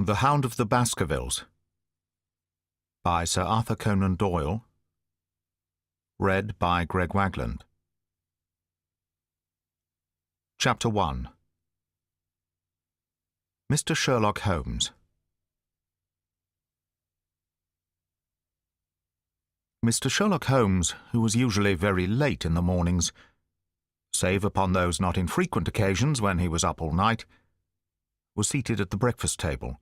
The Hound of the Baskervilles by Sir Arthur Conan Doyle. Read by Greg Wagland. Chapter 1. Mr. Sherlock Holmes. Mr. Sherlock Holmes, who was usually very late in the mornings, save upon those not infrequent occasions when he was up all night, was seated at the breakfast table.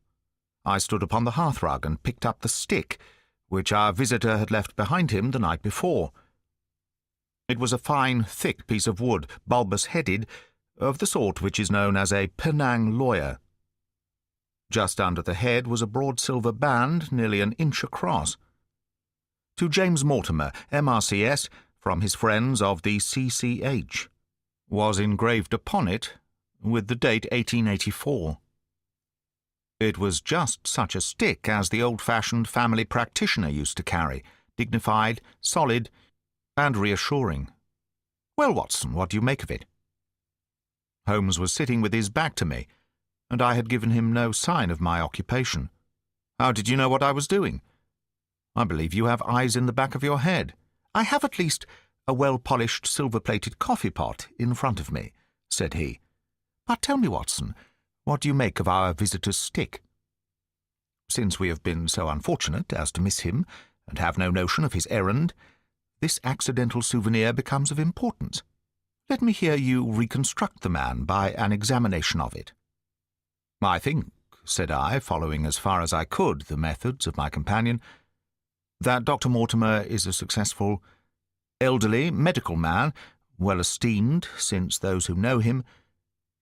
I stood upon the hearthrug and picked up the stick which our visitor had left behind him the night before. It was a fine, thick piece of wood, bulbous-headed, of the sort which is known as a Penang lawyer. Just under the head was a broad silver band nearly an inch across. To James Mortimer, M.R.C.S., from his friends of the C.C.H., was engraved upon it, with the date 1884. It was just such a stick as the old-fashioned family practitioner used to carry, dignified, solid, and reassuring. "Well, Watson, what do you make of it?" Holmes was sitting with his back to me, and I had given him no sign of my occupation. "How did you know what I was doing?" "I believe you have eyes in the back of your head." "I have at least a well-polished silver-plated coffee-pot in front of me," said he. "But tell me, Watson, what do you make of our visitor's stick?" "Since we have been so unfortunate as to miss him, and have no notion of his errand, this accidental souvenir becomes of importance. Let me hear you reconstruct the man by an examination of it." "I think," said I, following as far as I could the methods of my companion, "that Dr. Mortimer is a successful, elderly, medical man, well esteemed, since those who know him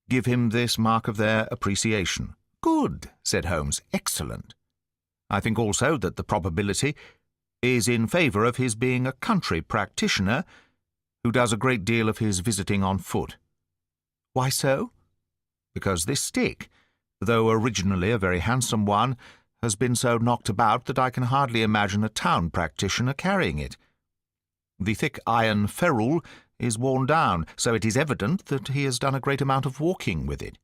give him this mark of their appreciation." "Good," said Holmes. "Excellent. I think also that the probability is in favour of his being a country practitioner who does a great deal of his visiting on foot." "Why so?" "Because this stick, though originally a very handsome one, has been so knocked about that I can hardly imagine a town practitioner carrying it. The thick iron ferrule is worn down, so it is evident that he has done a great amount of walking with it."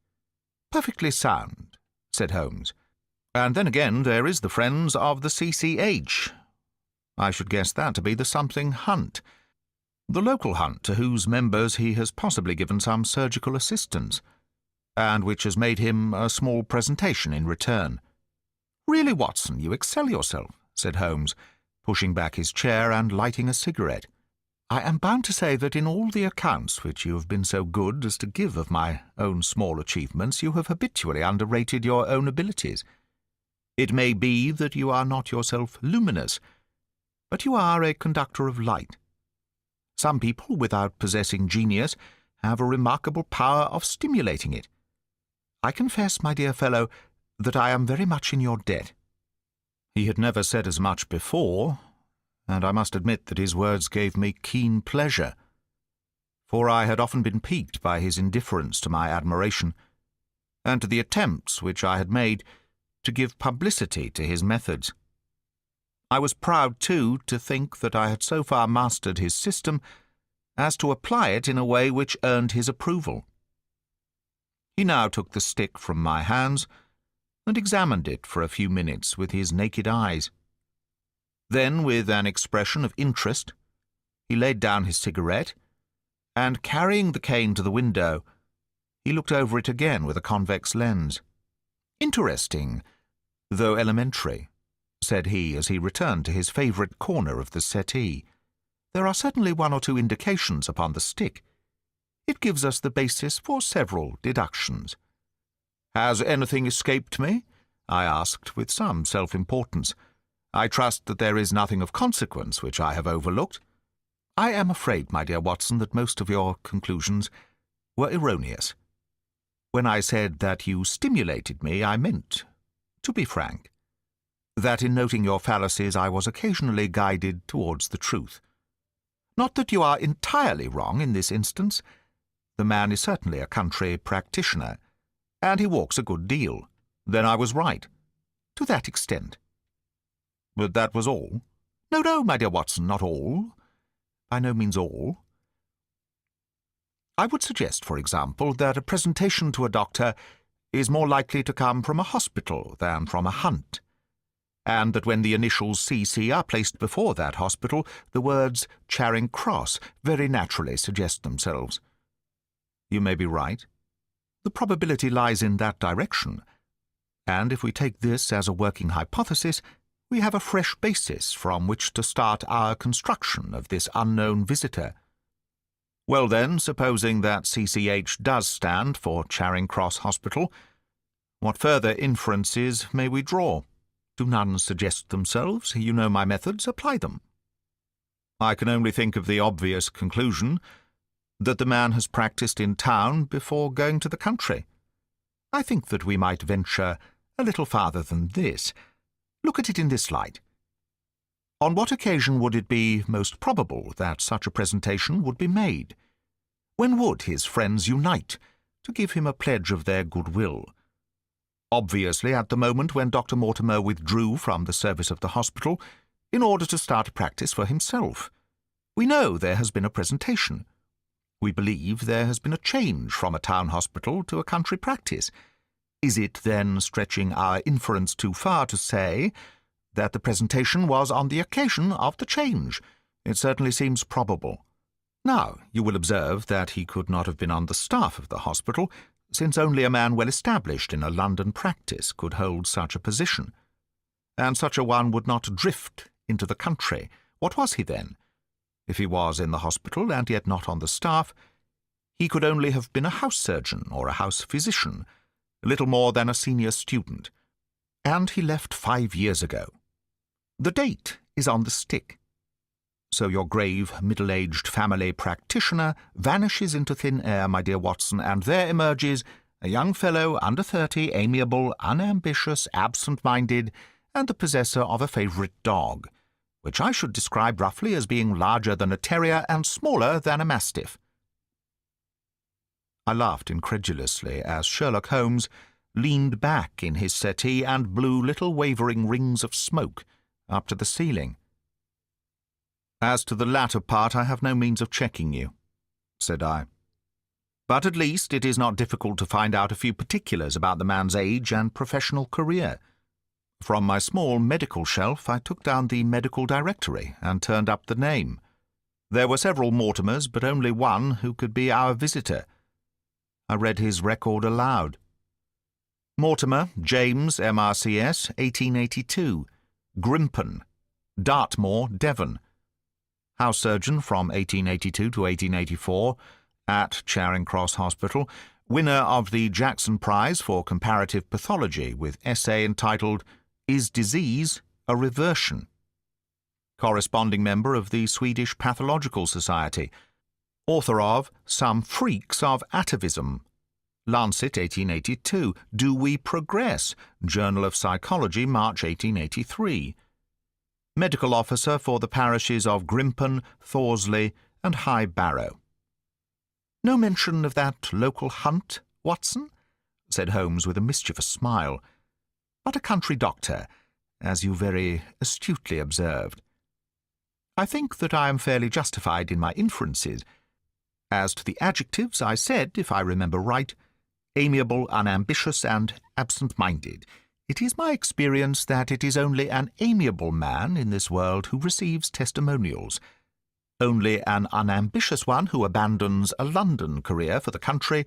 "Perfectly sound," said Holmes. "And then again there is the friends of the C.C.H. I should guess that to be the something hunt, the local hunt to whose members he has possibly given some surgical assistance, and which has made him a small presentation in return." "Really, Watson, you excel yourself," said Holmes, pushing back his chair and lighting a cigarette. "I am bound to say that in all the accounts which you have been so good as to give of my own small achievements, you have habitually underrated your own abilities. It may be that you are not yourself luminous, but you are a conductor of light. Some people, without possessing genius, have a remarkable power of stimulating it. I confess, my dear fellow, that I am very much in your debt." He had never said as much before, and I must admit that his words gave me keen pleasure, for I had often been piqued by his indifference to my admiration, and to the attempts which I had made to give publicity to his methods. I was proud, too, to think that I had so far mastered his system as to apply it in a way which earned his approval. He now took the stick from my hands and examined it for a few minutes with his naked eyes. Then, with an expression of interest, he laid down his cigarette, and, carrying the cane to the window, he looked over it again with a convex lens. "Interesting, though elementary," said he as he returned to his favourite corner of the settee. "There are certainly one or two indications upon the stick. It gives us the basis for several deductions." "Has anything escaped me?" I asked with some self-importance. "I trust that there is nothing of consequence which I have overlooked." "I am afraid, my dear Watson, that most of your conclusions were erroneous. When I said that you stimulated me, I meant, to be frank, that in noting your fallacies I was occasionally guided towards the truth. Not that you are entirely wrong in this instance. The man is certainly a country practitioner, and he walks a good deal. Then I was right, to that extent." "But that was all?" No, my dear Watson, not all. By no means all. I would suggest, for example, that a presentation to a doctor is more likely to come from a hospital than from a hunt, and that when the initials CC are placed before that hospital, the words Charing Cross very naturally suggest themselves. You may be right. The probability lies in that direction, and if we take this as a working hypothesis, we have a fresh basis from which to start our construction of this unknown visitor. Well then, supposing that CCH does stand for Charing Cross Hospital, what further inferences may we draw? Do none suggest themselves? You know my methods, apply them. I can only think of the obvious conclusion that the man has practised in town before going to the country. I think that we might venture a little farther than this. Look at it in this light. On what occasion would it be most probable that such a presentation would be made? When would his friends unite to give him a pledge of their goodwill? Obviously at the moment when Dr. Mortimer withdrew from the service of the hospital in order to start practice for himself. We know there has been a presentation. We believe there has been a change from a town hospital to a country practice. Is it then stretching our inference too far to say that the presentation was on the occasion of the change? It certainly seems probable. Now, you will observe that he could not have been on the staff of the hospital, since only a man well established in a London practice could hold such a position. And such a one would not drift into the country. What was he then? If he was in the hospital and yet not on the staff, he could only have been a house surgeon or a house physician, little more than a senior student. And he left 5 years ago. The date is on the stick. So your grave, middle-aged family practitioner vanishes into thin air, my dear Watson, and there emerges a young fellow under 30, amiable, unambitious, absent-minded, and the possessor of a favourite dog, which I should describe roughly as being larger than a terrier and smaller than a mastiff. I laughed incredulously as Sherlock Holmes leaned back in his settee and blew little wavering rings of smoke up to the ceiling. "As to the latter part, I have no means of checking you," said I. "But at least it is not difficult to find out a few particulars about the man's age and professional career. From my small medical shelf I took down the medical directory and turned up the name. There were several Mortimers, but only one who could be our visitor. I read his record aloud. Mortimer, James, MRCS, 1882, Grimpen, Dartmoor, Devon. House surgeon from 1882 to 1884 at Charing Cross Hospital, winner of the Jackson Prize for Comparative Pathology with essay entitled Is Disease a Reversion? Corresponding member of the Swedish Pathological Society, author of Some Freaks of Atavism, Lancet 1882, Do We Progress? Journal of Psychology, March 1883. Medical officer for the parishes of Grimpen, Thorsley, and High Barrow. "No mention of that local hunt, Watson?" said Holmes with a mischievous smile. "But a country doctor, as you very astutely observed. I think that I am fairly justified in my inferences. As to the adjectives, I said, if I remember right, amiable, unambitious, and absent-minded. It is my experience that it is only an amiable man in this world who receives testimonials, only an unambitious one who abandons a London career for the country,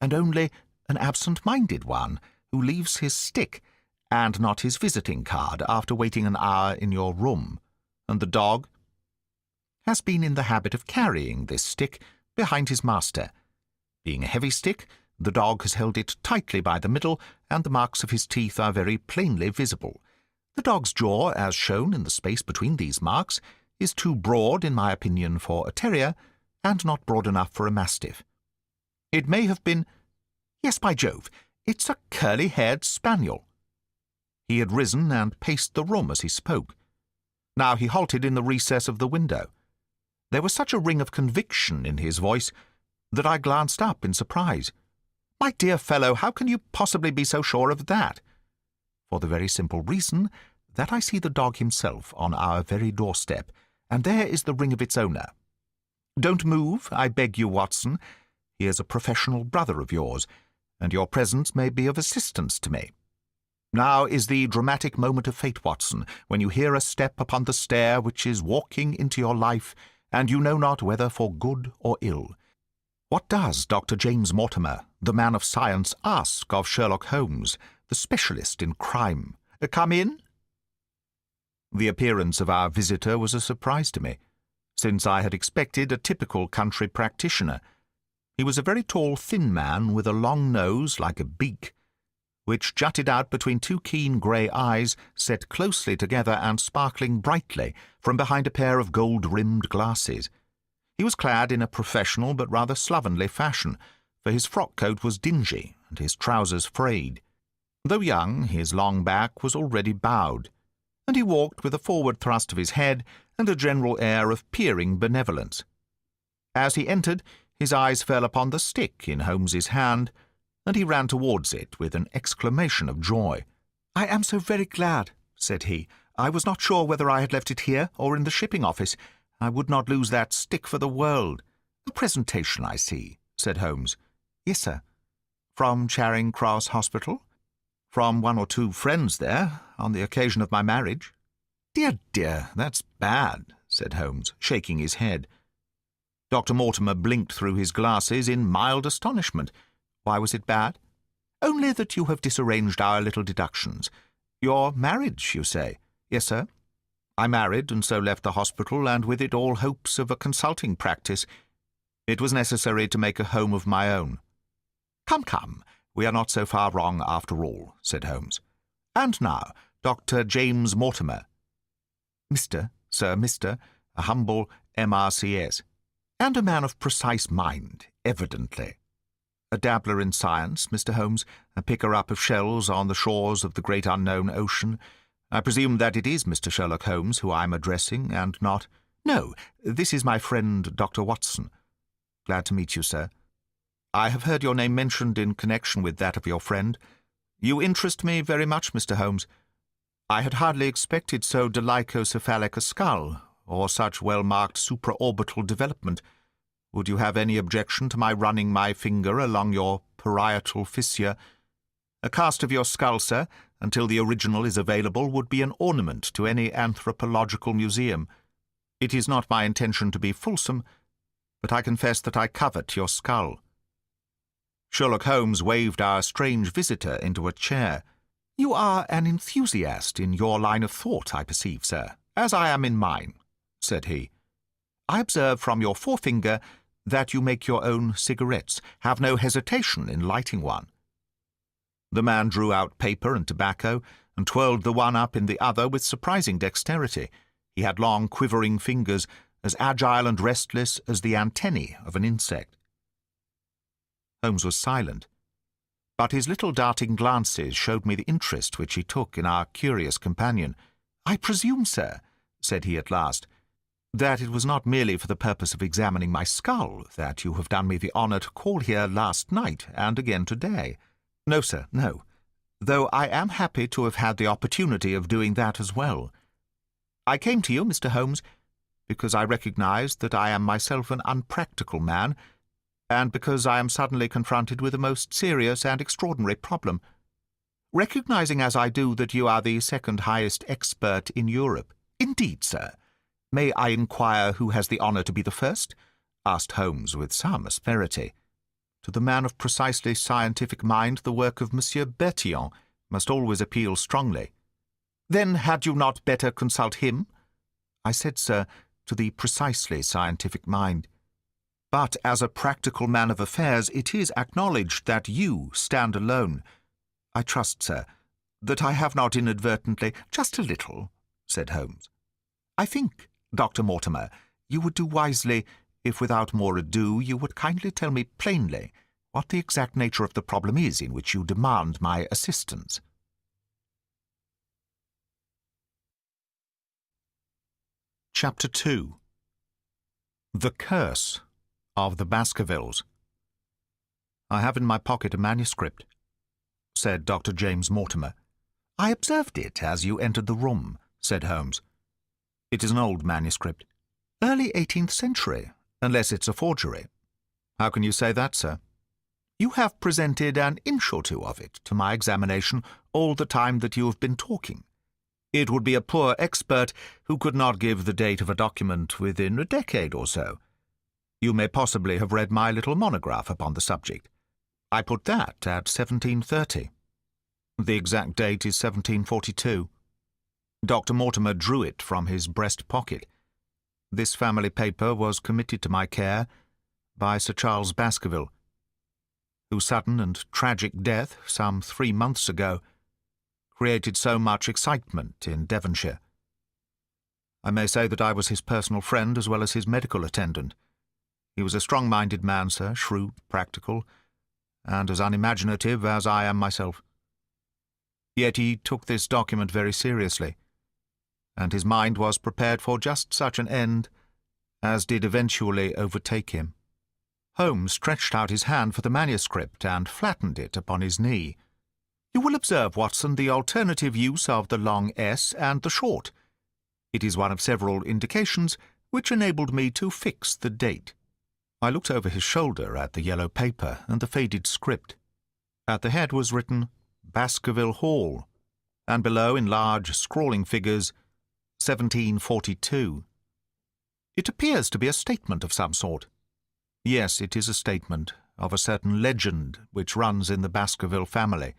and only an absent-minded one who leaves his stick and not his visiting card after waiting an hour in your room. And the dog has been in the habit of carrying this stick behind his master. Being a heavy stick, the dog has held it tightly by the middle, and the marks of his teeth are very plainly visible. The dog's jaw, as shown in the space between these marks, is too broad, in my opinion, for a terrier, and not broad enough for a mastiff. It may have been— Yes, by Jove, it's a curly-haired spaniel." He had risen and paced the room as he spoke. Now he halted in the recess of the window. There was such a ring of conviction in his voice that I glanced up in surprise. "My dear fellow, how can you possibly be so sure of that?" "For the very simple reason that I see the dog himself on our very doorstep, and there is the ring of its owner. Don't move, I beg you, Watson. He is a professional brother of yours, and your presence may be of assistance to me. Now is the dramatic moment of fate, Watson, when you hear a step upon the stair which is walking into your life, and you know not whether for good or ill. What does Dr. James Mortimer, the man of science, ask of Sherlock Holmes, the specialist in crime? Come in?" The appearance of our visitor was a surprise to me, since I had expected a typical country practitioner. He was a very tall, thin man with a long nose like a beak, which jutted out between two keen grey eyes set closely together and sparkling brightly from behind a pair of gold-rimmed glasses. He was clad in a professional but rather slovenly fashion, for his frock-coat was dingy and his trousers frayed. Though young, his long back was already bowed, and he walked with a forward thrust of his head and a general air of peering benevolence. As he entered, his eyes fell upon the stick in Holmes's hand, and he ran towards it with an exclamation of joy. "I am so very glad," said he. "I was not sure whether I had left it here or in the shipping office. I would not lose that stick for the world." "A presentation, I see," said Holmes. "Yes, sir." "From Charing Cross Hospital?" "From one or two friends there, on the occasion of my marriage." "Dear, dear, that's bad," said Holmes, shaking his head. Dr. Mortimer blinked through his glasses in mild astonishment. "Why was it bad?" "Only that you have disarranged our little deductions. Your marriage, you say?" "Yes, sir. I married, and so left the hospital, and with it all hopes of a consulting practice. It was necessary to make a home of my own." "Come, come, we are not so far wrong after all," said Holmes. "And now, Dr. James Mortimer." "Mr., sir, Mr., a humble M.R.C.S., and a man of precise mind, evidently. A dabbler in science, Mr. Holmes, a picker-up of shells on the shores of the great unknown ocean. I presume that it is Mr. Sherlock Holmes who I am addressing, and not— No, this is my friend Dr. Watson. Glad to meet you, sir. I have heard your name mentioned in connection with that of your friend. You interest me very much, Mr. Holmes. I had hardly expected so dolichocephalic a skull, or such well-marked supraorbital development. Would you have any objection to my running my finger along your parietal fissure? A cast of your skull, sir, until the original is available, would be an ornament to any anthropological museum. It is not my intention to be fulsome, but I confess that I covet your skull." Sherlock Holmes waved our strange visitor into a chair. "You are an enthusiast in your line of thought, I perceive, sir, as I am in mine," said he. "I observe from your forefinger that you make your own cigarettes. Have no hesitation in lighting one." The man drew out paper and tobacco, and twirled the one up in the other with surprising dexterity. He had long, quivering fingers, as agile and restless as the antennae of an insect. Holmes was silent, but his little darting glances showed me the interest which he took in our curious companion. "I presume, sir," said he at last, "that it was not merely for the purpose of examining my skull that you have done me the honour to call here last night and again to-day." "No, sir, no, though I am happy to have had the opportunity of doing that as well. I came to you, Mr. Holmes, because I recognized that I am myself an unpractical man, and because I am suddenly confronted with a most serious and extraordinary problem. Recognizing as I do that you are the second highest expert in Europe—" "Indeed, sir. May I inquire who has the honour to be the first?" asked Holmes with some asperity. To the man of precisely scientific mind, the work of Monsieur Bertillon must always appeal strongly. "Then had you not better consult him?" "I said, sir, to the precisely scientific mind. But as a practical man of affairs, it is acknowledged that you stand alone. I trust, sir, that I have not inadvertently—" "Just a little," said Holmes. "I think, Dr. Mortimer, you would do wisely if without more ado you would kindly tell me plainly what the exact nature of the problem is in which you demand my assistance." Chapter 2. The Curse of the Baskervilles. "I have in my pocket a manuscript," said Dr. James Mortimer. "I observed it as you entered the room," said Holmes. "It is an old manuscript. Early 18th century, unless it's a forgery." "How can you say that, sir?" You have presented an inch or two of it to my examination all the time that you have been talking. It would be a poor expert who could not give the date of a document within a decade or so. You may possibly have read my little monograph upon the subject. I put that at 1730. The exact date is 1742. Dr. Mortimer drew it from his breast pocket. This family paper was committed to my care by Sir Charles Baskerville, whose sudden and tragic death some 3 months ago created so much excitement in Devonshire. I may say that I was his personal friend as well as his medical attendant. He was a strong-minded man, sir, shrewd, practical, and as unimaginative as I am myself. Yet he took this document very seriously, and his mind was prepared for just such an end as did eventually overtake him. Holmes stretched out his hand for the manuscript and flattened it upon his knee. You will observe, Watson, the alternative use of the long S and the short. It is one of several indications which enabled me to fix the date. I looked over his shoulder at the yellow paper and the faded script. At the head was written Baskerville Hall, and below, in large scrawling figures, 1742. It appears to be a statement of some sort. Yes, it is a statement of a certain legend which runs in the Baskerville family.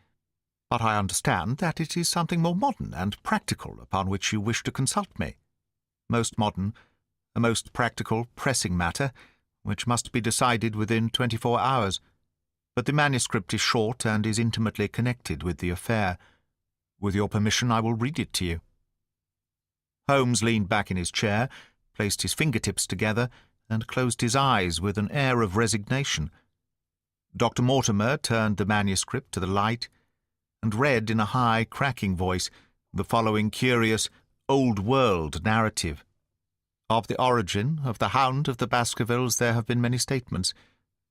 But I understand that it is something more modern and practical upon which you wish to consult me. Most modern, a most practical, pressing matter, which must be decided within 24 hours. But the manuscript is short and is intimately connected with the affair. With your permission, I will read it to you. Holmes leaned back in his chair, placed his fingertips together, and closed his eyes with an air of resignation. Dr. Mortimer turned the manuscript to the light and read in a high, cracking voice the following curious, old-world narrative. Of the origin of the Hound of the Baskervilles there have been many statements,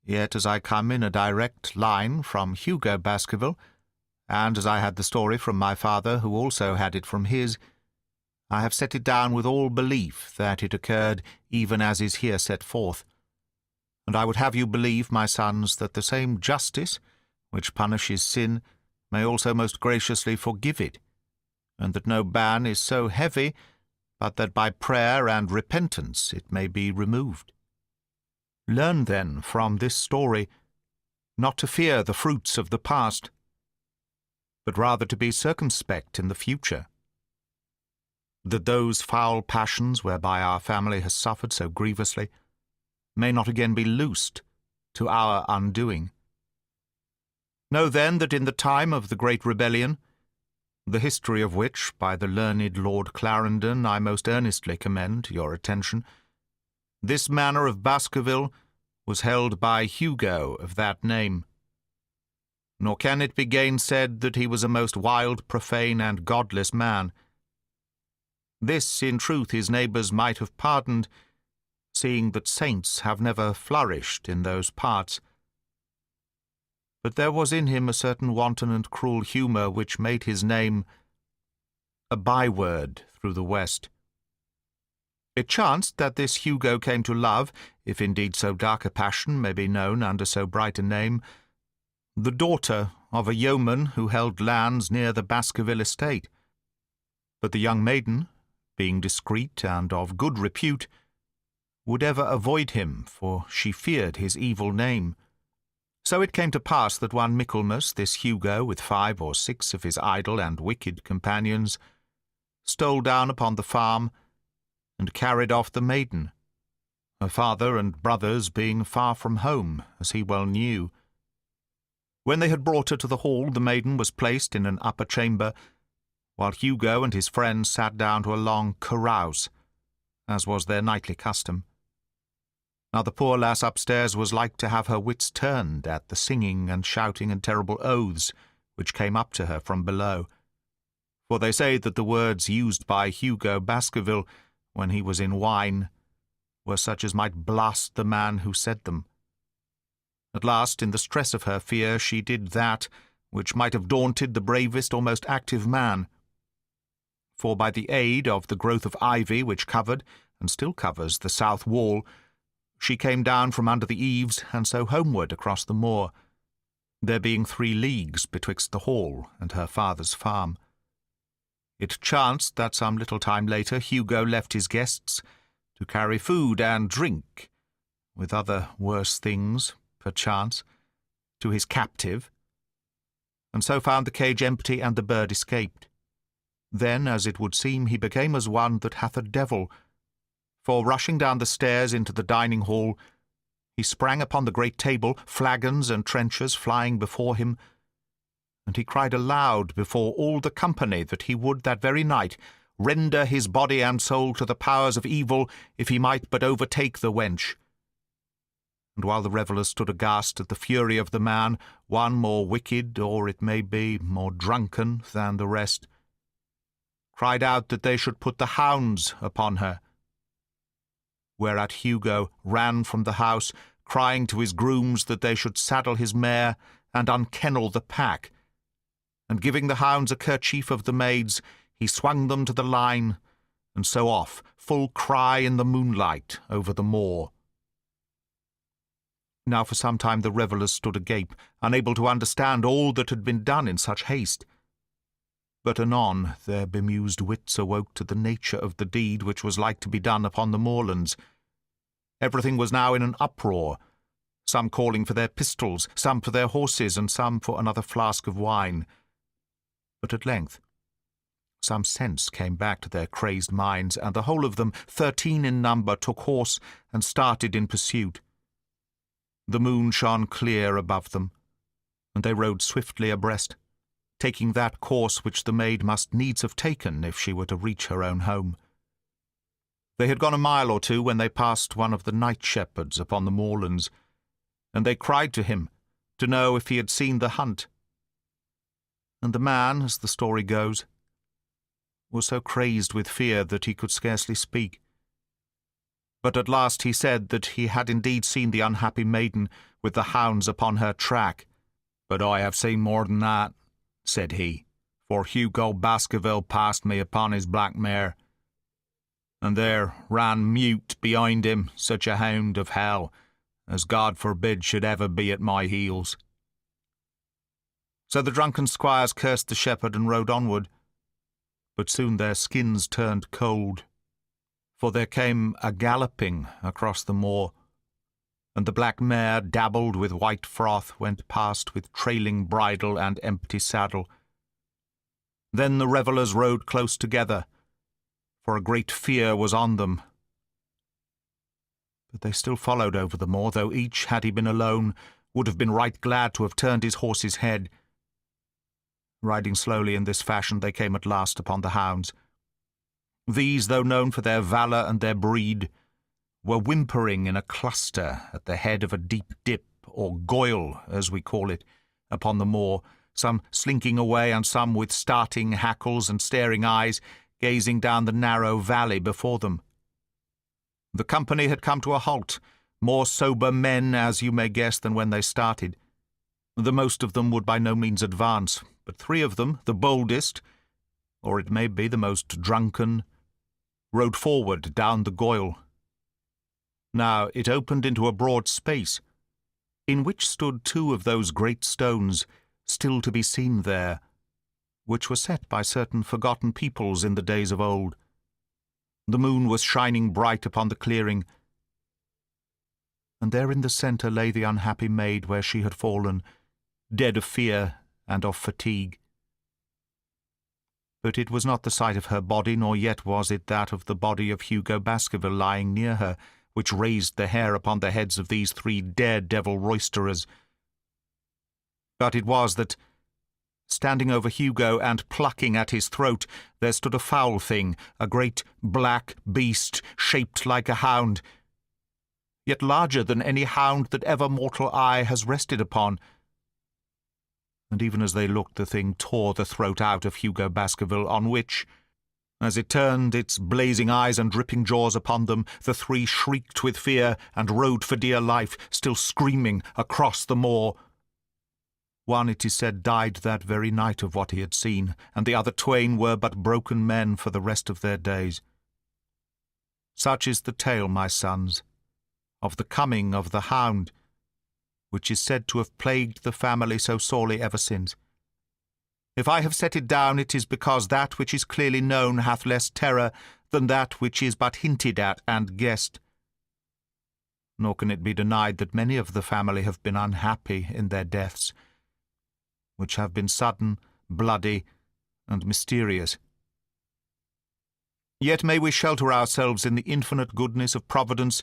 yet as I come in a direct line from Hugo Baskerville, and as I had the story from my father, who also had it from his, I have set it down with all belief that it occurred even as is here set forth. And I would have you believe, my sons, that the same justice which punishes sin may also most graciously forgive it, and that no ban is so heavy but that by prayer and repentance it may be removed. Learn, then, from this story not to fear the fruits of the past, but rather to be circumspect in the future, that those foul passions whereby our family has suffered so grievously may not again be loosed to our undoing. Know then that in the time of the great rebellion, the history of which, by the learned Lord Clarendon, I most earnestly commend to your attention, this manor of Baskerville was held by Hugo of that name. Nor can it be gainsaid that he was a most wild, profane, and godless man. This, in truth, his neighbours might have pardoned, seeing that saints have never flourished in those parts. But there was in him a certain wanton and cruel humour which made his name a byword through the West. It chanced that this Hugo came to love, if indeed so dark a passion may be known under so bright a name, the daughter of a yeoman who held lands near the Baskerville estate. But the young maiden, being discreet and of good repute, would ever avoid him, for she feared his evil name. So it came to pass that one Michaelmas this Hugo, with 5 or 6 of his idle and wicked companions, stole down upon the farm and carried off the maiden, her father and brothers being far from home, as he well knew. When they had brought her to the hall, the maiden was placed in an upper chamber, while Hugo and his friends sat down to a long carouse, as was their nightly custom. Now the poor lass upstairs was like to have her wits turned at the singing and shouting and terrible oaths which came up to her from below. For they say that the words used by Hugo Baskerville when he was in wine were such as might blast the man who said them. At last, in the stress of her fear, she did that which might have daunted the bravest or most active man. For by the aid of the growth of ivy which covered, and still covers, the south wall, she came down from under the eaves, and so homeward across the moor, there being 3 leagues betwixt the hall and her father's farm. It chanced that some little time later Hugo left his guests to carry food and drink, with other worse things, perchance, to his captive, and so found the cage empty and the bird escaped. Then, as it would seem, he became as one that hath a devil, for rushing down the stairs into the dining hall, he sprang upon the great table, flagons and trenchers flying before him, and he cried aloud before all the company that he would that very night render his body and soul to the powers of evil if he might but overtake the wench. And while the revellers stood aghast at the fury of the man, one more wicked, or it may be more drunken than the rest, cried out that they should put the hounds upon her. Whereat Hugo ran from the house, crying to his grooms that they should saddle his mare and unkennel the pack, and giving the hounds a kerchief of the maid's, he swung them to the line, and so off, full cry in the moonlight, over the moor. Now for some time the revellers stood agape, unable to understand all that had been done in such haste. But anon their bemused wits awoke to the nature of the deed which was like to be done upon the moorlands. Everything was now in an uproar, some calling for their pistols, some for their horses, and some for another flask of wine. But at length some sense came back to their crazed minds, and the whole of them, 13 in number, took horse and started in pursuit. The moon shone clear above them, and they rode swiftly abreast, taking that course which the maid must needs have taken if she were to reach her own home. They had gone a mile or 2 when they passed one of the night shepherds upon the moorlands, and they cried to him to know if he had seen the hunt. And the man, as the story goes, was so crazed with fear that he could scarcely speak. But at last he said that he had indeed seen the unhappy maiden with the hounds upon her track. "But I have seen more than that," said he, "for Hugo Baskerville passed me upon his black mare, and there ran mute behind him such a hound of hell as God forbid should ever be at my heels." So the drunken squires cursed the shepherd and rode onward, but soon their skins turned cold, for there came a galloping across the moor, and the black mare, dabbled with white froth, went past with trailing bridle and empty saddle. Then the revellers rode close together, for a great fear was on them. But they still followed over the moor, though each, had he been alone, would have been right glad to have turned his horse's head. Riding slowly in this fashion, they came at last upon the hounds. These, though known for their valour and their breed, were whimpering in a cluster at the head of a deep dip, or goyle, as we call it, upon the moor, some slinking away and some with starting hackles and staring eyes, gazing down the narrow valley before them. The company had come to a halt, more sober men, as you may guess, than when they started. The most of them would by no means advance, but 3 of them, the boldest, or it may be the most drunken, rode forward down the goyle. Now it opened into a broad space, in which stood 2 of those great stones, still to be seen there, which were set by certain forgotten peoples in the days of old. The moon was shining bright upon the clearing, and there in the centre lay the unhappy maid where she had fallen, dead of fear and of fatigue. But it was not the sight of her body, nor yet was it that of the body of Hugo Baskerville lying near her, which raised the hair upon the heads of these 3 daredevil roisterers. But it was that, standing over Hugo and plucking at his throat, there stood a foul thing, a great black beast, shaped like a hound, yet larger than any hound that ever mortal eye has rested upon. And even as they looked, the thing tore the throat out of Hugo Baskerville, on which, as it turned its blazing eyes and dripping jaws upon them, the 3 shrieked with fear and rode for dear life, still screaming, across the moor. One, it is said, died that very night of what he had seen, and the other 2 were but broken men for the rest of their days. Such is the tale, my sons, of the coming of the Hound, which is said to have plagued the family so sorely ever since. If I have set it down, it is because that which is clearly known hath less terror than that which is but hinted at and guessed. Nor can it be denied that many of the family have been unhappy in their deaths, which have been sudden, bloody, and mysterious. Yet may we shelter ourselves in the infinite goodness of Providence,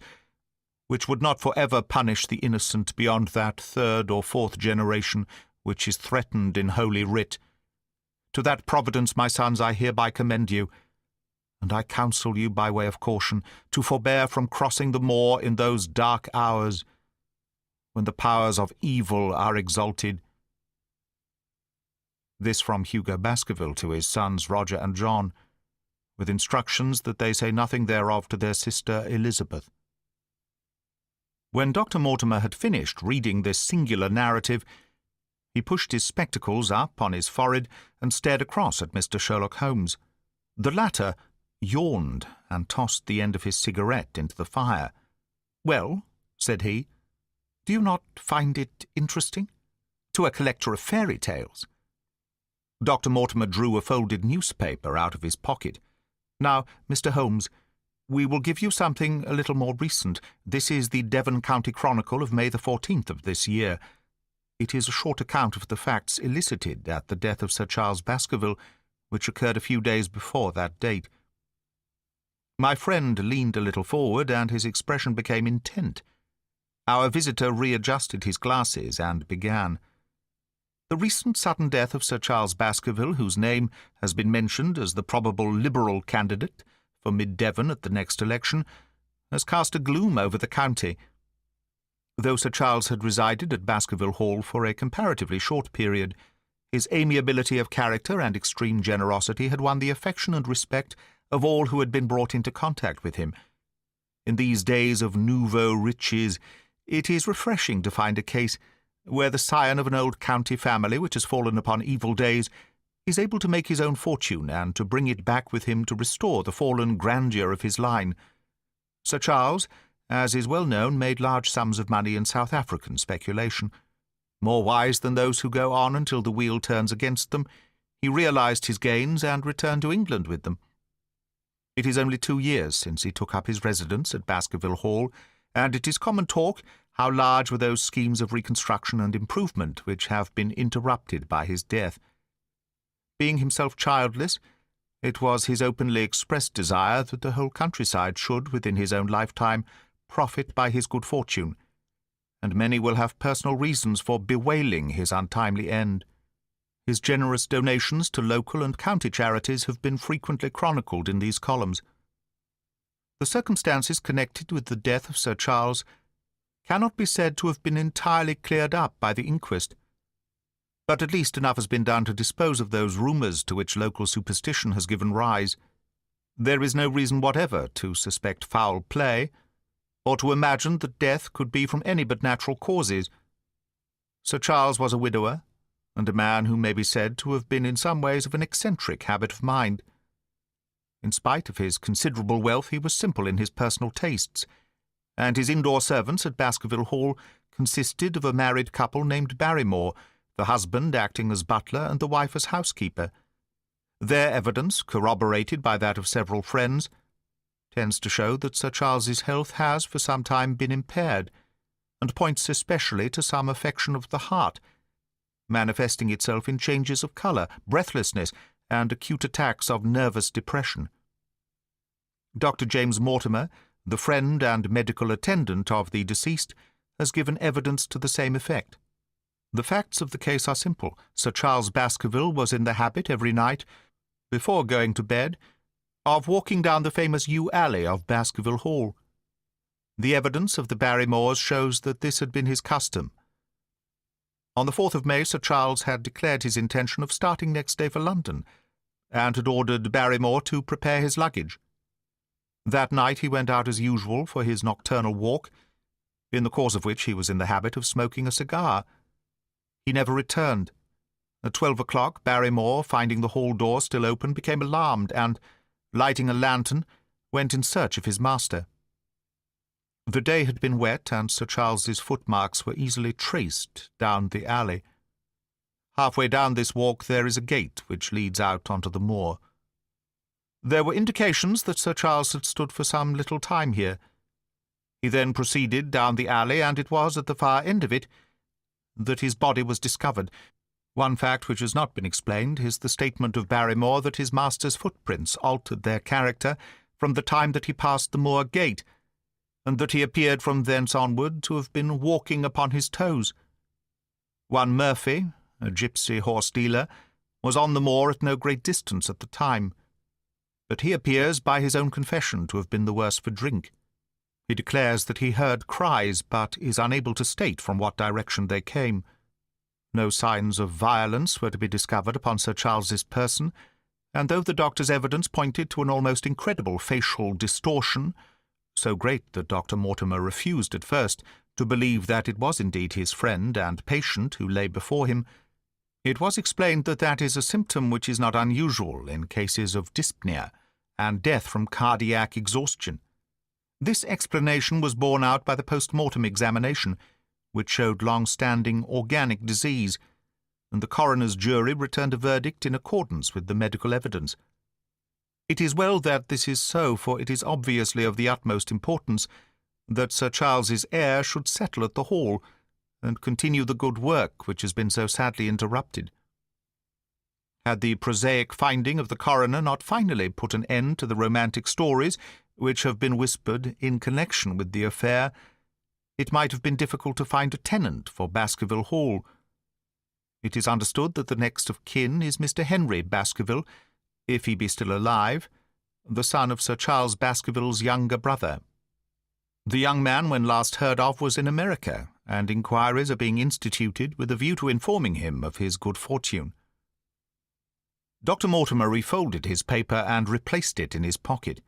which would not for ever punish the innocent beyond that third or fourth generation which is threatened in Holy Writ. To that Providence, my sons, I hereby commend you, and I counsel you, by way of caution, to forbear from crossing the moor in those dark hours when the powers of evil are exalted. This from Hugo Baskerville to his sons Roger and John, with instructions that they say nothing thereof to their sister Elizabeth. When Dr. Mortimer had finished reading this singular narrative, he pushed his spectacles up on his forehead and stared across at Mr. Sherlock Holmes. The latter yawned and tossed the end of his cigarette into the fire. "Well," said he, "do you not find it interesting? To a collector of fairy tales." Dr. Mortimer drew a folded newspaper out of his pocket. "Now, Mr. Holmes, we will give you something a little more recent. This is the Devon County Chronicle of May the 14th of this year. It is a short account of the facts elicited at the death of Sir Charles Baskerville, which occurred a few days before that date." My friend leaned a little forward, and his expression became intent. Our visitor readjusted his glasses and began. "The recent sudden death of Sir Charles Baskerville, whose name has been mentioned as the probable Liberal candidate for Mid-Devon at the next election, has cast a gloom over the county. Though Sir Charles had resided at Baskerville Hall for a comparatively short period, his amiability of character and extreme generosity had won the affection and respect of all who had been brought into contact with him. In these days of nouveau riches, it is refreshing to find a case where the scion of an old county family which has fallen upon evil days is able to make his own fortune and to bring it back with him to restore the fallen grandeur of his line. Sir Charles, as is well known, made large sums of money in South African speculation. More wise than those who go on until the wheel turns against them, he realized his gains and returned to England with them. It is only 2 years since he took up his residence at Baskerville Hall, and it is common talk how large were those schemes of reconstruction and improvement which have been interrupted by his death. Being himself childless, it was his openly expressed desire that the whole countryside should, within his own lifetime, profit by his good fortune, and many will have personal reasons for bewailing his untimely end. His generous donations to local and county charities have been frequently chronicled in these columns. The circumstances connected with the death of Sir Charles cannot be said to have been entirely cleared up by the inquest, but at least enough has been done to dispose of those rumours to which local superstition has given rise. There is no reason whatever to suspect foul play, or to imagine that death could be from any but natural causes. Sir Charles was a widower, and a man who may be said to have been in some ways of an eccentric habit of mind. In spite of his considerable wealth, he was simple in his personal tastes, and his indoor servants at Baskerville Hall consisted of a married couple named Barrymore, the husband acting as butler and the wife as housekeeper. Their evidence, corroborated by that of several friends, tends to show that Sir Charles's health has for some time been impaired, and points especially to some affection of the heart, manifesting itself in changes of colour, breathlessness, and acute attacks of nervous depression. Dr. James Mortimer, the friend and medical attendant of the deceased, has given evidence to the same effect. The facts of the case are simple. Sir Charles Baskerville was in the habit every night, before going to bed, of walking down the famous yew alley of Baskerville Hall. The evidence of the Barrymores shows that this had been his custom. On the 4th of May, Sir Charles had declared his intention of starting next day for London, and had ordered Barrymore to prepare his luggage. That night he went out as usual for his nocturnal walk, in the course of which he was in the habit of smoking a cigar. He never returned. At 12 o'clock, Barrymore, finding the hall door still open, became alarmed, and, lighting a lantern, went in search of his master. The day had been wet, and Sir Charles's footmarks were easily traced down the alley. Halfway down this walk there is a gate which leads out onto the moor. There were indications that Sir Charles had stood for some little time here. He then proceeded down the alley, and it was at the far end of it that his body was discovered. One fact which has not been explained is the statement of Barrymore that his master's footprints altered their character from the time that he passed the moor gate, and that he appeared from thence onward to have been walking upon his toes. One Murphy, a gipsy horse-dealer, was on the moor at no great distance at the time, but he appears, by his own confession, to have been the worse for drink. He declares that he heard cries, but is unable to state from what direction they came. No signs of violence were to be discovered upon Sir Charles's person, and though the doctor's evidence pointed to an almost incredible facial distortion, so great that Dr. Mortimer refused at first to believe that it was indeed his friend and patient who lay before him, it was explained that that is a symptom which is not unusual in cases of dyspnea and death from cardiac exhaustion. This explanation was borne out by the post-mortem examination, which showed long-standing organic disease, and the coroner's jury returned a verdict in accordance with the medical evidence. It is well that this is so, for it is obviously of the utmost importance that Sir Charles's heir should settle at the Hall and continue the good work which has been so sadly interrupted. Had the prosaic finding of the coroner not finally put an end to the romantic stories which have been whispered in connection with the affair, it might have been difficult to find a tenant for Baskerville Hall. It is understood that the next of kin is Mr. Henry Baskerville, if he be still alive, the son of Sir Charles Baskerville's younger brother. The young man, when last heard of, was in America, and inquiries are being instituted with a view to informing him of his good fortune. Dr. Mortimer refolded his paper and replaced it in his pocket.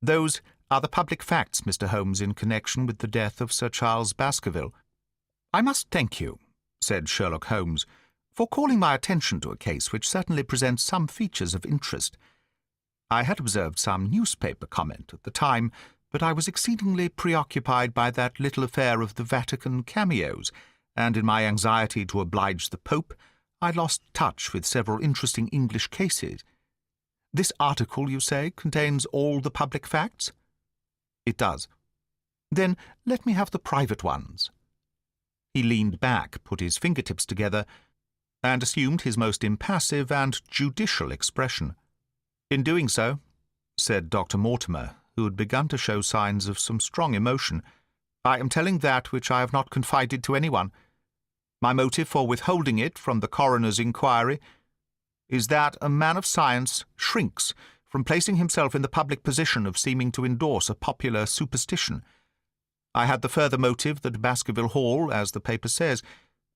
Those are the public facts, Mr. Holmes, in connection with the death of Sir Charles Baskerville. I must thank you, said Sherlock Holmes, for calling my attention to a case which certainly presents some features of interest. I had observed some newspaper comment at the time, but I was exceedingly preoccupied by that little affair of the Vatican cameos, and in my anxiety to oblige the Pope, I lost touch with several interesting English cases. This article, you say, contains all the public facts? It does. Then let me have the private ones. He leaned back, put his fingertips together, and assumed his most impassive and judicial expression. In doing so, said Dr. Mortimer, who had begun to show signs of some strong emotion, I am telling that which I have not confided to anyone. My motive for withholding it from the coroner's inquiry is that a man of science shrinks from placing himself in the public position of seeming to endorse a popular superstition. I had the further motive that Baskerville Hall, as the paper says,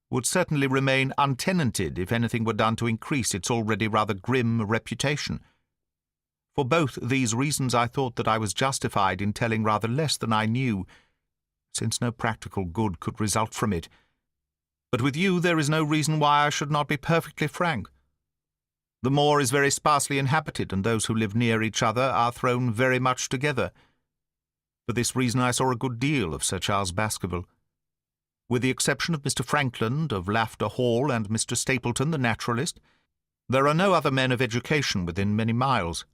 would certainly remain untenanted if anything were done to increase its already rather grim reputation. For both these reasons I thought that I was justified in telling rather less than I knew, since no practical good could result from it. But with you there is no reason why I should not be perfectly frank. The moor is very sparsely inhabited, and those who live near each other are thrown very much together. For this reason I saw a good deal of Sir Charles Baskerville. With the exception of Mr. Frankland of Laughter Hall and Mr. Stapleton, the naturalist, there are no other men of education within many miles.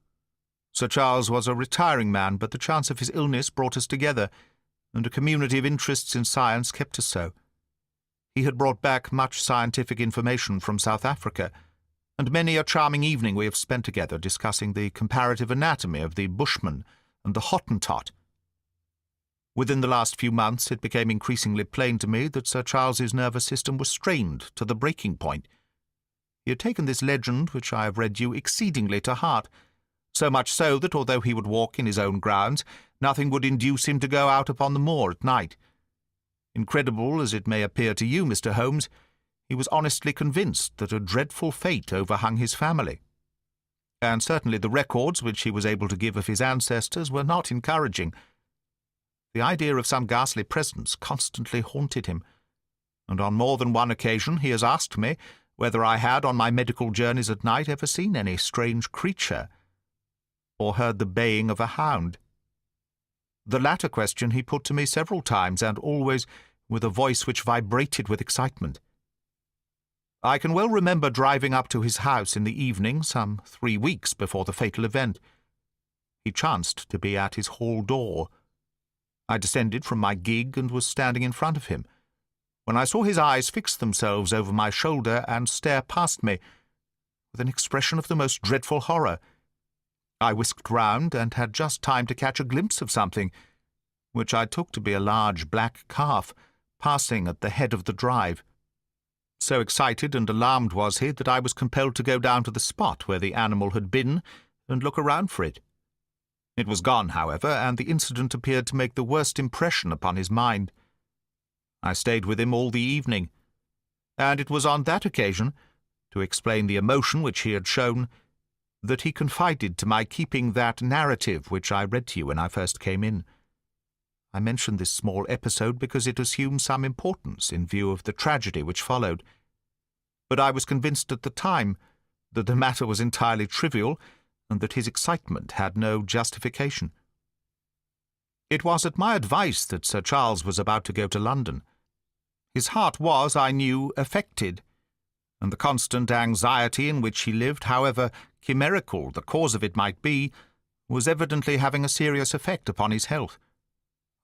Sir Charles was a retiring man, but the chance of his illness brought us together, and a community of interests in science kept us so. He had brought back much scientific information from South Africa, and many a charming evening we have spent together discussing the comparative anatomy of the Bushman and the Hottentot. Within the last few months it became increasingly plain to me that Sir Charles's nervous system was strained to the breaking point. He had taken this legend, which I have read you, exceedingly to heart, so much so that although he would walk in his own grounds, nothing would induce him to go out upon the moor at night. Incredible as it may appear to you, Mr. Holmes, he was honestly convinced that a dreadful fate overhung his family. And certainly the records which he was able to give of his ancestors were not encouraging. The idea of some ghastly presence constantly haunted him, and on more than one occasion he has asked me whether I had, on my medical journeys at night, ever seen any strange creature, or heard the baying of a hound. The latter question he put to me several times, and always with a voice which vibrated with excitement. I can well remember driving up to his house in the evening, some 3 weeks before the fatal event. He chanced to be at his hall door. I descended from my gig and was standing in front of him, when I saw his eyes fix themselves over my shoulder and stare past me with an expression of the most dreadful horror. I whisked round and had just time to catch a glimpse of something, which I took to be a large black calf, passing at the head of the drive. So excited and alarmed was he that I was compelled to go down to the spot where the animal had been and look around for it. It was gone, however, and the incident appeared to make the worst impression upon his mind. I stayed with him all the evening, and it was on that occasion, to explain the emotion which he had shown, that he confided to my keeping that narrative which I read to you when I first came in. I mention this small episode because it assumes some importance in view of the tragedy which followed, but I was convinced at the time that the matter was entirely trivial and that his excitement had no justification. It was at my advice that Sir Charles was about to go to London. His heart was, I knew, affected, and the constant anxiety in which he lived, however chimerical the cause of it might be, was evidently having a serious effect upon his health.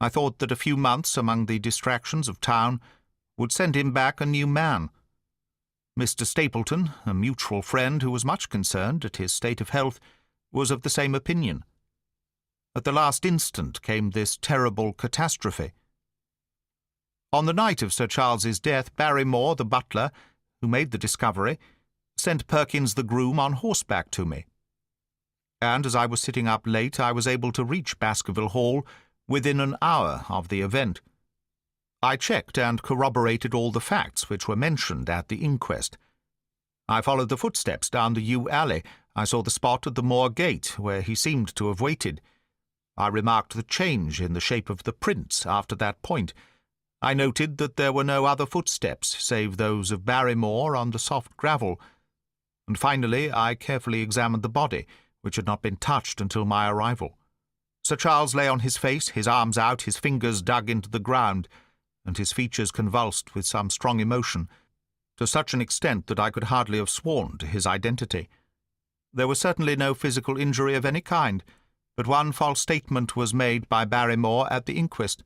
I thought that a few months among the distractions of town would send him back a new man. Mr. Stapleton, a mutual friend who was much concerned at his state of health, was of the same opinion. At the last instant came this terrible catastrophe. On the night of Sir Charles's death, Barrymore, the butler, who made the discovery, sent Perkins the groom on horseback to me. And as I was sitting up late, I was able to reach Baskerville Hall within an hour of the event. I checked and corroborated all the facts which were mentioned at the inquest. I followed the footsteps down the yew alley. I saw the spot at the moor gate where he seemed to have waited. I remarked the change in the shape of the prints after that point. I noted that there were no other footsteps save those of Barrymore on the soft gravel, and finally I carefully examined the body, which had not been touched until my arrival. Sir Charles lay on his face, his arms out, his fingers dug into the ground, and his features convulsed with some strong emotion, to such an extent that I could hardly have sworn to his identity. There was certainly no physical injury of any kind, but one false statement was made by Barrymore at the inquest.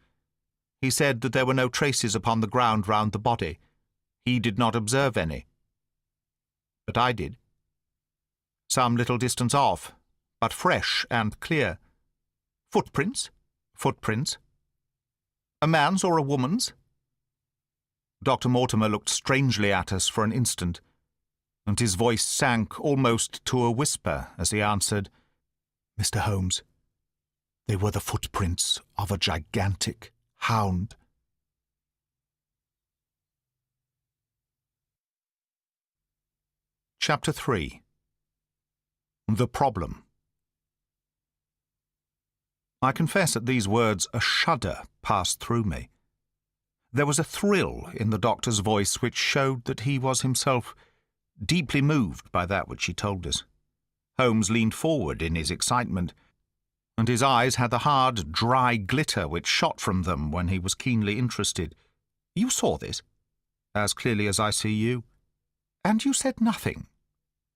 He said that there were no traces upon the ground round the body. He did not observe any. But I did. Some little distance off, but fresh and clear. Footprints? Footprints. A man's or a woman's? Dr. Mortimer looked strangely at us for an instant, and his voice sank almost to a whisper as he answered, "Mr. Holmes, they were the footprints of a gigantic hound." Chapter 3. The Problem. I confess at these words a shudder passed through me. There was a thrill in the doctor's voice which showed that he was himself deeply moved by that which he told us. Holmes leaned forward in his excitement, and his eyes had the hard, dry glitter which shot from them when he was keenly interested. "You saw this?" "As clearly as I see you." "And you said nothing?"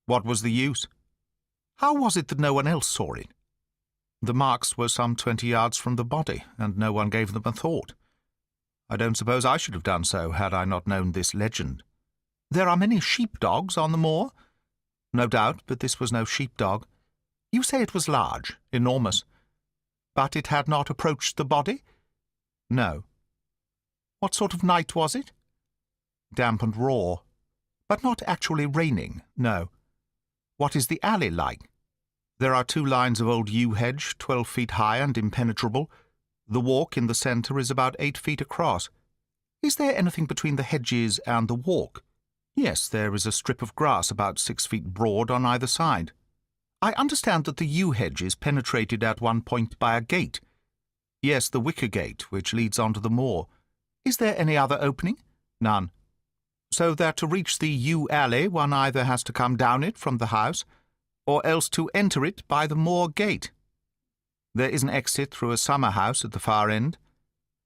"What was the use?" "How was it that no one else saw it?" "The marks were some 20 yards from the body, and no one gave them a thought. I don't suppose I should have done so had I not known this legend." "There are many sheep-dogs on the moor?" "No doubt, but this was no sheep-dog." "You say it was large, enormous. But it had not approached the body?" "No." "What sort of night was it?" "Damp and raw." "But not actually raining?" "No." "What is the alley like?" "There are 2 lines of old yew hedge, 12 feet high and impenetrable. The walk in the centre is about 8 feet across." "Is there anything between the hedges and the walk?" "Yes, there is a strip of grass about 6 feet broad on either side." "I understand that the yew hedge is penetrated at one point by a gate." "Yes, the wicker gate, which leads on to the moor." "Is there any other opening?" "None." "So that to reach the yew alley one either has to come down it from the house, or else to enter it by the moor gate." There is an exit through a summer house at the far end.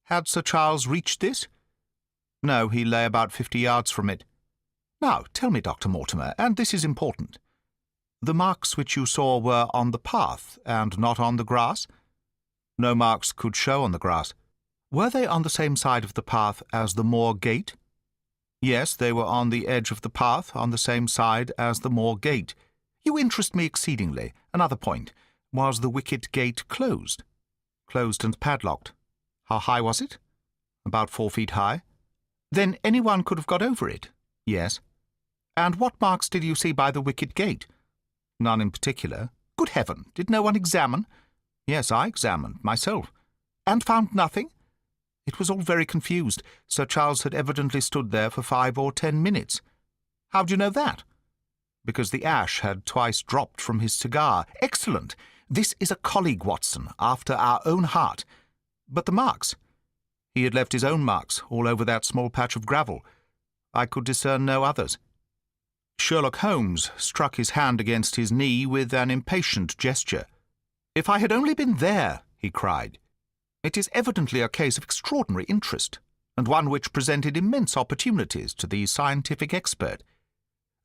Had Sir Charles reached this? No, he lay about 50 yards from it. Now, tell me, Dr. Mortimer, and this is important. The marks which you saw were on the path and not on the grass? No marks could show on the grass. Were they on the same side of the path as the moor gate? Yes, they were on the edge of the path, on the same side as the moor gate. You interest me exceedingly. Another point. Was the wicket gate closed? Closed and padlocked. How high was it? About 4 feet high. Then anyone could have got over it? Yes. And what marks did you see by the wicket gate? None in particular. Good heaven, did no one examine? Yes, I examined, myself. And found nothing? It was all very confused. Sir Charles had evidently stood there for 5 or 10 minutes. How do you know that? Because the ash had twice dropped from his cigar. Excellent! This is a colleague, Watson, after our own heart. But the marks? He had left his own marks all over that small patch of gravel. I could discern no others. Sherlock Holmes struck his hand against his knee with an impatient gesture. "If I had only been there!" he cried. "It is evidently a case of extraordinary interest, and one which presented immense opportunities to the scientific expert.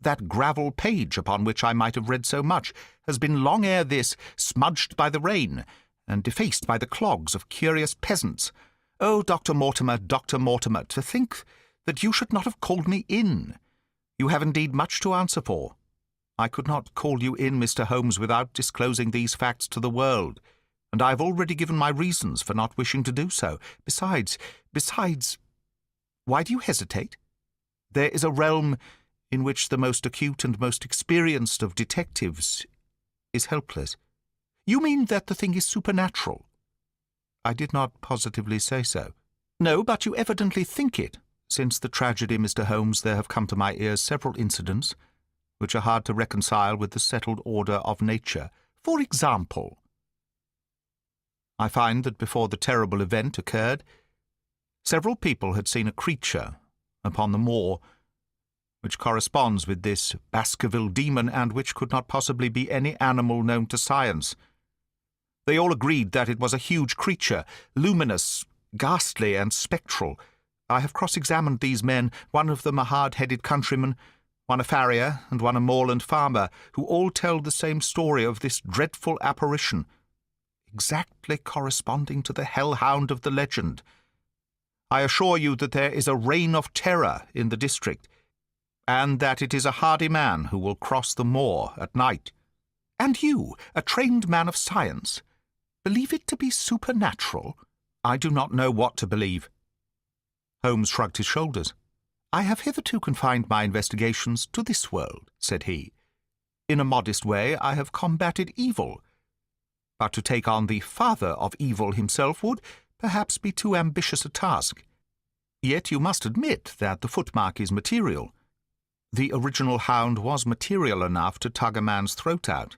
That gravel page upon which I might have read so much has been long ere this smudged by the rain and defaced by the clogs of curious peasants. Oh, Dr. Mortimer, to think that you should not have called me in! You have indeed much to answer for. I could not call you in, Mr. Holmes, without disclosing these facts to the world, and I have already given my reasons for not wishing to do so. Besides, why do you hesitate? There is a realm in which the most acute and most experienced of detectives is helpless. You mean that the thing is supernatural? I did not positively say so. No, but you evidently think it. Since the tragedy, Mr. Holmes, there have come to my ears several incidents which are hard to reconcile with the settled order of nature. For example, I find that before the terrible event occurred, several people had seen a creature upon the moor which corresponds with this Baskerville demon, and which could not possibly be any animal known to science. They all agreed that it was a huge creature, luminous, ghastly, and spectral. I have cross-examined these men, one of them a hard-headed countryman, one a farrier, and one a moorland farmer, who all tell the same story of this dreadful apparition, exactly corresponding to the hell-hound of the legend. I assure you that there is a reign of terror in the district, and that it is a hardy man who will cross the moor at night. And you, a trained man of science, believe it to be supernatural? I do not know what to believe." Holmes shrugged his shoulders. "I have hitherto confined my investigations to this world," said he. "In a modest way I have combated evil, but to take on the father of evil himself would perhaps be too ambitious a task. Yet you must admit that the footmark is material. The original hound was material enough to tug a man's throat out,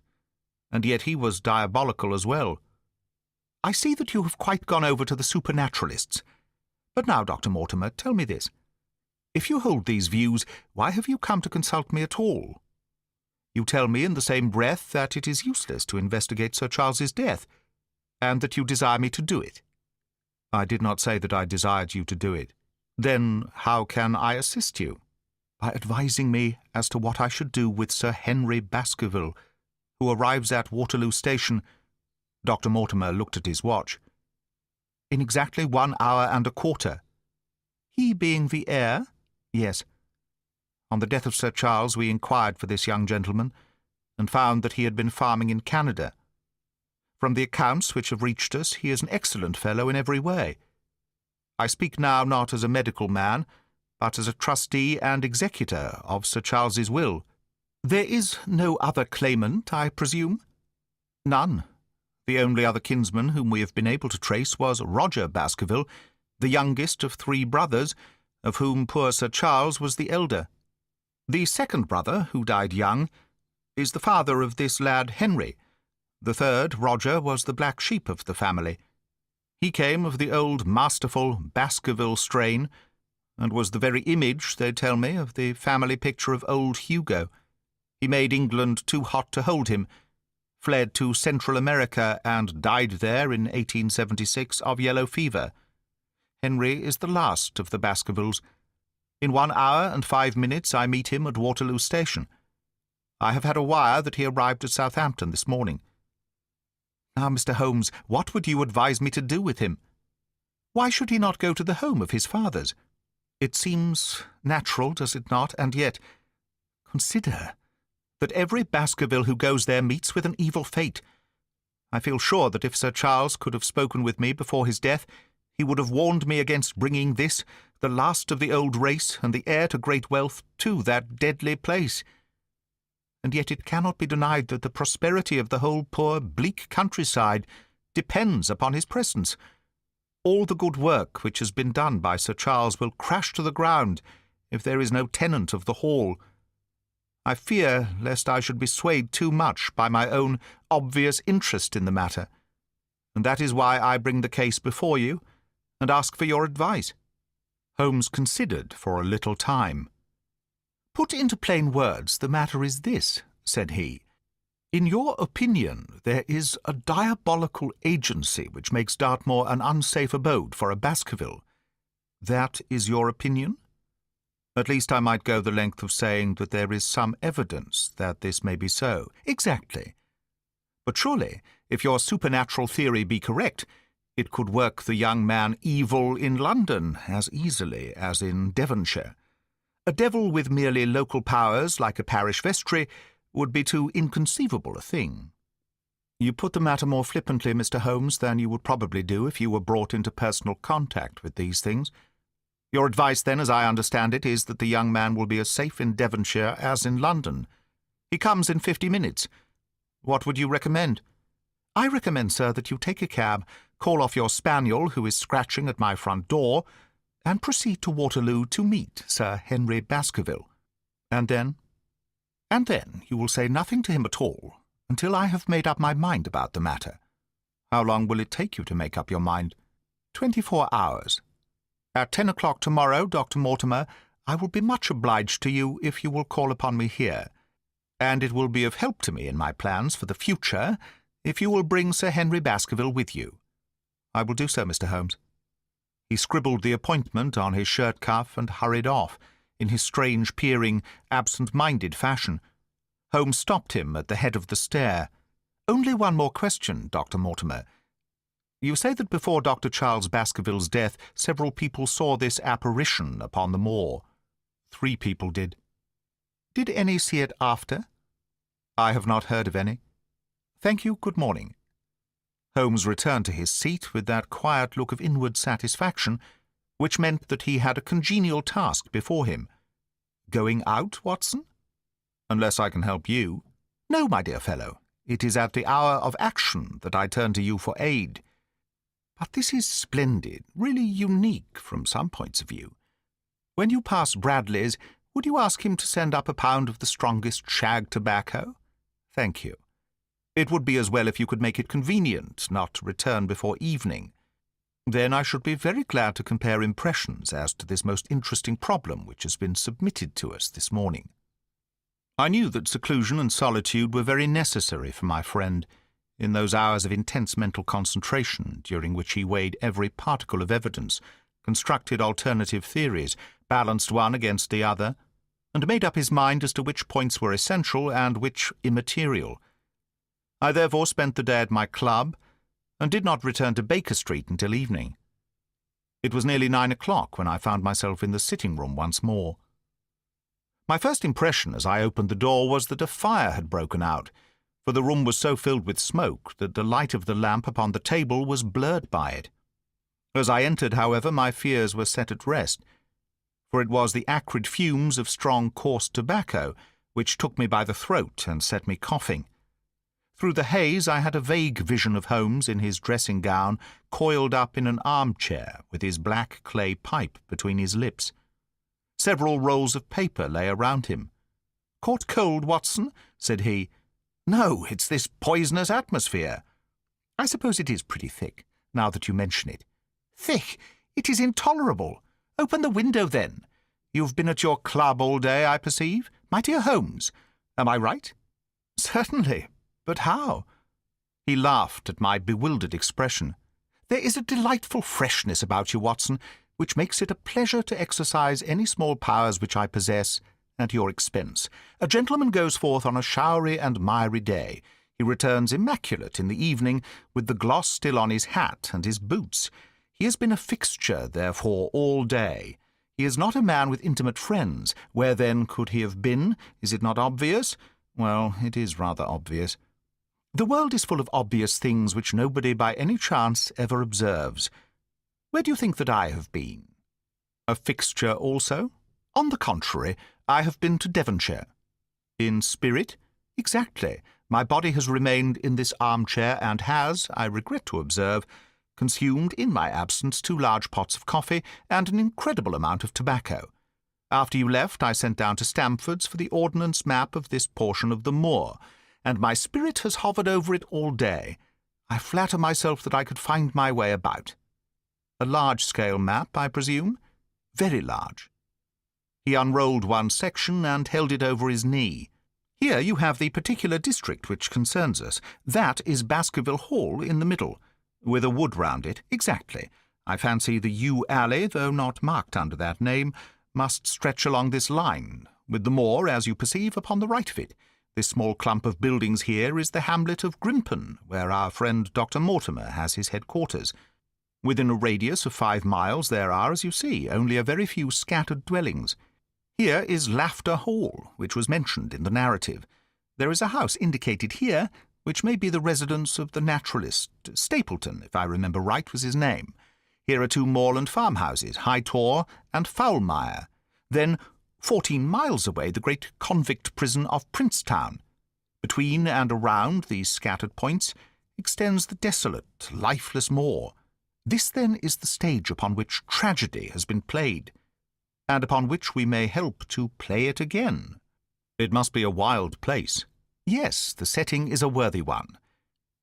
and yet he was diabolical as well. I see that you have quite gone over to the supernaturalists. But now, Dr. Mortimer, tell me this. If you hold these views, why have you come to consult me at all? You tell me in the same breath that it is useless to investigate Sir Charles's death, and that you desire me to do it. I did not say that I desired you to do it. Then how can I assist you? By advising me as to what I should do with Sir Henry Baskerville, who arrives at Waterloo Station. Dr. Mortimer looked at his watch. In exactly 1 hour and a quarter. He being the heir? Yes. On the death of Sir Charles we inquired for this young gentleman, and found that he had been farming in Canada. From the accounts which have reached us, he is an excellent fellow in every way. I speak now not as a medical man, but as a trustee and executor of Sir Charles's will. There is no other claimant, I presume? None. The only other kinsman whom we have been able to trace was Roger Baskerville, the youngest of 3 brothers, of whom poor Sir Charles was the elder. The second brother, who died young, is the father of this lad Henry. The third, Roger, was the black sheep of the family. He came of the old masterful Baskerville strain, and was the very image, they tell me, of the family picture of old Hugo. He made England too hot to hold him, fled to Central America and died there in 1876 of yellow fever. Henry is the last of the Baskervilles. In 1 hour and 5 minutes I meet him at Waterloo Station. I have had a wire that he arrived at Southampton this morning. Now, Mr. Holmes, what would you advise me to do with him? Why should he not go to the home of his fathers? It seems natural, does it not? And yet, consider that every Baskerville who goes there meets with an evil fate. I feel sure that if Sir Charles could have spoken with me before his death, he would have warned me against bringing this, the last of the old race and the heir to great wealth, to that deadly place. And yet it cannot be denied that the prosperity of the whole poor, bleak countryside depends upon his presence. All the good work which has been done by Sir Charles will crash to the ground if there is no tenant of the Hall. I fear lest I should be swayed too much by my own obvious interest in the matter, and that is why I bring the case before you and ask for your advice." Holmes considered for a little time. "Put into plain words, the matter is this," said he. "In your opinion, there is a diabolical agency which makes Dartmoor an unsafe abode for a Baskerville. That is your opinion? At least I might go the length of saying that there is some evidence that this may be so." "Exactly. But surely, if your supernatural theory be correct, it could work the young man evil in London as easily as in Devonshire. A devil with merely local powers, like a parish vestry, would be too inconceivable a thing." "You put the matter more flippantly, Mr. Holmes, than you would probably do if you were brought into personal contact with these things. Your advice, then, as I understand it, is that the young man will be as safe in Devonshire as in London. He comes in 50 minutes. What would you recommend?" "I recommend, sir, that you take a cab, call off your spaniel, who is scratching at my front door, and proceed to Waterloo to meet Sir Henry Baskerville. And then?" "And then you will say nothing to him at all until I have made up my mind about the matter." "How long will it take you to make up your mind?" 24 hours. At 10 o'clock tomorrow, Dr. Mortimer, I will be much obliged to you if you will call upon me here, and it will be of help to me in my plans for the future if you will bring Sir Henry Baskerville with you." "I will do so, Mr. Holmes." He scribbled the appointment on his shirt cuff and hurried off, in his strange, peering, absent-minded fashion. Holmes stopped him at the head of the stair. "Only one more question, Dr. Mortimer. You say that before Dr. Charles Baskerville's death several people saw this apparition upon the moor." 3 people did. "Did any see it after?" "I have not heard of any." "Thank you. Good morning." Holmes returned to his seat with that quiet look of inward satisfaction which meant that he had a congenial task before him. "Going out, Watson?" "Unless I can help you." "No, my dear fellow. It is at the hour of action that I turn to you for aid. But this is splendid, really unique from some points of view. When you pass Bradley's, would you ask him to send up a pound of the strongest shag tobacco?" "Thank you. It would be as well if you could make it convenient not to return before evening. Then I should be very glad to compare impressions as to this most interesting problem which has been submitted to us this morning." I knew that seclusion and solitude were very necessary for my friend in those hours of intense mental concentration during which he weighed every particle of evidence, constructed alternative theories, balanced one against the other, and made up his mind as to which points were essential and which immaterial. I therefore spent the day at my club, and did not return to Baker Street until evening. It was nearly 9 o'clock when I found myself in the sitting-room once more. My first impression as I opened the door was that a fire had broken out, for the room was so filled with smoke that the light of the lamp upon the table was blurred by it. As I entered, however, my fears were set at rest, for it was the acrid fumes of strong, coarse tobacco which took me by the throat and set me coughing. Through the haze I had a vague vision of Holmes in his dressing-gown, coiled up in an armchair with his black clay pipe between his lips. Several rolls of paper lay around him. "Caught cold, Watson?" said he. "No, it's this poisonous atmosphere." "I suppose it is pretty thick, now that you mention it." "Thick? It is intolerable. Open the window, then. You've been at your club all day, I perceive. My dear Holmes, am I right?" "Certainly. But how?" He laughed at my bewildered expression. "There is a delightful freshness about you, Watson, which makes it a pleasure to exercise any small powers which I possess at your expense. A gentleman goes forth on a showery and miry day. He returns immaculate in the evening, with the gloss still on his hat and his boots. He has been a fixture, therefore, all day. He is not a man with intimate friends. Where, then, could he have been? Is it not obvious? Well, it is rather obvious. The world is full of obvious things which nobody by any chance ever observes. Where do you think that I have been? A fixture also? On the contrary, I have been to Devonshire. In spirit? Exactly. My body has remained in this armchair and has, I regret to observe, consumed in my absence 2 large pots of coffee and an incredible amount of tobacco. After you left, I sent down to Stamford's for the ordnance map of this portion of the moor, and my spirit has hovered over it all day. I flatter myself that I could find my way about. A large-scale map, I presume? Very large. He unrolled one section and held it over his knee. Here you have the particular district which concerns us. That is Baskerville Hall in the middle, with a wood round it. Exactly. I fancy the yew alley, though not marked under that name, must stretch along this line, with the moor, as you perceive, upon the right of it. This small clump of buildings here is the hamlet of Grimpen, where our friend Dr. Mortimer has his headquarters. Within a radius of 5 miles there are, as you see, only a very few scattered dwellings. Here is Laughter Hall, which was mentioned in the narrative. There is a house indicated here, which may be the residence of the naturalist. Stapleton, if I remember right, was his name. Here are 2 moorland farmhouses, High Tor and Foulmire. Then, 14 miles away, the great convict prison of Princetown. Between and around these scattered points extends the desolate, lifeless moor. This, then, is the stage upon which tragedy has been played, and upon which we may help to play it again. It must be a wild place. Yes, the setting is a worthy one.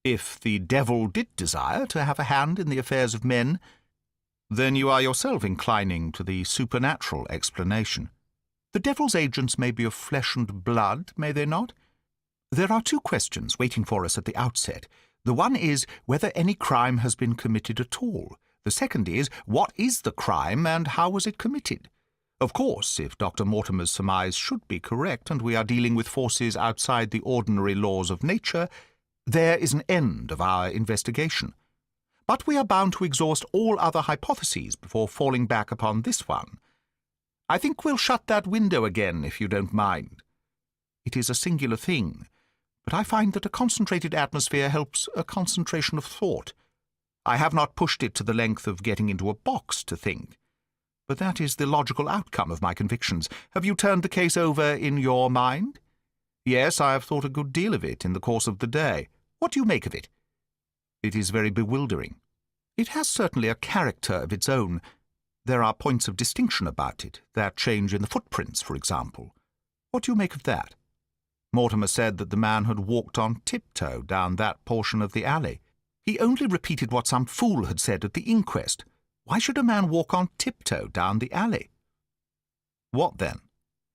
If the devil did desire to have a hand in the affairs of men, then you are yourself inclining to the supernatural explanation. The devil's agents may be of flesh and blood, may they not? There are 2 questions waiting for us at the outset. The one is whether any crime has been committed at all. The second is, what is the crime and how was it committed? Of course, if Dr. Mortimer's surmise should be correct and we are dealing with forces outside the ordinary laws of nature, there is an end of our investigation. But we are bound to exhaust all other hypotheses before falling back upon this one. I think we'll shut that window again, if you don't mind. It is a singular thing, but I find that a concentrated atmosphere helps a concentration of thought. I have not pushed it to the length of getting into a box to think, but that is the logical outcome of my convictions. Have you turned the case over in your mind? Yes, I have thought a good deal of it in the course of the day. What do you make of it? It is very bewildering. It has certainly a character of its own. There are points of distinction about it, that change in the footprints, for example. What do you make of that? Mortimer said that the man had walked on tiptoe down that portion of the alley. He only repeated what some fool had said at the inquest. Why should a man walk on tiptoe down the alley? What then?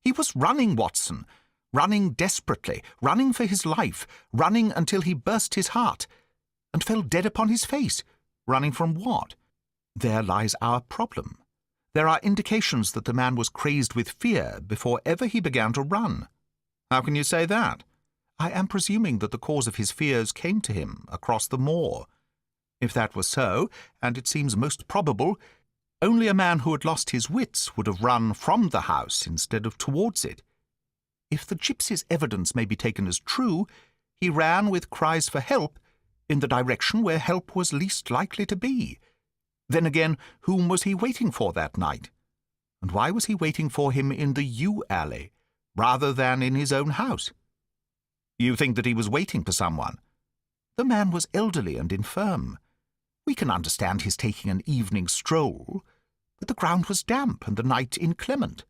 He was running, Watson, running desperately, running for his life, running until he burst his heart, and fell dead upon his face. Running from what? There lies our problem. There are indications that the man was crazed with fear before ever he began to run. How can you say that? I am presuming that the cause of his fears came to him across the moor. If that was so, and it seems most probable, only a man who had lost his wits would have run from the house instead of towards it. If the gypsy's evidence may be taken as true, he ran with cries for help in the direction where help was least likely to be. Then again, whom was he waiting for that night? And why was he waiting for him in the yew alley, rather than in his own house? You think that he was waiting for someone? The man was elderly and infirm. We can understand his taking an evening stroll, but the ground was damp and the night inclement.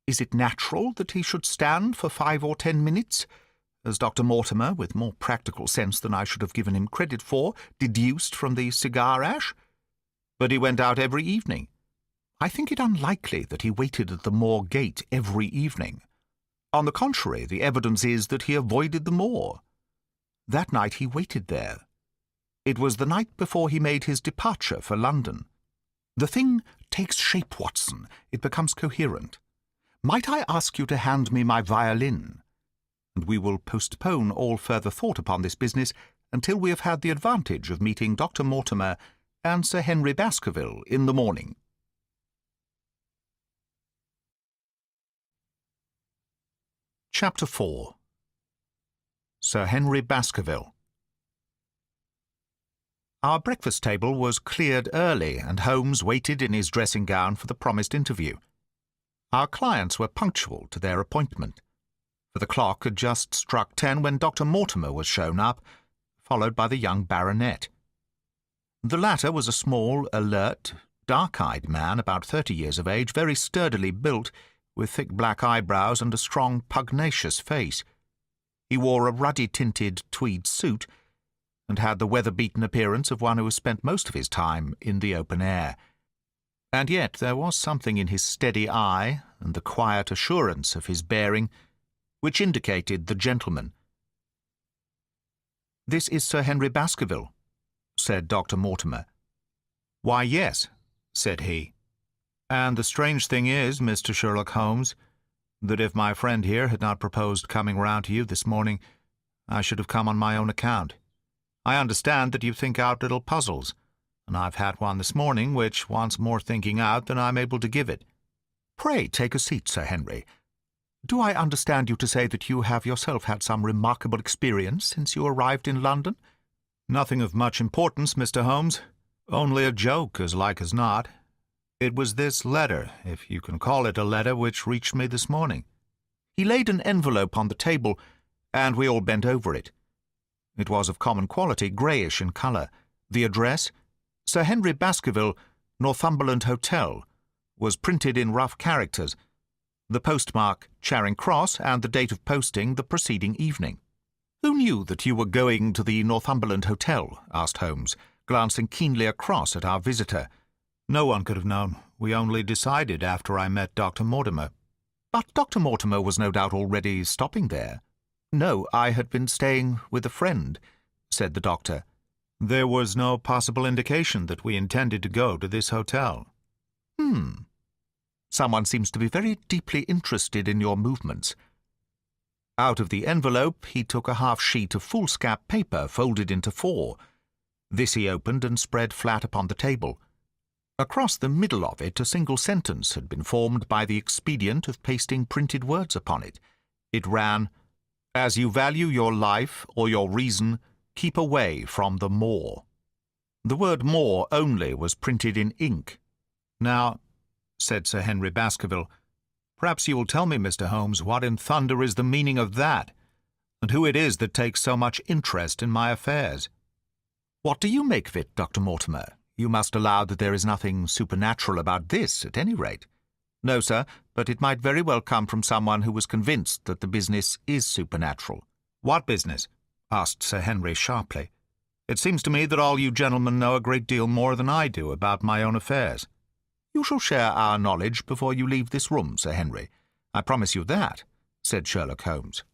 Is it natural that he should stand for 5 or 10 minutes, as Dr. Mortimer, with more practical sense than I should have given him credit for, deduced from the cigar ash? But he went out every evening. I think it unlikely that he waited at the moor gate every evening. On the contrary, the evidence is that he avoided the moor. That night he waited there, It was the night before he made his departure for London. The thing takes shape, Watson. It becomes coherent. Might I ask you to hand me my violin? And we will postpone all further thought upon this business until we have had the advantage of meeting Dr. Mortimer and Sir Henry Baskerville in the morning. Chapter 4. Sir Henry Baskerville. Our breakfast table was cleared early, and Holmes waited in his dressing gown for the promised interview. Our clients were punctual to their appointment, for the clock had just struck 10 when Dr. Mortimer was shown up, followed by the young baronet. The latter was a small, alert, dark-eyed man about 30 years of age, very sturdily built, with thick black eyebrows and a strong, pugnacious face. He wore a ruddy-tinted tweed suit, and had the weather-beaten appearance of one who has spent most of his time in the open air. And yet there was something in his steady eye and the quiet assurance of his bearing which indicated the gentleman. "This is Sir Henry Baskerville," said Dr. Mortimer. "Why, yes," said he. "And the strange thing is, Mr. Sherlock Holmes, that if my friend here had not proposed coming round to you this morning, I should have come on my own account. I understand that you think out little puzzles, and I've had one this morning which wants more thinking out than I'm able to give it. Pray take a seat, Sir Henry. Do I understand you to say that you have yourself had some remarkable experience since you arrived in London?" "Nothing of much importance, Mr. Holmes. Only a joke, as like as not. It was this letter, if you can call it a letter, which reached me this morning." He laid an envelope on the table, and we all bent over it. It was of common quality, greyish in colour. The address, Sir Henry Baskerville, Northumberland Hotel, was printed in rough characters, the postmark Charing Cross, and the date of posting the preceding evening. "Who knew that you were going to the Northumberland Hotel?" asked Holmes, glancing keenly across at our visitor. "No one could have known. We only decided after I met Dr. Mortimer." "But Dr. Mortimer was no doubt already stopping there." "No, I had been staying with a friend," said the doctor. "There was no possible indication that we intended to go to this hotel." "Someone seems to be very deeply interested in your movements." Out of the envelope he took a half-sheet of foolscap paper folded into 4. This he opened and spread flat upon the table. Across the middle of it a single sentence had been formed by the expedient of pasting printed words upon it. It ran, "As you value your life or your reason, keep away from the moor." The word moor only was printed in ink. "Now," said Sir Henry Baskerville, "perhaps you will tell me, Mr. Holmes, what in thunder is the meaning of that, and who it is that takes so much interest in my affairs." "What do you make of it, Dr. Mortimer? You must allow that there is nothing supernatural about this, at any rate." "No, sir, but it might very well come from someone who was convinced that the business is supernatural." "What business?" asked Sir Henry sharply. "It seems to me that all you gentlemen know a great deal more than I do about my own affairs." "You shall share our knowledge before you leave this room, Sir Henry. I promise you that," said Sherlock Holmes.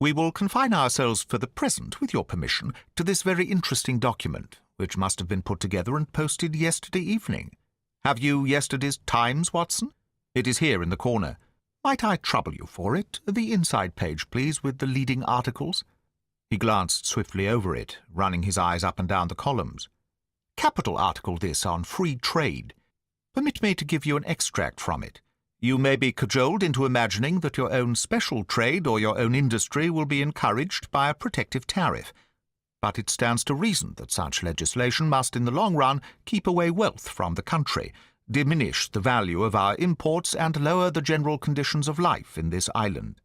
"We will confine ourselves for the present, with your permission, to this very interesting document, which must have been put together and posted yesterday evening. Have you yesterday's Times, Watson? It is here in the corner. Might I trouble you for it? The inside page, please, with the leading articles." He glanced swiftly over it, running his eyes up and down the columns. "Capital article this on free trade. Permit me to give you an extract from it. You may be cajoled into imagining that your own special trade or your own industry will be encouraged by a protective tariff, but it stands to reason that such legislation must in the long run keep away wealth from the country, diminish the value of our imports, and lower the general conditions of life in this island."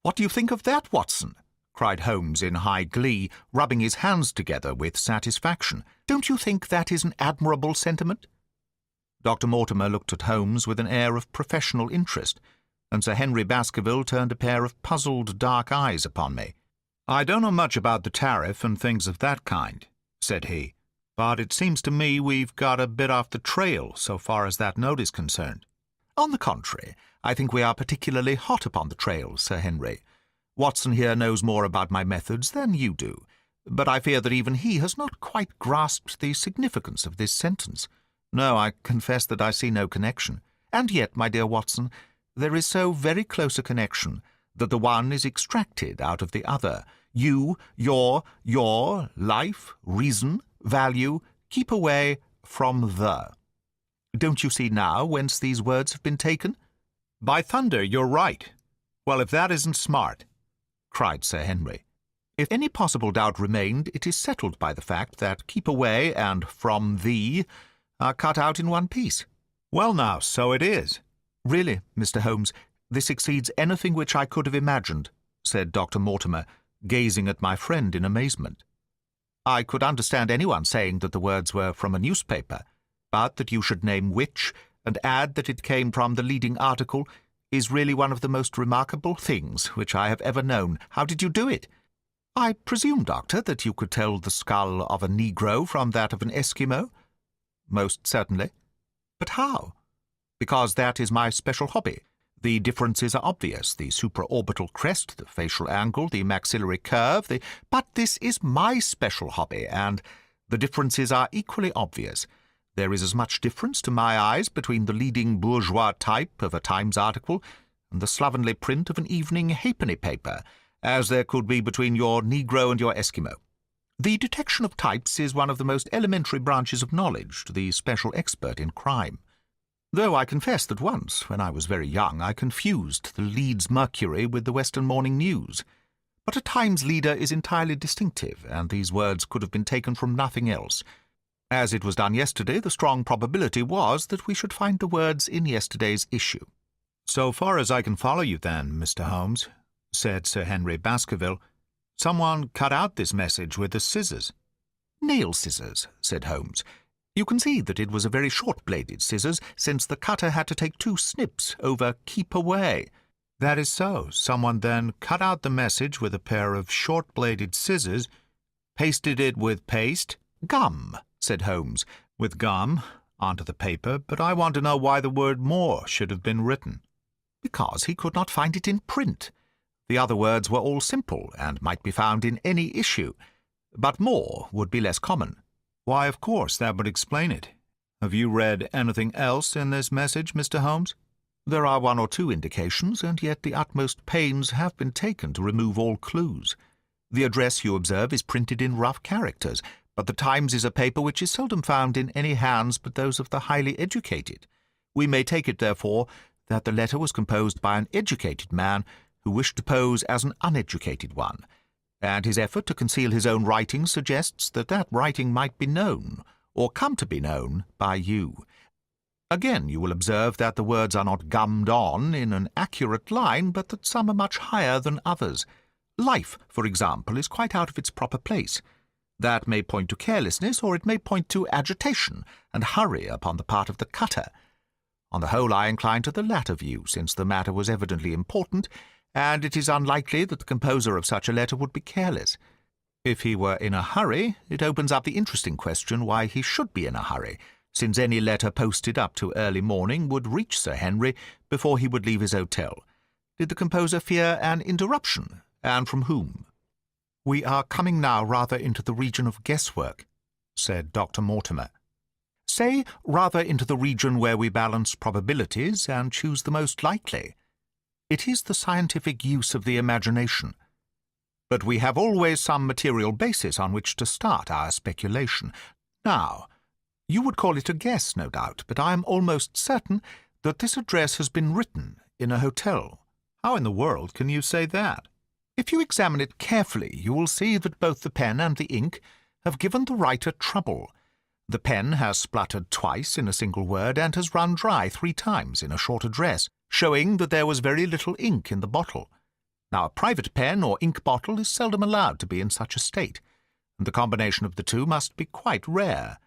"What do you think of that, Watson?" cried Holmes in high glee, rubbing his hands together with satisfaction. "Don't you think that is an admirable sentiment?" Dr. Mortimer looked at Holmes with an air of professional interest, and Sir Henry Baskerville turned a pair of puzzled dark eyes upon me. "I don't know much about the tariff and things of that kind," said he, "but it seems to me we've got a bit off the trail so far as that note is concerned." "On the contrary, I think we are particularly hot upon the trail, Sir Henry. Watson here knows more about my methods than you do. but I fear that even he has not quite grasped the significance of this sentence. No, I confess that I see no connection. And yet, my dear Watson, there is so very close a connection that the one is extracted out of the other. You, your, life, reason, value, keep away from the. Don't you see now whence these words have been taken? By thunder, you're right. Well, if that isn't smart, cried Sir Henry. If any possible doubt remained, it is settled by the fact that keep away and from thee are cut out in one piece. Well now, so it is. Really, Mr. Holmes, this exceeds anything which I could have imagined, said Dr. Mortimer, gazing at my friend in amazement. I could understand anyone saying that the words were from a newspaper, but that you should name which, and add that it came from the leading article, is really one of the most remarkable things which I have ever known. How did you do it? I presume, Doctor, that you could tell the skull of a Negro from that of an Eskimo? Most certainly. But how? Because that is my special hobby. The differences are obvious, the supraorbital crest, the facial angle, the maxillary curve, But this is my special hobby, and the differences are equally obvious. There is as much difference to my eyes between the leading bourgeois type of a Times article and the slovenly print of an evening halfpenny paper, as there could be between your Negro and your Eskimo. The detection of types is one of the most elementary branches of knowledge to the special expert in crime. Though I confess that once, when I was very young, I confused the Leeds Mercury with the Western Morning News. But a Times leader is entirely distinctive, and these words could have been taken from nothing else. As it was done yesterday, the strong probability was that we should find the words in yesterday's issue. So far as I can follow you, then, Mr. Holmes, said Sir Henry Baskerville, someone cut out this message with the scissors. Nail scissors, said Holmes. You can see that it was a very short-bladed scissors, since the cutter had to take 2 snips over keep away. That is so. Someone then cut out the message with a pair of short-bladed scissors, pasted it with paste. Gum, said Holmes, with gum onto the paper, but I want to know why the word more should have been written. Because he could not find it in print. The other words were all simple, and might be found in any issue, but more would be less common. Why, of course, that would explain it. Have you read anything else in this message, Mr. Holmes? There are 1 or 2 indications, and yet the utmost pains have been taken to remove all clues. The address, you observe, is printed in rough characters, but the Times is a paper which is seldom found in any hands but those of the highly educated. We may take it, therefore, that the letter was composed by an educated man who wished to pose as an uneducated one, and his effort to conceal his own writing suggests that that writing might be known, or come to be known, by you. Again, you will observe that the words are not gummed on in an accurate line, but that some are much higher than others. Life, for example, is quite out of its proper place. That may point to carelessness, or it may point to agitation and hurry upon the part of the cutter. On the whole, I incline to the latter view, since the matter was evidently important, and it is unlikely that the composer of such a letter would be careless. If he were in a hurry, it opens up the interesting question why he should be in a hurry, since any letter posted up to early morning would reach Sir Henry before he would leave his hotel. Did the composer fear an interruption, and from whom? We are coming now rather into the region of guesswork, said Dr. Mortimer. Say rather into the region where we balance probabilities and choose the most likely. It is the scientific use of the imagination. But we have always some material basis on which to start our speculation. Now, you would call it a guess, no doubt, but I am almost certain that this address has been written in a hotel. How in the world can you say that? If you examine it carefully, you will see that both the pen and the ink have given the writer trouble. The pen has spluttered twice in a single word and has run dry 3 times in a short address, showing that there was very little ink in the bottle. Now, a private pen or ink bottle is seldom allowed to be in such a state, and the combination of the two must be quite rare.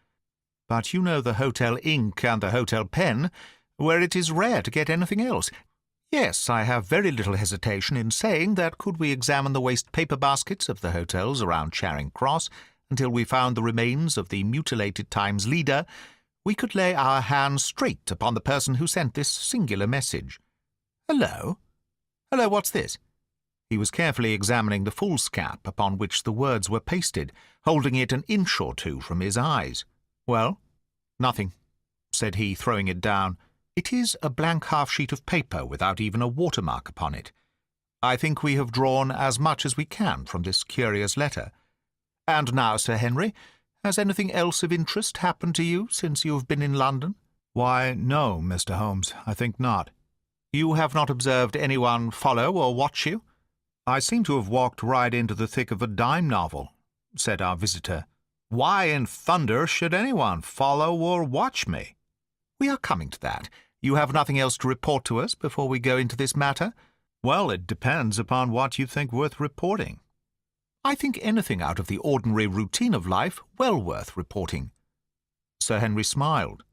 But you know the hotel ink and the hotel pen, where it is rare to get anything else. Yes, I have very little hesitation in saying that could we examine the waste paper baskets of the hotels around Charing Cross until we found the remains of the mutilated Times leader, we could lay our hands straight upon the person who sent this singular message. Hello? Hello, what's this? He was carefully examining the foolscap upon which the words were pasted, holding it an inch or two from his eyes. "Well?" "Nothing," said he, throwing it down. "It is a blank half-sheet of paper without even a watermark upon it. I think we have drawn as much as we can from this curious letter. And now, Sir Henry, has anything else of interest happened to you since you have been in London?" "Why, no, Mr. Holmes, I think not." "You have not observed anyone follow or watch you?" "I seem to have walked right into the thick of a dime novel," said our visitor. "Why in thunder should anyone follow or watch me?" "We are coming to that. You have nothing else to report to us before we go into this matter?" "Well, it depends upon what you think worth reporting." "I think anything out of the ordinary routine of life well worth reporting." Sir Henry smiled.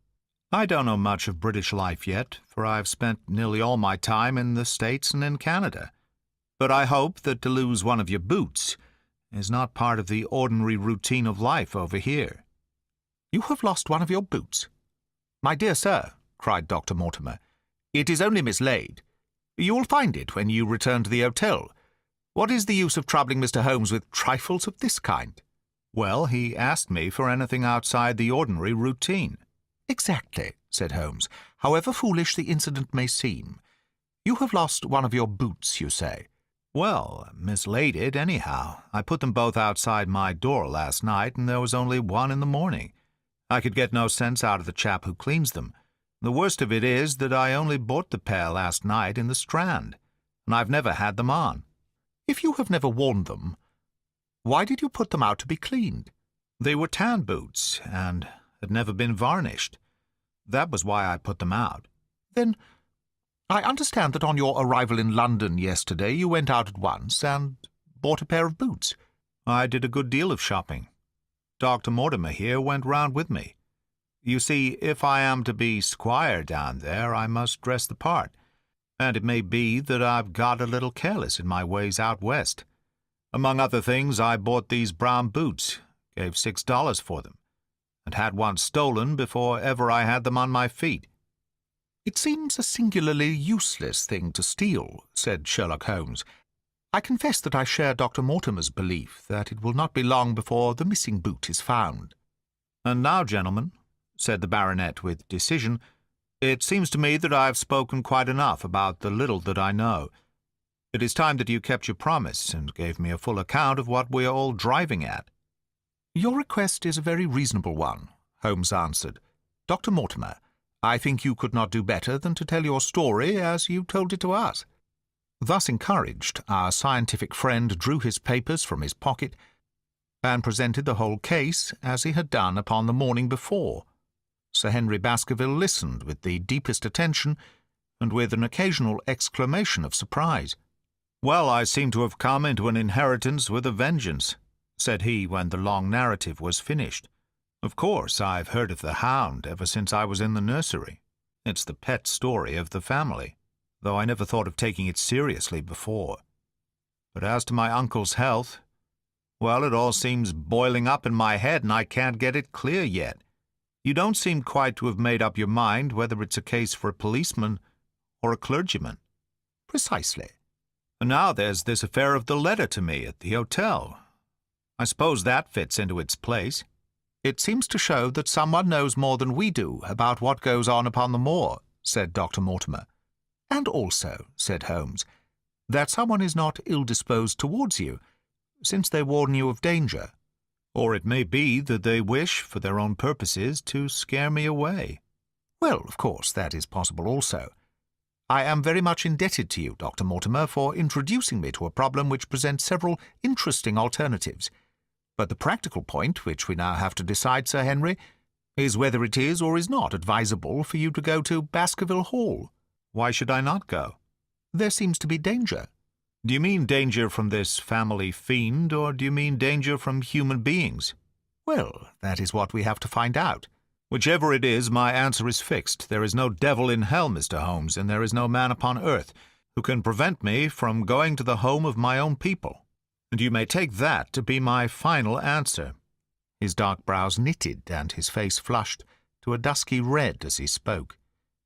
"I don't know much of British life yet, for I have spent nearly all my time in the States and in Canada. But I hope that to lose one of your boots is not part of the ordinary routine of life over here." "You have lost one of your boots?" "My dear sir," cried Dr. Mortimer, "it is only mislaid. You will find it when you return to the hotel. What is the use of troubling Mr. Holmes with trifles of this kind?" "Well, he asked me for anything outside the ordinary routine." "Exactly," said Holmes, "however foolish the incident may seem. You have lost one of your boots, you say?" "Well, mislaid it, anyhow. I put them both outside my door last night, and there was only one in the morning. I could get no sense out of the chap who cleans them. The worst of it is that I only bought the pair last night in the Strand, and I've never had them on." "If you have never worn them, why did you put them out to be cleaned?" "They were tan boots, and had never been varnished. That was why I put them out." "Then I understand that on your arrival in London yesterday you went out at once and bought a pair of boots." "I did a good deal of shopping. Dr. Mortimer here went round with me. You see, if I am to be squire down there, I must dress the part, and it may be that I've got a little careless in my ways out west. Among other things, I bought these brown boots, gave $6 for them, and had one stolen before ever I had them on my feet." "It seems a singularly useless thing to steal," said Sherlock Holmes. "I confess that I share Dr. Mortimer's belief that it will not be long before the missing boot is found." "And now, gentlemen," said the baronet with decision, "it seems to me that I have spoken quite enough about the little that I know. It is time that you kept your promise and gave me a full account of what we are all driving at." "Your request is a very reasonable one," Holmes answered. "Dr. Mortimer, I think you could not do better than to tell your story as you told it to us." Thus encouraged, our scientific friend drew his papers from his pocket and presented the whole case as he had done upon the morning before. Sir Henry Baskerville listened with the deepest attention and with an occasional exclamation of surprise. "Well, I seem to have come into an inheritance with a vengeance," said he when the long narrative was finished. "Of course, I've heard of the Hound ever since I was in the nursery. It's the pet story of the family, though I never thought of taking it seriously before. But as to my uncle's health, well, it all seems boiling up in my head, and I can't get it clear yet. You don't seem quite to have made up your mind whether it's a case for a policeman or a clergyman." "Precisely. And now there's this affair of the letter to me at the hotel. I suppose that fits into its place." "It seems to show that someone knows more than we do about what goes on upon the moor," said Dr. Mortimer. "And also," said Holmes, "that someone is not ill-disposed towards you, since they warn you of danger. Or it may be that they wish, for their own purposes, to scare me away." "Well, of course, that is possible also. I am very much indebted to you, Dr. Mortimer, for introducing me to a problem which presents several interesting alternatives. But the practical point which we now have to decide, Sir Henry, is whether it is or is not advisable for you to go to Baskerville Hall." "Why should I not go?" "There seems to be danger." "Do you mean danger from this family fiend, or do you mean danger from human beings?" "Well, that is what we have to find out." "Whichever it is, my answer is fixed. There is no devil in hell, Mr. Holmes, and there is no man upon earth who can prevent me from going to the home of my own people. And you may take that to be my final answer." His dark brows knitted and his face flushed to a dusky red as he spoke.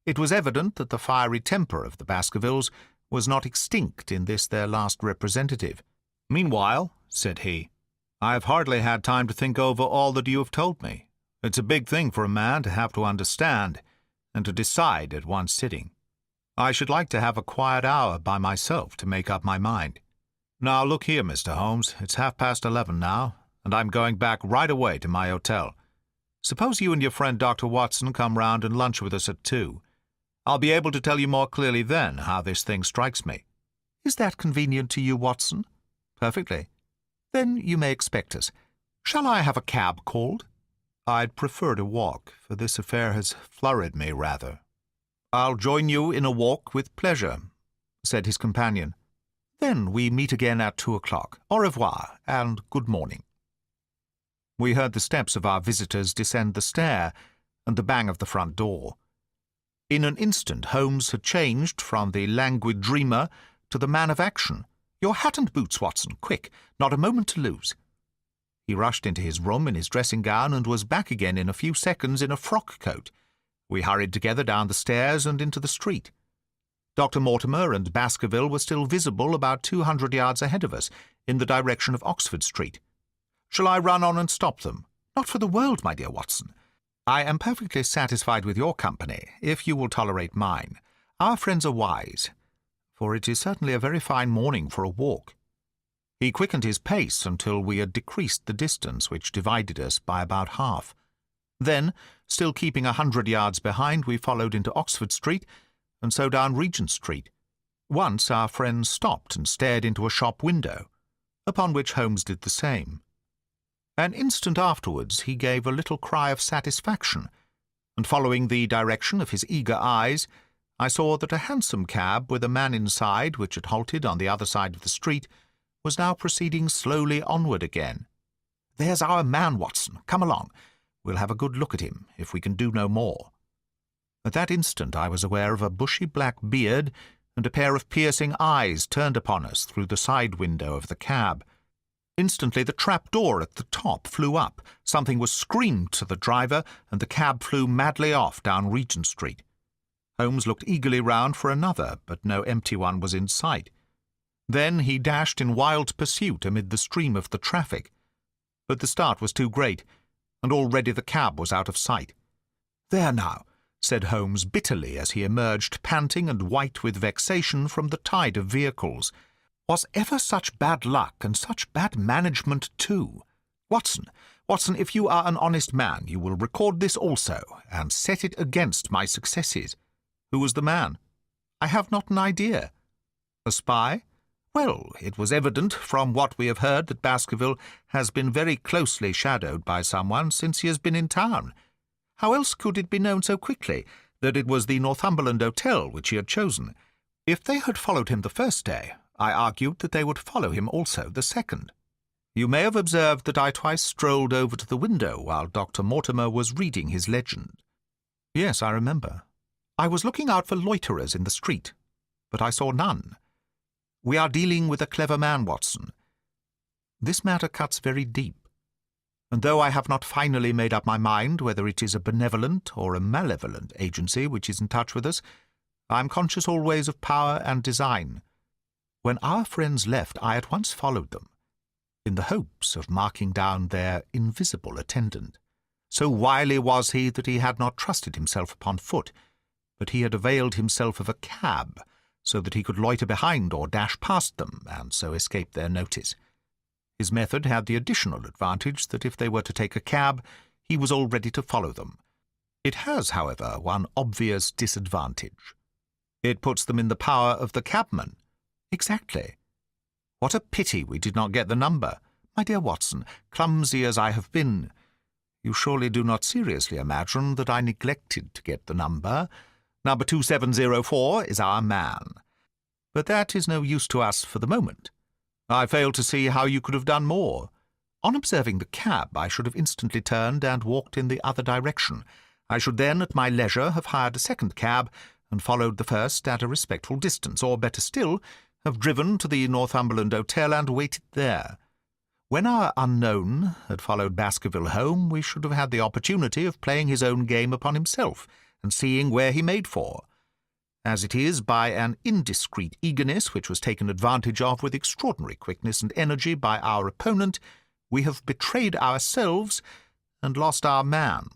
It was evident that the fiery temper of the Baskervilles was not extinct in this their last representative. "Meanwhile," said he, "I have hardly had time to think over all that you have told me. It's a big thing for a man to have to understand and to decide at one sitting. I should like to have a quiet hour by myself to make up my mind. Now, look here, Mr. Holmes, it's 11:30 now, and I'm going back right away to my hotel. Suppose you and your friend Dr. Watson come round and lunch with us at 2. I'll be able to tell you more clearly then how this thing strikes me." "Is that convenient to you, Watson?" "Perfectly." "Then you may expect us. Shall I have a cab called?" "I'd prefer to walk, for this affair has flurried me rather." "I'll join you in a walk with pleasure," said his companion. "Then we meet again at 2 o'clock. Au revoir, and good morning." We heard the steps of our visitors descend the stair, and the bang of the front door. In an instant Holmes had changed from the languid dreamer to the man of action. "Your hat and boots, Watson, quick, not a moment to lose." He rushed into his room in his dressing-gown and was back again in a few seconds in a frock-coat. We hurried together down the stairs and into the street. Dr. Mortimer and Baskerville were still visible about 200 yards ahead of us, in the direction of Oxford Street. "Shall I run on and stop them?" "Not for the world, my dear Watson. I am perfectly satisfied with your company, if you will tolerate mine. Our friends are wise, for it is certainly a very fine morning for a walk." He quickened his pace until we had decreased the distance which divided us by about half. Then, still keeping 100 yards behind, we followed into Oxford Street, and so down Regent Street. Once our friends stopped and stared into a shop window, upon which Holmes did the same. An instant afterwards he gave a little cry of satisfaction, and following the direction of his eager eyes, I saw that a hansom cab with a man inside, which had halted on the other side of the street, was now proceeding slowly onward again. "There's our man, Watson. Come along. We'll have a good look at him, if we can do no more." At that instant I was aware of a bushy black beard and a pair of piercing eyes turned upon us through the side window of the cab. Instantly the trap-door at the top flew up, something was screamed to the driver, and the cab flew madly off down Regent Street. Holmes looked eagerly round for another, but no empty one was in sight. Then he dashed in wild pursuit amid the stream of the traffic. But the start was too great, and already the cab was out of sight. "There now," said Holmes bitterly as he emerged panting and white with vexation from the tide of vehicles. "Was ever such bad luck, and such bad management too? Watson, if you are an honest man, you will record this also, and set it against my successes." "Who was the man?" "I have not an idea." "A spy?" "Well, it was evident from what we have heard that Baskerville has been very closely shadowed by someone since he has been in town. How else could it be known so quickly that it was the Northumberland Hotel which he had chosen? If they had followed him the first day, I argued that they would follow him also the second. You may have observed that I twice strolled over to the window while Dr. Mortimer was reading his legend." "Yes, I remember." "I was looking out for loiterers in the street, but I saw none. We are dealing with a clever man, Watson. This matter cuts very deep, and though I have not finally made up my mind whether it is a benevolent or a malevolent agency which is in touch with us, I am conscious always of power and design. When our friends left, I at once followed them, in the hopes of marking down their invisible attendant. So wily was he that he had not trusted himself upon foot, but he had availed himself of a cab, so that he could loiter behind or dash past them, and so escape their notice. His method had the additional advantage that if they were to take a cab, he was all ready to follow them. It has, however, one obvious disadvantage. It puts them in the power of the cabman. "Exactly. What a pity we did not get the number. My dear Watson, clumsy as I have been, you surely do not seriously imagine that I neglected to get the number. Number 2704 is our man. But that is no use to us for the moment. I fail to see how you could have done more. On observing the cab, I should have instantly turned and walked in the other direction. I should then, at my leisure, have hired a second cab and followed the first at a respectful distance, or, better still, have driven to the Northumberland Hotel and waited there. When our unknown had followed Baskerville home, we should have had the opportunity of playing his own game upon himself and seeing where he made for. As it is, by an indiscreet eagerness which was taken advantage of with extraordinary quickness and energy by our opponent, we have betrayed ourselves and lost our man."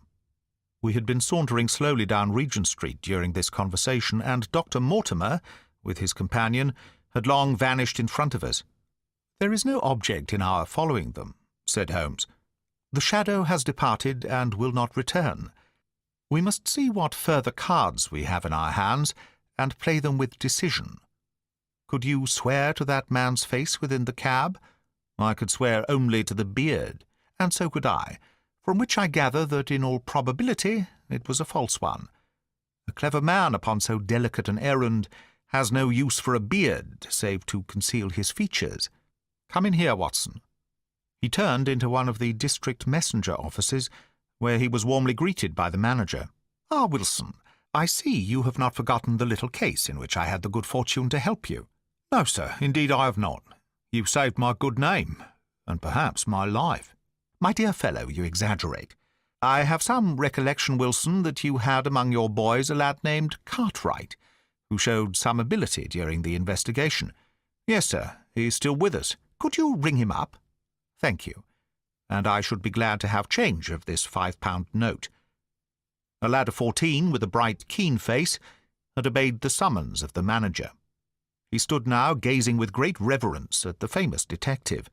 We had been sauntering slowly down Regent Street during this conversation, and Dr. Mortimer, with his companion, had long vanished in front of us. "There is no object in our following them," said Holmes. "The shadow has departed and will not return. We must see what further cards we have in our hands, and play them with decision. Could you swear to that man's face within the cab? I could swear only to the beard, and so could I, from which I gather that in all probability it was a false one. A clever man upon so delicate an errand has no use for a beard, save to conceal his features. Come in here, Watson." He turned into one of the district messenger offices, where he was warmly greeted by the manager. "Ah, Wilson, I see you have not forgotten the little case in which I had the good fortune to help you." "No, sir, indeed I have not. You saved my good name, and perhaps my life." "My dear fellow, you exaggerate. I have some recollection, Wilson, that you had among your boys a lad named Cartwright, who showed some ability during the investigation." "Yes, sir, he is still with us. Could you ring him up?" "Thank you, and I should be glad to have change of this £5 note." A lad of 14, with a bright, keen face, had obeyed the summons of the manager. He stood now gazing with great reverence at the famous detective.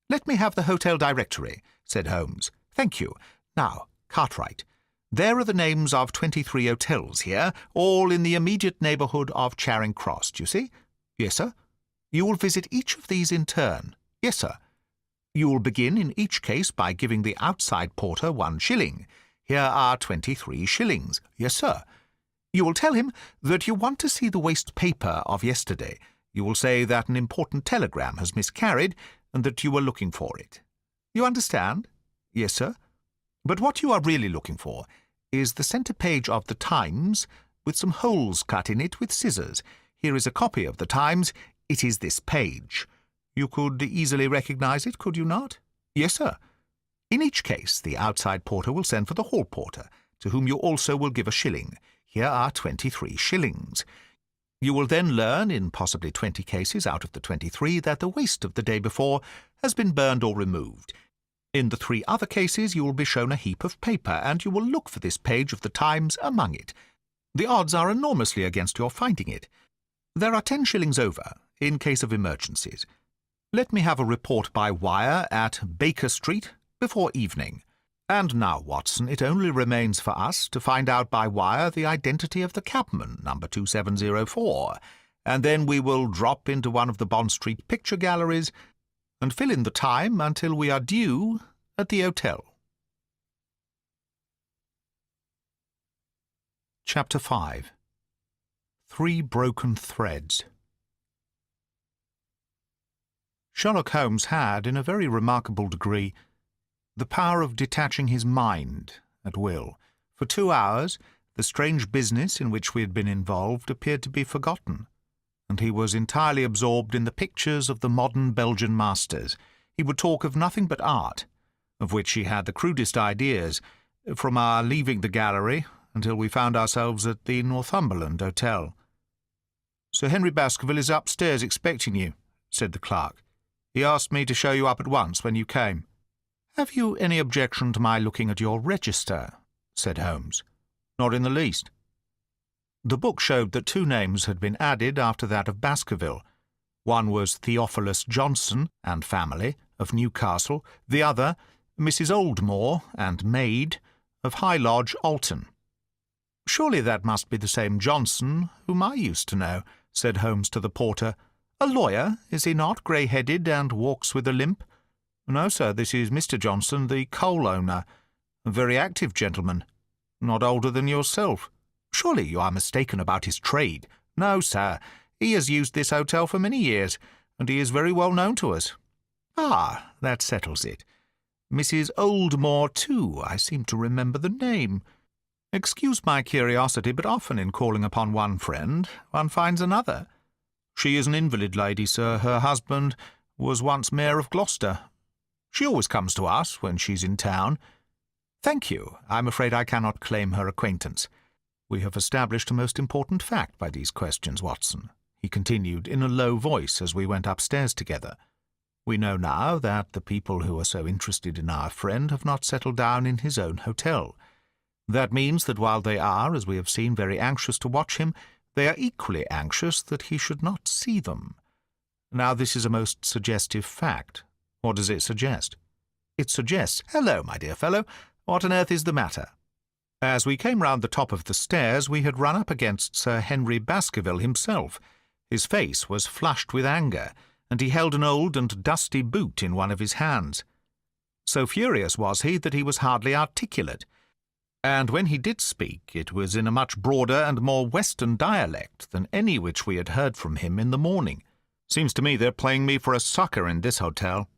"Let me have the hotel directory," said Holmes. "Thank you. Now, Cartwright, there are the names of 23 hotels here, all in the immediate neighbourhood of Charing Cross, do you see?" "Yes, sir." "You will visit each of these in turn." "Yes, sir." "You will begin in each case by giving the outside porter 1 shilling. Here are 23 shillings. "Yes, sir." "You will tell him that you want to see the waste paper of yesterday. You will say that an important telegram has miscarried, and that you were looking for it. You understand?" "Yes, sir." "But what you are really looking for is the centre page of the Times, with some holes cut in it with scissors. Here is a copy of the Times. It is this page. You could easily recognise it, could you not?" "Yes, sir." "In each case, the outside porter will send for the hall porter, to whom you also will give a shilling. Here are 23 shillings. You will then learn, in possibly 20 cases out of the 23, that the waste of the day before has been burned or removed. In the 3 other cases you will be shown a heap of paper, and you will look for this page of the Times among it. The odds are enormously against your finding it. There are 10 shillings over, in case of emergencies. Let me have a report by wire at Baker Street before evening. And now, Watson, it only remains for us to find out by wire the identity of the cabman, number 2704, and then we will drop into one of the Bond Street picture galleries and fill in the time until we are due at the hotel. Chapter 5. 3 Broken Threads. Sherlock Holmes had, in a very remarkable degree, the power of detaching his mind at will. For 2 hours, the strange business in which we had been involved appeared to be forgotten, and he was entirely absorbed in the pictures of the modern Belgian masters. He would talk of nothing but art, of which he had the crudest ideas, from our leaving the gallery until we found ourselves at the Northumberland Hotel. "Sir Henry Baskerville is upstairs expecting you," said the clerk. "He asked me to show you up at once when you came." "Have you any objection to my looking at your register?" said Holmes. "Not in the least." The book showed that 2 names had been added after that of Baskerville. One was Theophilus Johnson and family, of Newcastle, the other Mrs. Oldmore and maid, of High Lodge, Alton. "Surely that must be the same Johnson whom I used to know," said Holmes to the porter. "A lawyer, is he not, grey-headed and walks with a limp?" "No, sir, this is Mr. Johnson, the coal owner. A very active gentleman. Not older than yourself." "Surely you are mistaken about his trade." "No, sir, he has used this hotel for many years, and he is very well known to us." "Ah, that settles it. Mrs. Oldmore, too. I seem to remember the name. Excuse my curiosity, but often in calling upon one friend, one finds another." "She is an invalid lady, sir. Her husband was once Mayor of Gloucester. She always comes to us when she's in town." "Thank you. I'm afraid I cannot claim her acquaintance." We have established a most important fact by these questions, Watson," he continued in a low voice as we went upstairs together. "We know now that the people who are so interested in our friend have not settled down in his own hotel. That means that while they are, as we have seen, very anxious to watch him, they are equally anxious that he should not see them. Now, this is a most suggestive fact. What does it suggest? It suggests— Hello, my dear fellow. What on earth is the matter?" As we came round the top of the stairs, we had run up against Sir Henry Baskerville himself. His face was flushed with anger, and he held an old and dusty boot in one of his hands. So furious was he that he was hardly articulate, and when he did speak, it was in a much broader and more western dialect than any which we had heard from him in the morning. "Seems to me they're playing me for a sucker in this hotel.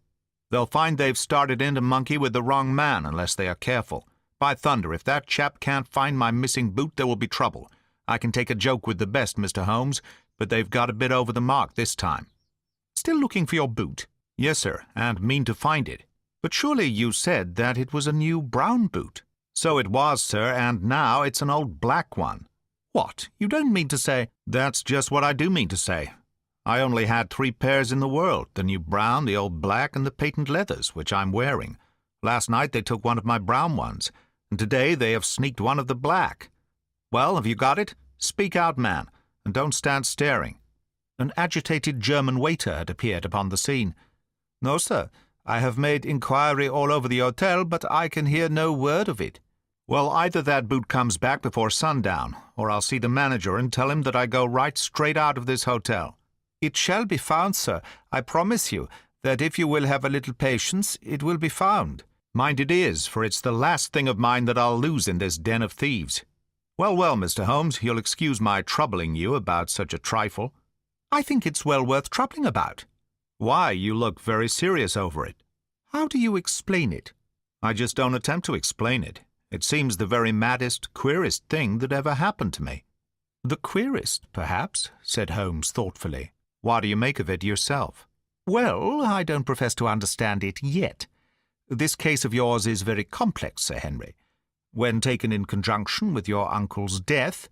They'll find they've started in to monkey with the wrong man unless they are careful. By thunder, if that chap can't find my missing boot, there will be trouble. I can take a joke with the best, Mr. Holmes, but they've got a bit over the mark this time." "Still looking for your boot?" "Yes, sir, and mean to find it." "But surely you said that it was a new brown boot." "So it was, sir, and now it's an old black one." "What? You don't mean to say—" "That's just what I do mean to say. I only had 3 pairs in the world, the new brown, the old black, and the patent leathers, which I'm wearing. Last night they took one of my brown ones, and today they have sneaked one of the black. Well, have you got it? Speak out, man, and don't stand staring." An agitated German waiter had appeared upon the scene. "No, sir. I have made inquiry all over the hotel, but I can hear no word of it." "Well, either that boot comes back before sundown, or I'll see the manager and tell him that I go right straight out of this hotel." "It shall be found, sir. I promise you that if you will have a little patience, it will be found." "Mind it is, for it's the last thing of mine that I'll lose in this den of thieves." Well, Mr. Holmes, you'll excuse my troubling you about such a trifle." "I think it's well worth troubling about." "Why, you look very serious over it." "How do you explain it?" "I just don't attempt to explain it. It seems the very maddest, queerest thing that ever happened to me." "The queerest, perhaps," said Holmes thoughtfully. "What do you make of it yourself?" "Well, I don't profess to understand it yet. This case of yours is very complex, Sir Henry. When taken in conjunction with your uncle's death,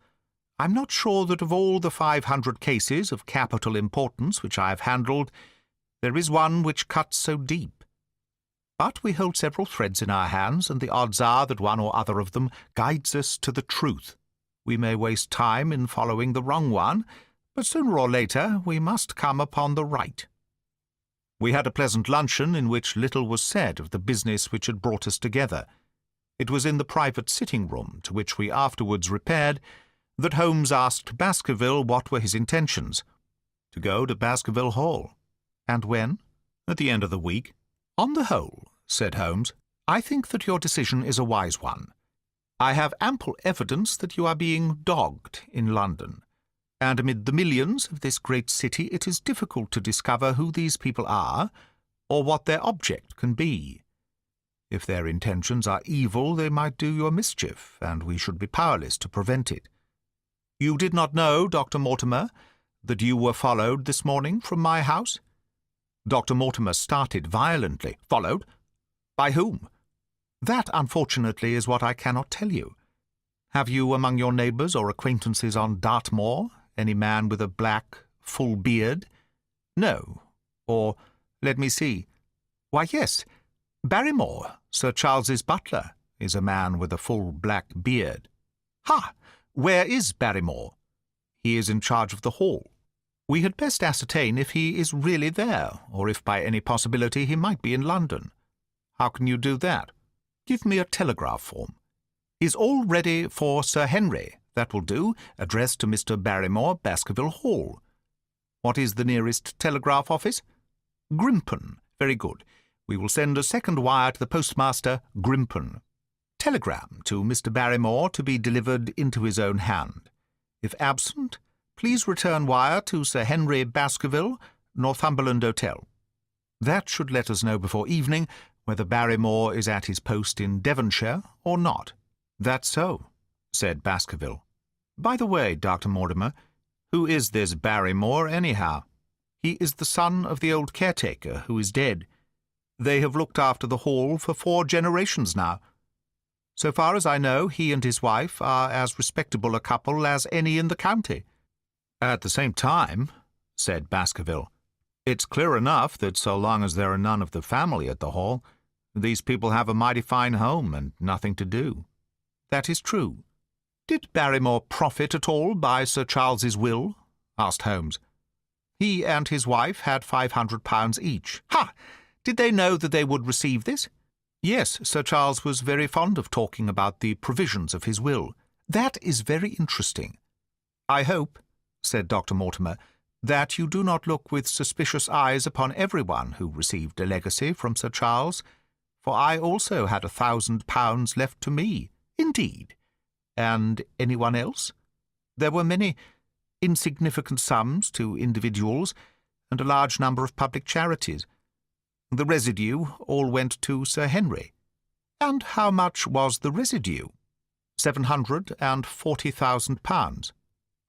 I'm not sure that of all the 500 cases of capital importance which I have handled, there is one which cuts so deep. But we hold several threads in our hands, and the odds are that one or other of them guides us to the truth. We may waste time in following the wrong one, but sooner or later we must come upon the right." We had a pleasant luncheon in which little was said of the business which had brought us together. It was in the private sitting-room, to which we afterwards repaired, that Holmes asked Baskerville what were his intentions. To go to Baskerville Hall. "And when?" "At the end of the week." "On the whole," said Holmes, "I think that your decision is a wise one. I have ample evidence that you are being dogged in London, and amid the millions of this great city it is difficult to discover who these people are, or what their object can be. If their intentions are evil, they might do you a mischief, and we should be powerless to prevent it. You did not know, Dr. Mortimer, that you were followed this morning from my house?" Dr. Mortimer started violently. "Followed? By whom?" "That, unfortunately, is what I cannot tell you. Have you among your neighbours or acquaintances on Dartmoor any man with a black, full beard?" "No. Or, let me see. Why, yes. Barrymore, Sir Charles's butler, is a man with a full black beard." "Ha! Where is Barrymore?" "He is in charge of the hall." "We had best ascertain if he is really there, or if by any possibility he might be in London." "How can you do that?" "Give me a telegraph form." "Is all ready for Sir Henry? That will do. Addressed to Mr. Barrymore, Baskerville Hall." "What is the nearest telegraph office?" "Grimpen. Very good. We will send a second wire to the postmaster, Grimpen. Telegram to Mr. Barrymore to be delivered into his own hand. If absent, please return wire to Sir Henry Baskerville, Northumberland Hotel. That should let us know before evening whether Barrymore is at his post in Devonshire or not." "That's so," said Baskerville. "By the way, Dr. Mortimer, who is this Barrymore, anyhow?" "He is the son of the old caretaker, who is dead. They have looked after the hall for 4 generations now." So far as I know, he and his wife are as respectable a couple as any in the county." "At the same time," said Baskerville, "it's clear enough that so long as there are none of the family at the Hall, these people have a mighty fine home and nothing to do." "That is true. Did Barrymore profit at all by Sir Charles's will?" asked Holmes. "He and his wife had £500 each." "Ha! Did they know that they would receive this?" "Yes, Sir Charles was very fond of talking about the provisions of his will." "That is very interesting." "I hope," said Dr. Mortimer, "that you do not look with suspicious eyes upon everyone who received a legacy from Sir Charles, for I also had £1,000 left to me." "Indeed? And anyone else?" "There were many insignificant sums to individuals, and a large number of public charities. The residue all went to Sir Henry." "And how much was the residue?" £740,000.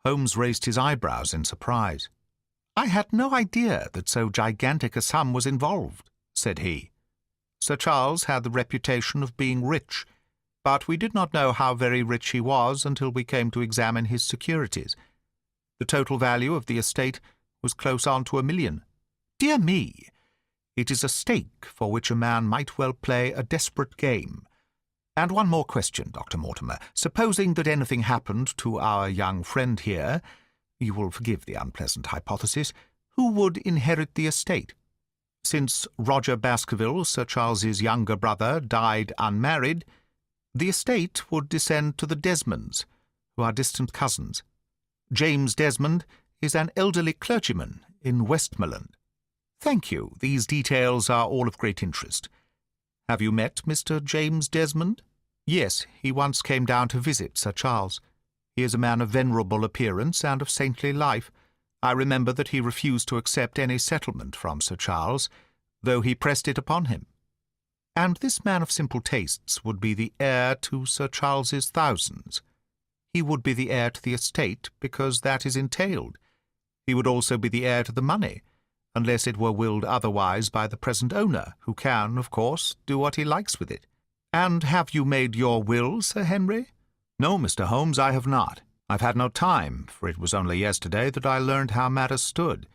Holmes raised his eyebrows in surprise. "I had no idea that so gigantic a sum was involved," said he. "Sir Charles had the reputation of being rich, but we did not know how very rich he was until we came to examine his securities. The total value of the estate was close on to £1 million. Dear me! It is a stake for which a man might well play a desperate game. And one more question, Dr. Mortimer. Supposing that anything happened to our young friend here, you will forgive the unpleasant hypothesis, who would inherit the estate? Since Roger Baskerville, Sir Charles's younger brother, died unmarried, the estate would descend to the Desmonds, who are distant cousins. James Desmond is an elderly clergyman in Westmoreland." "Thank you. These details are all of great interest. Have you met Mr. James Desmond?" "Yes, he once came down to visit Sir Charles. He is a man of venerable appearance and of saintly life. I remember that he refused to accept any settlement from Sir Charles, though he pressed it upon him." "And this man of simple tastes would be the heir to Sir Charles's thousands?" "He would be the heir to the estate, because that is entailed. He would also be the heir to the money, unless it were willed otherwise by the present owner, who can, of course, do what he likes with it." "And have you made your will, Sir Henry?" "No, Mr. Holmes, I have not. I've had no time, for it was only yesterday that I learned how matters stood.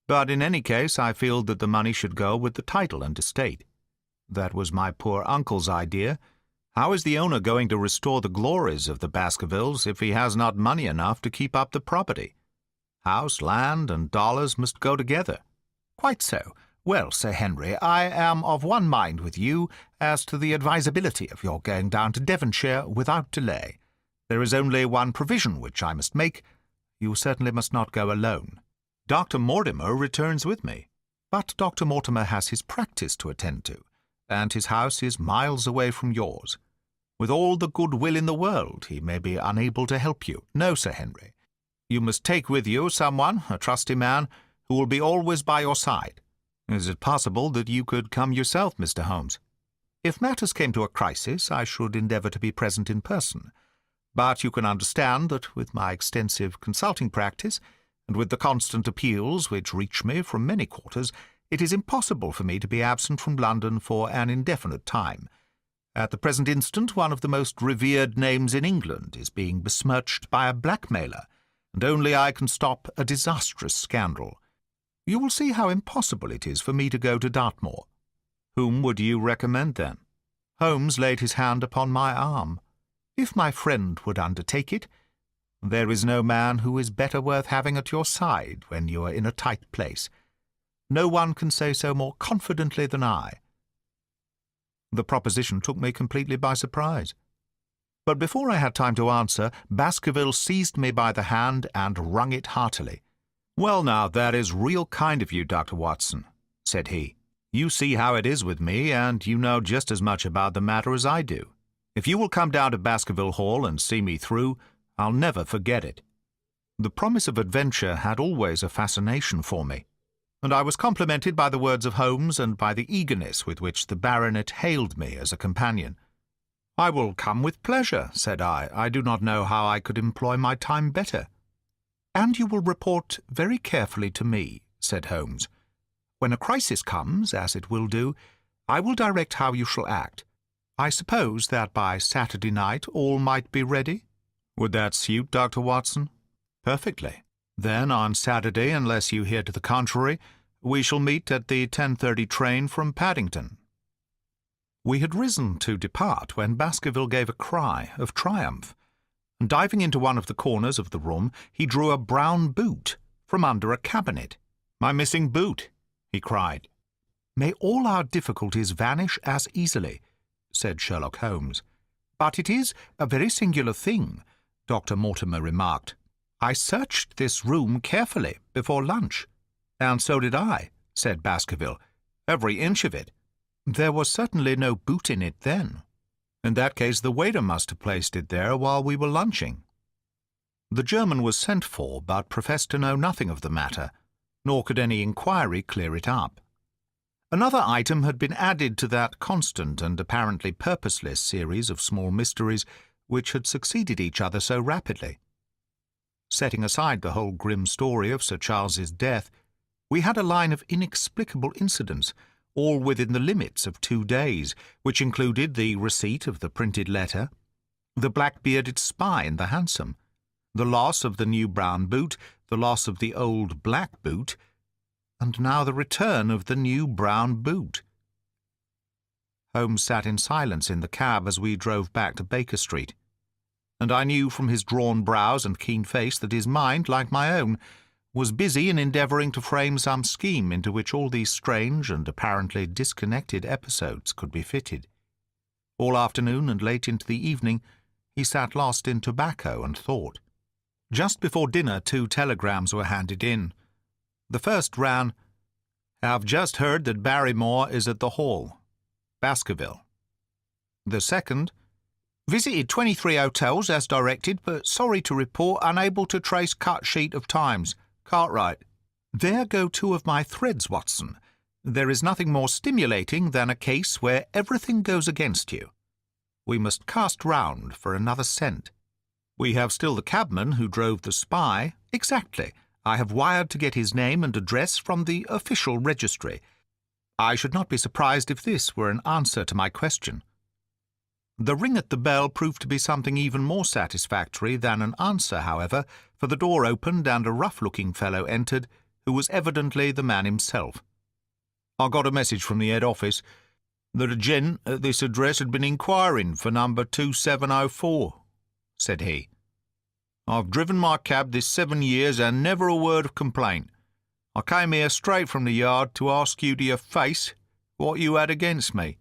But in any case I feel that the money should go with the title and estate. That was my poor uncle's idea. How is the owner going to restore the glories of the Baskervilles if he has not money enough to keep up the property? House, land, and dollars must go together." "Quite so. Well, Sir Henry, I am of one mind with you as to the advisability of your going down to Devonshire without delay. There is only one provision which I must make. You certainly must not go alone." "Dr. Mortimer returns with me." "But Dr. Mortimer has his practice to attend to, and his house is miles away from yours. With all the good will in the world, he may be unable to help you. No, Sir Henry. You must take with you someone, a trusty man, who will be always by your side." "Is it possible that you could come yourself, Mr. Holmes?" "If matters came to a crisis, I should endeavour to be present in person. But you can understand that with my extensive consulting practice, and with the constant appeals which reach me from many quarters, it is impossible for me to be absent from London for an indefinite time. At the present instant, one of the most revered names in England is being besmirched by a blackmailer, and only I can stop a disastrous scandal. You will see how impossible it is for me to go to Dartmoor." "Whom would you recommend, then?" Holmes laid his hand upon my arm. "If my friend would undertake it, there is no man who is better worth having at your side when you are in a tight place. No one can say so more confidently than I." The proposition took me completely by surprise. But before I had time to answer, Baskerville seized me by the hand and wrung it heartily. "Well, now, that is real kind of you, Dr. Watson," said he. "You see how it is with me, and you know just as much about the matter as I do. If you will come down to Baskerville Hall and see me through, I'll never forget it." The promise of adventure had always a fascination for me, and I was complimented by the words of Holmes and by the eagerness with which the baronet hailed me as a companion. "I will come with pleasure," said I. "I do not know how I could employ my time better." "And you will report very carefully to me," said Holmes. "When a crisis comes, as it will do, I will direct how you shall act. I suppose that by Saturday night all might be ready? Would that suit, Dr. Watson? Perfectly. Then on Saturday, unless you hear to the contrary, we shall meet at the 10:30 train from Paddington. We had risen to depart when Baskerville gave a cry of triumph, and diving into one of the corners of the room, he drew a brown boot from under a cabinet. "My missing boot!" he cried. "May all our difficulties vanish as easily," said Sherlock Holmes. "But it is a very singular thing," Dr. Mortimer remarked. "I searched this room carefully before lunch." "And so did I," said Baskerville. "Every inch of it." "There was certainly no boot in it then." "In that case the waiter must have placed it there while we were lunching." The German was sent for, but professed to know nothing of the matter, nor could any inquiry clear it up. Another item had been added to that constant and apparently purposeless series of small mysteries which had succeeded each other so rapidly. Setting aside the whole grim story of Sir Charles's death, we had a line of inexplicable incidents, all within the limits of 2 days, which included the receipt of the printed letter, the black-bearded spy in the hansom, the loss of the new brown boot, the loss of the old black boot, and now the return of the new brown boot. Holmes sat in silence in the cab as we drove back to Baker Street, and I knew from his drawn brows and keen face that his mind, like my own, was busy in endeavouring to frame some scheme into which all these strange and apparently disconnected episodes could be fitted. All afternoon and late into the evening he sat lost in tobacco and thought. Just before dinner 2 telegrams were handed in. The first ran, "Have just heard that Barrymore is at the Hall. Baskerville." The second, "Visited 23 hotels as directed, but sorry to report unable to trace cut sheet of times. Cartwright." There go 2 of my threads, Watson. There is nothing more stimulating than a case where everything goes against you. We must cast round for another scent. We have still the cabman who drove the spy. Exactly. I have wired to get his name and address from the official registry. I should not be surprised if this were an answer to my question. The ring at the bell proved to be something even more satisfactory than an answer, however, for the door opened and a rough-looking fellow entered, who was evidently the man himself. "I got a message from the head office that a gent at this address had been inquiring for number 2704, said he. "I've driven my cab this 7 years and never a word of complaint. I came here straight from the yard to ask you to your face what you had against me."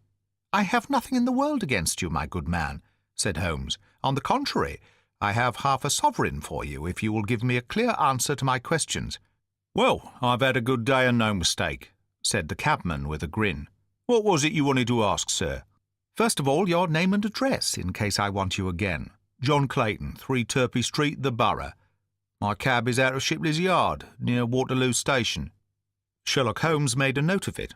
"I have nothing in the world against you, my good man," said Holmes. "On the contrary, I have half a sovereign for you if you will give me a clear answer to my questions." "Well, I've had a good day and no mistake," said the cabman with a grin. "What was it you wanted to ask, sir?" "First of all, your name and address, in case I want you again." "John Clayton, 3 Turpey Street, the Borough. My cab is out of Shipley's Yard, near Waterloo Station." Sherlock Holmes made a note of it.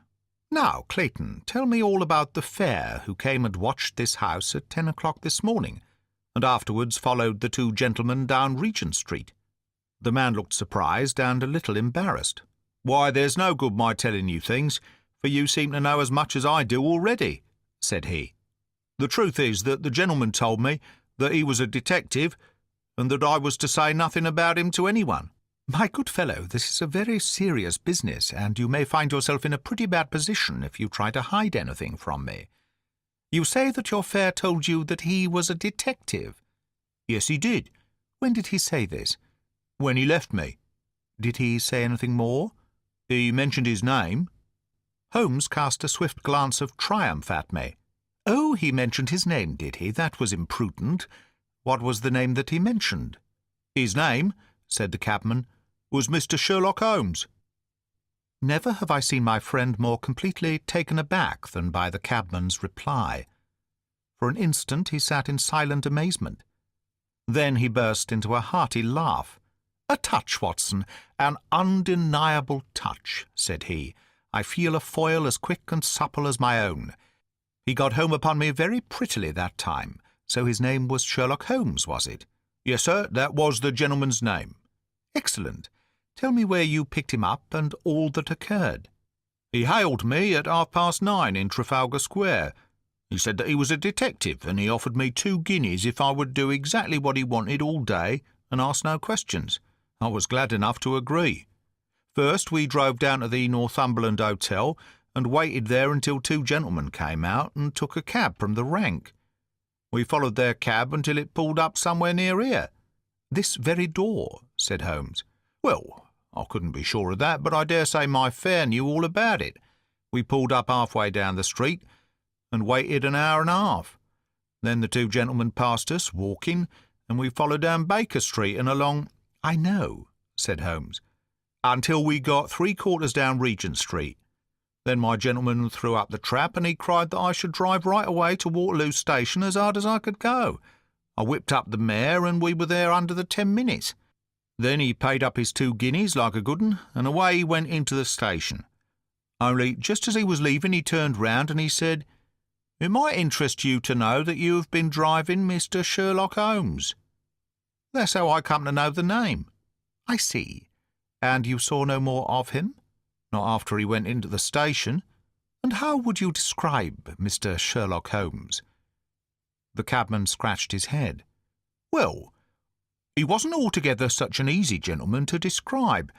"Now, Clayton, tell me all about the fare who came and watched this house at 10 o'clock this morning, and afterwards followed the 2 gentlemen down Regent Street." The man looked surprised and a little embarrassed. "Why, there's no good my telling you things, for you seem to know as much as I do already," said he. "The truth is that the gentleman told me that he was a detective, and that I was to say nothing about him to anyone." "My good fellow, this is a very serious business, and you may find yourself in a pretty bad position if you try to hide anything from me. You say that your fare told you that he was a detective?" "Yes, he did." "When did he say this?" "When he left me." "Did he say anything more?" "He mentioned his name." Holmes cast a swift glance of triumph at me. "Oh, he mentioned his name, did he? That was imprudent. What was the name that he mentioned?" "His name," said the cabman, "was Mr. Sherlock Holmes." Never have I seen my friend more completely taken aback than by the cabman's reply. For an instant he sat in silent amazement. Then he burst into a hearty laugh. "A touch, Watson, an undeniable touch," said he. "I feel a foil as quick and supple as my own. He got home upon me very prettily that time. So his name was Sherlock Holmes, was it?" "Yes, sir, that was the gentleman's name." "Excellent. Tell me where you picked him up and all that occurred." "He hailed me at 9:30 in Trafalgar Square. He said that he was a detective, and he offered me 2 guineas if I would do exactly what he wanted all day and ask no questions. I was glad enough to agree. First, we drove down to the Northumberland Hotel and waited there until 2 gentlemen came out and took a cab from the rank. We followed their cab until it pulled up somewhere near here. "This very door," said Holmes. "Well, I couldn't be sure of that, but I dare say my fare knew all about it. We pulled up halfway down the street and waited an hour and a half. Then the 2 gentlemen passed us, walking, and we followed down Baker Street and along—" "I know," said Holmes, "until we got 3/4 down Regent Street. Then my gentleman threw up the trap, and he cried that I should drive right away to Waterloo Station as hard as I could go. I whipped up the mare, and we were there under the 10 minutes. Then he paid up his 2 guineas like a good 'un, and away he went into the station. Only just as he was leaving he turned round and he said, 'It might interest you to know that you have been driving Mr. Sherlock Holmes.' That's how I come to know the name." "I see. And you saw no more of him?" "Not after he went into the station." "And how would you describe Mr. Sherlock Holmes?" The cabman scratched his head. "Well, he wasn't altogether such an easy gentleman to describe.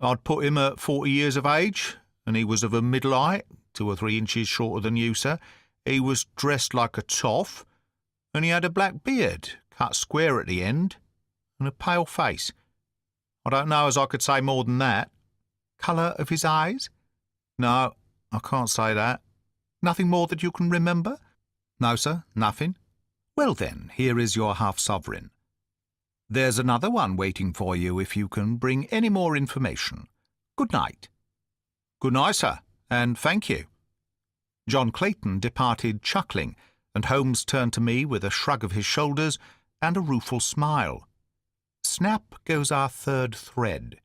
I'd put him at 40 years of age, and he was of a middle height, 2 or 3 inches shorter than you, sir. He was dressed like a toff, and he had a black beard, cut square at the end, and a pale face. I don't know as I could say more than that." "Colour of his eyes?" "No, I can't say that." "Nothing more that you can remember?" "No, sir, nothing." "Well, then, here is your half-sovereign. There's another one waiting for you if you can bring any more information. Good night." "Good night, sir, and thank you." John Clayton departed chuckling, and Holmes turned to me with a shrug of his shoulders and a rueful smile. "Snap goes our 3rd thread,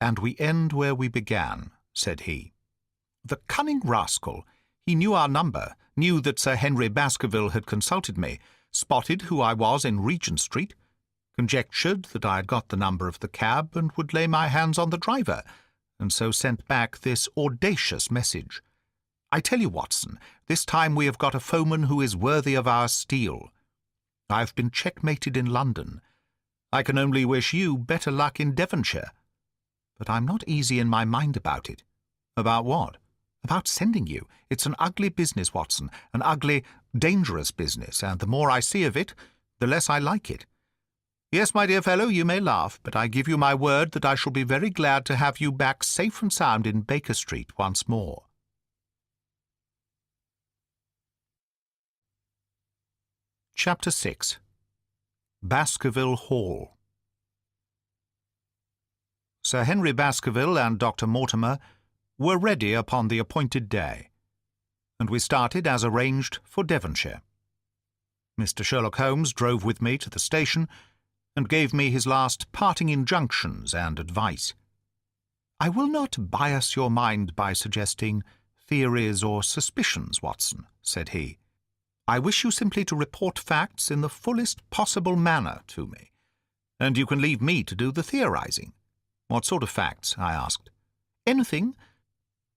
and we end where we began," said he. "The cunning rascal! He knew our number, knew that Sir Henry Baskerville had consulted me, spotted who I was in Regent Street, conjectured that I had got the number of the cab and would lay my hands on the driver, and so sent back this audacious message. I tell you, Watson, this time we have got a foeman who is worthy of our steel. I have been checkmated in London. I can only wish you better luck in Devonshire. But I'm not easy in my mind about it." "About what?" "About sending you. It's an ugly business, Watson, an ugly, dangerous business, and the more I see of it, the less I like it. Yes, my dear fellow, you may laugh, but I give you my word that I shall be very glad to have you back safe and sound in Baker Street once more." Chapter 6. Baskerville Hall. Sir Henry Baskerville and Dr. Mortimer were ready upon the appointed day, and we started as arranged for Devonshire. Mr. Sherlock Holmes drove with me to the station and gave me his last parting injunctions and advice. "I will not bias your mind by suggesting theories or suspicions, Watson," said he. "I wish you simply to report facts in the fullest possible manner to me, and you can leave me to do the theorizing." "What sort of facts?" I asked. "Anything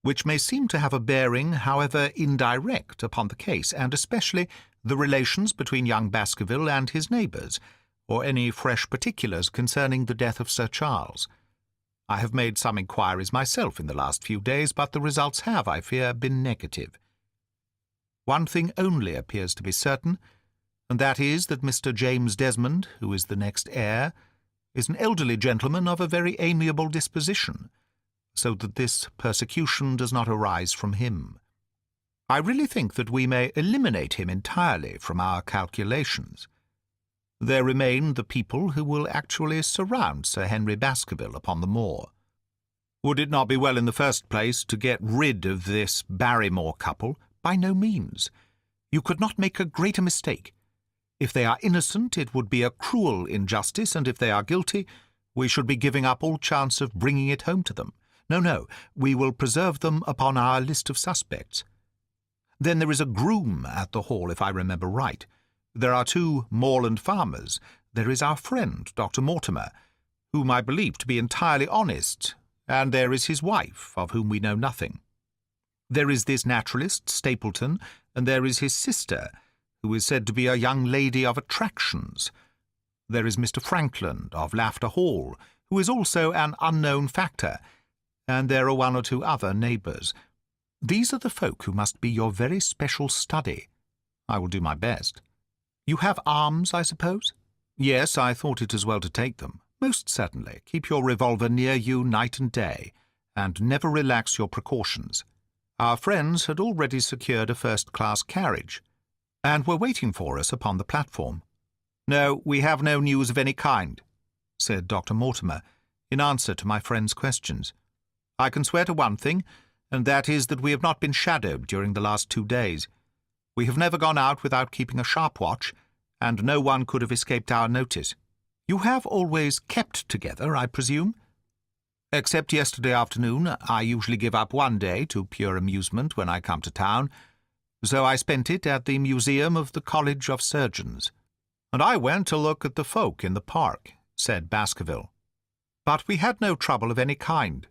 which may seem to have a bearing, however indirect, upon the case, and especially the relations between young Baskerville and his neighbours, or any fresh particulars concerning the death of Sir Charles. I have made some inquiries myself in the last few days, but the results have, I fear, been negative. One thing only appears to be certain, and that is that Mr. James Desmond, who is the next heir, is an elderly gentleman of a very amiable disposition, so that this persecution does not arise from him. I really think that we may eliminate him entirely from our calculations. There remain the people who will actually surround Sir Henry Baskerville upon the moor. Would it not be well in the first place to get rid of this Barrymore couple? By no means. You could not make a greater mistake. If they are innocent, it would be a cruel injustice, and if they are guilty, we should be giving up all chance of bringing it home to them. No, we will preserve them upon our list of suspects. Then there is a groom at the Hall, if I remember right. There are 2 moorland farmers. There is our friend, Dr. Mortimer, whom I believe to be entirely honest, and there is his wife, of whom we know nothing. There is this naturalist, Stapleton, and there is his sister, who is said to be a young lady of attractions. There is Mr. Frankland of Laughter Hall, who is also an unknown factor, and there are one or two other neighbours. These are the folk who must be your very special study. I will do my best. You have arms, I suppose? Yes, I thought it as well to take them. Most certainly. Keep your revolver near you night and day, and never relax your precautions. Our friends had already secured a first-class carriage, and were waiting for us upon the platform. No, we have no news of any kind, said Dr. Mortimer, in answer to my friend's questions. I can swear to one thing, and that is that we have not been shadowed during the last 2 days. We have never gone out without keeping a sharp watch, and no one could have escaped our notice. You have always kept together, I presume? Except yesterday afternoon, I usually give up one day to pure amusement when I come to town, so I spent it at the Museum of the College of Surgeons. And I went to look at the folk in the park, said Baskerville. But we had no trouble of any kind.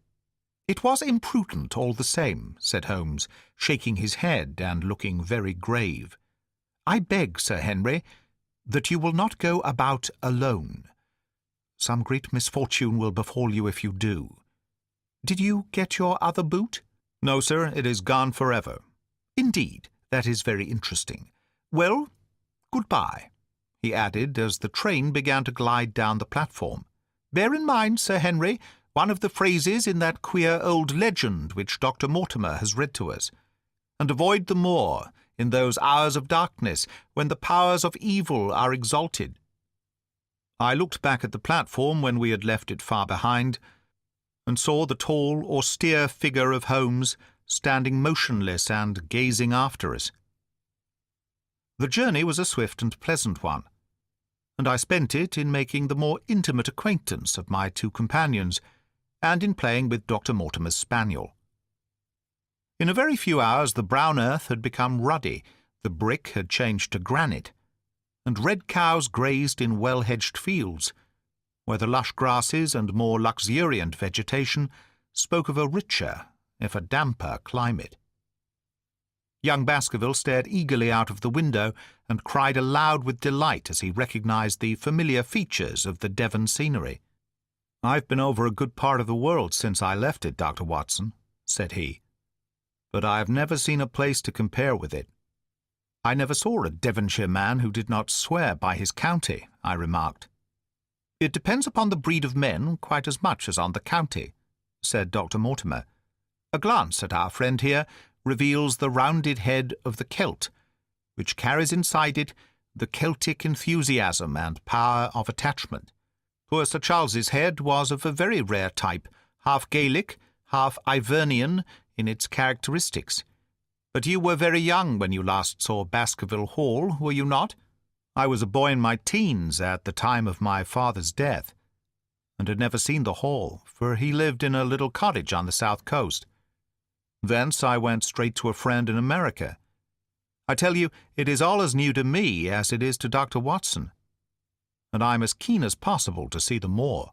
It was imprudent all the same, said Holmes, shaking his head and looking very grave. I beg, Sir Henry, that you will not go about alone. Some great misfortune will befall you if you do. Did you get your other boot? No, sir, it is gone forever. Indeed, that is very interesting. Well, good-bye, he added as the train began to glide down the platform. Bear in mind, Sir Henry, one of the phrases in that queer old legend which Dr. Mortimer has read to us, and avoid the moor in those hours of darkness when the powers of evil are exalted. I looked back at the platform when we had left it far behind, and saw the tall, austere figure of Holmes standing motionless and gazing after us. The journey was a swift and pleasant one, and I spent it in making the more intimate acquaintance of my two companions, and in playing with Dr. Mortimer's spaniel. In a very few hours the brown earth had become ruddy, the brick had changed to granite, and red cows grazed in well-hedged fields, where the lush grasses and more luxuriant vegetation spoke of a richer, if a damper, climate. Young Baskerville stared eagerly out of the window and cried aloud with delight as he recognized the familiar features of the Devon scenery. "I've been over a good part of the world since I left it, Dr. Watson," said he, "but I have never seen a place to compare with it." "I never saw a Devonshire man who did not swear by his county," I remarked. "It depends upon the breed of men quite as much as on the county," said Dr. Mortimer. "A glance at our friend here reveals the rounded head of the Celt, which carries inside it the Celtic enthusiasm and power of attachment. Poor Sir Charles's head was of a very rare type, half Gaelic, half Ivernian in its characteristics. But you were very young when you last saw Baskerville Hall, were you not? I was a boy in my teens at the time of my father's death, and had never seen the hall, for he lived in a little cottage on the south coast. Thence I went straight to a friend in America. I tell you, it is all as new to me as it is to Dr. Watson, and I am as keen as possible to see the moor."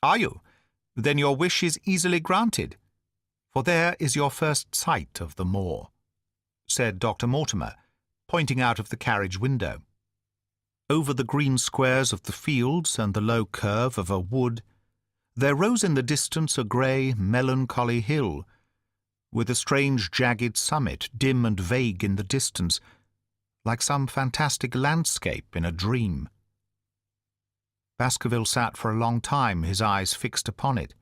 "Are you? Then your wish is easily granted, for there is your first sight of the moor," said Dr. Mortimer, pointing out of the carriage window. Over the green squares of the fields and the low curve of a wood, there rose in the distance a grey, melancholy hill, with a strange jagged summit dim and vague in the distance, like some fantastic landscape in a dream. Baskerville sat for a long time, his eyes fixed upon it,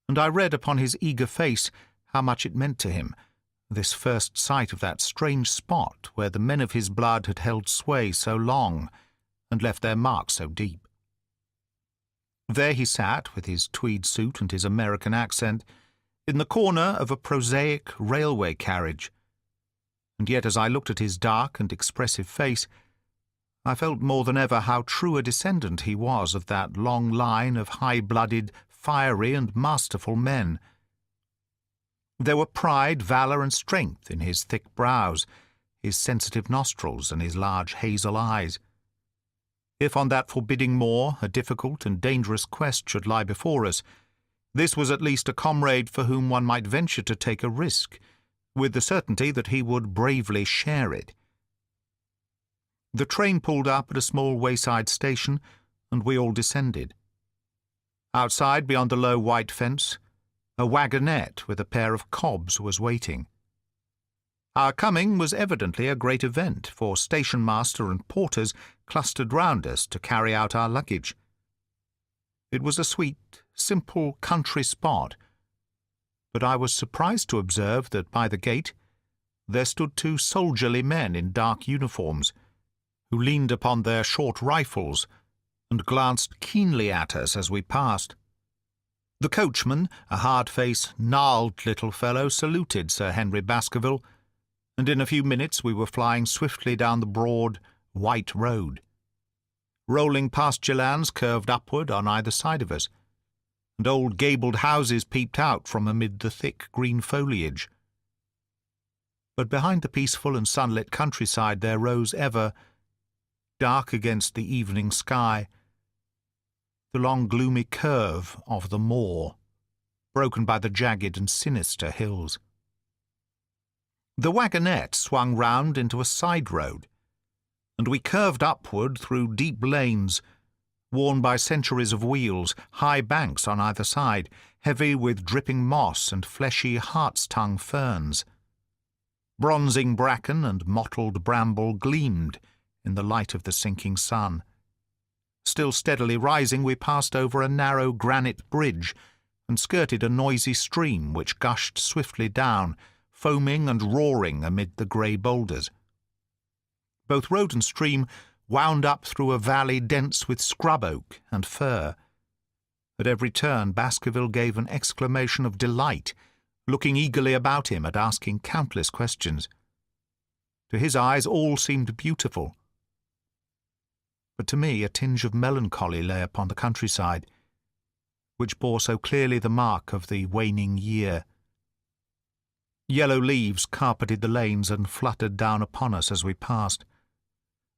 and I read upon his eager face how much it meant to him, this first sight of that strange spot where the men of his blood had held sway so long and left their mark so deep. There he sat, with his tweed suit and his American accent, in the corner of a prosaic railway carriage, and yet as I looked at his dark and expressive face, I felt more than ever how true a descendant he was of that long line of high-blooded, fiery and masterful men. There were pride, valour, and strength in his thick brows, his sensitive nostrils, and his large hazel eyes. If on that forbidding moor a difficult and dangerous quest should lie before us, this was at least a comrade for whom one might venture to take a risk, with the certainty that he would bravely share it. The train pulled up at a small wayside station, and we all descended. Outside, beyond the low white fence, a wagonette with a pair of cobs was waiting. Our coming was evidently a great event, for station-master and porters clustered round us to carry out our luggage. It was a sweet, simple country spot, but I was surprised to observe that by the gate there stood two soldierly men in dark uniforms, who leaned upon their short rifles and glanced keenly at us as we passed. The coachman, a hard-faced, gnarled little fellow, saluted Sir Henry Baskerville, and in a few minutes we were flying swiftly down the broad, white road. Rolling pasture lands curved upward on either side of us, and old gabled houses peeped out from amid the thick green foliage. But behind the peaceful and sunlit countryside there rose ever, dark against the evening sky, the long gloomy curve of the moor, broken by the jagged and sinister hills. The wagonette swung round into a side road, and we curved upward through deep lanes, worn by centuries of wheels, high banks on either side, heavy with dripping moss and fleshy hart's-tongue ferns. Bronzing bracken and mottled bramble gleamed in the light of the sinking sun. Still steadily rising, we passed over a narrow granite bridge and skirted a noisy stream which gushed swiftly down, foaming and roaring amid the grey boulders. Both road and stream wound up through a valley dense with scrub oak and fir. At every turn Baskerville gave an exclamation of delight, looking eagerly about him and asking countless questions. To his eyes all seemed beautiful, but to me a tinge of melancholy lay upon the countryside, which bore so clearly the mark of the waning year. Yellow leaves carpeted the lanes and fluttered down upon us as we passed.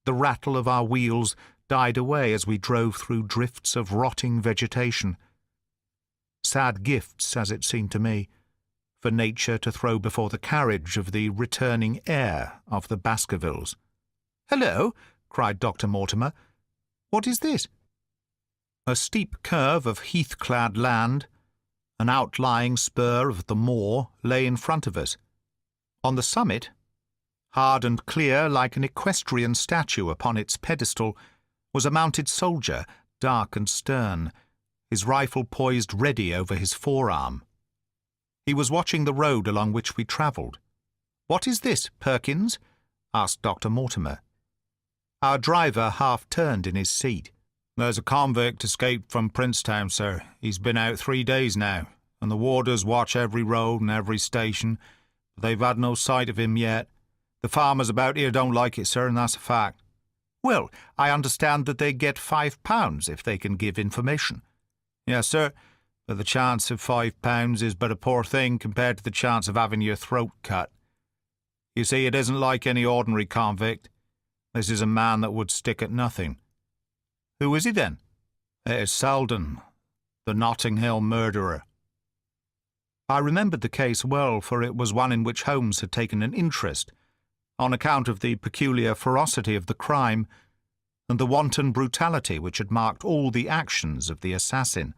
The rattle of our wheels died away as we drove through drifts of rotting vegetation. Sad gifts, as it seemed to me, for nature to throw before the carriage of the returning heir of the Baskervilles. "Hello!" cried Dr. Mortimer. "What is this?" A steep curve of heath-clad land, an outlying spur of the moor, lay in front of us. On the summit, hard and clear like an equestrian statue upon its pedestal, was a mounted soldier, dark and stern, his rifle poised ready over his forearm. He was watching the road along which we travelled. "What is this, Perkins?" asked Dr. Mortimer. Our driver half-turned in his seat. "There's a convict escaped from Princetown, sir. He's been out 3 days now, and the warders watch every road and every station, but they've had no sight of him yet. The farmers about here don't like it, sir, and that's a fact." "Well, I understand that they get £5 if they can give information." "Yes, sir, but the chance of £5 is but a poor thing compared to the chance of having your throat cut. You see, it isn't like any ordinary convict. This is a man that would stick at nothing." "Who is he, then?" "It is Selden, the Notting Hill murderer." I remembered the case well, for it was one in which Holmes had taken an interest, on account of the peculiar ferocity of the crime and the wanton brutality which had marked all the actions of the assassin.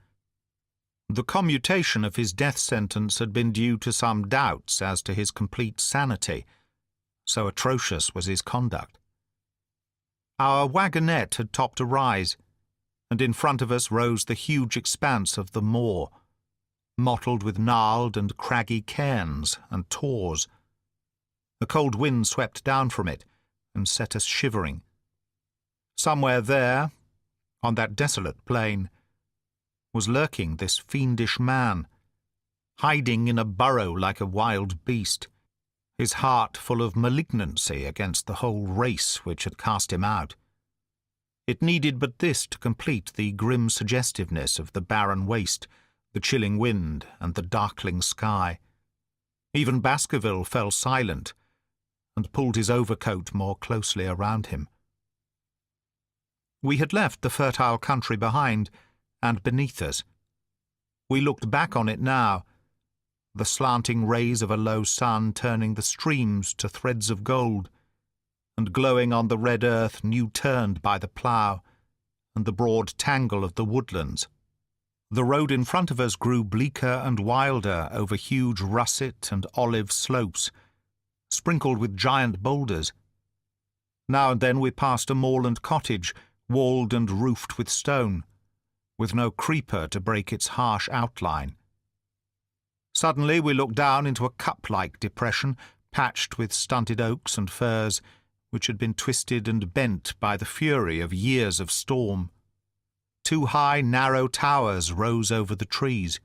The commutation of his death sentence had been due to some doubts as to his complete sanity, so atrocious was his conduct. Our wagonette had topped a rise, and in front of us rose the huge expanse of the moor, mottled with gnarled and craggy cairns and tors. A cold wind swept down from it and set us shivering. Somewhere there, on that desolate plain, was lurking this fiendish man, hiding in a burrow like a wild beast, his heart full of malignancy against the whole race which had cast him out. It needed but this to complete the grim suggestiveness of the barren waste, the chilling wind, and the darkling sky. Even Baskerville fell silent, and pulled his overcoat more closely around him. We had left the fertile country behind, and beneath us. We looked back on it now, the slanting rays of a low sun turning the streams to threads of gold, and glowing on the red earth new-turned by the plough, and the broad tangle of the woodlands. The road in front of us grew bleaker and wilder over huge russet and olive slopes, sprinkled with giant boulders. Now and then we passed a moorland cottage, walled and roofed with stone, with no creeper to break its harsh outline. Suddenly we looked down into a cup-like depression, patched with stunted oaks and firs, which had been twisted and bent by the fury of years of storm. 2 high, narrow towers rose over the trees.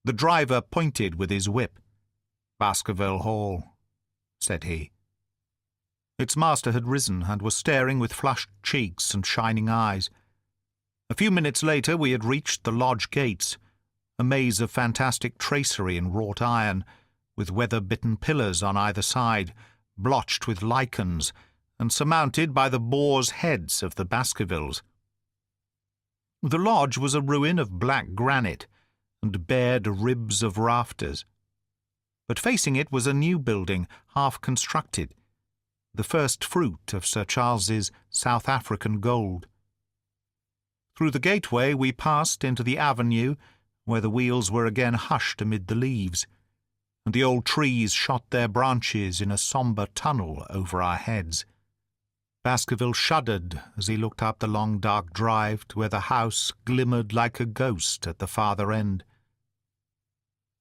The driver pointed with his whip. "Baskerville Hall," said he. Its master had risen and was staring with flushed cheeks and shining eyes. A few minutes later we had reached the lodge gates, a maze of fantastic tracery in wrought iron, with weather-bitten pillars on either side, blotched with lichens, and surmounted by the boars' heads of the Baskervilles. The lodge was a ruin of black granite, and bared ribs of rafters. But facing it was a new building, half-constructed, the first fruit of Sir Charles's South African gold. Through the gateway we passed into the avenue, where the wheels were again hushed amid the leaves, and the old trees shot their branches in a sombre tunnel over our heads. Baskerville shuddered as he looked up the long dark drive to where the house glimmered like a ghost at the farther end.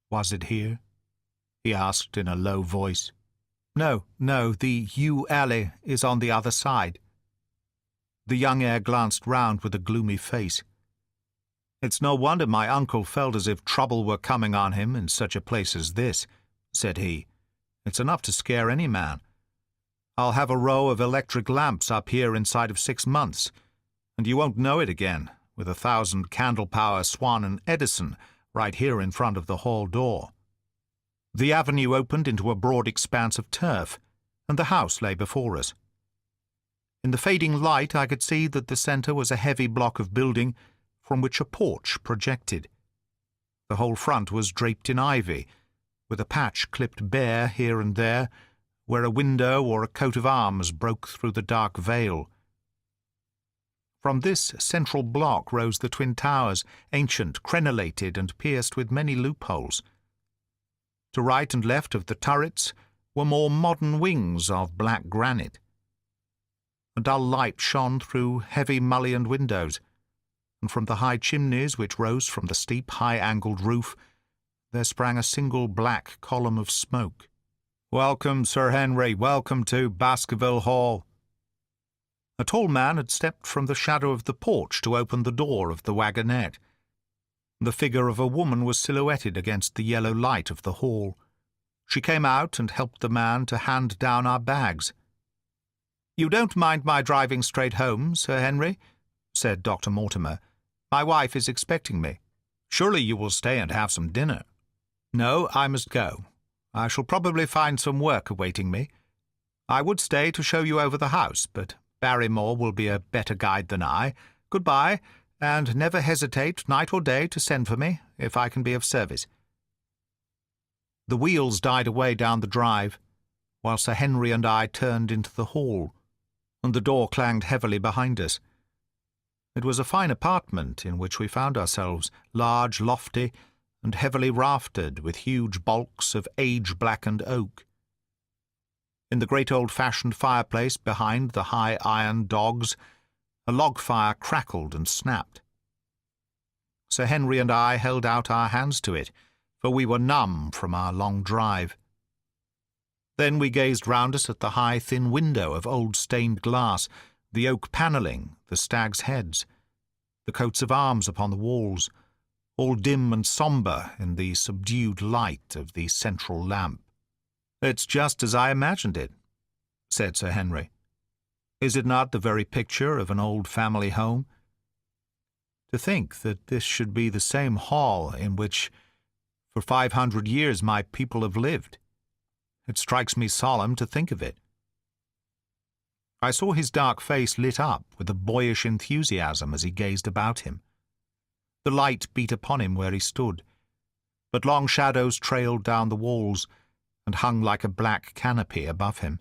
"Was it here?" he asked in a low voice. No, the yew alley is on the other side." The young heir glanced round with a gloomy face. "It's no wonder my uncle felt as if trouble were coming on him in such a place as this," said he. "It's enough to scare any man. I'll have a row of electric lamps up here inside of 6 months, and you won't know it again, with 1,000 candle-power Swan and Edison right here in front of the hall door." The avenue opened into a broad expanse of turf, and the house lay before us. In the fading light I could see that the centre was a heavy block of building from which a porch projected. The whole front was draped in ivy, with a patch clipped bare here and there, where a window or a coat of arms broke through the dark veil. From this central block rose the twin towers, ancient, crenellated, and pierced with many loopholes. To right and left of the turrets were more modern wings of black granite. A dull light shone through heavy mullioned windows, and from the high chimneys which rose from the steep, high-angled roof there sprang a single black column of smoke. "Welcome, Sir Henry, welcome to Baskerville Hall." A tall man had stepped from the shadow of the porch to open the door of the wagonette. The figure of a woman was silhouetted against the yellow light of the hall. She came out and helped the man to hand down our bags. "You don't mind my driving straight home, Sir Henry?" said Dr. Mortimer. "My wife is expecting me. Surely you will stay and have some dinner." "No, I must go. I shall probably find some work awaiting me. I would stay to show you over the house, but Barrymore will be a better guide than I. Good-bye, and never hesitate, night or day, to send for me, if I can be of service." The wheels died away down the drive, while Sir Henry and I turned into the hall, and the door clanged heavily behind us. It was a fine apartment in which we found ourselves, large, lofty, and heavily raftered with huge bulks of age-blackened oak. In the great old-fashioned fireplace behind the high iron dogs, a log fire crackled and snapped. Sir Henry and I held out our hands to it, for we were numb from our long drive. Then we gazed round us at the high, thin window of old stained glass, the oak panelling, the stags' heads, the coats of arms upon the walls, all dim and sombre in the subdued light of the central lamp. "It's just as I imagined it," said Sir Henry. "Is it not the very picture of an old family home? To think that this should be the same hall in which, for 500 years, my people have lived. It strikes me solemn to think of it." I saw his dark face lit up with a boyish enthusiasm as he gazed about him. The light beat upon him where he stood. but long shadows trailed down the walls and hung like a black canopy above him.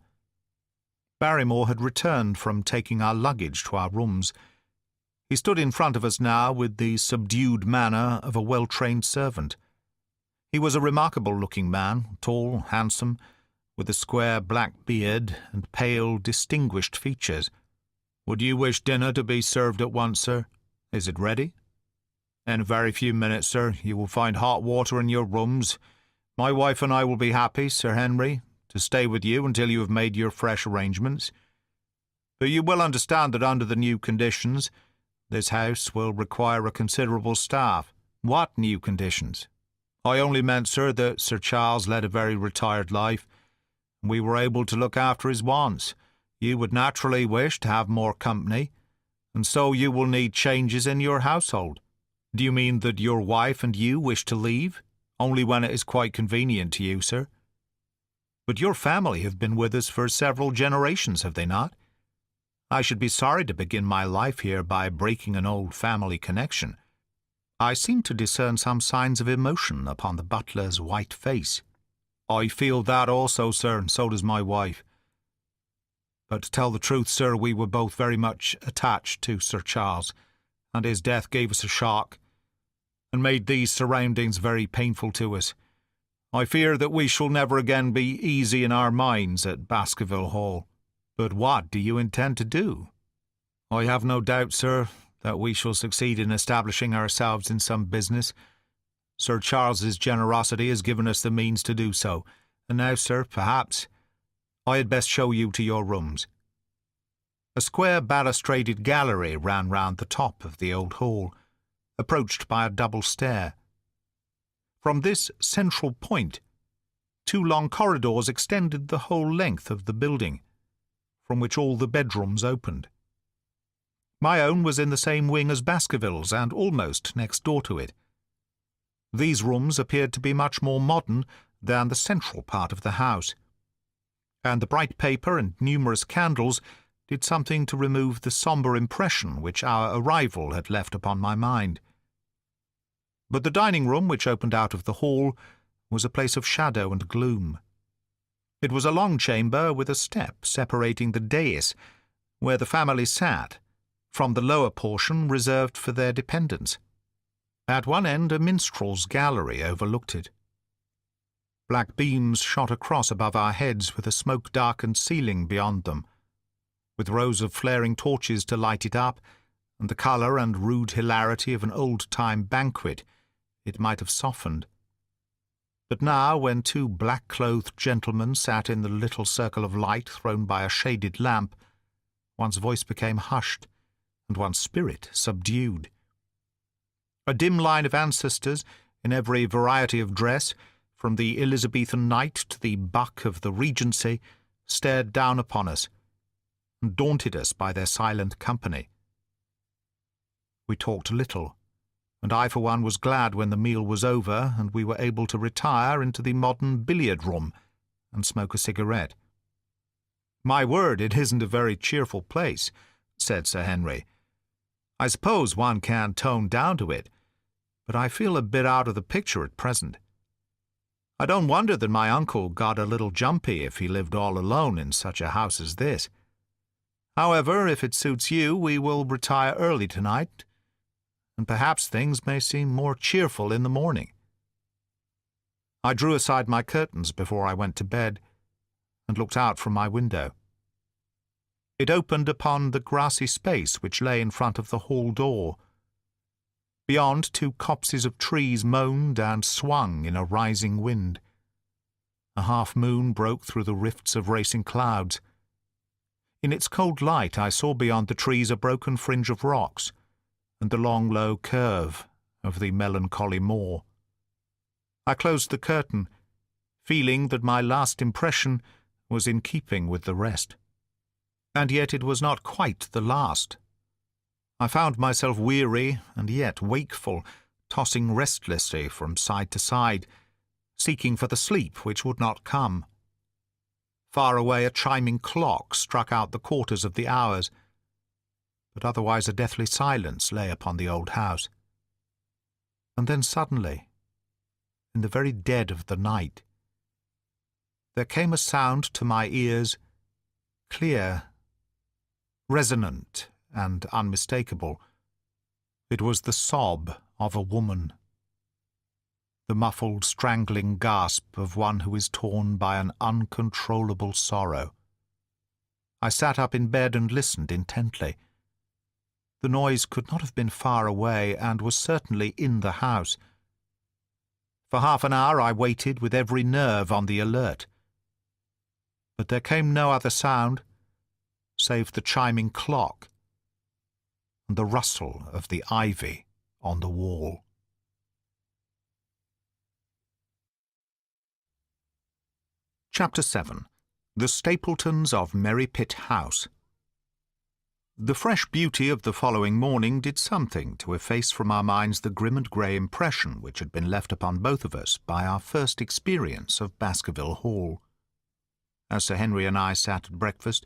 Barrymore had returned from taking our luggage to our rooms. He stood in front of us now with the subdued manner of a well-trained servant. He was a remarkable-looking man, tall, handsome, with a square black beard and pale, distinguished features. "Would you wish dinner to be served at once, sir? Is it ready?" "In a very few minutes, sir. You will find hot water in your rooms. My wife and I will be happy, Sir Henry, to stay with you until you have made your fresh arrangements. But you will understand that under the new conditions, this house will require a considerable staff." "What new conditions?" "I only meant, sir, that Sir Charles led a very retired life, and we were able to look after his wants. You would naturally wish to have more company, and so you will need changes in your household." "Do you mean that your wife and you wish to leave? Only when it is quite convenient to you, sir." "But your family have been with us for several generations, have they not? I should be sorry to begin my life here by breaking an old family connection." I seemed to discern some signs of emotion upon the butler's white face. "I feel that also, sir, and so does my wife. But to tell the truth, sir, we were both very much attached to Sir Charles, and his death gave us a shock, and made these surroundings very painful to us. I fear that we shall never again be easy in our minds at Baskerville Hall." "But what do you intend to do?" "I have no doubt, sir, that we shall succeed in establishing ourselves in some business. Sir Charles's generosity has given us the means to do so. And now, sir, perhaps I had best show you to your rooms." A square balustraded gallery ran round the top of the old hall, approached by a double stair. From this central point, 2 long corridors extended the whole length of the building, from which all the bedrooms opened. My own was in the same wing as Baskerville's, and almost next door to it. These rooms appeared to be much more modern than the central part of the house, and the bright paper and numerous candles did something to remove the sombre impression which our arrival had left upon my mind. But the dining-room, which opened out of the hall, was a place of shadow and gloom. It was a long chamber with a step separating the dais, where the family sat, from the lower portion reserved for their dependents. At one end a minstrel's gallery overlooked it. Black beams shot across above our heads with a smoke-darkened ceiling beyond them, with rows of flaring torches to light it up, and the colour and rude hilarity of an old-time banquet it might have softened. But now, when 2 black-clothed gentlemen sat in the little circle of light thrown by a shaded lamp, one's voice became hushed, and one's spirit subdued. A dim line of ancestors, in every variety of dress, from the Elizabethan knight to the buck of the Regency, stared down upon us, and daunted us by their silent company. We talked little, and I for one was glad when the meal was over and we were able to retire into the modern billiard-room and smoke a cigarette. "My word, it isn't a very cheerful place," said Sir Henry. "I suppose one can tone down to it, but I feel a bit out of the picture at present. I don't wonder that my uncle got a little jumpy if he lived all alone in such a house as this. However, if it suits you, we will retire early tonight, and perhaps things may seem more cheerful in the morning." I drew aside my curtains before I went to bed, and looked out from my window. It opened upon the grassy space which lay in front of the hall door. Beyond, 2 copses of trees moaned and swung in a rising wind. A half-moon broke through the rifts of racing clouds. In its cold light I saw beyond the trees a broken fringe of rocks, and the long, low curve of the melancholy moor. I closed the curtain, feeling that my last impression was in keeping with the rest. And yet it was not quite the last. I found myself weary and yet wakeful, tossing restlessly from side to side, seeking for the sleep which would not come. Far away a chiming clock struck out the quarters of the hours, but otherwise a deathly silence lay upon the old house. And then suddenly, in the very dead of the night. There came a sound to my ears, clear, resonant, and unmistakable. It was the sob of a woman, the muffled, strangling gasp of one who is torn by an uncontrollable sorrow. I sat up in bed and listened intently. The noise could not have been far away, and was certainly in the house. For half an hour I waited with every nerve on the alert. But there came no other sound, save the chiming clock and the rustle of the ivy on the wall. Chapter 7. The Stapletons of Merry Pit House. The fresh beauty of the following morning did something to efface from our minds the grim and grey impression which had been left upon both of us by our first experience of Baskerville Hall. As Sir Henry and I sat at breakfast,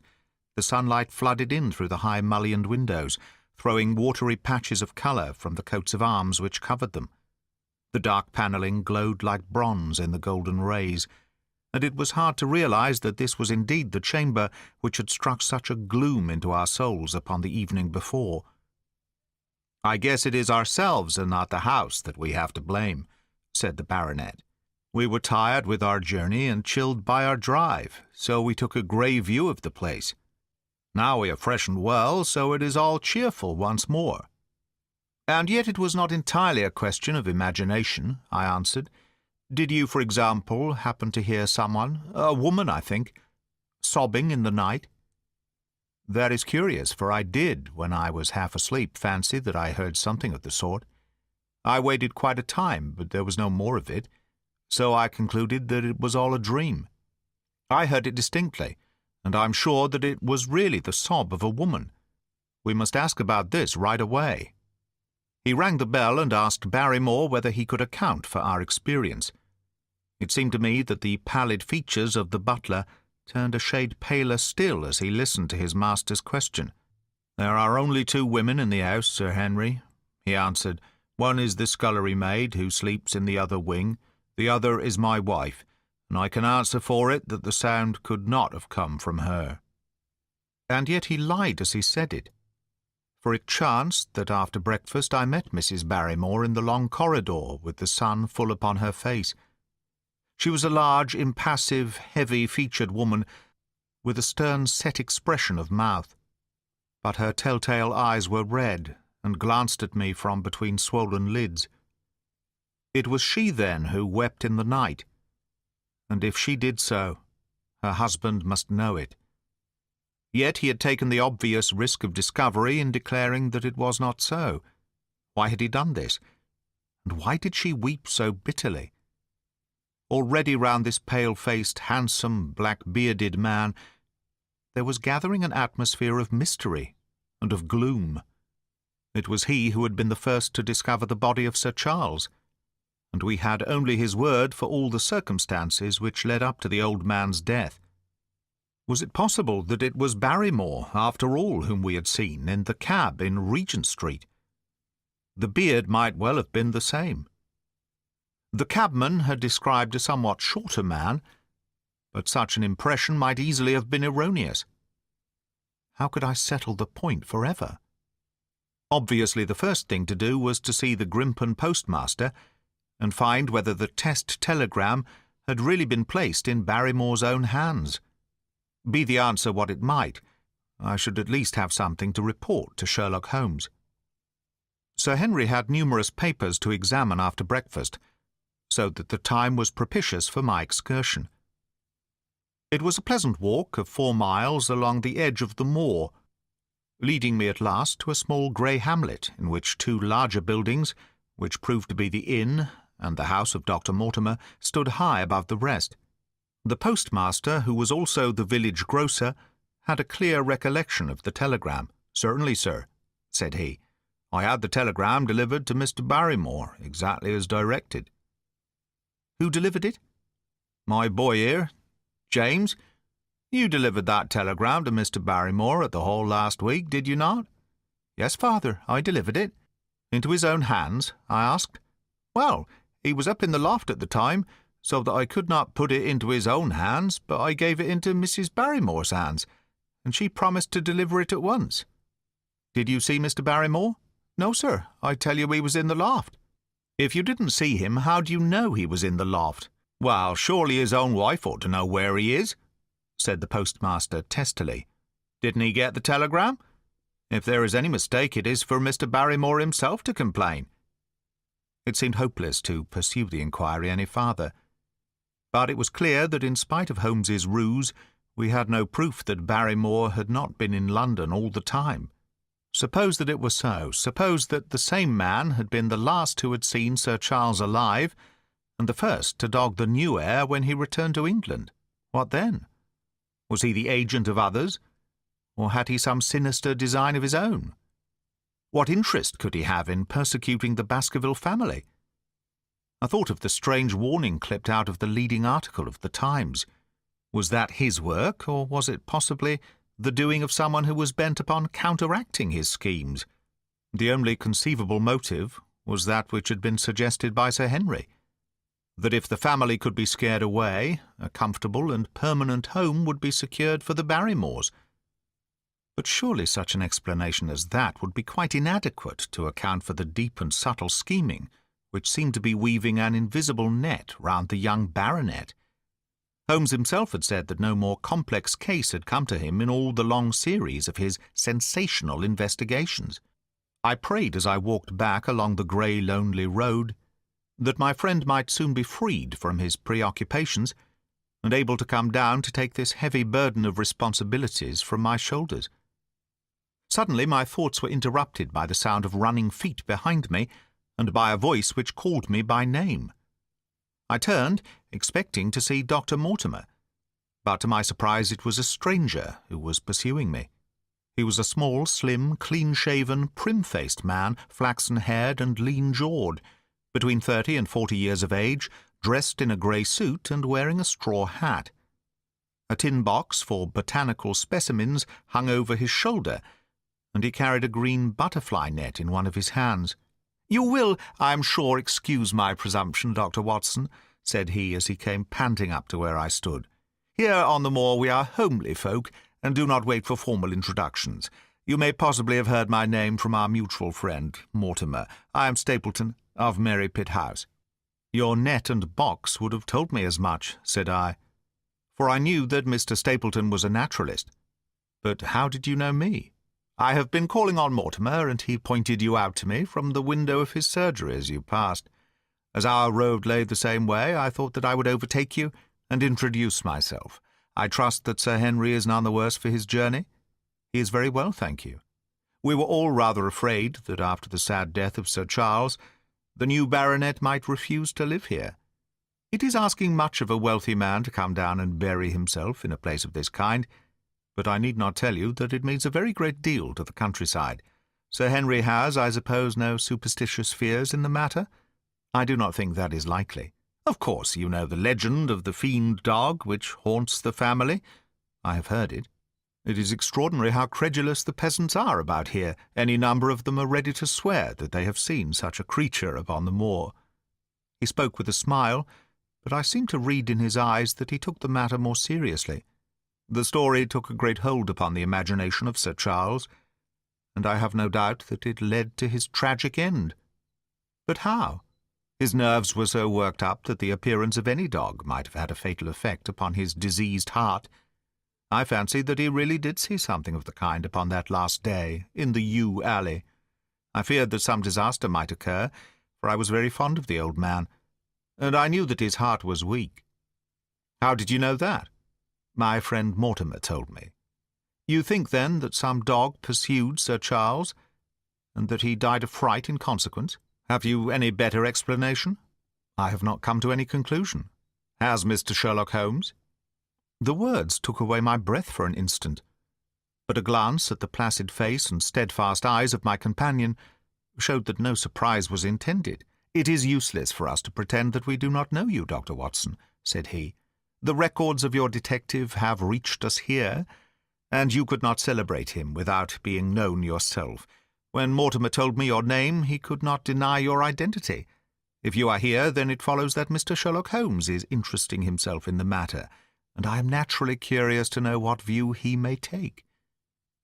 the sunlight flooded in through the high mullioned windows, throwing watery patches of colour from the coats of arms which covered them. The dark panelling glowed like bronze in the golden rays, and it was hard to realize that this was indeed the chamber which had struck such a gloom into our souls upon the evening before. "I guess it is ourselves and not the house that we have to blame," said the baronet. "We were tired with our journey and chilled by our drive, so we took a grey view of the place. Now we are fresh and well, so it is all cheerful once more." "And yet it was not entirely a question of imagination," I answered. "Did you, for example, happen to hear someone, a woman, I think, sobbing in the night?" "That is curious, for I did, when I was half asleep, fancy that I heard something of the sort. I waited quite a time, but there was no more of it, so I concluded that it was all a dream. I heard it distinctly, and I'm sure that it was really the sob of a woman. We must ask about this right away." He rang the bell and asked Barrymore whether he could account for our experience. It seemed to me that the pallid features of the butler turned a shade paler still as he listened to his master's question. "There are only 2 women in the house, Sir Henry," he answered. "One is the scullery maid, who sleeps in the other wing. The other is my wife, and I can answer for it that the sound could not have come from her." And yet he lied as he said it, for it chanced that after breakfast I met Mrs. Barrymore in the long corridor with the sun full upon her face. She was a large, impassive, heavy-featured woman with a stern, set expression of mouth, but her telltale eyes were red and glanced at me from between swollen lids. It was she, then, who wept in the night, and if she did so, her husband must know it. Yet he had taken the obvious risk of discovery in declaring that it was not so. Why had he done this? And why did she weep so bitterly? Already round this pale-faced, handsome, black-bearded man there was gathering an atmosphere of mystery and of gloom. It was he who had been the first to discover the body of Sir Charles, and we had only his word for all the circumstances which led up to the old man's death. Was it possible that it was Barrymore, after all, whom we had seen in the cab in Regent Street? The beard might well have been the same. The cabman had described a somewhat shorter man, but such an impression might easily have been erroneous. How could I settle the point forever? Obviously the first thing to do was to see the Grimpen postmaster and find whether the test telegram had really been placed in Barrymore's own hands. Be the answer what it might, I should at least have something to report to Sherlock Holmes. Sir Henry had numerous papers to examine after breakfast, so that the time was propitious for my excursion. It was a pleasant walk of 4 miles along the edge of the moor, leading me at last to a small grey hamlet in which 2 larger buildings, which proved to be the inn and the house of Dr. Mortimer, stood high above the rest. The postmaster, who was also the village grocer, had a clear recollection of the telegram. "Certainly, sir," said he. "I had the telegram delivered to Mr. Barrymore, exactly as directed." "Who delivered it?" "My boy here, James. You delivered that telegram to Mr. Barrymore at the Hall last week, did you not?" "Yes, father, I delivered it." "Into his own hands?" I asked. "Well, He was up in the loft at the time, so that I could not put it into his own hands, but I gave it into Mrs. Barrymore's hands, and she promised to deliver it at once. Did you see Mr. Barrymore? No, sir. I tell you he was in the loft. If you didn't see him, how do you know he was in the loft? Well, surely his own wife ought to know where he is, said the postmaster testily. Didn't he get the telegram? If there is any mistake, it is for Mr. Barrymore himself to complain. It seemed hopeless to pursue the inquiry any farther, but it was clear that in spite of Holmes's ruse, we had no proof that Barrymore had not been in London all the time. Suppose that it were so. Suppose that the same man had been the last who had seen Sir Charles alive, and the first to dog the new heir when he returned to England. What then? Was he the agent of others, or had he some sinister design of his own? What interest could he have in persecuting the Baskerville family? I thought of the strange warning clipped out of the leading article of the Times. Was that his work, or was it possibly the doing of someone who was bent upon counteracting his schemes? The only conceivable motive was that which had been suggested by Sir Henry, that if the family could be scared away, a comfortable and permanent home would be secured for the Barrymores. But surely such an explanation as that would be quite inadequate to account for the deep and subtle scheming which seemed to be weaving an invisible net round the young baronet. Holmes himself had said that no more complex case had come to him in all the long series of his sensational investigations. I prayed as I walked back along the grey, lonely road that my friend might soon be freed from his preoccupations and able to come down to take this heavy burden of responsibilities from my shoulders. Suddenly my thoughts were interrupted by the sound of running feet behind me and by a voice which called me by name. I turned, expecting to see Dr. Mortimer, but to my surprise it was a stranger who was pursuing me. He was a small, slim, clean-shaven, prim-faced man, flaxen-haired and lean-jawed, between 30 and 40 years of age, dressed in a grey suit and wearing a straw hat. A tin box for botanical specimens hung over his shoulder, and he carried a green butterfly net in one of his hands. "You will, I am sure, excuse my presumption, Dr. Watson," said he as he came panting up to where I stood. "Here on the moor we are homely folk, and do not wait for formal introductions. You may possibly have heard my name from our mutual friend, Mortimer. I am Stapleton, of Mary Pitt House." "Your net and box would have told me as much," said I, for I knew that Mr. Stapleton was a naturalist. "But how did you know me?" "I have been calling on Mortimer, and he pointed you out to me from the window of his surgery as you passed. As our road lay the same way, I thought that I would overtake you and introduce myself. I trust that Sir Henry is none the worse for his journey?" "He is very well, thank you. We were all rather afraid that after the sad death of Sir Charles, the new baronet might refuse to live here. It is asking much of a wealthy man to come down and bury himself in a place of this kind, but I need not tell you that it means a very great deal to the countryside. Sir Henry has, I suppose, no superstitious fears in the matter?" "I do not think that is likely." "Of course you know the legend of the fiend dog which haunts the family?" "I have heard it." "It is extraordinary how credulous the peasants are about here. Any number of them are ready to swear that they have seen such a creature upon the moor." He spoke with a smile, but I seemed to read in his eyes that he took the matter more seriously. The story took a great hold upon the imagination of Sir Charles, and I have no doubt that it led to his tragic end. But how? His nerves were so worked up that the appearance of any dog might have had a fatal effect upon his diseased heart. I fancied that he really did see something of the kind upon that last day, in the yew alley. I feared that some disaster might occur, for I was very fond of the old man, and I knew that his heart was weak. "How did you know that?" "My friend Mortimer told me." "You think, then, that some dog pursued Sir Charles, and that he died of fright in consequence? Have you any better explanation?" "I have not come to any conclusion." "Has Mr. Sherlock Holmes?" The words took away my breath for an instant, but a glance at the placid face and steadfast eyes of my companion showed that no surprise was intended. "It is useless for us to pretend that we do not know you, Dr. Watson," said he. "The records of your detective have reached us here, and you could not celebrate him without being known yourself. When Mortimer told me your name, he could not deny your identity. If you are here, then it follows that Mr. Sherlock Holmes is interesting himself in the matter, and I am naturally curious to know what view he may take.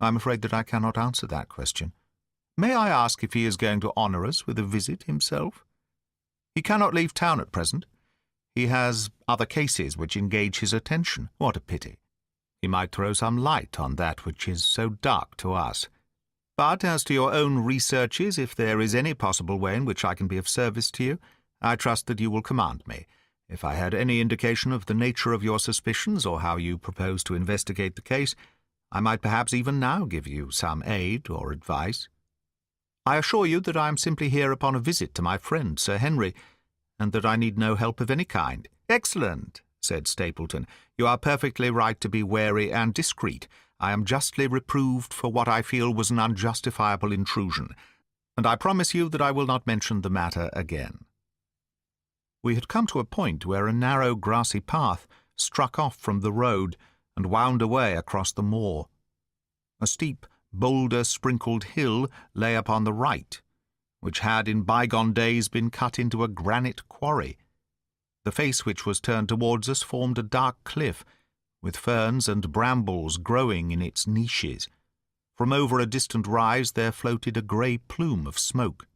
I am afraid that I cannot answer that question. May I ask if he is going to honour us with a visit himself? He cannot leave town at present. He has other cases which engage his attention. What a pity. He might throw some light on that which is so dark to us. But as to your own researches, if there is any possible way in which I can be of service to you, I trust that you will command me. If I had any indication of the nature of your suspicions or how you propose to investigate the case, I might perhaps even now give you some aid or advice. I assure you that I am simply here upon a visit to my friend Sir Henry, and that I need no help of any kind. Excellent, said Stapleton. You are perfectly right to be wary and discreet. I am justly reproved for what I feel was an unjustifiable intrusion, and I promise you that I will not mention the matter again. We had come to a point where a narrow grassy path struck off from the road and wound away across the moor. A steep, boulder-sprinkled hill lay upon the right, which had in bygone days been cut into a granite quarry. The face which was turned towards us formed a dark cliff, with ferns and brambles growing in its niches. From over a distant rise there floated a grey plume of smoke.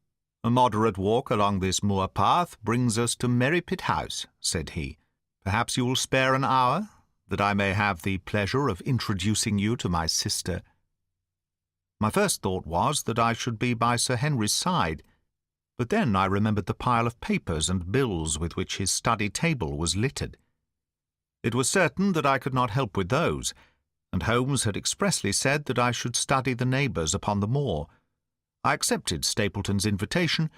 A moderate walk along this moor path brings us to Merrypit House, said he. Perhaps you will spare an hour, that I may have the pleasure of introducing you to my sister. My first thought was that I should be by Sir Henry's side, but then I remembered the pile of papers and bills with which his study table was littered. It was certain that I could not help with those, and Holmes had expressly said that I should study the neighbours upon the moor. I accepted Stapleton's invitation,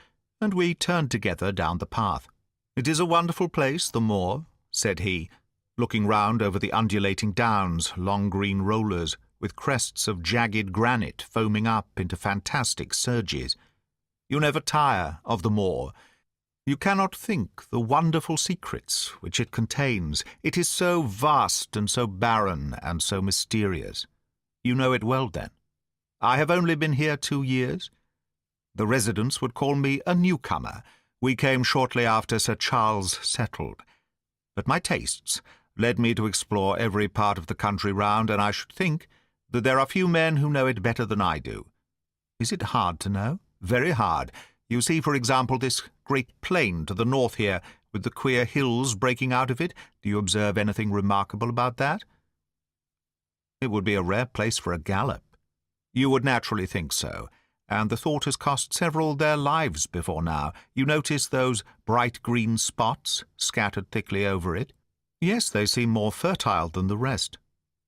and we turned together down the path. "It is a wonderful place, the moor," said he, looking round over the undulating downs, long green rollers, with crests of jagged granite foaming up into fantastic surges. "You never tire of the moor. You cannot think the wonderful secrets which it contains. It is so vast and so barren and so mysterious. You know it well, then. I have only been here 2 years. The residents would call me a newcomer. We came shortly after Sir Charles settled. But my tastes led me to explore every part of the country round, and I should think that there are few men who know it better than I do. Is it hard to know? Very hard. You see, for example, this great plain to the north here, with the queer hills breaking out of it. Do you observe anything remarkable about that? It would be a rare place for a gallop. You would naturally think so, and the thought has cost several their lives before now. You notice those bright green spots scattered thickly over it? Yes, they seem more fertile than the rest.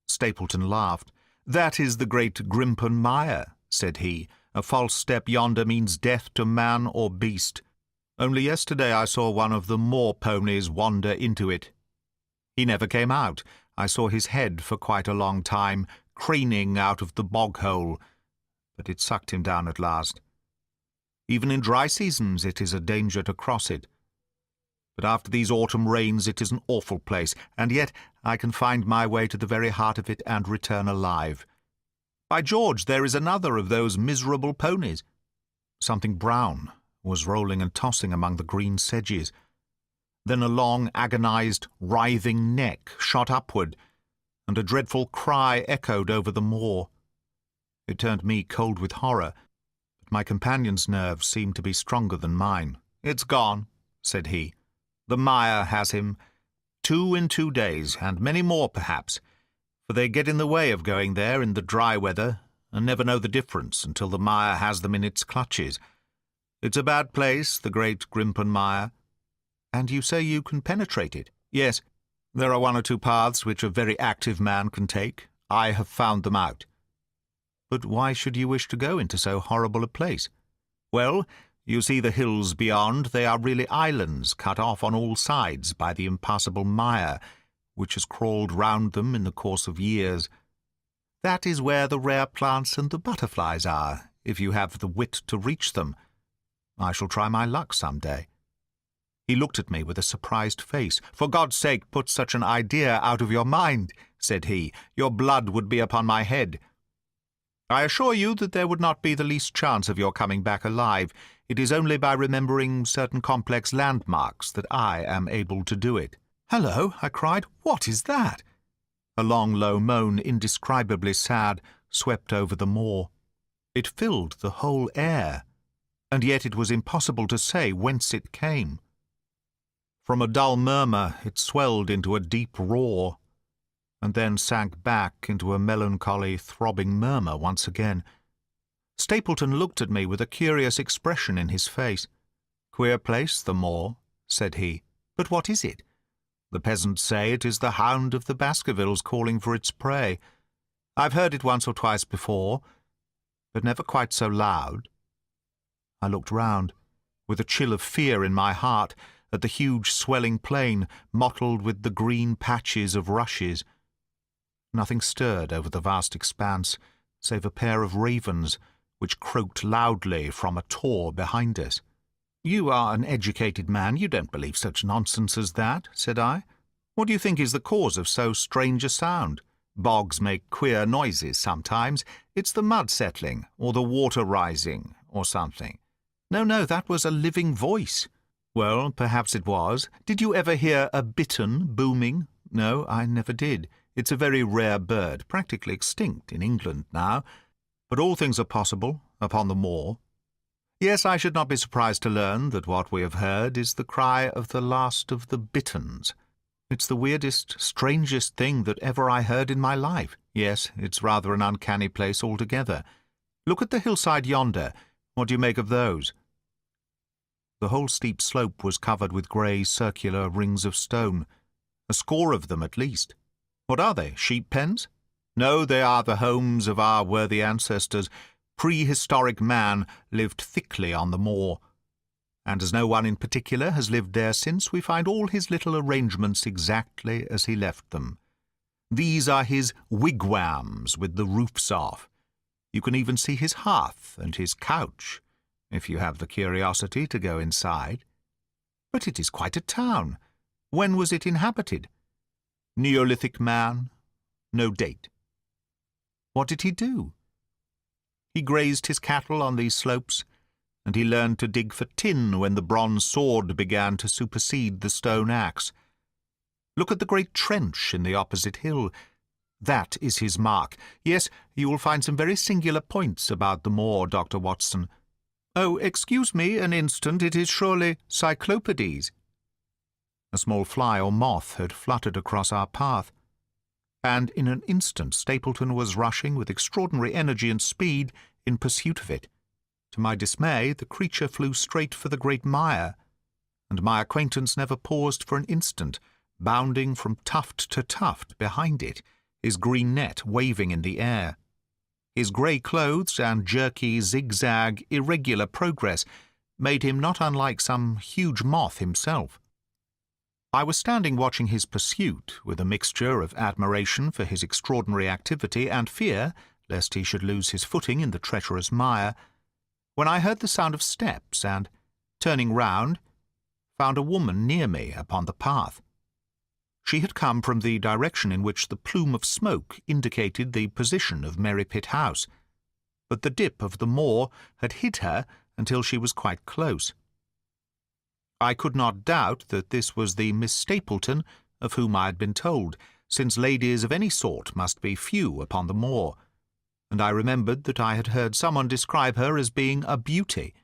Stapleton laughed. "That is the great Grimpen Mire," said he. "A false step yonder means death to man or beast. Only yesterday I saw one of the moor ponies wander into it. He never came out. I saw his head for quite a long time, craning out of the bog-hole, but it sucked him down at last. Even in dry seasons it is a danger to cross it. But after these autumn rains it is an awful place, and yet I can find my way to the very heart of it and return alive. By George, there is another of those miserable ponies." Something brown was rolling and tossing among the green sedges. Then a long, agonized, writhing neck shot upward, and a dreadful cry echoed over the moor. It turned me cold with horror, but my companion's nerves seemed to be stronger than mine. "It's gone," said he. "The mire has him. 2 in 2 days, and many more perhaps, for they get in the way of going there in the dry weather, and never know the difference until the mire has them in its clutches. It's a bad place, the great Grimpen Mire." "And you say you can penetrate it?" "Yes. There are 1 or 2 paths which a very active man can take. I have found them out." "But why should you wish to go into so horrible a place?" "Well, you see the hills beyond. They are really islands cut off on all sides by the impassable mire, which has crawled round them in the course of years. That is where the rare plants and the butterflies are, if you have the wit to reach them. I shall try my luck some day." He looked at me with a surprised face. "For God's sake, put such an idea out of your mind," said he. "Your blood would be upon my head." I assure you that there would not be the least chance of your coming back alive. It is only by remembering certain complex landmarks that I am able to do it." "Hello!" I cried. "What is that?" A long, low moan, indescribably sad, swept over the moor. It filled the whole air, and yet it was impossible to say whence it came. From a dull murmur it swelled into a deep roar, and then sank back into a melancholy, throbbing murmur once again. Stapleton looked at me with a curious expression in his face. "Queer place, the moor," said he. "But what is it?" "The peasants say it is the hound of the Baskervilles calling for its prey. I've heard it once or twice before, but never quite so loud." I looked round, with a chill of fear in my heart, at the huge swelling plain, mottled with the green patches of rushes. Nothing stirred over the vast expanse, save a pair of ravens, which croaked loudly from a tor behind us. "You are an educated man. You don't believe such nonsense as that," said I. "What do you think is the cause of so strange a sound? Bogs make queer noises sometimes. It's the mud settling, or the water rising, or something." No, that was a living voice." "Well, perhaps it was. Did you ever hear a bittern booming?" "No, I never did. It's a very rare bird, practically extinct in England now. But all things are possible upon the moor. Yes, I should not be surprised to learn that what we have heard is the cry of the last of the bitterns. It's the weirdest, strangest thing that ever I heard in my life. Yes, it's rather an uncanny place altogether. Look at the hillside yonder. What do you make of those?" The whole steep slope was covered with grey, circular rings of stone, a score of them at least. "What are they, sheep pens?" "No, they are the homes of our worthy ancestors. Prehistoric man lived thickly on the moor, and as no one in particular has lived there since, we find all his little arrangements exactly as he left them. These are his wigwams with the roofs off. You can even see his hearth and his couch, if you have the curiosity to go inside. But it is quite a town. When was it inhabited? Neolithic man? No date. What did he do? He grazed his cattle on these slopes, and he learned to dig for tin when the bronze sword began to supersede the stone axe. Look at the great trench in the opposite hill. That is his mark. Yes, you will find some very singular points about the moor, Dr. Watson. Oh, excuse me an instant, it is surely Cyclopides." A small fly or moth had fluttered across our path, and in an instant Stapleton was rushing with extraordinary energy and speed in pursuit of it. To my dismay, the creature flew straight for the great mire, and my acquaintance never paused for an instant, bounding from tuft to tuft behind it, his green net waving in the air. His grey clothes and jerky, zigzag, irregular progress made him not unlike some huge moth himself. I was standing watching his pursuit, with a mixture of admiration for his extraordinary activity and fear lest he should lose his footing in the treacherous mire, when I heard the sound of steps and, turning round, found a woman near me upon the path. She had come from the direction in which the plume of smoke indicated the position of Merrypit House, but the dip of the moor had hid her until she was quite close. I could not doubt that this was the Miss Stapleton of whom I had been told, since ladies of any sort must be few upon the moor, and I remembered that I had heard someone describe her as being a beauty.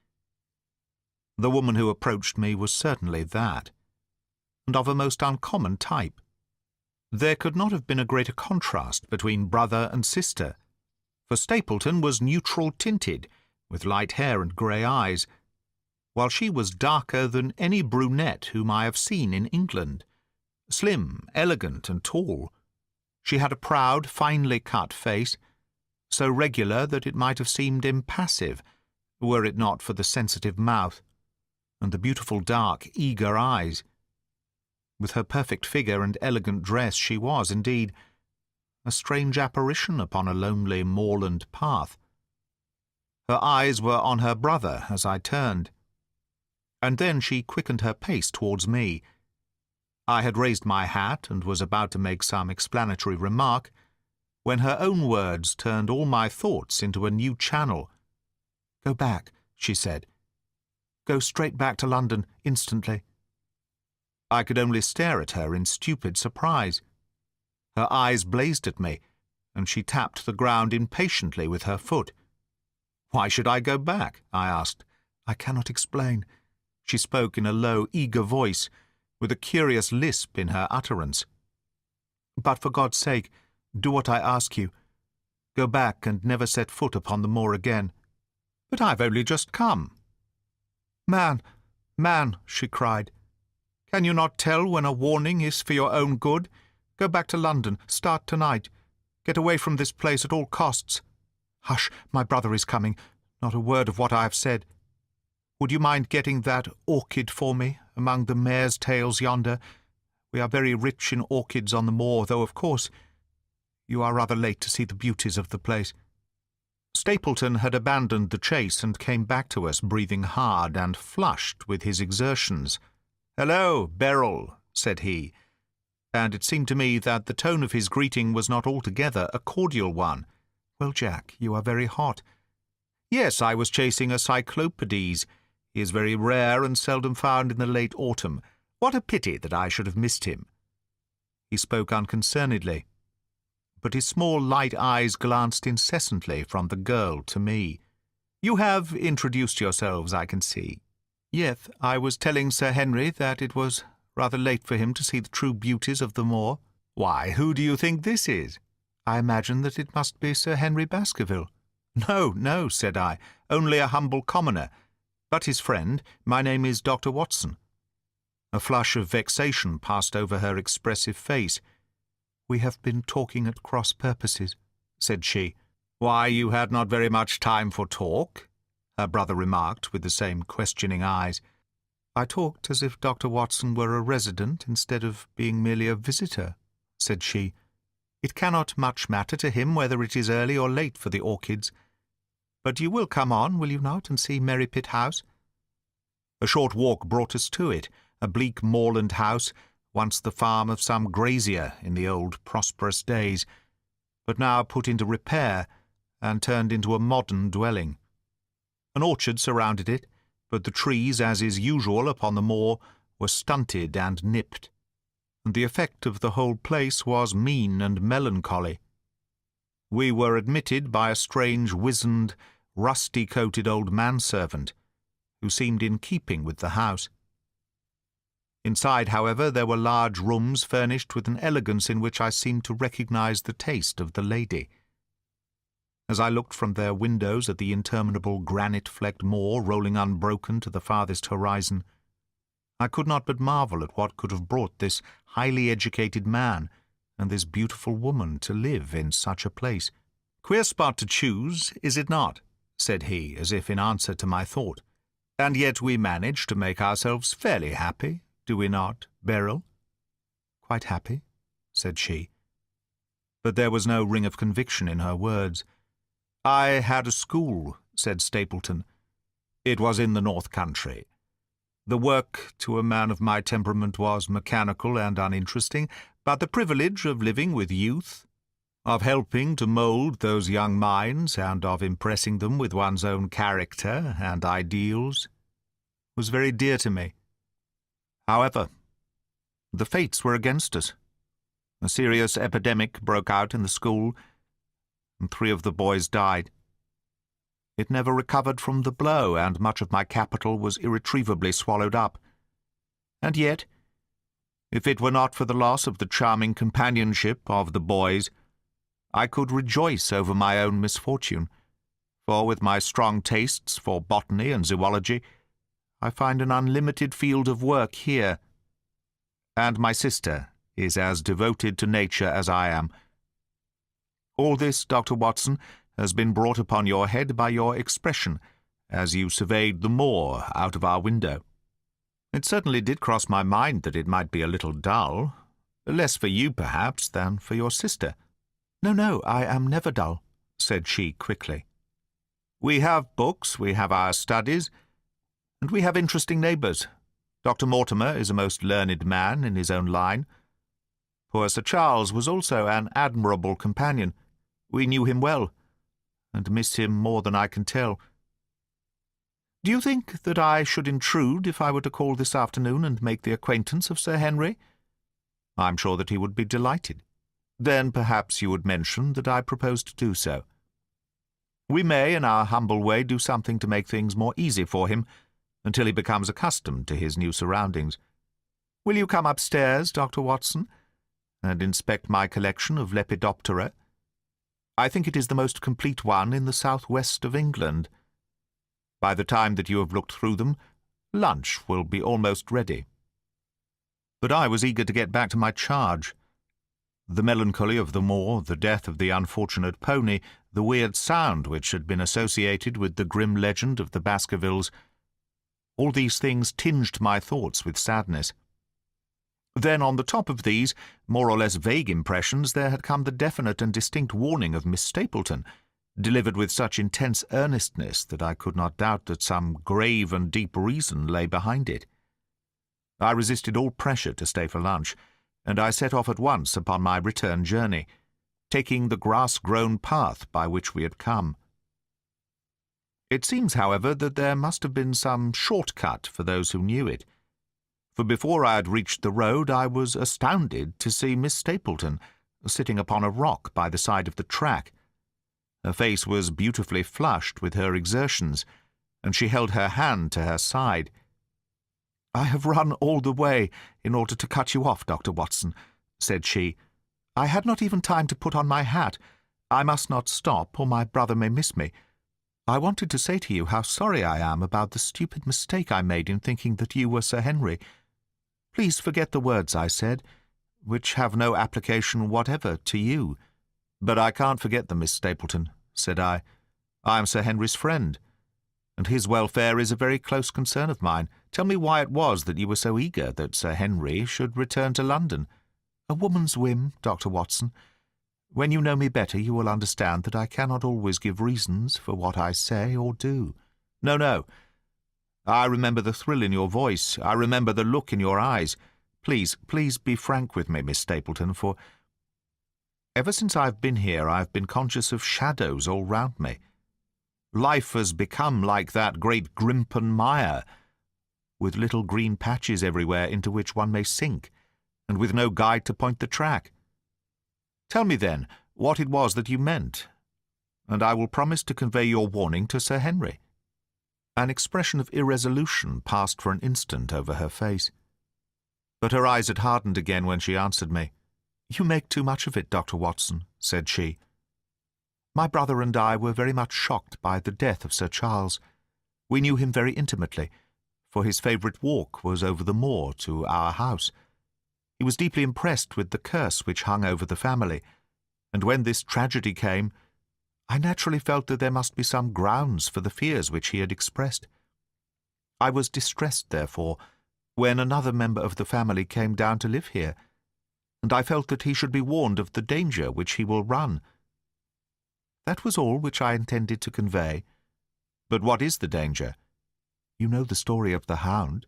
The woman who approached me was certainly that, and of a most uncommon type. There could not have been a greater contrast between brother and sister, for Stapleton was neutral-tinted, with light hair and grey eyes, while she was darker than any brunette whom I have seen in England. Slim, elegant, and tall, she had a proud, finely cut face, so regular that it might have seemed impassive, were it not for the sensitive mouth, and the beautiful dark, eager eyes. With her perfect figure and elegant dress she was, indeed, a strange apparition upon a lonely moorland path. Her eyes were on her brother as I turned, and then she quickened her pace towards me. I had raised my hat and was about to make some explanatory remark, when her own words turned all my thoughts into a new channel. "Go back," she said. "Go straight back to London, instantly." I could only stare at her in stupid surprise. Her eyes blazed at me, and she tapped the ground impatiently with her foot. "Why should I go back?" I asked. "I cannot explain." She spoke in a low, eager voice, with a curious lisp in her utterance. "But for God's sake, do what I ask you. Go back and never set foot upon the moor again." "But I've only just come." Man, she cried, "can you not tell when a warning is for your own good? Go back to London. Start tonight. Get away from this place at all costs. Hush, my brother is coming. Not a word of what I have said. Would you mind getting that orchid for me, among the mare's tails yonder? We are very rich in orchids on the moor, though, of course, you are rather late to see the beauties of the place." Stapleton had abandoned the chase and came back to us, breathing hard and flushed with his exertions. "Hello, Beryl," said he, and it seemed to me that the tone of his greeting was not altogether a cordial one. "Well, Jack, you are very hot." "Yes, I was chasing a cyclopedes. He is very rare and seldom found in the late autumn. What a pity that I should have missed him." He spoke unconcernedly, but his small light eyes glanced incessantly from the girl to me. "You have introduced yourselves, I can see." "Yes, I was telling Sir Henry that it was rather late for him to see the true beauties of the moor." "Why, who do you think this is?" "I imagine that it must be Sir Henry Baskerville." No, said I, "only a humble commoner. But his friend, my name is Dr. Watson." A flush of vexation passed over her expressive face. "We have been talking at cross purposes," said she. "Why, you had not very much time for talk," her brother remarked with the same questioning eyes. "I talked as if Dr. Watson were a resident instead of being merely a visitor," said she. "It cannot much matter to him whether it is early or late for the orchids. But you will come on, will you not, and see Merrypit House?" A short walk brought us to it, a bleak moorland house, once the farm of some grazier in the old prosperous days, but now put into repair and turned into a modern dwelling. An orchard surrounded it, but the trees, as is usual upon the moor, were stunted and nipped, and the effect of the whole place was mean and melancholy. We were admitted by a strange, wizened, rusty-coated old manservant, who seemed in keeping with the house. Inside, however, there were large rooms furnished with an elegance in which I seemed to recognize the taste of the lady. As I looked from their windows at the interminable granite-flecked moor rolling unbroken to the farthest horizon, I could not but marvel at what could have brought this highly educated man and this beautiful woman to live in such a place. "Queer spot to choose, is it not?" said he, as if in answer to my thought. "And yet we manage to make ourselves fairly happy, do we not, Beryl?" "Quite happy," said she. But there was no ring of conviction in her words. "I had a school," said Stapleton. "It was in the North Country. The work, to a man of my temperament, was mechanical and uninteresting, but the privilege of living with youth, of helping to mould those young minds, and of impressing them with one's own character and ideals, was very dear to me. However, the fates were against us. A serious epidemic broke out in the school, and 3 of the boys died. It never recovered from the blow, and much of my capital was irretrievably swallowed up. And yet, if it were not for the loss of the charming companionship of the boys, I could rejoice over my own misfortune, for with my strong tastes for botany and zoology, I find an unlimited field of work here. And my sister is as devoted to nature as I am. All this, Dr. Watson, has been brought upon your head by your expression, as you surveyed the moor out of our window. It certainly did cross my mind that it might be a little dull, less for you, perhaps, than for your sister." No, I am never dull," said she quickly. "We have books, we have our studies, and we have interesting neighbours. Dr. Mortimer is a most learned man in his own line. Poor Sir Charles was also an admirable companion, We knew him well, and miss him more than I can tell. Do you think that I should intrude if I were to call this afternoon and make the acquaintance of Sir Henry? I'm sure that he would be delighted. Then perhaps you would mention that I propose to do so. We may, in our humble way, do something to make things more easy for him until he becomes accustomed to his new surroundings. Will you come upstairs, Dr. Watson, and inspect my collection of Lepidoptera? I think it is the most complete one in the southwest of England. By the time that you have looked through them, lunch will be almost ready. But I was eager to get back to my charge. The melancholy of the moor, the death of the unfortunate pony, the weird sound which had been associated with the grim legend of the Baskervilles, all these things tinged my thoughts with sadness. Then, on the top of these, more or less vague impressions, there had come the definite and distinct warning of Miss Stapleton, delivered with such intense earnestness that I could not doubt that some grave and deep reason lay behind it. I resisted all pressure to stay for lunch, and I set off at once upon my return journey, taking the grass-grown path by which we had come. It seems, however, that there must have been some short-cut for those who knew it, for before I had reached the road I was astounded to see Miss Stapleton sitting upon a rock by the side of the track. Her face was beautifully flushed with her exertions, and she held her hand to her side. "I have run all the way in order to cut you off, Dr. Watson," said she. "I had not even time to put on my hat. I must not stop, or my brother may miss me. I wanted to say to you how sorry I am about the stupid mistake I made in thinking that you were Sir Henry. Please forget the words I said, which have no application whatever to you." "But I can't forget them, Miss Stapleton," said I. "I am Sir Henry's friend, and his welfare is a very close concern of mine. Tell me why it was that you were so eager that Sir Henry should return to London." "A woman's whim, Dr. Watson. When you know me better, you will understand that I cannot always give reasons for what I say or do." No. I remember the thrill in your voice. I remember the look in your eyes. Please be frank with me, Miss Stapleton, for ever since I've been here I've been conscious of shadows all round me. Life has become like that great Grimpen mire, with little green patches everywhere into which one may sink, and with no guide to point the track. Tell me, then, what it was that you meant, and I will promise to convey your warning to Sir Henry." An expression of irresolution passed for an instant over her face, but her eyes had hardened again when she answered me. "You make too much of it, Dr. Watson," said she. "My brother and I were very much shocked by the death of Sir Charles. We knew him very intimately, for his favourite walk was over the moor to our house. He was deeply impressed with the curse which hung over the family, and when this tragedy came, I naturally felt that there must be some grounds for the fears which he had expressed. I was distressed, therefore, when another member of the family came down to live here, and I felt that he should be warned of the danger which he will run. That was all which I intended to convey." "But what is the danger?" "You know the story of the Hound."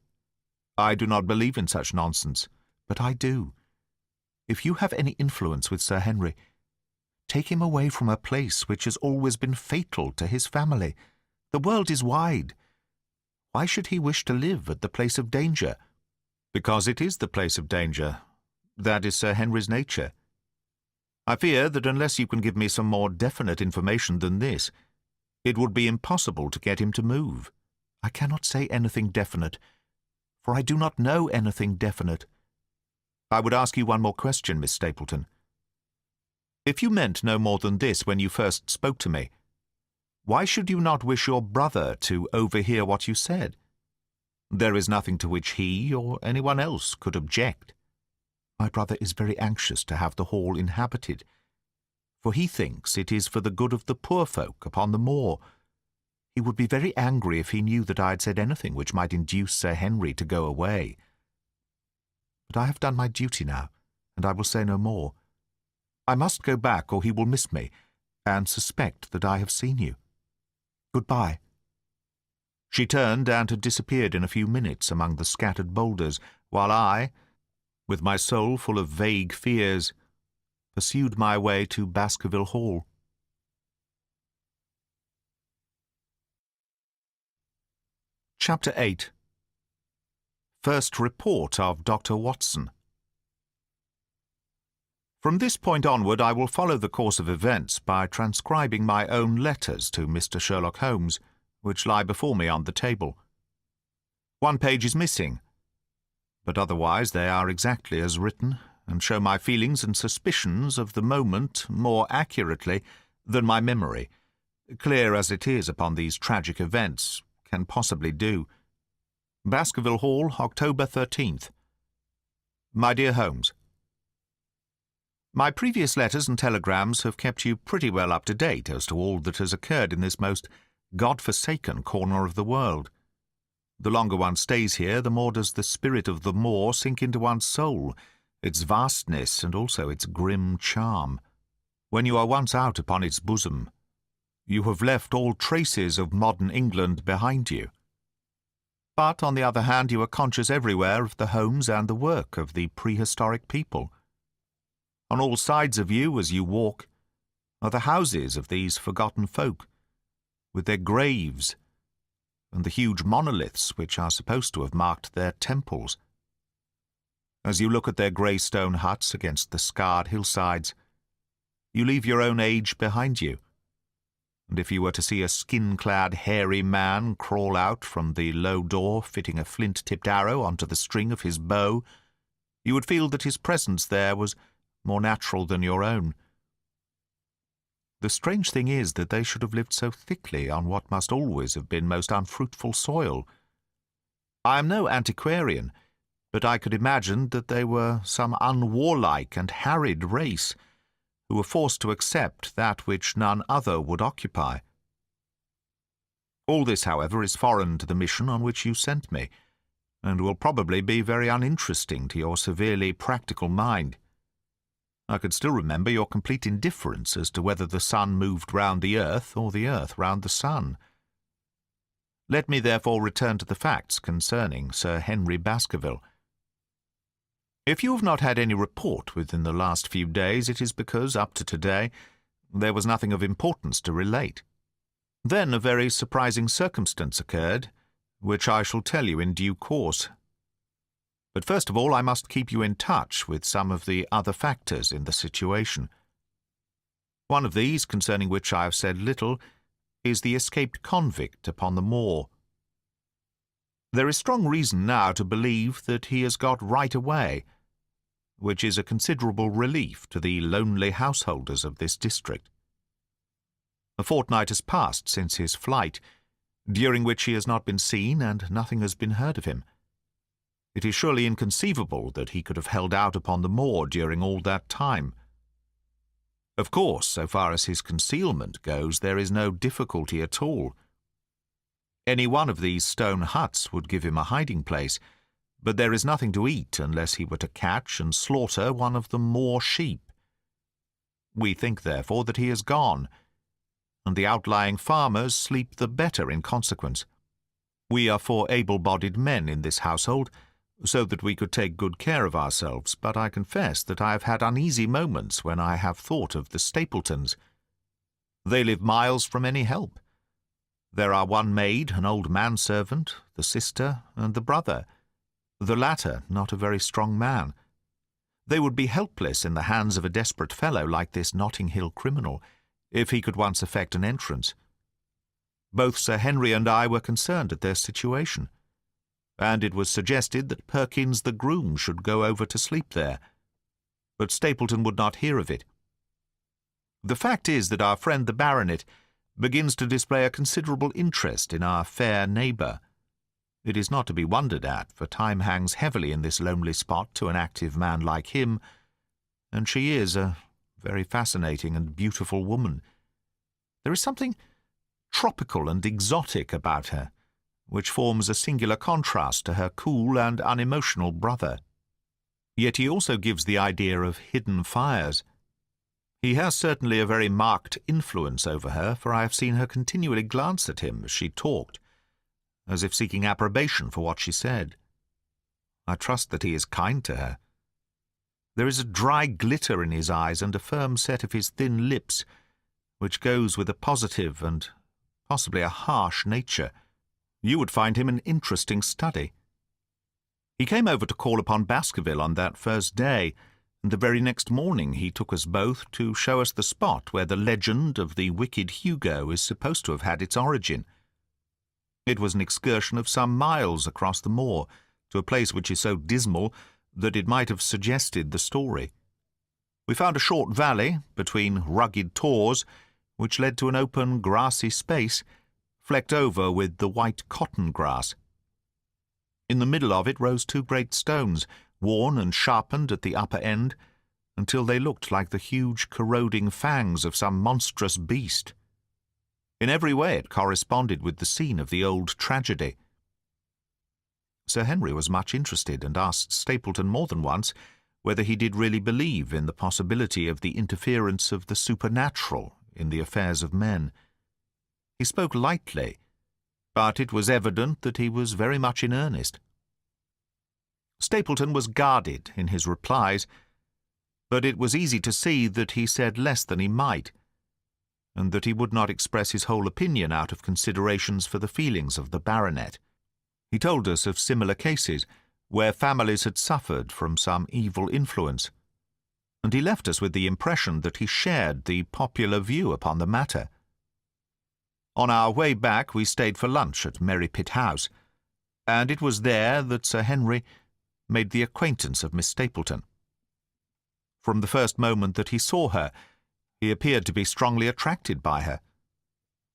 "I do not believe in such nonsense." "But I do. If you have any influence with Sir Henry, take him away from a place which has always been fatal to his family. The world is wide. Why should he wish to live at the place of danger?" "Because it is the place of danger. That is Sir Henry's nature. I fear that unless you can give me some more definite information than this, it would be impossible to get him to move." "I cannot say anything definite, for I do not know anything definite." "I would ask you one more question, Miss Stapleton. If you meant no more than this when you first spoke to me, why should you not wish your brother to overhear what you said? There is nothing to which he or anyone else could object." "My brother is very anxious to have the hall inhabited, for he thinks it is for the good of the poor folk upon the moor. He would be very angry if he knew that I had said anything which might induce Sir Henry to go away. But I have done my duty now, and I will say no more. I must go back, or he will miss me, and suspect that I have seen you. Goodbye." She turned and had disappeared in a few minutes among the scattered boulders, while I, with my soul full of vague fears, pursued my way to Baskerville Hall. Chapter 8. First Report of Dr. Watson. From this point onward I will follow the course of events by transcribing my own letters to Mr. Sherlock Holmes, which lie before me on the table. One page is missing, but otherwise they are exactly as written, and show my feelings and suspicions of the moment more accurately than my memory, clear as it is upon these tragic events, can possibly do. Baskerville Hall, October 13th. My dear Holmes, my previous letters and telegrams have kept you pretty well up to date as to all that has occurred in this most God-forsaken corner of the world. The longer one stays here, the more does the spirit of the moor sink into one's soul, its vastness and also its grim charm. When you are once out upon its bosom, you have left all traces of modern England behind you. But, on the other hand, you are conscious everywhere of the homes and the work of the prehistoric people. On all sides of you, as you walk, are the houses of these forgotten folk, with their graves and the huge monoliths which are supposed to have marked their temples. As you look at their grey stone huts against the scarred hillsides, you leave your own age behind you, and if you were to see a skin-clad, hairy man crawl out from the low door fitting a flint-tipped arrow onto the string of his bow, you would feel that his presence there was more natural than your own. The strange thing is that they should have lived so thickly on what must always have been most unfruitful soil. I am no antiquarian, but I could imagine that they were some unwarlike and harried race, who were forced to accept that which none other would occupy. All this, however, is foreign to the mission on which you sent me, and will probably be very uninteresting to your severely practical mind. I could still remember your complete indifference as to whether the sun moved round the earth or the earth round the sun. Let me therefore return to the facts concerning Sir Henry Baskerville. If you have not had any report within the last few days, it is because, up to today, there was nothing of importance to relate. Then a very surprising circumstance occurred, which I shall tell you in due course. But first of all I must keep you in touch with some of the other factors in the situation. One of these, concerning which I have said little, is the escaped convict upon the moor. There is strong reason now to believe that he has got right away, which is a considerable relief to the lonely householders of this district. A fortnight has passed since his flight, during which he has not been seen and nothing has been heard of him. It is surely inconceivable that he could have held out upon the moor during all that time. Of course, so far as his concealment goes, there is no difficulty at all. Any one of these stone huts would give him a hiding place, but there is nothing to eat unless he were to catch and slaughter one of the moor sheep. We think, therefore, that he is gone, and the outlying farmers sleep the better in consequence. We are 4 able-bodied men in this household, so that we could take good care of ourselves, but I confess that I have had uneasy moments when I have thought of the Stapletons. They live miles from any help. There are one maid, an old manservant, the sister, and the brother, the latter not a very strong man. They would be helpless in the hands of a desperate fellow like this Notting Hill criminal, if he could once effect an entrance. Both Sir Henry and I were concerned at their situation, and it was suggested that Perkins the groom should go over to sleep there, but Stapleton would not hear of it. The fact is that our friend the baronet begins to display a considerable interest in our fair neighbour. It is not to be wondered at, for time hangs heavily in this lonely spot to an active man like him, and she is a very fascinating and beautiful woman. There is something tropical and exotic about her, which forms a singular contrast to her cool and unemotional brother. Yet he also gives the idea of hidden fires. He has certainly a very marked influence over her, for I have seen her continually glance at him as she talked, as if seeking approbation for what she said. I trust that he is kind to her. There is a dry glitter in his eyes and a firm set of his thin lips, which goes with a positive and possibly a harsh nature. You would find him an interesting study. He came over to call upon Baskerville on that first day, and the very next morning he took us both to show us the spot where the legend of the wicked Hugo is supposed to have had its origin. It was an excursion of some miles across the moor, to a place which is so dismal that it might have suggested the story. We found a short valley, between rugged tors, which led to an open, grassy space, flecked over with the white cotton grass. In the middle of it rose two great stones, worn and sharpened at the upper end, until they looked like the huge corroding fangs of some monstrous beast. In every way it corresponded with the scene of the old tragedy. Sir Henry was much interested, and asked Stapleton more than once whether he did really believe in the possibility of the interference of the supernatural in the affairs of men. He spoke lightly, but it was evident that he was very much in earnest. Stapleton was guarded in his replies, but it was easy to see that he said less than he might, and that he would not express his whole opinion out of considerations for the feelings of the baronet. He told us of similar cases, where families had suffered from some evil influence, and he left us with the impression that he shared the popular view upon the matter. On our way back we stayed for lunch at Merrypit House, and it was there that Sir Henry made the acquaintance of Miss Stapleton. From the first moment that he saw her, he appeared to be strongly attracted by her,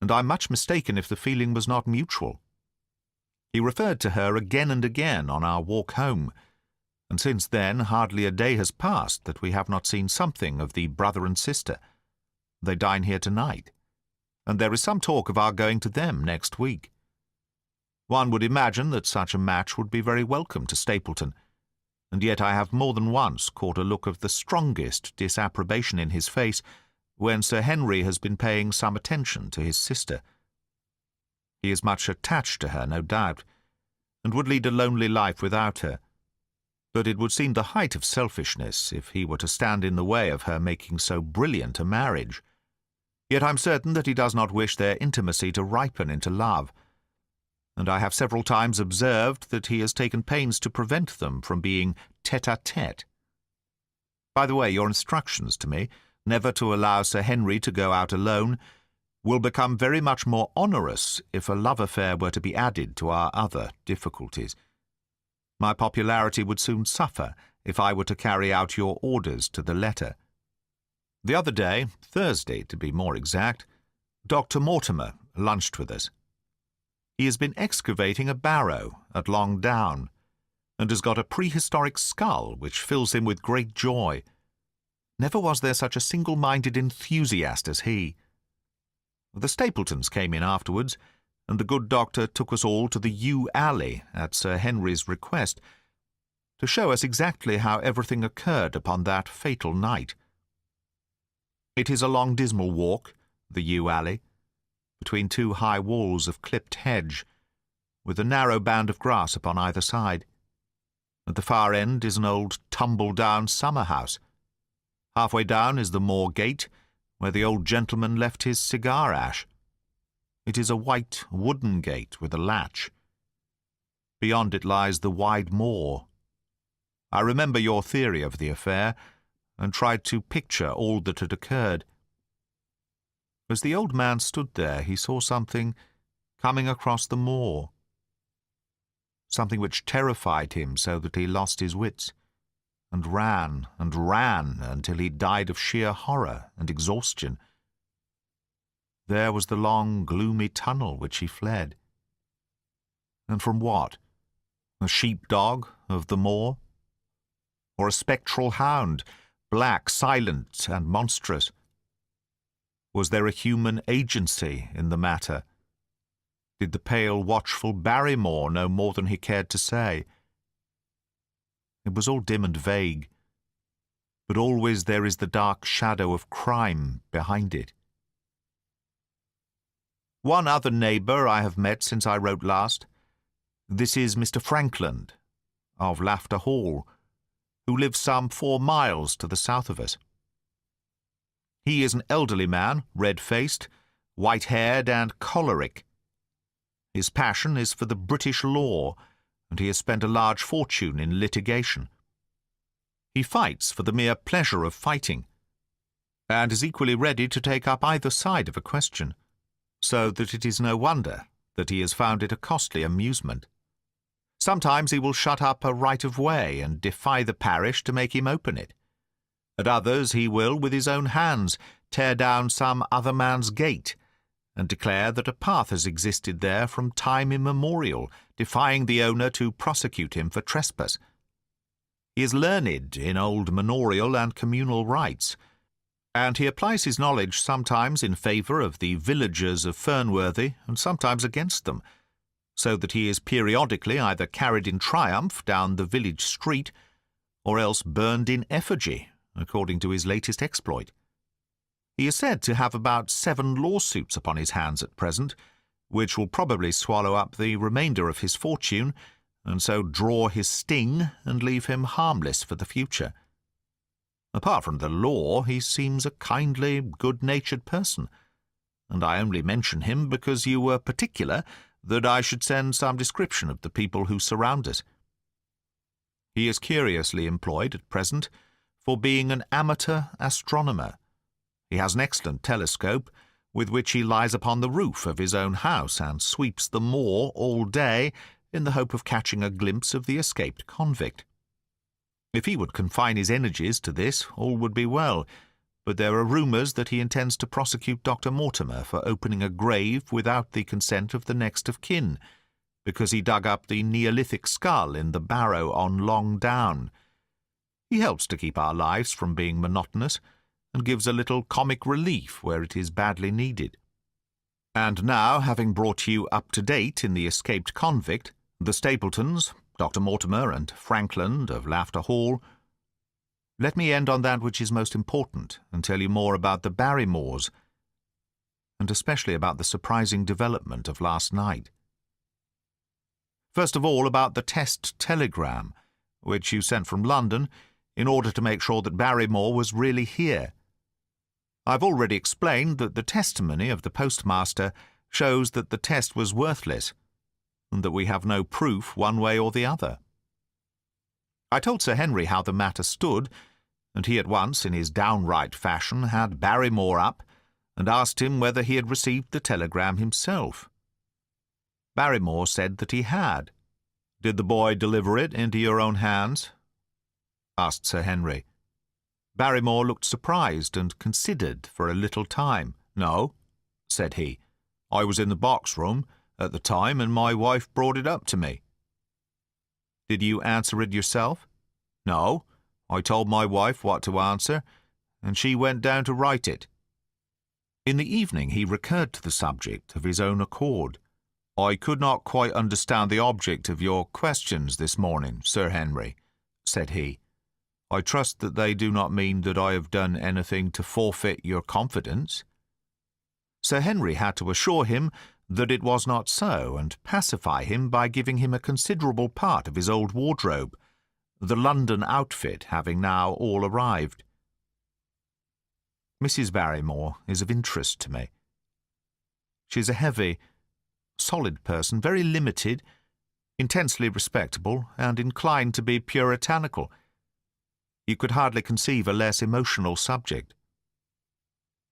and I'm much mistaken if the feeling was not mutual. He referred to her again and again on our walk home, and since then hardly a day has passed that we have not seen something of the brother and sister. They dine here tonight, and there is some talk of our going to them next week. One would imagine that such a match would be very welcome to Stapleton, and yet I have more than once caught a look of the strongest disapprobation in his face when Sir Henry has been paying some attention to his sister. He is much attached to her, no doubt, and would lead a lonely life without her, but it would seem the height of selfishness if he were to stand in the way of her making so brilliant a marriage. Yet I'm certain that he does not wish their intimacy to ripen into love, and I have several times observed that he has taken pains to prevent them from being tête-à-tête. By the way, your instructions to me, never to allow Sir Henry to go out alone, will become very much more onerous if a love affair were to be added to our other difficulties. My popularity would soon suffer if I were to carry out your orders to the letter. The other day, Thursday to be more exact, Dr. Mortimer lunched with us. He has been excavating a barrow at Long Down, and has got a prehistoric skull which fills him with great joy. Never was there such a single-minded enthusiast as he. The Stapletons came in afterwards, and the good doctor took us all to the yew alley at Sir Henry's request, to show us exactly how everything occurred upon that fatal night. It is a long dismal walk, the yew alley, between two high walls of clipped hedge, with a narrow band of grass upon either side. At the far end is an old tumble-down summer-house. Halfway down is the moor gate, where the old gentleman left his cigar-ash. It is a white wooden gate with a latch. Beyond it lies the wide moor. I remember your theory of the affair, and tried to picture all that had occurred. As the old man stood there, he saw something coming across the moor, something which terrified him so that he lost his wits, and ran until he died of sheer horror and exhaustion. There was the long, gloomy tunnel which he fled. And from what? A sheep-dog of the moor? Or a spectral hound, black, silent, and monstrous? Was there a human agency in the matter? Did the pale, watchful Barrymore know more than he cared to say? It was all dim and vague, but always there is the dark shadow of crime behind it. One other neighbour I have met since I wrote last. This is Mr. Frankland, of Laughter Hall, who lives some 4 miles to the south of us. He is an elderly man, red-faced, white-haired and choleric. His passion is for the British law, and he has spent a large fortune in litigation. He fights for the mere pleasure of fighting, and is equally ready to take up either side of a question, so that it is no wonder that he has found it a costly amusement. Sometimes he will shut up a right-of-way and defy the parish to make him open it. At others he will, with his own hands, tear down some other man's gate, and declare that a path has existed there from time immemorial, defying the owner to prosecute him for trespass. He is learned in old manorial and communal rights, and he applies his knowledge sometimes in favour of the villagers of Fernworthy and sometimes against them, so that he is periodically either carried in triumph down the village street or else burned in effigy, according to his latest exploit. He is said to have about 7 lawsuits upon his hands at present, which will probably swallow up the remainder of his fortune, and so draw his sting and leave him harmless for the future. Apart from the law, he seems a kindly, good-natured person, and I only mention him because you were particular that I should send some description of the people who surround us. He is curiously employed at present for being an amateur astronomer. He has an excellent telescope, with which he lies upon the roof of his own house and sweeps the moor all day in the hope of catching a glimpse of the escaped convict. If he would confine his energies to this, all would be well, but there are rumours that he intends to prosecute Dr. Mortimer for opening a grave without the consent of the next of kin, because he dug up the Neolithic skull in the barrow on Long Down. He helps to keep our lives from being monotonous, and gives a little comic relief where it is badly needed. And now, having brought you up to date in the escaped convict, the Stapletons, Dr. Mortimer and Frankland of Laughter Hall, let me end on that which is most important and tell you more about the Barrymores, and especially about the surprising development of last night. First of all, about the test telegram, which you sent from London in order to make sure that Barrymore was really here. I've already explained that the testimony of the postmaster shows that the test was worthless, and that we have no proof one way or the other. I told Sir Henry how the matter stood, and he at once, in his downright fashion, had Barrymore up and asked him whether he had received the telegram himself. Barrymore said that he had. "Did the boy deliver it into your own hands?" asked Sir Henry. Barrymore looked surprised and considered for a little time. "No," said he. "I was in the box-room at the time, and my wife brought it up to me." "Did you answer it yourself?" "No, I told my wife what to answer, and she went down to write it." In the evening he recurred to the subject of his own accord. "I could not quite understand the object of your questions this morning, Sir Henry," said he. "I trust that they do not mean that I have done anything to forfeit your confidence." Sir Henry had to assure him that it was not so, and pacify him by giving him a considerable part of his old wardrobe, the London outfit having now all arrived. Mrs. Barrymore is of interest to me. She is a heavy, solid person, very limited, intensely respectable, and inclined to be puritanical. You could hardly conceive a less emotional subject.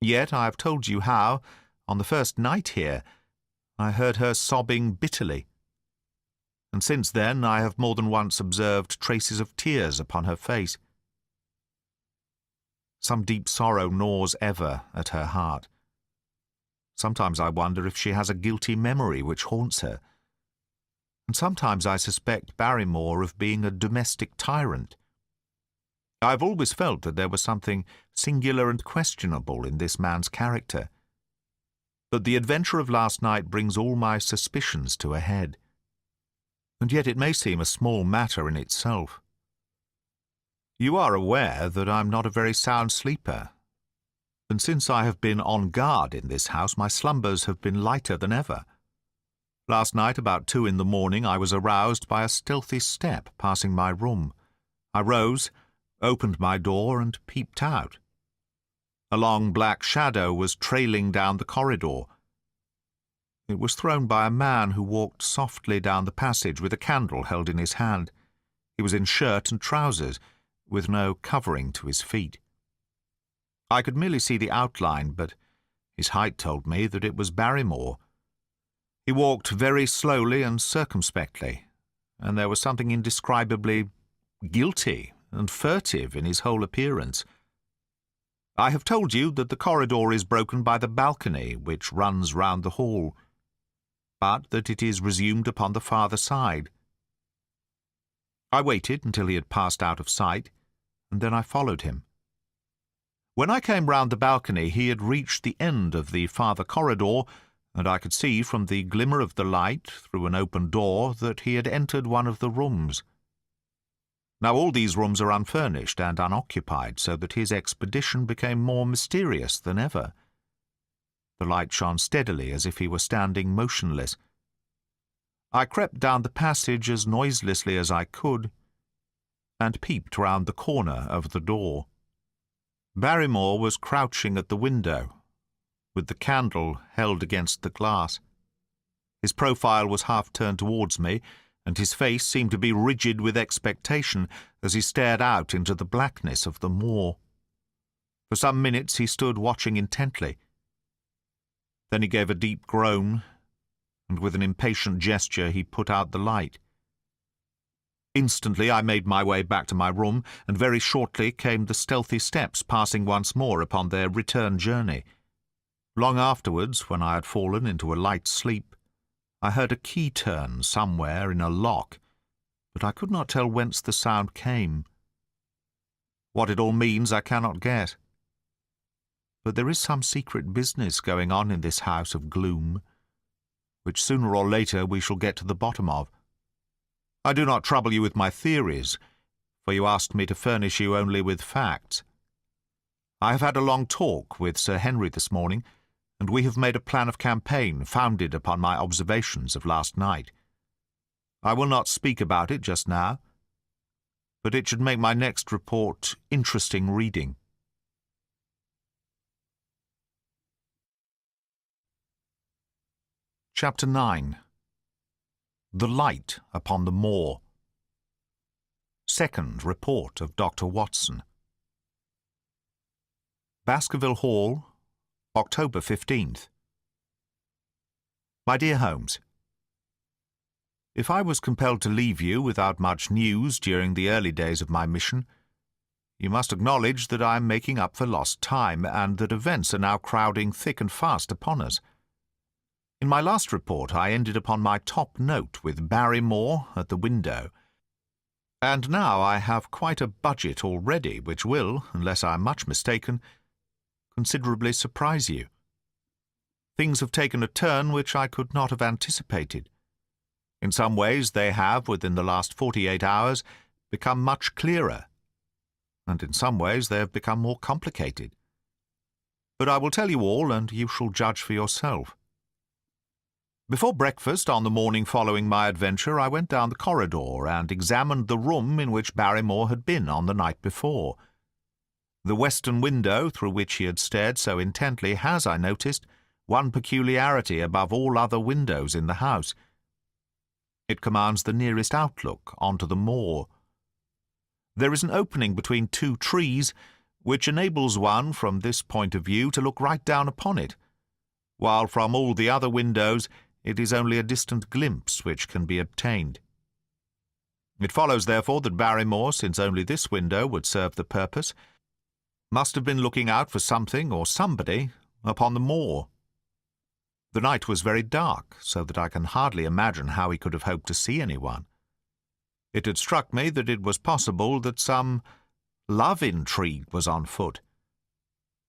Yet I have told you how, on the first night here, I heard her sobbing bitterly, and since then I have more than once observed traces of tears upon her face. Some deep sorrow gnaws ever at her heart. Sometimes I wonder if she has a guilty memory which haunts her, and sometimes I suspect Barrymore of being a domestic tyrant. I have always felt that there was something singular and questionable in this man's character, but the adventure of last night brings all my suspicions to a head. And yet it may seem a small matter in itself. You are aware that I am not a very sound sleeper, and since I have been on guard in this house, my slumbers have been lighter than ever. Last night, about 2 in the morning, I was aroused by a stealthy step passing my room. I rose, opened my door, and peeped out. A long black shadow was trailing down the corridor. It was thrown by a man who walked softly down the passage with a candle held in his hand. He was in shirt and trousers, with no covering to his feet. I could merely see the outline, but his height told me that it was Barrymore. He walked very slowly and circumspectly, and there was something indescribably guilty and furtive in his whole appearance. I have told you that the corridor is broken by the balcony which runs round the hall, but that it is resumed upon the farther side. I waited until he had passed out of sight, and then I followed him. When I came round the balcony, he had reached the end of the farther corridor, and I could see from the glimmer of the light through an open door that he had entered one of the rooms. Now all these rooms are unfurnished and unoccupied, so that his expedition became more mysterious than ever. The light shone steadily as if he were standing motionless. I crept down the passage as noiselessly as I could, and peeped round the corner of the door. Barrymore was crouching at the window, with the candle held against the glass. His profile was half turned towards me, and his face seemed to be rigid with expectation as he stared out into the blackness of the moor. For some minutes he stood watching intently. Then he gave a deep groan, and with an impatient gesture he put out the light. Instantly I made my way back to my room, and very shortly came the stealthy steps passing once more upon their return journey. Long afterwards, when I had fallen into a light sleep, I heard a key turn somewhere in a lock, but I could not tell whence the sound came. What it all means I cannot guess. But there is some secret business going on in this house of gloom, which sooner or later we shall get to the bottom of. I do not trouble you with my theories, for you asked me to furnish you only with facts. I have had a long talk with Sir Henry this morning, and we have made a plan of campaign founded upon my observations of last night. I will not speak about it just now, but it should make my next report interesting reading. Chapter 9. The Light upon the Moor. Second Report of Dr. Watson. Baskerville Hall, October 15th. My dear Holmes, if I was compelled to leave you without much news during the early days of my mission, you must acknowledge that I am making up for lost time, and that events are now crowding thick and fast upon us. In my last report I ended upon my top note with Barrymore at the window, and now I have quite a budget already which will, unless I am much mistaken, considerably surprise you. Things have taken a turn which I could not have anticipated. In some ways they have, within the last 48 hours, become much clearer, and in some ways they have become more complicated. But I will tell you all, and you shall judge for yourself. Before breakfast on the morning following my adventure, I went down the corridor and examined the room in which Barrymore had been on the night before. The western window through which he had stared so intently has, I noticed, one peculiarity above all other windows in the house. It commands the nearest outlook onto the moor. There is an opening between two trees which enables one from this point of view to look right down upon it, while from all the other windows it is only a distant glimpse which can be obtained. It follows, therefore, that Barrymore, since only this window would serve the purpose, must have been looking out for something or somebody upon the moor. The night was very dark, so that I can hardly imagine how he could have hoped to see anyone. It had struck me that it was possible that some love intrigue was on foot.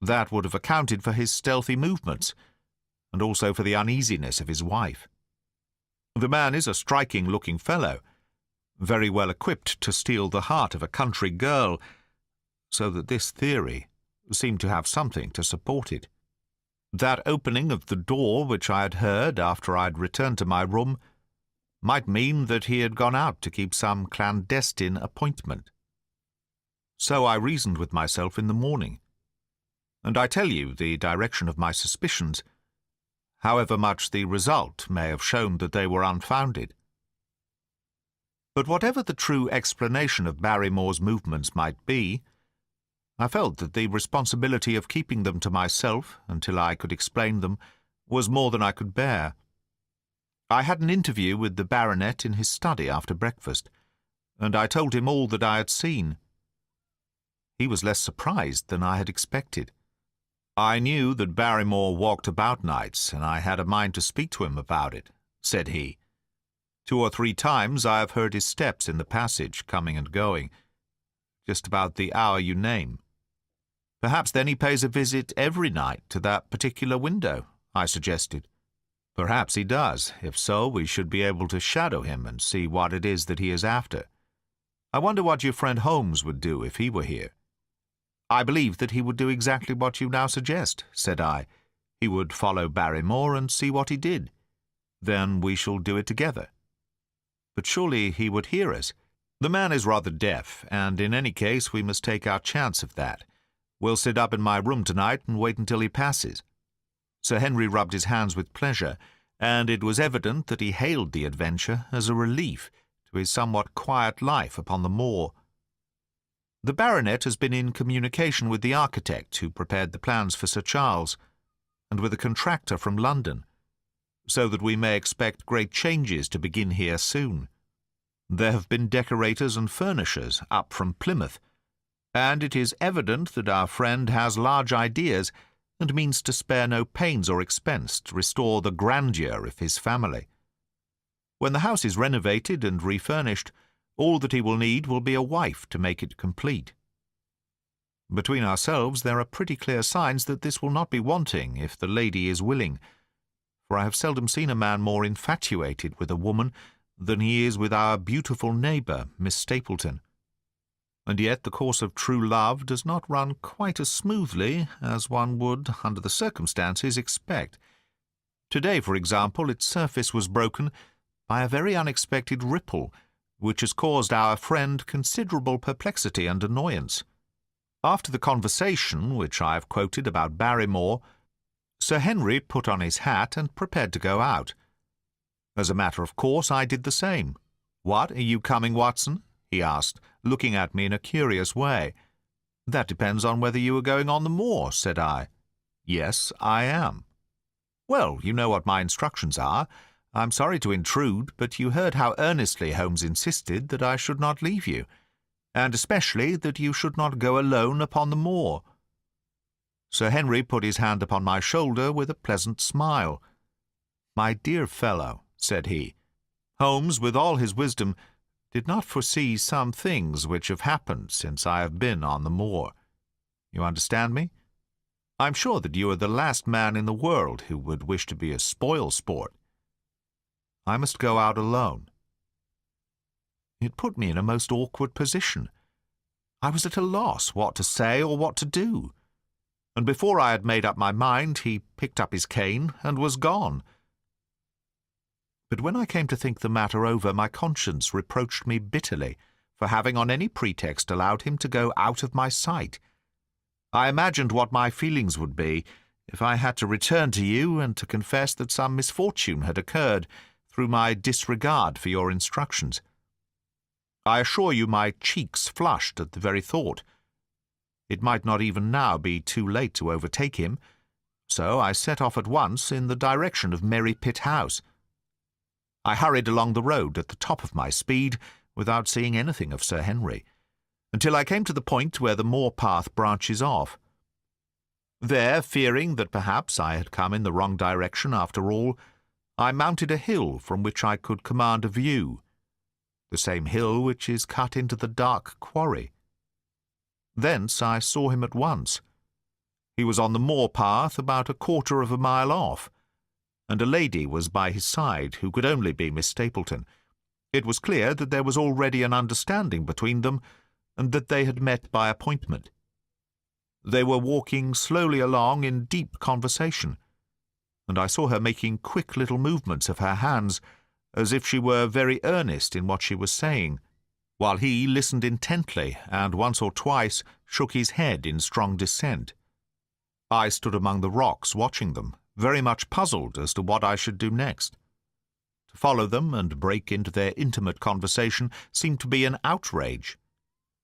That would have accounted for his stealthy movements, and also for the uneasiness of his wife. The man is a striking-looking fellow, very well equipped to steal the heart of a country girl, so that this theory seemed to have something to support it. That opening of the door which I had heard after I had returned to my room might mean that he had gone out to keep some clandestine appointment. So I reasoned with myself in the morning, and I tell you the direction of my suspicions however much the result may have shown that they were unfounded. But whatever the true explanation of Barrymore's movements might be, I felt that the responsibility of keeping them to myself until I could explain them was more than I could bear. I had an interview with the baronet in his study after breakfast, and I told him all that I had seen. He was less surprised than I had expected. "I knew that Barrymore walked about nights, and I had a mind to speak to him about it," said he. "2 or 3 times I have heard his steps in the passage, coming and going, just about the hour you name." "Perhaps then he pays a visit every night to that particular window," I suggested. "Perhaps he does. If so, we should be able to shadow him and see what it is that he is after. I wonder what your friend Holmes would do if he were here." "I believe that he would do exactly what you now suggest," said I. "He would follow Barrymore and see what he did. Then we shall do it together." "But surely he would hear us." "The man is rather deaf, and in any case we must take our chance of that. We'll sit up in my room tonight and wait until he passes." Sir Henry rubbed his hands with pleasure, and it was evident that he hailed the adventure as a relief to his somewhat quiet life upon the moor. "The baronet has been in communication with the architect who prepared the plans for Sir Charles, and with a contractor from London, so that we may expect great changes to begin here soon. There have been decorators and furnishers up from Plymouth, and it is evident that our friend has large ideas and means to spare no pains or expense to restore the grandeur of his family. When the house is renovated and refurnished, all that he will need will be a wife to make it complete. Between ourselves, there are pretty clear signs that this will not be wanting if the lady is willing, for I have seldom seen a man more infatuated with a woman than he is with our beautiful neighbour, Miss Stapleton. And yet the course of true love does not run quite as smoothly as one would, under the circumstances, expect. Today, for example, its surface was broken by a very unexpected ripple, which has caused our friend considerable perplexity and annoyance. After the conversation which I have quoted about Barrymore, Sir Henry put on his hat and prepared to go out. As a matter of course, I did the same. "What, are you coming, Watson?" he asked, looking at me in a curious way. "That depends on whether you are going on the moor," said I. "Yes, I am." "Well, you know what my instructions are. I'm sorry to intrude, but you heard how earnestly Holmes insisted that I should not leave you, and especially that you should not go alone upon the moor." Sir Henry put his hand upon my shoulder with a pleasant smile. "My dear fellow," said he, "Holmes, with all his wisdom, did not foresee some things which have happened since I have been on the moor. You understand me? I'm sure that you are the last man in the world who would wish to be a spoil-sport. I must go out alone." It put me in a most awkward position. I was at a loss what to say or what to do, and before I had made up my mind he picked up his cane and was gone. But when I came to think the matter over, my conscience reproached me bitterly for having on any pretext allowed him to go out of my sight. I imagined what my feelings would be if I had to return to you and to confess that some misfortune had occurred through my disregard for your instructions. I assure you my cheeks flushed at the very thought. It might not even now be too late to overtake him, so I set off at once in the direction of Merry Pit House. I hurried along the road at the top of my speed without seeing anything of Sir Henry, until I came to the point where the moor path branches off. There, fearing that perhaps I had come in the wrong direction after all, I mounted a hill from which I could command a view, the same hill which is cut into the dark quarry. Thence I saw him at once. He was on the moor path about 1/4 of a mile off, and a lady was by his side who could only be Miss Stapleton. It was clear that there was already an understanding between them, and that they had met by appointment. They were walking slowly along in deep conversation, and I saw her making quick little movements of her hands, as if she were very earnest in what she was saying, while he listened intently and once or twice shook his head in strong dissent. I stood among the rocks watching them, very much puzzled as to what I should do next. To follow them and break into their intimate conversation seemed to be an outrage,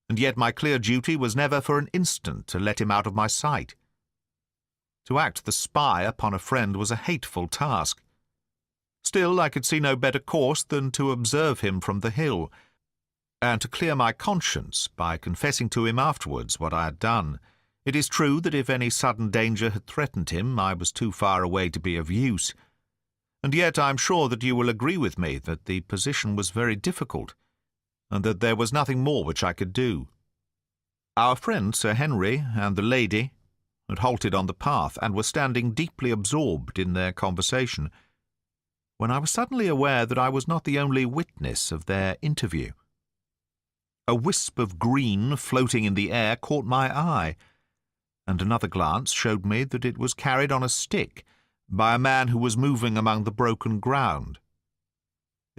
and yet my clear duty was never for an instant to let him out of my sight. To act the spy upon a friend was a hateful task. Still, I could see no better course than to observe him from the hill, and to clear my conscience by confessing to him afterwards what I had done. It is true that if any sudden danger had threatened him, I was too far away to be of use, and yet I am sure that you will agree with me that the position was very difficult, and that there was nothing more which I could do. Our friend Sir Henry and the lady had halted on the path, and were standing deeply absorbed in their conversation, when I was suddenly aware that I was not the only witness of their interview. A wisp of green floating in the air caught my eye, and another glance showed me that it was carried on a stick by a man who was moving among the broken ground.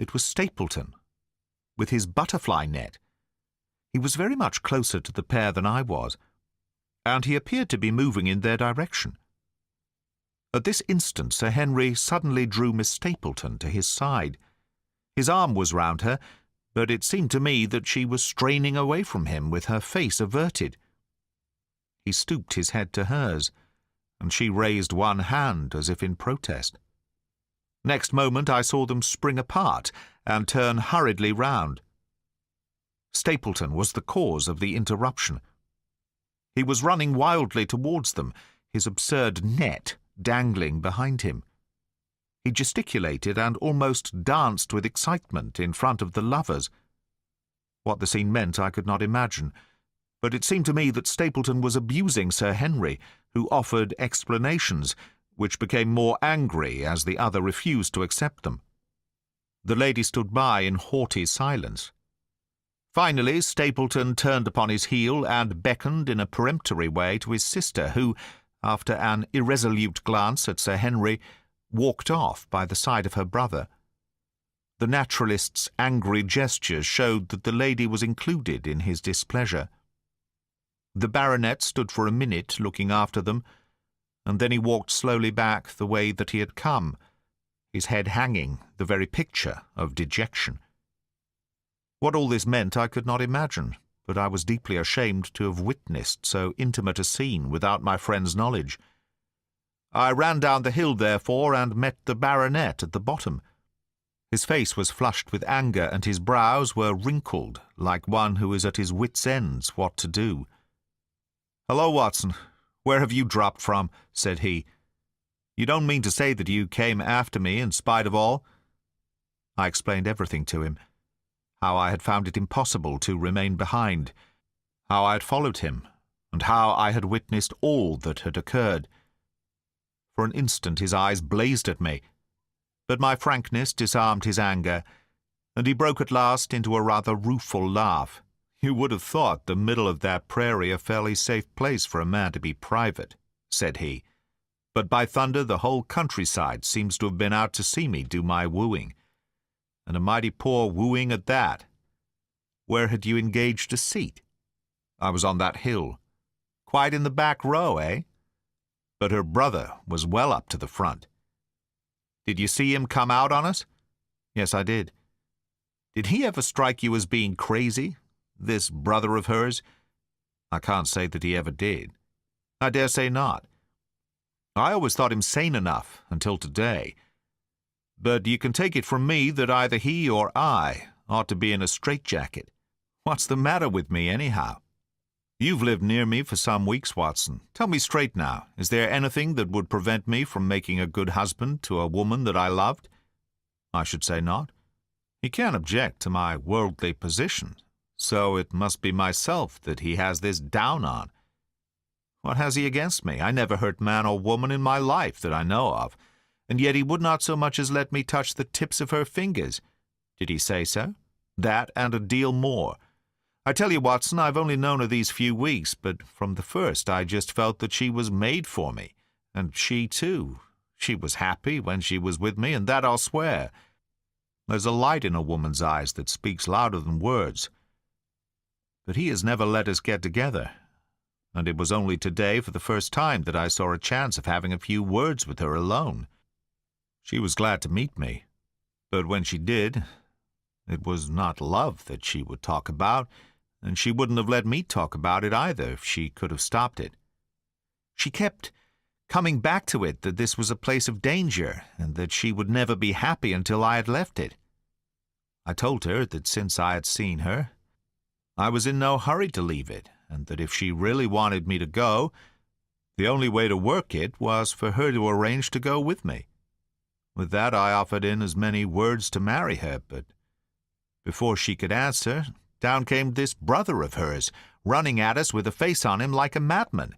It was Stapleton, with his butterfly net. He was very much closer to the pair than I was, and he appeared to be moving in their direction. At this instant Sir Henry suddenly drew Miss Stapleton to his side. His arm was round her, but it seemed to me that she was straining away from him with her face averted. He stooped his head to hers, and she raised one hand as if in protest. Next moment I saw them spring apart and turn hurriedly round. Stapleton was the cause of the interruption. He was running wildly towards them, his absurd net dangling behind him. He gesticulated and almost danced with excitement in front of the lovers. What the scene meant I could not imagine, but it seemed to me that Stapleton was abusing Sir Henry, who offered explanations, which became more angry as the other refused to accept them. The lady stood by in haughty silence. Finally, Stapleton turned upon his heel and beckoned in a peremptory way to his sister, who, after an irresolute glance at Sir Henry, walked off by the side of her brother. The naturalist's angry gestures showed that the lady was included in his displeasure. The baronet stood for a minute looking after them, and then he walked slowly back the way that he had come, his head hanging, the very picture of dejection. What all this meant I could not imagine, but I was deeply ashamed to have witnessed so intimate a scene without my friend's knowledge. I ran down the hill, therefore, and met the baronet at the bottom. His face was flushed with anger, and his brows were wrinkled, like one who is at his wits' ends what to do. "Hello, Watson. Where have you dropped from?" said he. "You don't mean to say that you came after me in spite of all?" I explained everything to him. How I had found it impossible to remain behind, how I had followed him, and how I had witnessed all that had occurred. For an instant his eyes blazed at me, but my frankness disarmed his anger, and he broke at last into a rather rueful laugh. "You would have thought the middle of that prairie a fairly safe place for a man to be private," said he. "But by thunder the whole countryside seems to have been out to see me do my wooing, and a mighty poor wooing at that. Where had you engaged a seat?" "I was on that hill." "Quite in the back row, eh?" "But her brother was well up to the front." "Did you see him come out on us?" "Yes, I did." "Did he ever strike you as being crazy, this brother of hers?" "I can't say that he ever did." "I dare say not. I always thought him sane enough until today. But you can take it from me that either he or I ought to be in a straitjacket. What's the matter with me, anyhow? You've lived near me for some weeks, Watson. Tell me straight now, is there anything that would prevent me from making a good husband to a woman that I loved?" "I should say not." "He can't object to my worldly position, so it must be myself that he has this down on." "What has he against me? I never hurt man or woman in my life that I know of, and yet he would not so much as let me touch the tips of her fingers." "Did he say so?" "That and a deal more. I tell you, Watson, I've only known her these few weeks, but from the first I just felt that she was made for me, and she, too. She was happy when she was with me, and that I'll swear. There's a light in a woman's eyes that speaks louder than words. But he has never let us get together, and it was only today for the first time that I saw a chance of having a few words with her alone. She was glad to meet me, but when she did, it was not love that she would talk about, and she wouldn't have let me talk about it either if she could have stopped it. She kept coming back to it that this was a place of danger, and that she would never be happy until I had left it. I told her that since I had seen her, I was in no hurry to leave it, and that if she really wanted me to go, the only way to work it was for her to arrange to go with me. With that I offered in as many words to marry her, but before she could answer, down came this brother of hers, running at us with a face on him like a madman.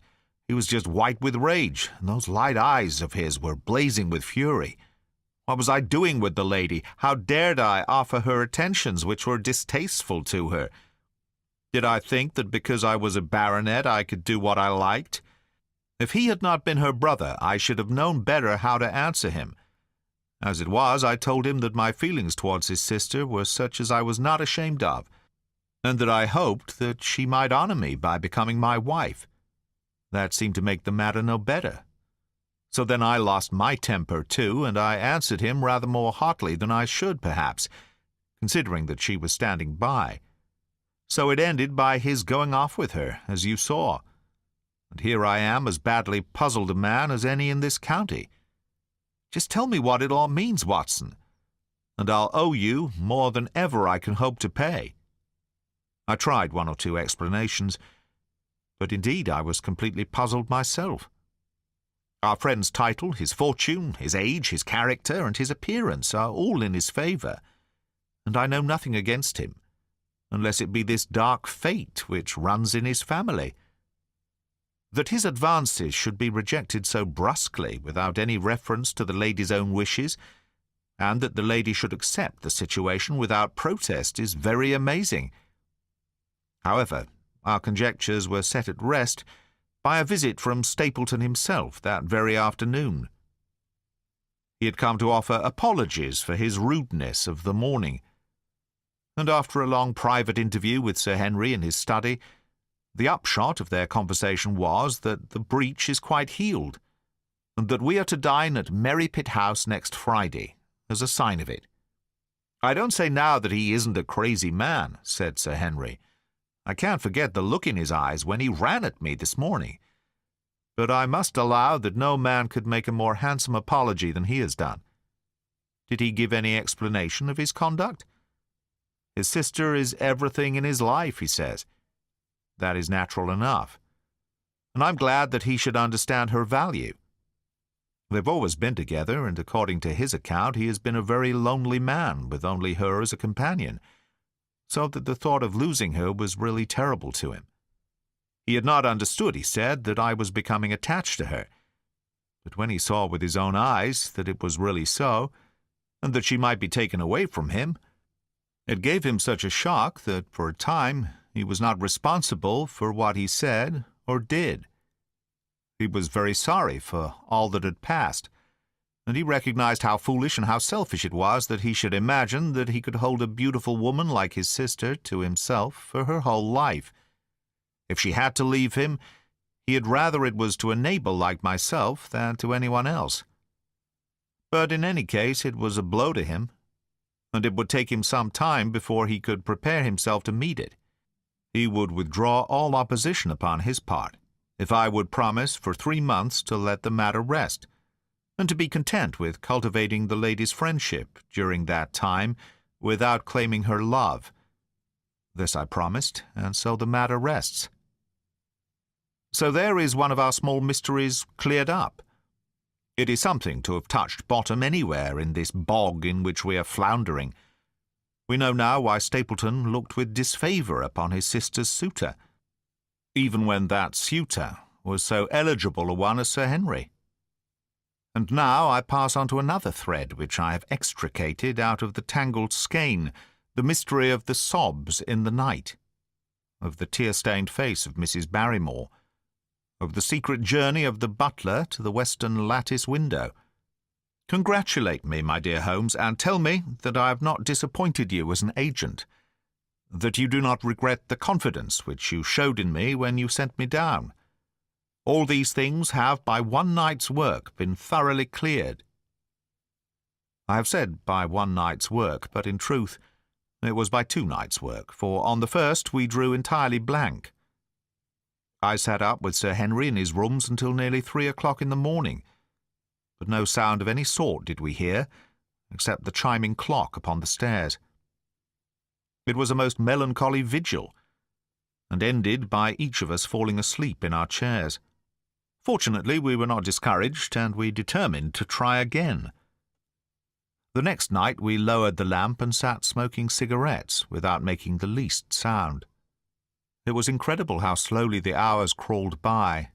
He was just white with rage, and those light eyes of his were blazing with fury. What was I doing with the lady? How dared I offer her attentions which were distasteful to her? Did I think that because I was a baronet I could do what I liked? If he had not been her brother, I should have known better how to answer him. As it was, I told him that my feelings towards his sister were such as I was not ashamed of, and that I hoped that she might honor me by becoming my wife. That seemed to make the matter no better. So then I lost my temper too, and I answered him rather more hotly than I should, perhaps, considering that she was standing by. So it ended by his going off with her, as you saw. And here I am, as badly puzzled a man as any in this county. Just tell me what it all means, Watson, and I'll owe you more than ever I can hope to pay. I tried one or two explanations, but indeed I was completely puzzled myself. Our friend's title, his fortune, his age, his character, and his appearance are all in his favour, and I know nothing against him, unless it be this dark fate which runs in his family. That his advances should be rejected so brusquely, without any reference to the lady's own wishes, and that the lady should accept the situation without protest, is very amazing. However, our conjectures were set at rest by a visit from Stapleton himself that very afternoon. He had come to offer apologies for his rudeness of the morning, and after a long private interview with Sir Henry in his study, the upshot of their conversation was that the breach is quite healed, and that we are to dine at Merrypit House next Friday, as a sign of it. "I don't say now that he isn't a crazy man," said Sir Henry. "I can't forget the look in his eyes when he ran at me this morning. But I must allow that no man could make a more handsome apology than he has done. Did he give any explanation of his conduct? His sister is everything in his life, he says. That is natural enough, and I'm glad that he should understand her value. They've always been together, and according to his account he has been a very lonely man, with only her as a companion, so that the thought of losing her was really terrible to him. He had not understood, he said, that I was becoming attached to her, but when he saw with his own eyes that it was really so, and that she might be taken away from him, it gave him such a shock that for a time he was not responsible for what he said or did. He was very sorry for all that had passed, and he recognized how foolish and how selfish it was that he should imagine that he could hold a beautiful woman like his sister to himself for her whole life. If she had to leave him, he had rather it was to a neighbor like myself than to anyone else. But in any case it was a blow to him, and it would take him some time before he could prepare himself to meet it. He would withdraw all opposition upon his part, if I would promise for 3 months to let the matter rest, and to be content with cultivating the lady's friendship during that time without claiming her love. This I promised, and so the matter rests. So there is one of our small mysteries cleared up. It is something to have touched bottom anywhere in this bog in which we are floundering. We know now why Stapleton looked with disfavour upon his sister's suitor, even when that suitor was so eligible a one as Sir Henry. And now I pass on to another thread which I have extricated out of the tangled skein, the mystery of the sobs in the night, of the tear-stained face of Mrs. Barrymore, of the secret journey of the butler to the western lattice window. Congratulate me, my dear Holmes, and tell me that I have not disappointed you as an agent, that you do not regret the confidence which you showed in me when you sent me down. All these things have by one night's work been thoroughly cleared. I have said by one night's work, but in truth it was by 2 nights' work, for on the first we drew entirely blank. I sat up with Sir Henry in his rooms until nearly 3 o'clock in the morning, but no sound of any sort did we hear, except the chiming clock upon the stairs. It was a most melancholy vigil, and ended by each of us falling asleep in our chairs. Fortunately, we were not discouraged, and we determined to try again. The next night we lowered the lamp and sat smoking cigarettes without making the least sound. It was incredible how slowly the hours crawled by,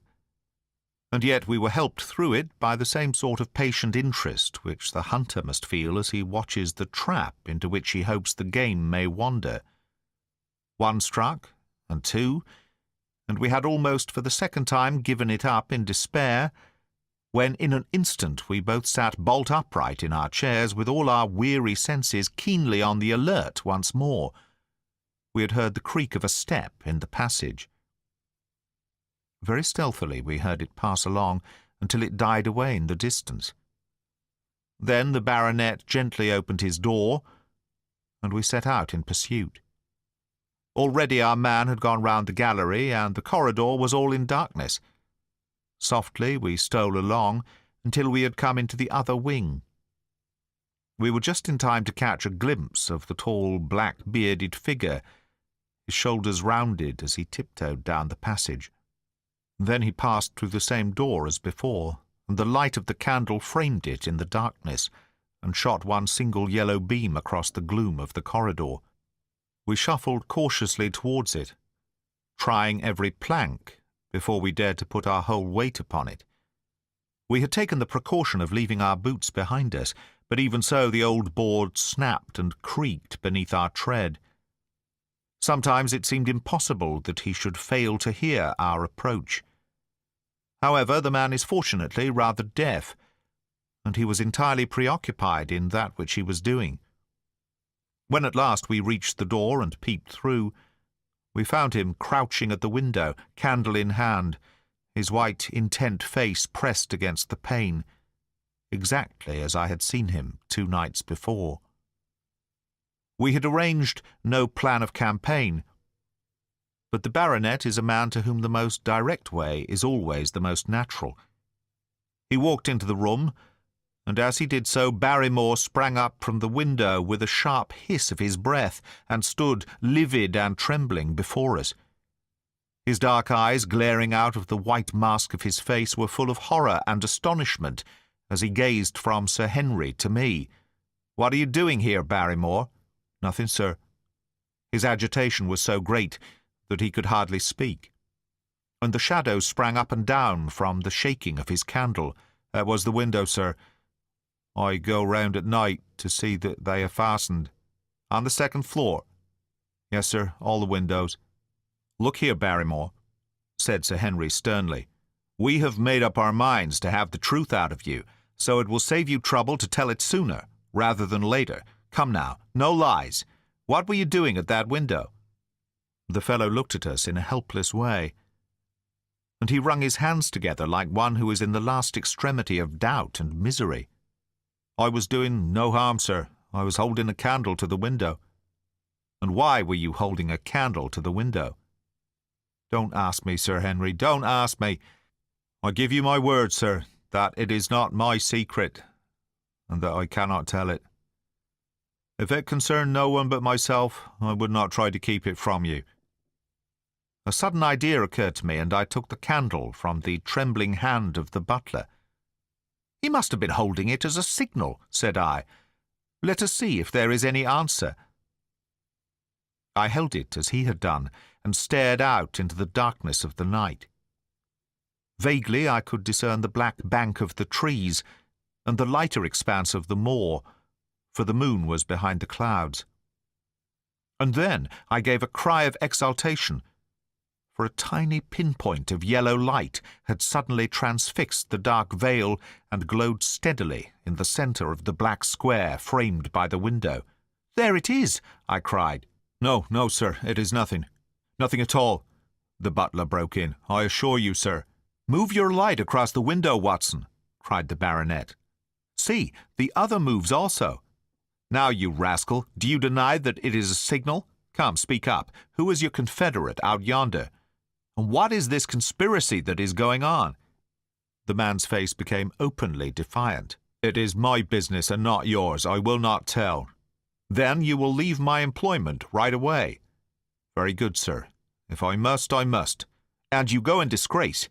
and yet we were helped through it by the same sort of patient interest which the hunter must feel as he watches the trap into which he hopes the game may wander. 1 struck, and 2, and we had almost for the second time given it up in despair, when in an instant we both sat bolt upright in our chairs with all our weary senses keenly on the alert once more. We had heard the creak of a step in the passage. Very stealthily we heard it pass along until it died away in the distance. Then the baronet gently opened his door, and we set out in pursuit. Already our man had gone round the gallery, and the corridor was all in darkness. Softly we stole along until we had come into the other wing. We were just in time to catch a glimpse of the tall, black-bearded figure, his shoulders rounded as he tiptoed down the passage. Then he passed through the same door as before, and the light of the candle framed it in the darkness, and shot one single yellow beam across the gloom of the corridor. We shuffled cautiously towards it, trying every plank before we dared to put our whole weight upon it. We had taken the precaution of leaving our boots behind us, but even so the old board snapped and creaked beneath our tread. Sometimes it seemed impossible that he should fail to hear our approach. However, the man is fortunately rather deaf, and he was entirely preoccupied in that which he was doing. When at last we reached the door and peeped through, we found him crouching at the window, candle in hand, his white, intent face pressed against the pane, exactly as I had seen him 2 nights before. We had arranged no plan of campaign, but the baronet is a man to whom the most direct way is always the most natural. He walked into the room, and as he did so Barrymore sprang up from the window with a sharp hiss of his breath and stood livid and trembling before us. His dark eyes, glaring out of the white mask of his face, were full of horror and astonishment as he gazed from Sir Henry to me. "What are you doing here, Barrymore?" "Nothing, sir." His agitation was so great that he could hardly speak, and the shadows sprang up and down from the shaking of his candle. "That was the window, sir. I go round at night to see that they are fastened." "On the 2nd floor?" "Yes, sir, all the windows." "Look here, Barrymore," said Sir Henry sternly. "We have made up our minds to have the truth out of you, so it will save you trouble to tell it sooner, rather than later. Come now, no lies. What were you doing at that window?" The fellow looked at us in a helpless way, and he wrung his hands together like one who is in the last extremity of doubt and misery. "I was doing no harm, sir. I was holding a candle to the window." "And why were you holding a candle to the window?" "Don't ask me, Sir Henry, don't ask me. I give you my word, sir, that it is not my secret, and that I cannot tell it. If it concerned no one but myself, I would not try to keep it from you." A sudden idea occurred to me, and I took the candle from the trembling hand of the butler. "He must have been holding it as a signal," said I. "Let us see if there is any answer." I held it as he had done, and stared out into the darkness of the night. Vaguely I could discern the black bank of the trees, and the lighter expanse of the moor, for the moon was behind the clouds. And then I gave a cry of exultation, for a tiny pinpoint of yellow light had suddenly transfixed the dark veil and glowed steadily in the centre of the black square framed by the window. "There it is!" I cried. "No, no, sir, it is nothing. Nothing at all," the butler broke in. "I assure you, sir." "Move your light across the window, Watson," cried the baronet. "See, the other moves also. Now, you rascal, do you deny that it is a signal? Come, speak up. Who is your confederate out yonder? And what is this conspiracy that is going on?" The man's face became openly defiant. "It is my business and not yours. I will not tell." "Then you will leave my employment right away." "Very good, sir. If I must, I must. And you go in disgrace.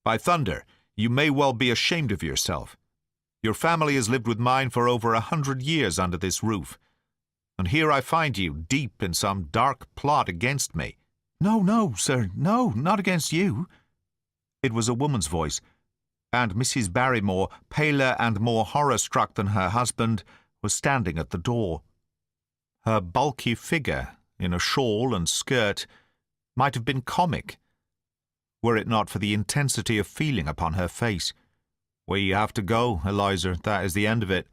By thunder, you may well be ashamed of yourself. Your family has lived with mine for over 100 years under this roof, and here I find you deep in some dark plot against me." "No, no, sir, no, not against you." It was a woman's voice, and Mrs. Barrymore, paler and more horror-struck than her husband, was standing at the door. Her bulky figure, in a shawl and skirt, might have been comic, were it not for the intensity of feeling upon her face. "We have to go, Eliza, that is the end of it."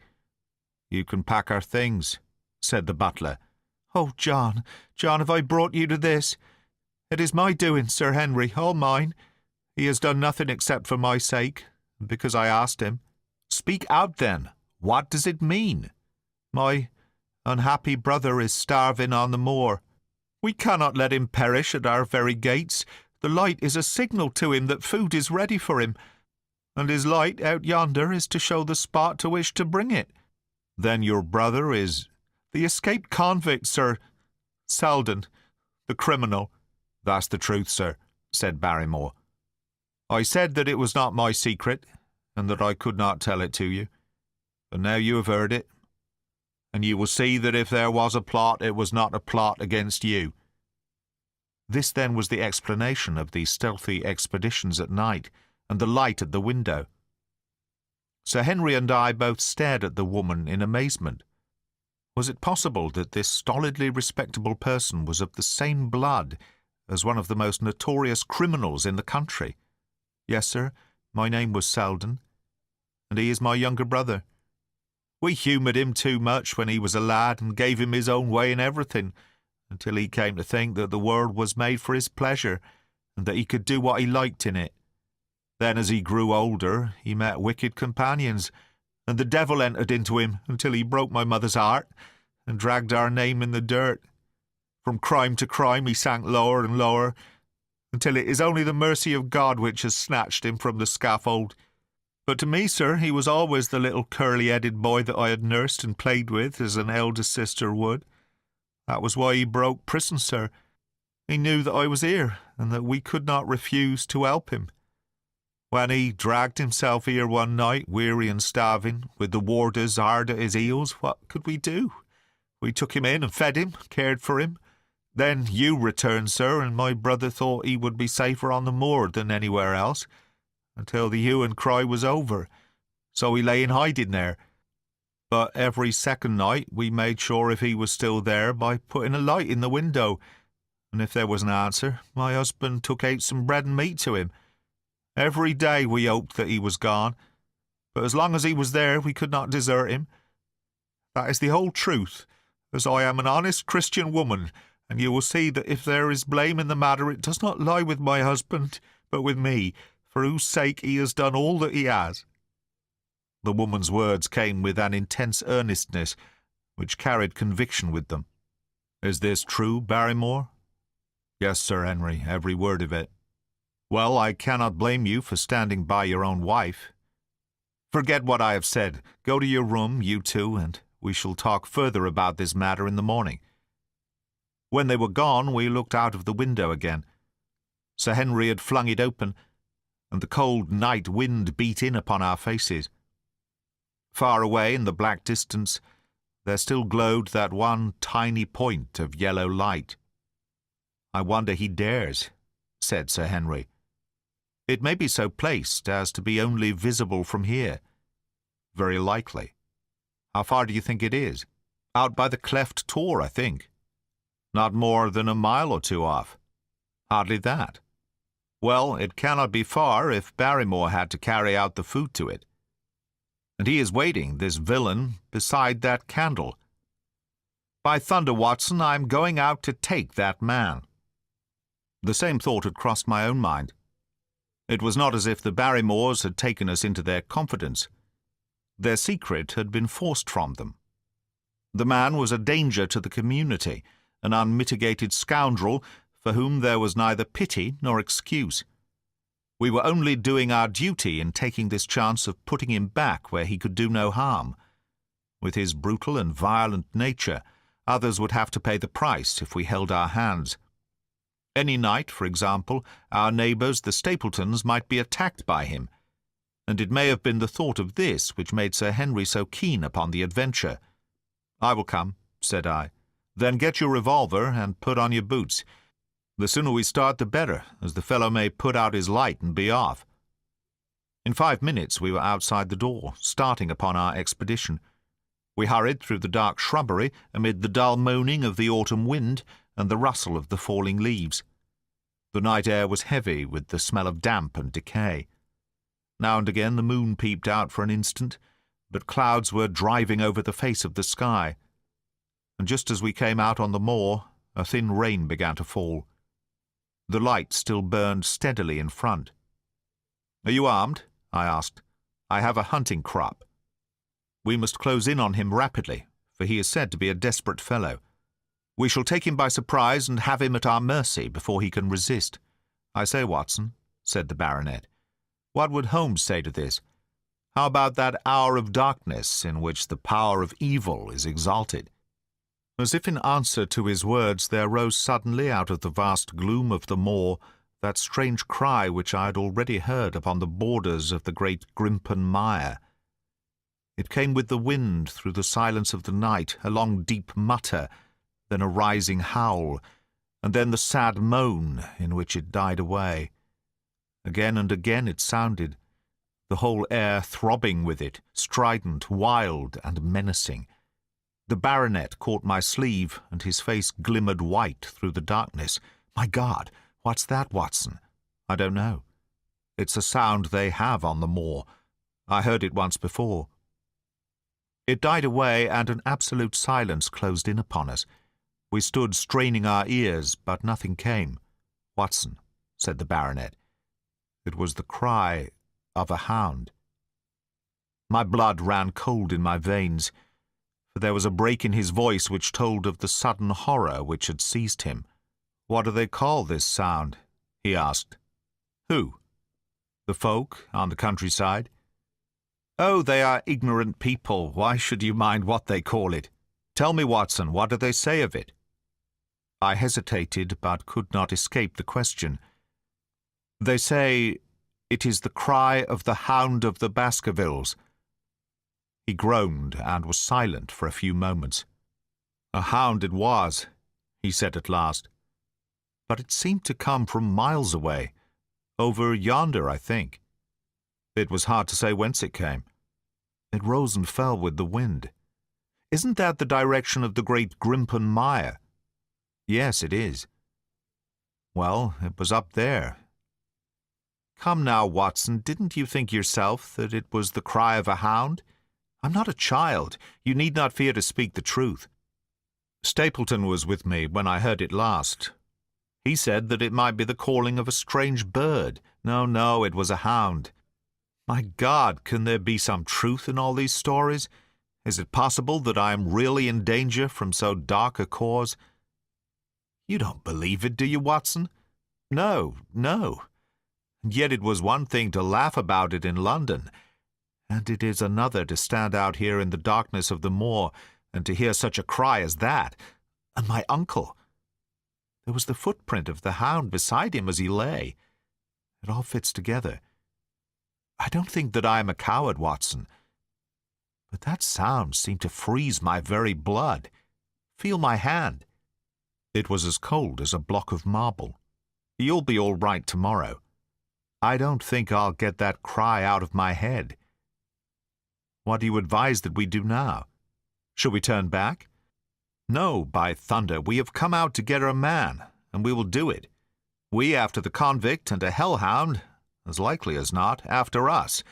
"You can pack our things," said the butler. "Oh, John, John, have I brought you to this? It is my doing, Sir Henry, all mine. He has done nothing except for my sake, and because I asked him." "Speak out, then. What does it mean?" "My unhappy brother is starving on the moor. We cannot let him perish at our very gates. The light is a signal to him that food is ready for him, and his light out yonder is to show the spot to which to bring it." "Then your brother is—" "The escaped convict, sir. Selden, the criminal." "That's the truth, sir," said Barrymore. "I said that it was not my secret, and that I could not tell it to you. But now you have heard it, and you will see that if there was a plot, it was not a plot against you." This then was the explanation of the stealthy expeditions at night, and the light at the window. Sir Henry and I both stared at the woman in amazement. Was it possible that this stolidly respectable person was of the same blood as one of the most notorious criminals in the country? "Yes, sir, my name was Selden, and he is my younger brother. We humoured him too much when he was a lad, and gave him his own way in everything, until he came to think that the world was made for his pleasure, and that he could do what he liked in it. Then, as he grew older, he met wicked companions, and the devil entered into him until he broke my mother's heart, and dragged our name in the dirt. From crime to crime he sank lower and lower, until it is only the mercy of God which has snatched him from the scaffold. But to me, sir, he was always the little curly-headed boy that I had nursed and played with as an elder sister would. That was why he broke prison, sir. He knew that I was here, and that we could not refuse to help him. When he dragged himself here one night, weary and starving, with the warders hard at his heels, what could we do? We took him in and fed him, cared for him. Then you returned, sir, and my brother thought he would be safer on the moor than anywhere else, until the hue and cry was over. So he lay in hiding there. But every second night we made sure if he was still there by putting a light in the window, and if there was an answer, my husband took out some bread and meat to him. Every day we hoped that he was gone, but as long as he was there we could not desert him. That is the whole truth, as I am an honest Christian woman, and you will see that if there is blame in the matter, it does not lie with my husband, but with me, for whose sake he has done all that he has." The woman's words came with an intense earnestness, which carried conviction with them. "Is this true, Barrymore?" "Yes, Sir Henry, every word of it." "Well, I cannot blame you for standing by your own wife. Forget what I have said. Go to your room, you two, and we shall talk further about this matter in the morning." When they were gone, we looked out of the window again. Sir Henry had flung it open, and the cold night wind beat in upon our faces. Far away in the black distance, there still glowed that one tiny point of yellow light. "I wonder he dares," said Sir Henry. "It may be so placed as to be only visible from here." "Very likely. How far do you think it is?" "Out by the cleft tor, I think." "Not more than a mile or two off." "Hardly that." "Well, it cannot be far if Barrymore had to carry out the food to it. And he is waiting, this villain, beside that candle. By thunder, Watson, I am going out to take that man." The same thought had crossed my own mind. It was not as if the Barrymores had taken us into their confidence. Their secret had been forced from them. The man was a danger to the community, an unmitigated scoundrel for whom there was neither pity nor excuse. We were only doing our duty in taking this chance of putting him back where he could do no harm. With his brutal and violent nature, others would have to pay the price if we held our hands. Any night, for example, our neighbours, the Stapletons, might be attacked by him, and it may have been the thought of this which made Sir Henry so keen upon the adventure. "I will come," said I. "Then get your revolver and put on your boots. The sooner we start the better, as the fellow may put out his light and be off." In 5 minutes we were outside the door, starting upon our expedition. We hurried through the dark shrubbery amid the dull moaning of the autumn wind and the rustle of the falling leaves. The night air was heavy with the smell of damp and decay. Now and again the moon peeped out for an instant, but clouds were driving over the face of the sky, and just as we came out on the moor, a thin rain began to fall. The light still burned steadily in front. "Are you armed?" I asked. "I have a hunting crop. We must close in on him rapidly, for he is said to be a desperate fellow. We shall take him by surprise and have him at our mercy before he can resist." "I say, Watson," said the baronet, "what would Holmes say to this? How about that hour of darkness in which the power of evil is exalted?" As if in answer to his words, there rose suddenly out of the vast gloom of the moor that strange cry which I had already heard upon the borders of the great Grimpen mire. It came with the wind through the silence of the night, a long deep mutter, then a rising howl, and then the sad moan in which it died away. Again and again it sounded, the whole air throbbing with it, strident, wild, and menacing. The baronet caught my sleeve, and his face glimmered white through the darkness. "My God, what's that, Watson?" "I don't know. It's a sound they have on the moor. I heard it once before." It died away, and an absolute silence closed in upon us. We stood straining our ears, but nothing came. "Watson," said the baronet, "it was the cry of a hound." My blood ran cold in my veins, for there was a break in his voice which told of the sudden horror which had seized him. "What do they call this sound?" he asked. "Who? The folk on the countryside?" "Oh, they are ignorant people. Why should you mind what they call it? Tell me, Watson, what do they say of it?" I hesitated, but could not escape the question. "They say it is the cry of the Hound of the Baskervilles." He groaned and was silent for a few moments. "A hound it was," he said at last. "But it seemed to come from miles away, over yonder, I think." It was hard to say whence it came. It rose and fell with the wind. "Isn't that the direction of the great Grimpen mire?" "Yes, it is." "Well, it was up there." "Come now, Watson, didn't you think yourself that it was the cry of a hound? I'm not a child. You need not fear to speak the truth." "Stapleton was with me when I heard it last. He said that it might be the calling of a strange bird. No, it was a hound. My God, can there be some truth in all these stories? Is it possible that I am really in danger from so dark a cause?" "You don't believe it, do you, Watson?" No. And yet it was one thing to laugh about it in London, and it is another to stand out here in the darkness of the moor and to hear such a cry as that. And my uncle! There was the footprint of the hound beside him as he lay. It all fits together. I don't think that I am a coward, Watson, but that sound seemed to freeze my very blood. Feel my hand. It was as cold as a block of marble. You'll be all right tomorrow. I don't think I'll get that cry out of my head. What do you advise that we do now? Shall we turn back? No, by thunder, we have come out to get our man, and we will do it. We after the convict, and a hellhound, as likely as not, after us.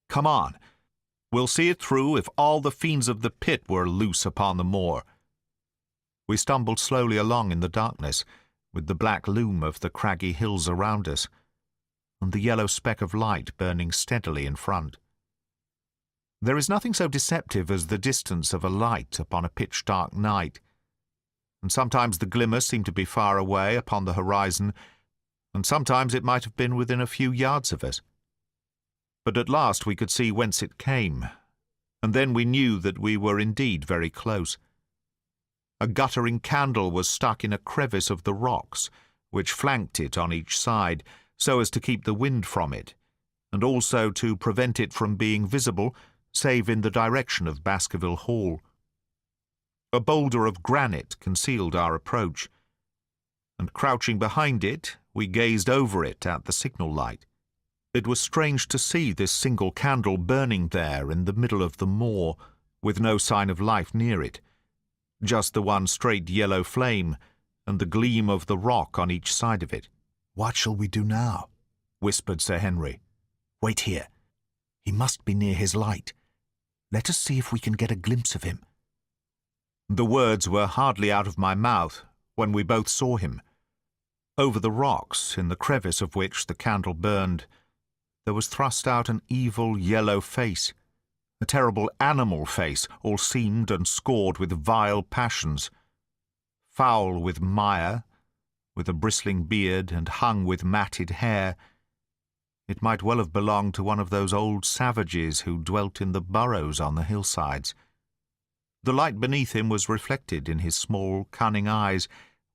Come on. We'll see it through if all the fiends of the pit were loose upon the moor. We stumbled slowly along in the darkness, with the black loom of the craggy hills around us. and the yellow speck of light burning steadily in front. There is nothing so deceptive as the distance of a light upon a pitch-dark night, and sometimes the glimmer seemed to be far away upon the horizon, and sometimes it might have been within a few yards of us. But at last we could see whence it came, and then we knew that we were indeed very close. A guttering candle was stuck in a crevice of the rocks, which flanked it on each side, so as to keep the wind from it, and also to prevent it from being visible, save in the direction of Baskerville Hall. A boulder of granite concealed our approach, and crouching behind it, we gazed over it at the signal light. It was strange to see this single candle burning there in the middle of the moor, with no sign of life near it, just the one straight yellow flame, and the gleam of the rock on each side of it. "What shall we do now?" whispered Sir Henry. "Wait here. He must be near his light. Let us see if we can get a glimpse of him." The words were hardly out of my mouth when we both saw him. Over the rocks, in the crevice of which the candle burned, there was thrust out an evil yellow face, a terrible animal face, all seamed and scored with vile passions, foul with mire, with a bristling beard and hung with matted hair. It might well have belonged to one of those old savages who dwelt in the burrows on the hillsides. The light beneath him was reflected in his small, cunning eyes,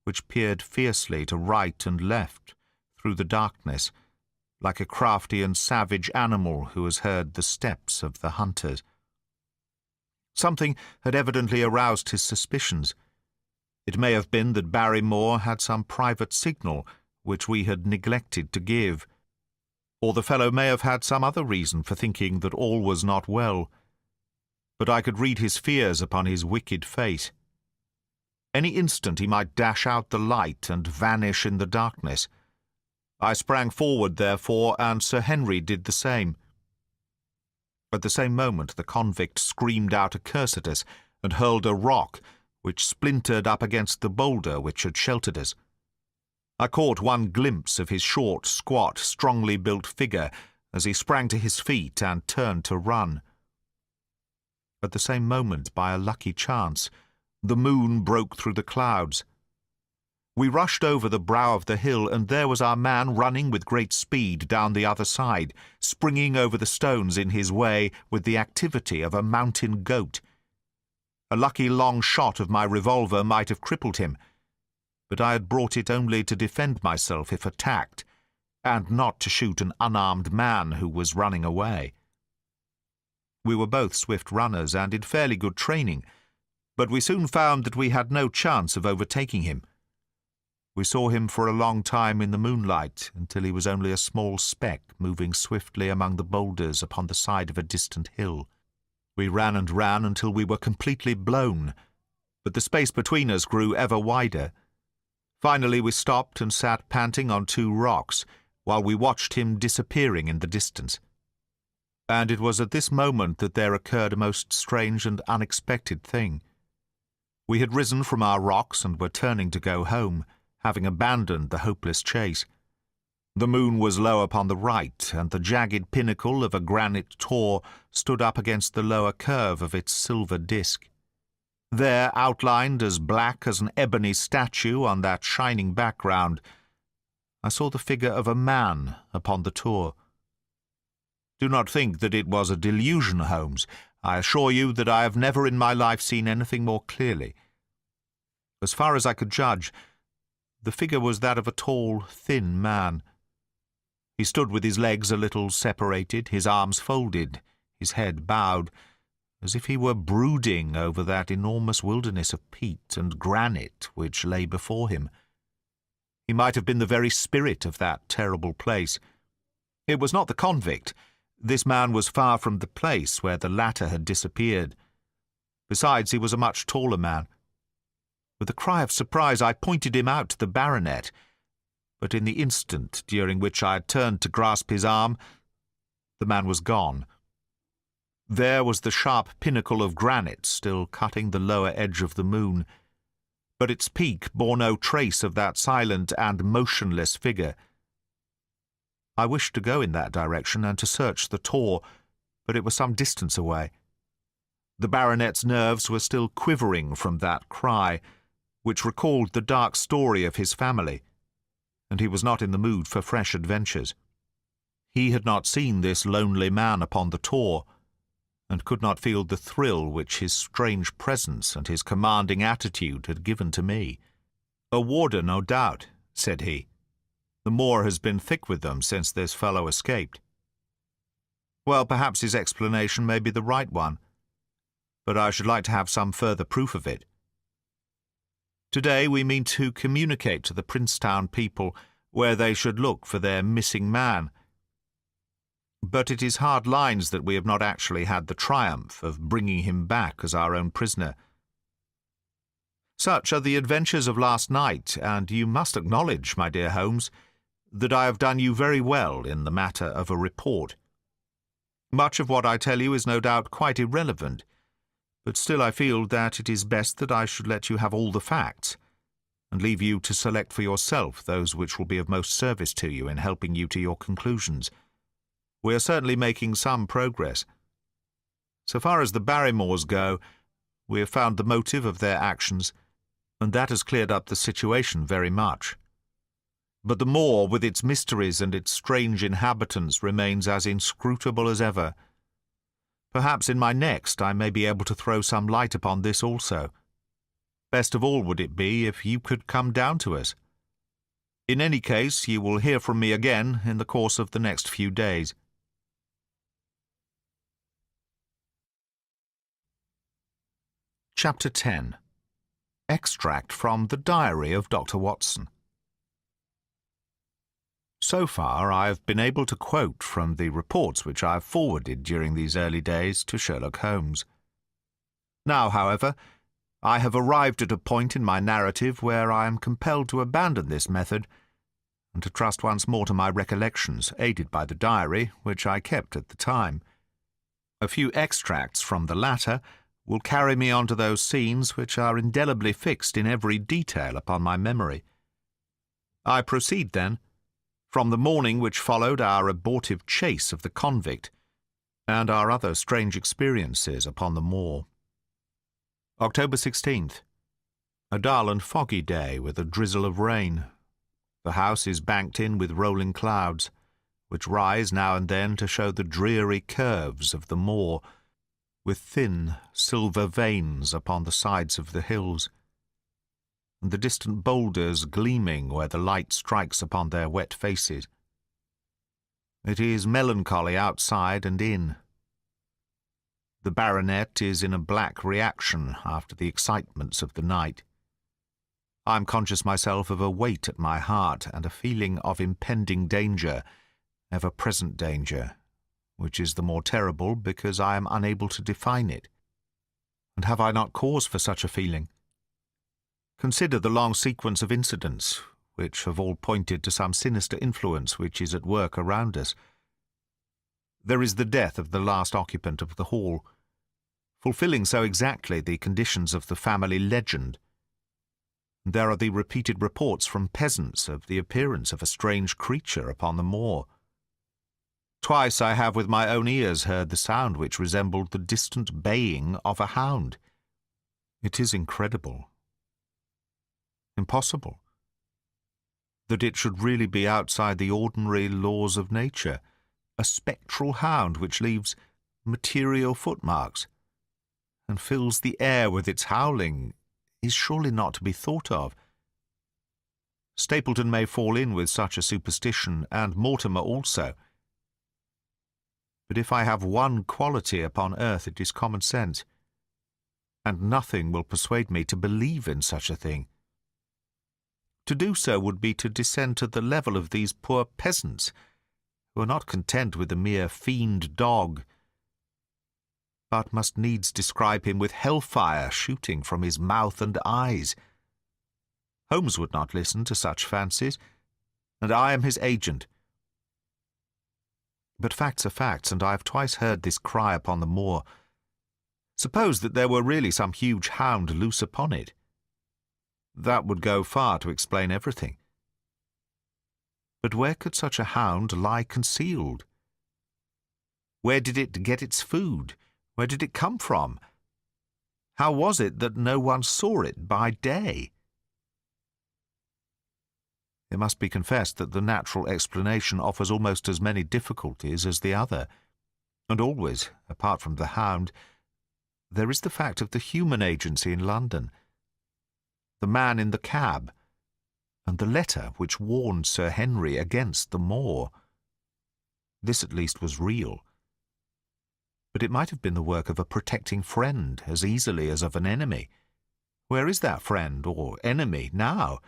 which peered fiercely to right and left through the darkness, like a crafty and savage animal who has heard the steps of the hunters. Something had evidently aroused his suspicions. It may have been that Barrymore had some private signal which we had neglected to give, or the fellow may have had some other reason for thinking that all was not well, but I could read his fears upon his wicked face. Any instant he might dash out the light and vanish in the darkness. I sprang forward, therefore, and Sir Henry did the same. At the same moment the convict screamed out a curse at us and hurled a rock, which splintered up against the boulder which had sheltered us. I caught one glimpse of his short, squat, strongly built figure as he sprang to his feet and turned to run. At the same moment, by a lucky chance, the moon broke through the clouds. We rushed over the brow of the hill, and there was our man running with great speed down the other side, springing over the stones in his way with the activity of a mountain goat. A lucky long shot of my revolver might have crippled him, but I had brought it only to defend myself if attacked, and not to shoot an unarmed man who was running away. We were both swift runners and in fairly good training, but we soon found that we had no chance of overtaking him. We saw him for a long time in the moonlight, until he was only a small speck moving swiftly among the boulders upon the side of a distant hill. We ran and ran until we were completely blown, but the space between us grew ever wider. Finally we stopped and sat panting on two rocks, while we watched him disappearing in the distance. And it was at this moment that there occurred a most strange and unexpected thing. We had risen from our rocks and were turning to go home, having abandoned the hopeless chase. The moon was low upon the right, and the jagged pinnacle of a granite tor stood up against the lower curve of its silver disk. There, outlined as black as an ebony statue on that shining background, I saw the figure of a man upon the tor. Do not think that it was a delusion, Holmes. I assure you that I have never in my life seen anything more clearly. As far as I could judge, the figure was that of a tall, thin man. He stood with his legs a little separated, his arms folded, his head bowed, as if he were brooding over that enormous wilderness of peat and granite which lay before him. He might have been the very spirit of that terrible place. It was not the convict. This man was far from the place where the latter had disappeared. Besides, he was a much taller man. With a cry of surprise, I pointed him out to the baronet, but in the instant during which I had turned to grasp his arm, the man was gone. There was the sharp pinnacle of granite still cutting the lower edge of the moon, but its peak bore no trace of that silent and motionless figure. I wished to go in that direction and to search the tor, but it was some distance away. The baronet's nerves were still quivering from that cry, which recalled the dark story of his family, and he was not in the mood for fresh adventures. He had not seen this lonely man upon the tor, and could not feel the thrill which his strange presence and his commanding attitude had given to me. "A warder, no doubt," said he. "The moor has been thick with them since this fellow escaped." Well, perhaps his explanation may be the right one, but I should like to have some further proof of it. Today we mean to communicate to the Princetown people where they should look for their missing man. But it is hard lines that we have not actually had the triumph of bringing him back as our own prisoner. Such are the adventures of last night, and you must acknowledge, my dear Holmes, that I have done you very well in the matter of a report. Much of what I tell you is no doubt quite irrelevant, but still I feel that it is best that I should let you have all the facts, and leave you to select for yourself those which will be of most service to you in helping you to your conclusions. We are certainly making some progress. So far as the Barrymores go, we have found the motive of their actions, and that has cleared up the situation very much. But the moor, with its mysteries and its strange inhabitants, remains as inscrutable as ever. Perhaps in my next I may be able to throw some light upon this also. Best of all would it be if you could come down to us. In any case, you will hear from me again in the course of the next few days. Chapter 10. Extract from the Diary of Dr. Watson. So far I have been able to quote from the reports which I have forwarded during these early days to Sherlock Holmes. Now, however, I have arrived at a point in my narrative where I am compelled to abandon this method and to trust once more to my recollections, aided by the diary which I kept at the time. A few extracts from the latter will carry me on to those scenes which are indelibly fixed in every detail upon my memory. I proceed, then, from the morning which followed our abortive chase of the convict, and our other strange experiences upon the moor. October 16th. A dull and foggy day with a drizzle of rain. The house is banked in with rolling clouds, which rise now and then to show the dreary curves of the moor, with thin silver veins upon the sides of the hills, and the distant boulders gleaming where the light strikes upon their wet faces. It is melancholy outside and in. The baronet is in a black reaction after the excitements of the night. I am conscious myself of a weight at my heart and a feeling of impending danger, ever-present danger, which is the more terrible because I am unable to define it. And have I not cause for such a feeling? Consider the long sequence of incidents, which have all pointed to some sinister influence which is at work around us. There is the death of the last occupant of the hall, fulfilling so exactly the conditions of the family legend. There are the repeated reports from peasants of the appearance of a strange creature upon the moor. Twice I have with my own ears heard the sound which resembled the distant baying of a hound. It is incredible, impossible, that it should really be outside the ordinary laws of nature, a spectral hound which leaves material footmarks and fills the air with its howling is surely not to be thought of. Stapleton may fall in with such a superstition, and Mortimer also. But if I have one quality upon earth, it is common sense, and nothing will persuade me to believe in such a thing. To do so would be to descend to the level of these poor peasants, who are not content with a mere fiend dog, but must needs describe him with hellfire shooting from his mouth and eyes. Holmes would not listen to such fancies, and I am his agent. But facts are facts, and I have twice heard this cry upon the moor. Suppose that there were really some huge hound loose upon it. That would go far to explain everything. But where could such a hound lie concealed? Where did it get its food? Where did it come from? How was it that no one saw it by day? It must be confessed that the natural explanation offers almost as many difficulties as the other, and always, apart from the hound, there is the fact of the human agency in London, the man in the cab, and the letter which warned Sir Henry against the moor. This at least was real. But it might have been the work of a protecting friend as easily as of an enemy. Where is that friend or enemy now?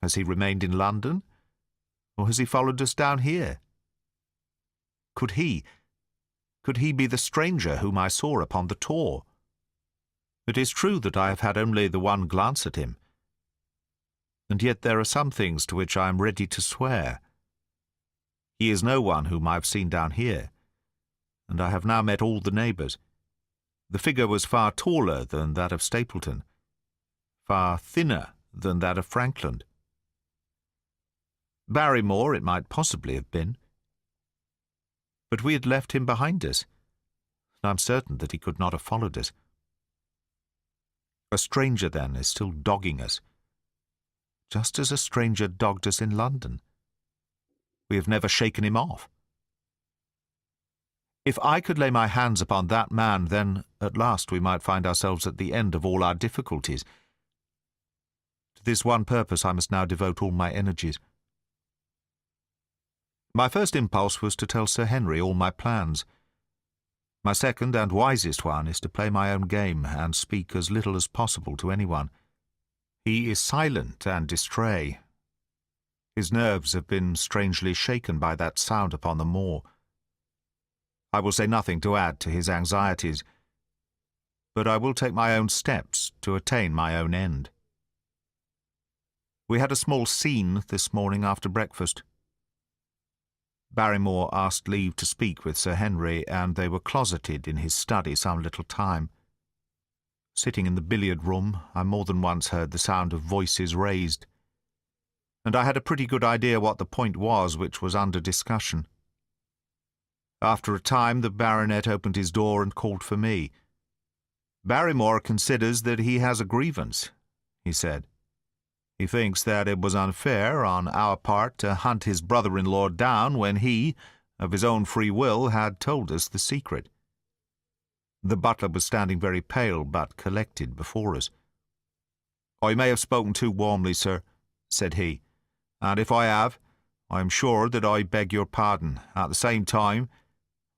Has he remained in London, or has he followed us down here? Could he be the stranger whom I saw upon the tor? It is true that I have had only the one glance at him, and yet there are some things to which I am ready to swear. He is no one whom I have seen down here, and I have now met all the neighbours. The figure was far taller than that of Stapleton, far thinner than that of Frankland. Barrymore it might possibly have been, but we had left him behind us, and I am certain that he could not have followed us. A stranger, then, is still dogging us, just as a stranger dogged us in London. We have never shaken him off. If I could lay my hands upon that man, then at last we might find ourselves at the end of all our difficulties. To this one purpose I must now devote all my energies. My first impulse was to tell Sir Henry all my plans. My second and wisest one is to play my own game and speak as little as possible to anyone. He is silent and distrait. His nerves have been strangely shaken by that sound upon the moor. I will say nothing to add to his anxieties, but I will take my own steps to attain my own end. We had a small scene this morning after breakfast. Barrymore asked leave to speak with Sir Henry, and they were closeted in his study some little time. Sitting in the billiard-room, I more than once heard the sound of voices raised, and I had a pretty good idea what the point was which was under discussion. After a time the baronet opened his door and called for me. "Barrymore considers that he has a grievance," he said. "He thinks that it was unfair on our part to hunt his brother-in-law down when he, of his own free will, had told us the secret." The butler was standing very pale but collected before us. "I may have spoken too warmly, sir," said he, "and if I have, I am sure that I beg your pardon. At the same time,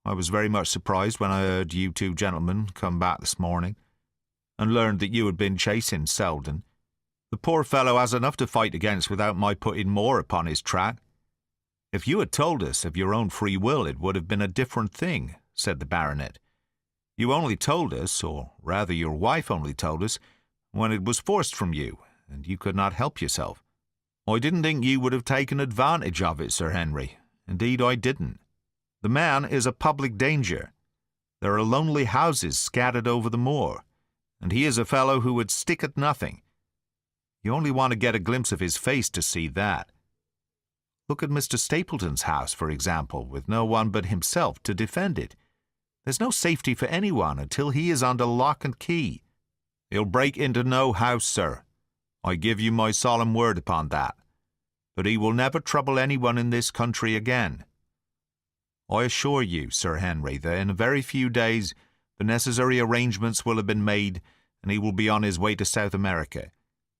I was very much surprised when I heard you two gentlemen come back this morning, and learned that you had been chasing Selden. The poor fellow has enough to fight against without my putting more upon his track." "If you had told us of your own free will, it would have been a different thing," said the baronet. "You only told us, or rather your wife only told us, when it was forced from you, and you could not help yourself. I didn't think you would have taken advantage of it, Sir Henry. Indeed, I didn't. The man is a public danger. There are lonely houses scattered over the moor, and he is a fellow who would stick at nothing. You only want to get a glimpse of his face to see that. Look at Mr. Stapleton's house, for example, with no one but himself to defend it. There's no safety for anyone until he is under lock and key. He'll break into no house, sir. I give you my solemn word upon that. But he will never trouble anyone in this country again. I assure you, Sir Henry, that in a very few days the necessary arrangements will have been made, and he will be on his way to South America.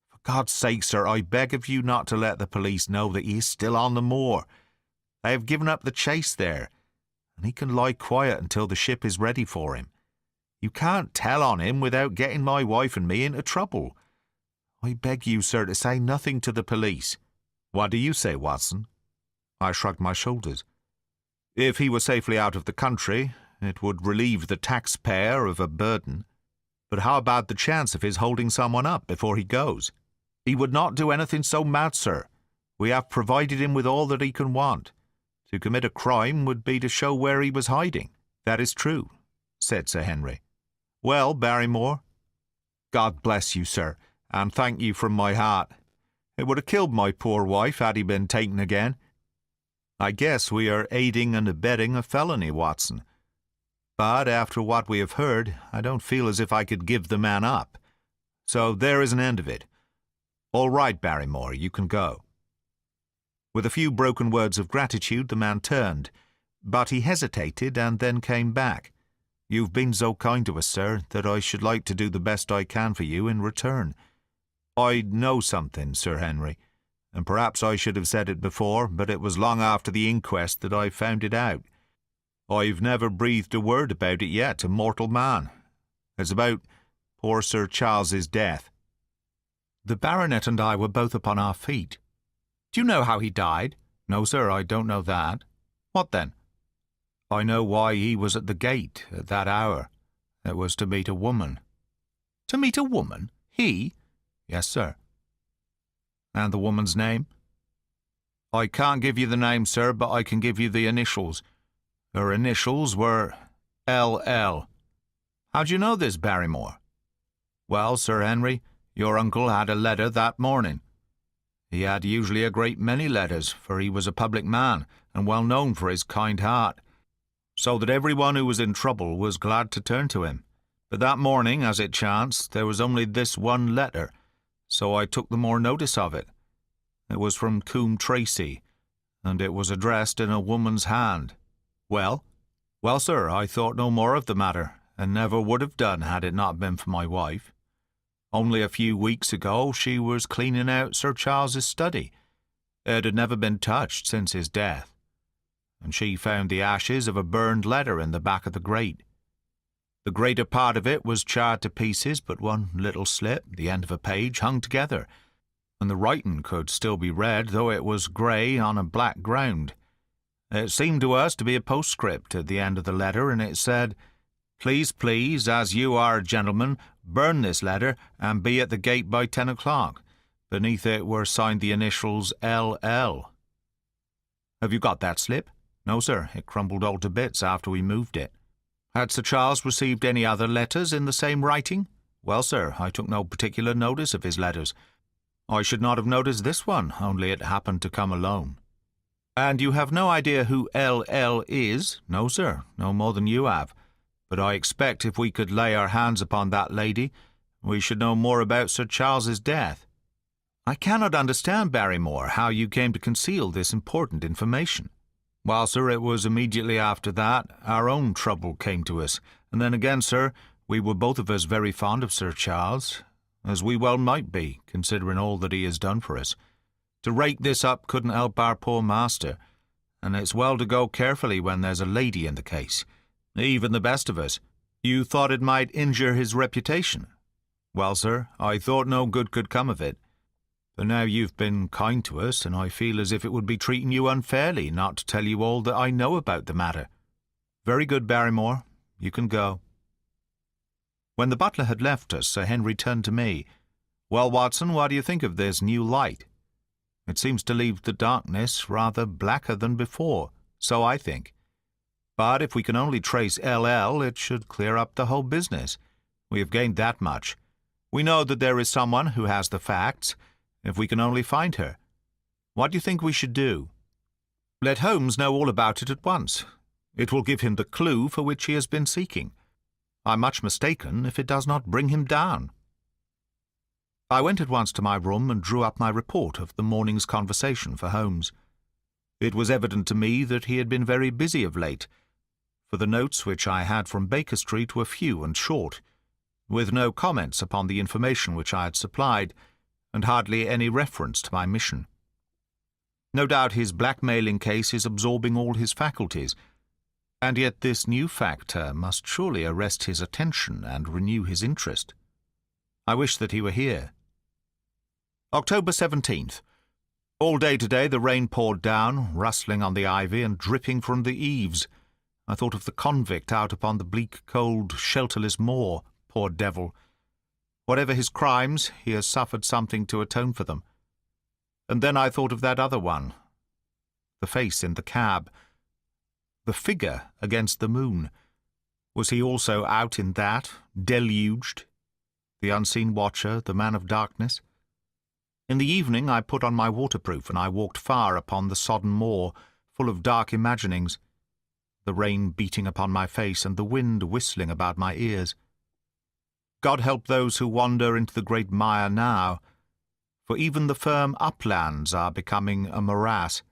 For God's sake, sir, I beg of you not to let the police know that he is still on the moor. They have given up the chase there, and he can lie quiet until the ship is ready for him. You can't tell on him without getting my wife and me into trouble. I beg you, sir, to say nothing to the police. What do you say, Watson?" I shrugged my shoulders. If he were safely out of the country, it would relieve the taxpayer of a burden. But how about the chance of his holding someone up before he goes? He would not do anything so mad, sir. We have provided him with all that he can want. To commit a crime would be to show where he was hiding. "That is true," said Sir Henry. "Well, Barrymore?" "God bless you, sir, and thank you from my heart. It would have killed my poor wife had he been taken again. I guess we are aiding and abetting a felony, Watson. But after what we have heard, I don't feel as if I could give the man up. So there is an end of it. All right, Barrymore, you can go." With a few broken words of gratitude, the man turned, but he hesitated and then came back. "You've been so kind to us, sir, that I should like to do the best I can for you in return. I know something, Sir Henry, and perhaps I should have said it before, but it was long after the inquest that I found it out. I've never breathed a word about it yet to mortal man. It's about poor Sir Charles's death." The baronet and I were both upon our feet. "Do you know how he died?" "No, sir, I don't know that." "What then?" "I know why he was at the gate at that hour. It was to meet a woman." "To meet a woman? He?" "Yes, sir." "And the woman's name?" "I can't give you the name, sir, but I can give you the initials. Her initials were L.L. How do you know this, Barrymore?" "Well, Sir Henry, your uncle had a letter that morning. He had usually a great many letters, for he was a public man, and well known for his kind heart, so that everyone who was in trouble was glad to turn to him. But that morning, as it chanced, there was only this one letter, so I took the more notice of it. It was from Coombe Tracy, and it was addressed in a woman's hand." "Well?" "Well, sir, I thought no more of the matter, and never would have done had it not been for my wife. Only a few weeks ago she was cleaning out Sir Charles's study. It had never been touched since his death, and she found the ashes of a burned letter in the back of the grate. The greater part of it was charred to pieces, but one little slip, the end of a page, hung together, and the writing could still be read, though it was grey on a black ground. It seemed to us to be a postscript at the end of the letter, and it said, 'Please, as you are a gentleman, burn this letter, and be at the gate by 10 o'clock. Beneath it were signed the initials L.L. "Have you got that slip?" "No, sir. It crumbled all to bits after we moved it." "Had Sir Charles received any other letters in the same writing?" "Well, sir, I took no particular notice of his letters. I should not have noticed this one, only it happened to come alone." "And you have no idea who L.L. is?" "No, sir, no more than you have. But I expect if we could lay our hands upon that lady, we should know more about Sir Charles's death." "I cannot understand, Barrymore, how you came to conceal this important information." "Well, sir, it was immediately after that our own trouble came to us, and then again, sir, we were both of us very fond of Sir Charles, as we well might be, considering all that he has done for us. To rake this up couldn't help our poor master, and it's well to go carefully when there's a lady in the case, even the best of us. You thought it might injure his reputation?" "Well, sir, I thought no good could come of it. But now you've been kind to us, and I feel as if it would be treating you unfairly not to tell you all that I know about the matter." "Very good, Barrymore. You can go." When the butler had left us, Sir Henry turned to me. "Well, Watson, what do you think of this new light? It seems to leave the darkness rather blacker than before, so I think. But if we can only trace L.L., it should clear up the whole business. We have gained that much. We know that there is someone who has the facts, if we can only find her. What do you think we should do?" "Let Holmes know all about it at once. It will give him the clue for which he has been seeking. I'm much mistaken if it does not bring him down." I went at once to my room and drew up my report of the morning's conversation for Holmes. It was evident to me that he had been very busy of late, for the notes which I had from Baker Street were few and short, with no comments upon the information which I had supplied, and hardly any reference to my mission. No doubt his blackmailing case is absorbing all his faculties, and yet this new factor must surely arrest his attention and renew his interest. I wish that he were here. October 17th. All day today the rain poured down, rustling on the ivy and dripping from the eaves. I thought of the convict out upon the bleak, cold, shelterless moor, poor devil. Whatever his crimes, he has suffered something to atone for them. And then I thought of that other one, the face in the cab, the figure against the moon. Was he also out in that, deluged? The unseen watcher, the man of darkness? In the evening I put on my waterproof, and I walked far upon the sodden moor, full of dark imaginings, the rain beating upon my face and the wind whistling about my ears. God help those who wander into the great mire now, for even the firm uplands are becoming a morass.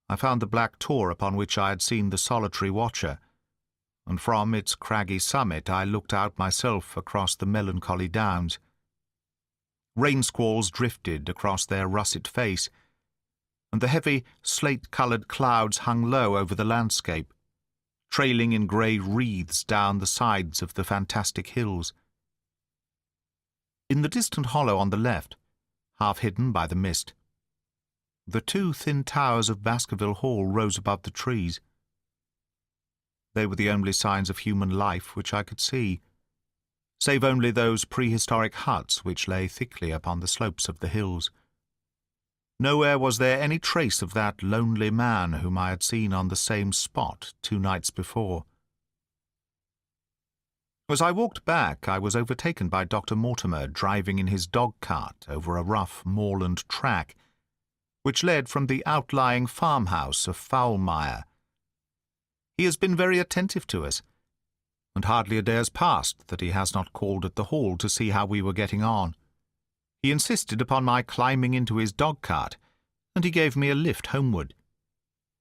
I found the black tor upon which I had seen the solitary watcher, and from its craggy summit I looked out myself across the melancholy downs. Rain squalls drifted across their russet face, and the heavy slate-coloured clouds hung low over the landscape, trailing in grey wreaths down the sides of the fantastic hills. In the distant hollow on the left, half hidden by the mist, the two thin towers of Baskerville Hall rose above the trees. They were the only signs of human life which I could see, save only those prehistoric huts which lay thickly upon the slopes of the hills. Nowhere was there any trace of that lonely man whom I had seen on the same spot 2 nights before. As I walked back, I was overtaken by Dr. Mortimer driving in his dog-cart over a rough moorland track, which led from the outlying farmhouse of Foulmire. He has been very attentive to us, and hardly a day has passed that he has not called at the hall to see how we were getting on. He insisted upon my climbing into his dog-cart, and he gave me a lift homeward.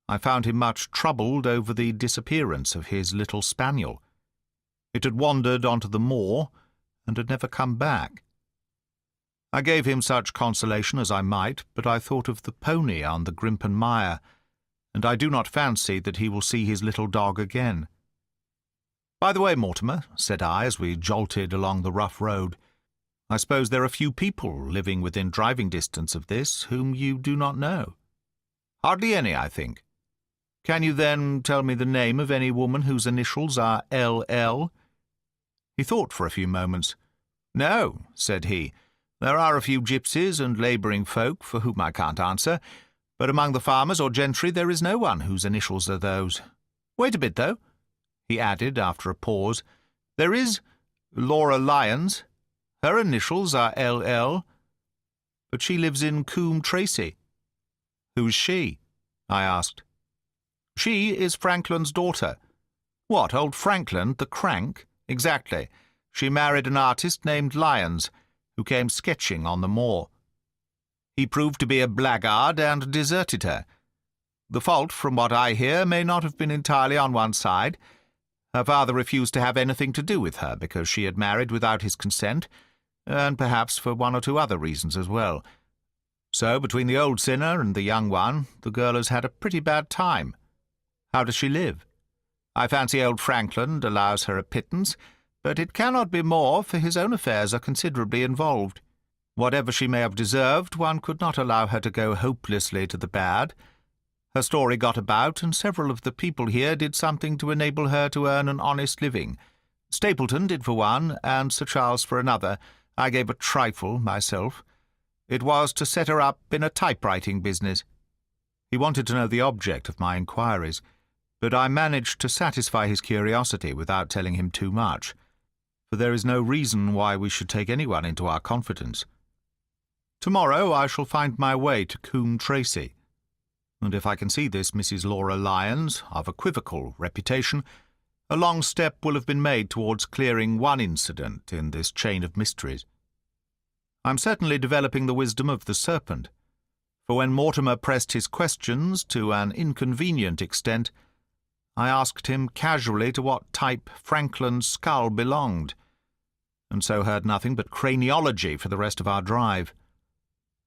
I found him much troubled over the disappearance of his little spaniel. It had wandered onto the moor, and had never come back. I gave him such consolation as I might, but I thought of the pony on the Grimpen Mire, and I do not fancy that he will see his little dog again. "By the way, Mortimer," said I, as we jolted along the rough road, "I suppose there are few people living within driving distance of this whom you do not know?" "Hardly any, I think." "Can you, then, tell me the name of any woman whose initials are L.L.? He thought for a few moments. "No," said he. "There are a few gypsies and labouring folk for whom I can't answer, but among the farmers or gentry there is no one whose initials are those. Wait a bit, though," he added after a pause. "There is Laura Lyons. Her initials are L.L., but she lives in Coombe Tracy." "Who's she?" I asked. "She is Franklin's daughter." "What, old Franklin, the crank?" "Exactly. She married an artist named Lyons, who came sketching on the moor. He proved to be a blackguard and deserted her. The fault, from what I hear, may not have been entirely on one side. Her father refused to have anything to do with her because she had married without his consent, and perhaps for 1 or 2 other reasons as well. So, between the old sinner and the young one, the girl has had a pretty bad time. How does she live? I fancy old Franklin allows her a pittance, but it cannot be more, for his own affairs are considerably involved. Whatever she may have deserved, one could not allow her to go hopelessly to the bad. Her story got about, and several of the people here did something to enable her to earn an honest living. Stapleton did for one, and Sir Charles for another. I gave a trifle myself. It was to set her up in a typewriting business. He wanted to know the object of my inquiries, but I managed to satisfy his curiosity without telling him too much, for there is no reason why we should take anyone into our confidence. Tomorrow I shall find my way to Coombe Tracy, and if I can see this Mrs. Laura Lyons, of equivocal reputation, a long step will have been made towards clearing one incident in this chain of mysteries. I am certainly developing the wisdom of the serpent, for when Mortimer pressed his questions to an inconvenient extent, I asked him casually to what type Franklin's skull belonged, and so heard nothing but craniology for the rest of our drive.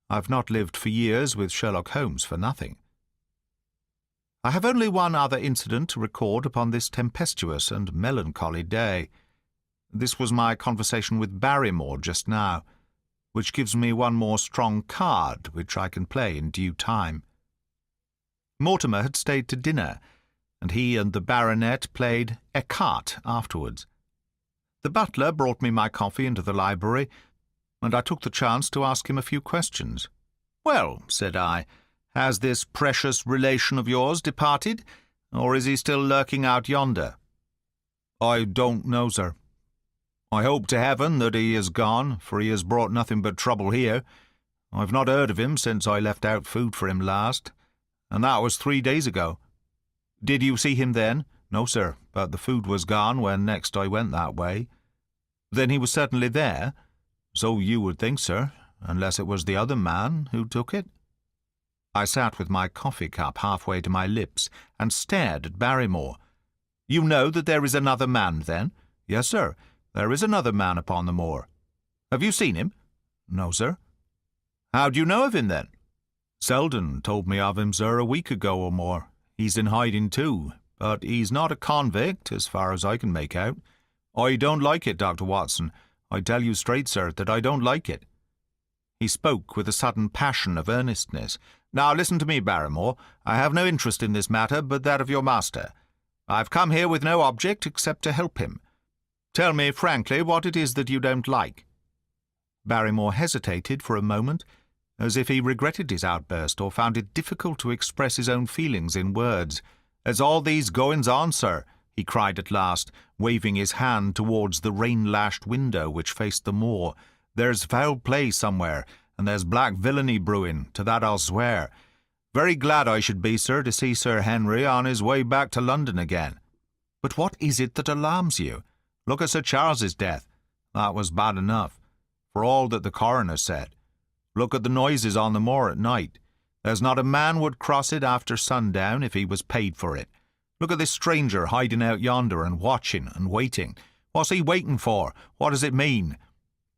I've not lived for years with Sherlock Holmes for nothing. I have only one other incident to record upon this tempestuous and melancholy day. This was my conversation with Barrymore just now, which gives me one more strong card which I can play in due time. Mortimer had stayed to dinner, and he and the baronet played écarté afterwards. The butler brought me my coffee into the library, and I took the chance to ask him a few questions. "Well," said I, "has this precious relation of yours departed, or is he still lurking out yonder?" "I don't know, sir. I hope to heaven that he is gone, for he has brought nothing but trouble here, I've not heard of him since I left out food for him last, and that was 3 days ago. Did you see him then? No, sir, but the food was gone when next I went that way. Then he was certainly there? So you would think, sir, unless it was the other man who took it. I sat with my coffee cup halfway to my lips and stared at Barrymore. You know that there is another man, then? Yes, sir, there is another man upon the moor. Have you seen him? No, sir. How do you know of him, then? Selden told me of him, sir, a week ago or more. He's in hiding too, but he's not a convict, as far as I can make out. I don't like it, Dr. Watson. I tell you straight, sir, that I don't like it. He spoke with a sudden passion of earnestness. Now listen to me, Barrymore. I have no interest in this matter but that of your master. I've come here with no object except to help him. Tell me frankly what it is that you don't like. Barrymore hesitated for a moment, as if he regretted his outburst or found it difficult to express his own feelings in words. "There's all these goings-on, sir," he cried at last, waving his hand towards the rain-lashed window which faced the moor. "There's foul play somewhere, and there's black villainy brewing, to that I'll swear. Very glad I should be, sir, to see Sir Henry on his way back to London again. But what is it that alarms you? Look at Sir Charles's death. That was bad enough, for all that the coroner said. Look at the noises on the moor at night. There's not a man would cross it after sundown if he was paid for it. Look at this stranger hiding out yonder and watching and waiting. What's he waiting for? What does it mean?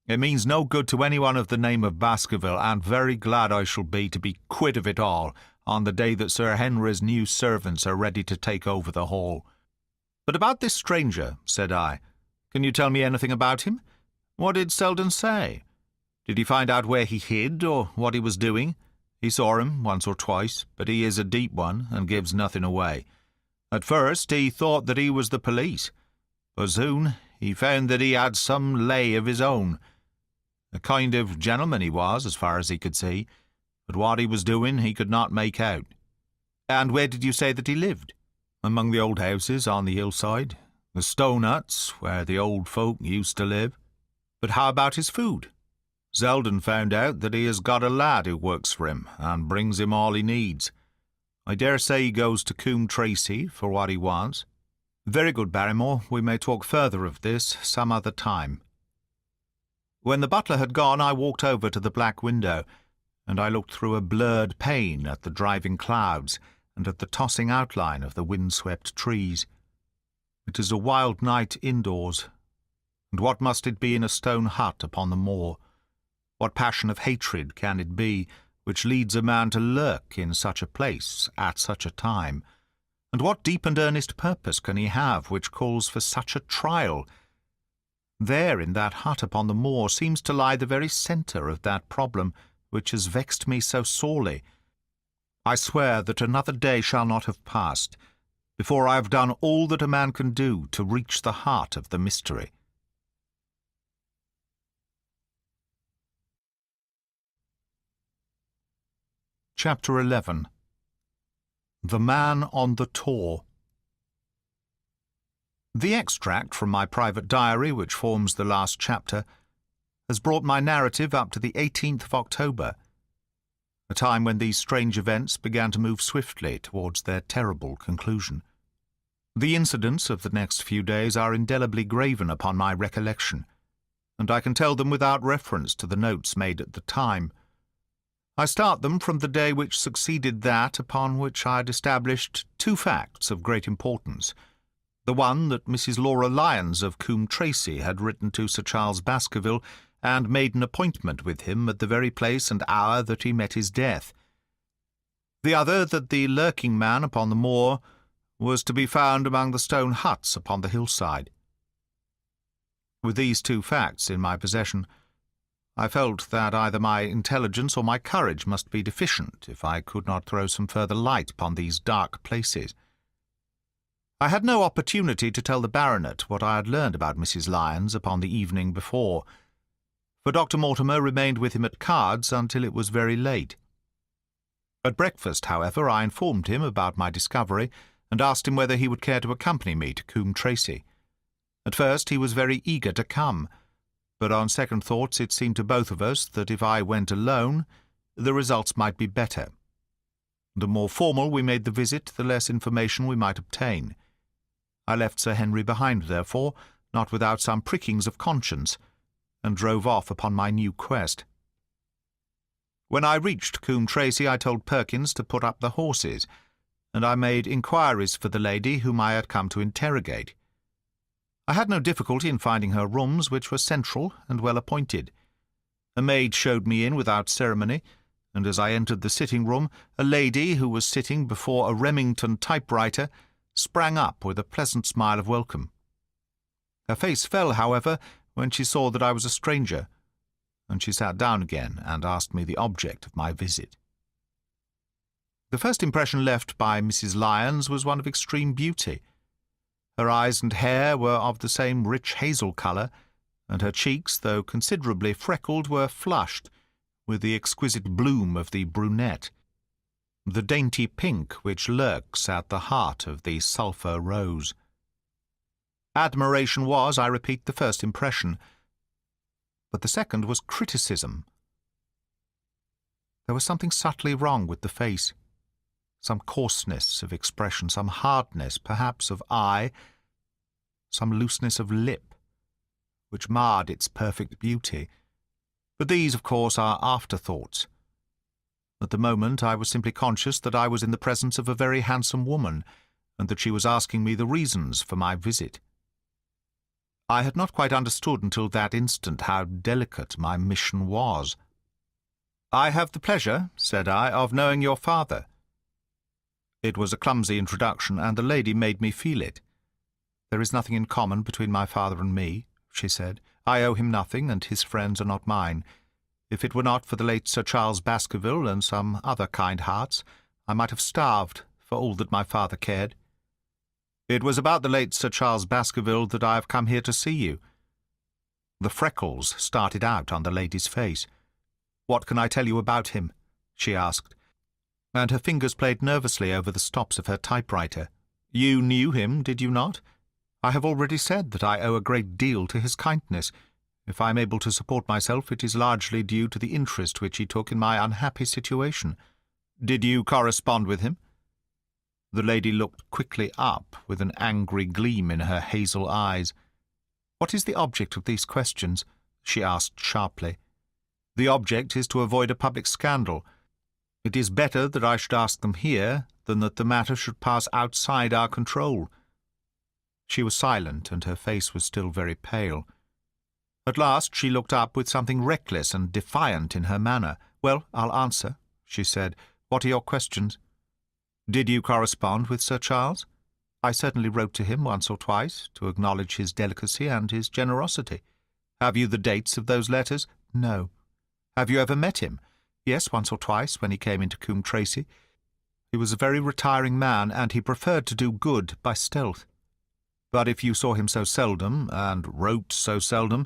It means no good to anyone of the name of Baskerville, and very glad I shall be to be quit of it all on the day that Sir Henry's new servants are ready to take over the Hall. But about this stranger, said I, can you tell me anything about him? What did Selden say? Did he find out where he hid, or what he was doing? He saw him once or twice, but he is a deep one, and gives nothing away. At first he thought that he was the police, but soon he found that he had some lay of his own. A kind of gentleman he was, as far as he could see, but what he was doing he could not make out. And where did you say that he lived? Among the old houses on the hillside, the stone huts where the old folk used to live. But how about his food? Selden found out that he has got a lad who works for him and brings him all he needs. I dare say he goes to Coombe Tracy for what he wants. Very good, Barrymore. We may talk further of this some other time. When the butler had gone, I walked over to the black window, and I looked through a blurred pane at the driving clouds and at the tossing outline of the wind-swept trees. It is a wild night indoors, and what must it be in a stone hut upon the moor? What passion of hatred can it be which leads a man to lurk in such a place at such a time? And what deep and earnest purpose can he have which calls for such a trial? There in that hut upon the moor seems to lie the very centre of that problem which has vexed me so sorely. I swear that another day shall not have passed before I have done all that a man can do to reach the heart of the mystery. Chapter 11. The Man on the Tor. The extract from my private diary, which forms the last chapter, has brought my narrative up to the 18th of October, a time when these strange events began to move swiftly towards their terrible conclusion. The incidents of the next few days are indelibly graven upon my recollection, and I can tell them without reference to the notes made at the time. I start them from the day which succeeded that upon which I had established two facts of great importance. The one, that Mrs. Laura Lyons of Coombe Tracy had written to Sir Charles Baskerville and made an appointment with him at the very place and hour that he met his death. The other, that the lurking man upon the moor was to be found among the stone huts upon the hillside. With these two facts in my possession, I felt that either my intelligence or my courage must be deficient if I could not throw some further light upon these dark places. I had no opportunity to tell the baronet what I had learned about Mrs. Lyons upon the evening before, for Dr. Mortimer remained with him at cards until it was very late. At breakfast, however, I informed him about my discovery and asked him whether he would care to accompany me to Coombe Tracy. At first he was very eager to come, but on second thoughts it seemed to both of us that if I went alone the results might be better. The more formal we made the visit, the less information we might obtain. I left Sir Henry behind, therefore, not without some prickings of conscience, and drove off upon my new quest. When I reached Coombe Tracey, I told Perkins to put up the horses, and I made inquiries for the lady whom I had come to interrogate. I had no difficulty in finding her rooms, which were central and well appointed. A maid showed me in without ceremony, and as I entered the sitting-room, a lady who was sitting before a Remington typewriter sprang up with a pleasant smile of welcome. Her face fell, however, when she saw that I was a stranger, and she sat down again and asked me the object of my visit. The first impression left by Mrs. Lyons was one of extreme beauty. Her eyes and hair were of the same rich hazel colour, and her cheeks, though considerably freckled, were flushed with the exquisite bloom of the brunette, the dainty pink which lurks at the heart of the sulphur rose. Admiration was, I repeat, the first impression, but the second was criticism. There was something subtly wrong with the face, some coarseness of expression, some hardness, perhaps, of eye, some looseness of lip, which marred its perfect beauty. But these, of course, are afterthoughts. At the moment I was simply conscious that I was in the presence of a very handsome woman, and that she was asking me the reasons for my visit. I had not quite understood until that instant how delicate my mission was. "I have the pleasure," said I, "of knowing your father." It was a clumsy introduction, and the lady made me feel it. "There is nothing in common between my father and me," she said. "I owe him nothing, and his friends are not mine. If it were not for the late Sir Charles Baskerville and some other kind hearts, I might have starved, for all that my father cared. It was about the late Sir Charles Baskerville that I have come here to see you." The freckles started out on the lady's face. "What can I tell you about him?" she asked, and her fingers played nervously over the stops of her typewriter. "You knew him, did you not? I have already said that I owe a great deal to his kindness. If I am able to support myself, it is largely due to the interest which he took in my unhappy situation. Did you correspond with him?" The lady looked quickly up, with an angry gleam in her hazel eyes. "What is the object of these questions?" she asked sharply. "The object is to avoid a public scandal. It is better that I should ask them here than that the matter should pass outside our control." She was silent, and her face was still very pale. At last she looked up with something reckless and defiant in her manner. "Well, I'll answer," she said. "What are your questions?" "Did you correspond with Sir Charles?" "I certainly wrote to him once or twice, to acknowledge his delicacy and his generosity." "Have you the dates of those letters?" "No." "Have you ever met him?" "Yes, once or twice, when he came into Coombe Tracey. He was a very retiring man, and he preferred to do good by stealth." "But if you saw him so seldom, and wrote so seldom,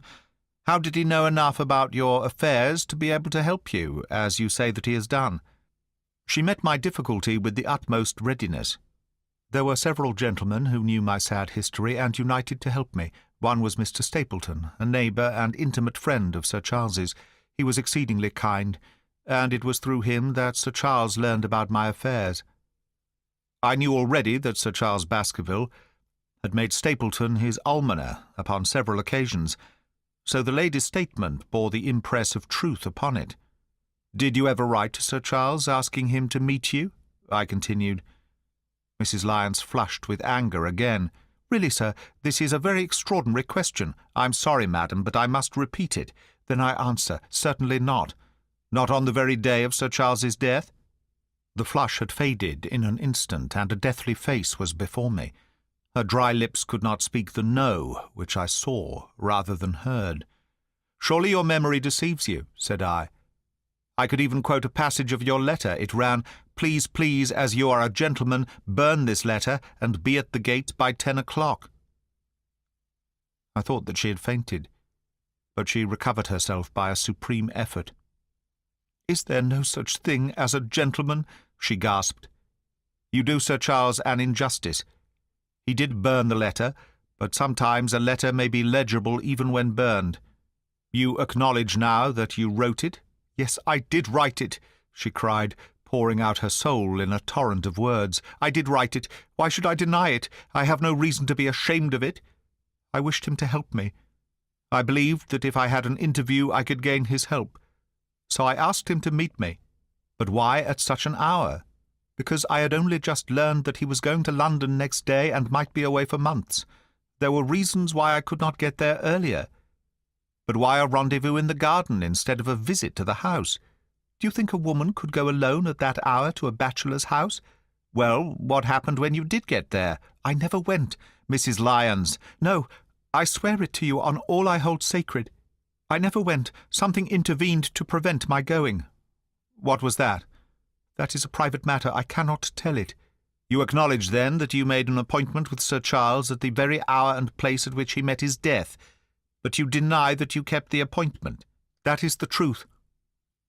how did he know enough about your affairs to be able to help you, as you say that he has done?" She met my difficulty with the utmost readiness. There were several gentlemen who knew my sad history and united to help me. One was Mr. Stapleton, a neighbour and intimate friend of Sir Charles's. He was exceedingly kind, and it was through him that Sir Charles learned about my affairs. I knew already that Sir Charles Baskerville had made Stapleton his almoner upon several occasions, so the lady's statement bore the impress of truth upon it. "Did you ever write to Sir Charles, asking him to meet you?" I continued. Mrs. Lyons flushed with anger again. "Really, sir, this is a very extraordinary question. I'm sorry, madam, but I must repeat it. Then I answer, certainly not." "Not on the very day of Sir Charles's death?" The flush had faded in an instant, and a deathly face was before me. Her dry lips could not speak the "no" which I saw rather than heard. "Surely your memory deceives you," said I. "I could even quote a passage of your letter. It ran, 'Please, please, as you are a gentleman, burn this letter and be at the gate by 10 o'clock.'" I thought that she had fainted, but she recovered herself by a supreme effort. "Is there no such thing as a gentleman?" she gasped. "You do Sir Charles an injustice. He did burn the letter, but sometimes a letter may be legible even when burned. You acknowledge now that you wrote it?" "Yes, I did write it," she cried, pouring out her soul in a torrent of words. "I did write it. Why should I deny it? I have no reason to be ashamed of it. I wished him to help me. I believed that if I had an interview I could gain his help. So I asked him to meet me. But why at such an hour? Because I had only just learned that he was going to London next day and might be away for months. There were reasons why I could not get there earlier. But why a rendezvous in the garden instead of a visit to the house? Do you think a woman could go alone at that hour to a bachelor's house? Well, what happened when you did get there? I never went, Mrs. Lyons. No, I swear it to you on all I hold sacred. I never went. Something intervened to prevent my going." "What was that?" "That is a private matter. I cannot tell it." "You acknowledge, then, that you made an appointment with Sir Charles at the very hour and place at which he met his death, but you deny that you kept the appointment." "That is the truth."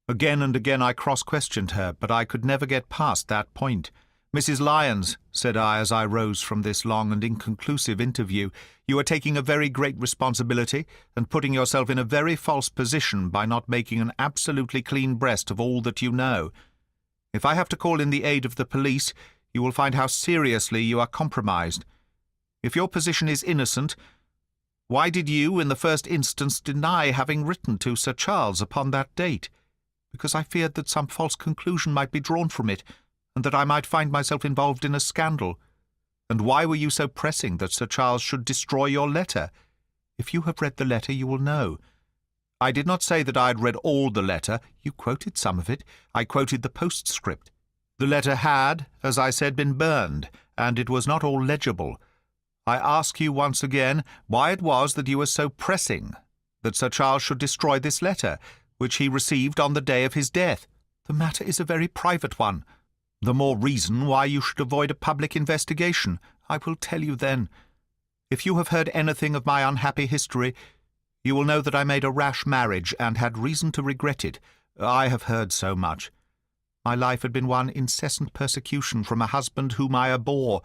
Again and again I cross-questioned her, but I could never get past that point. "Mrs. Lyons," said I as I rose from this long and inconclusive interview, "you are taking a very great responsibility and putting yourself in a very false position by not making an absolutely clean breast of all that you know. If I have to call in the aid of the police, you will find how seriously you are compromised. If your position is innocent, why did you, in the first instance, deny having written to Sir Charles upon that date? Because I feared that some false conclusion might be drawn from it, and that I might find myself involved in a scandal. And why were you so pressing that Sir Charles should destroy your letter? If you have read the letter, you will know. I did not say that I had read all the letter. You quoted some of it. I quoted the postscript. The letter had, as I said, been burned, and it was not all legible. I ask you once again why it was that you were so pressing that Sir Charles should destroy this letter, which he received on the day of his death. The matter is a very private one. The more reason why you should avoid a public investigation. I will tell you then. If you have heard anything of my unhappy history, you will know that I made a rash marriage and had reason to regret it. I have heard so much. My life had been one incessant persecution from a husband whom I abhor.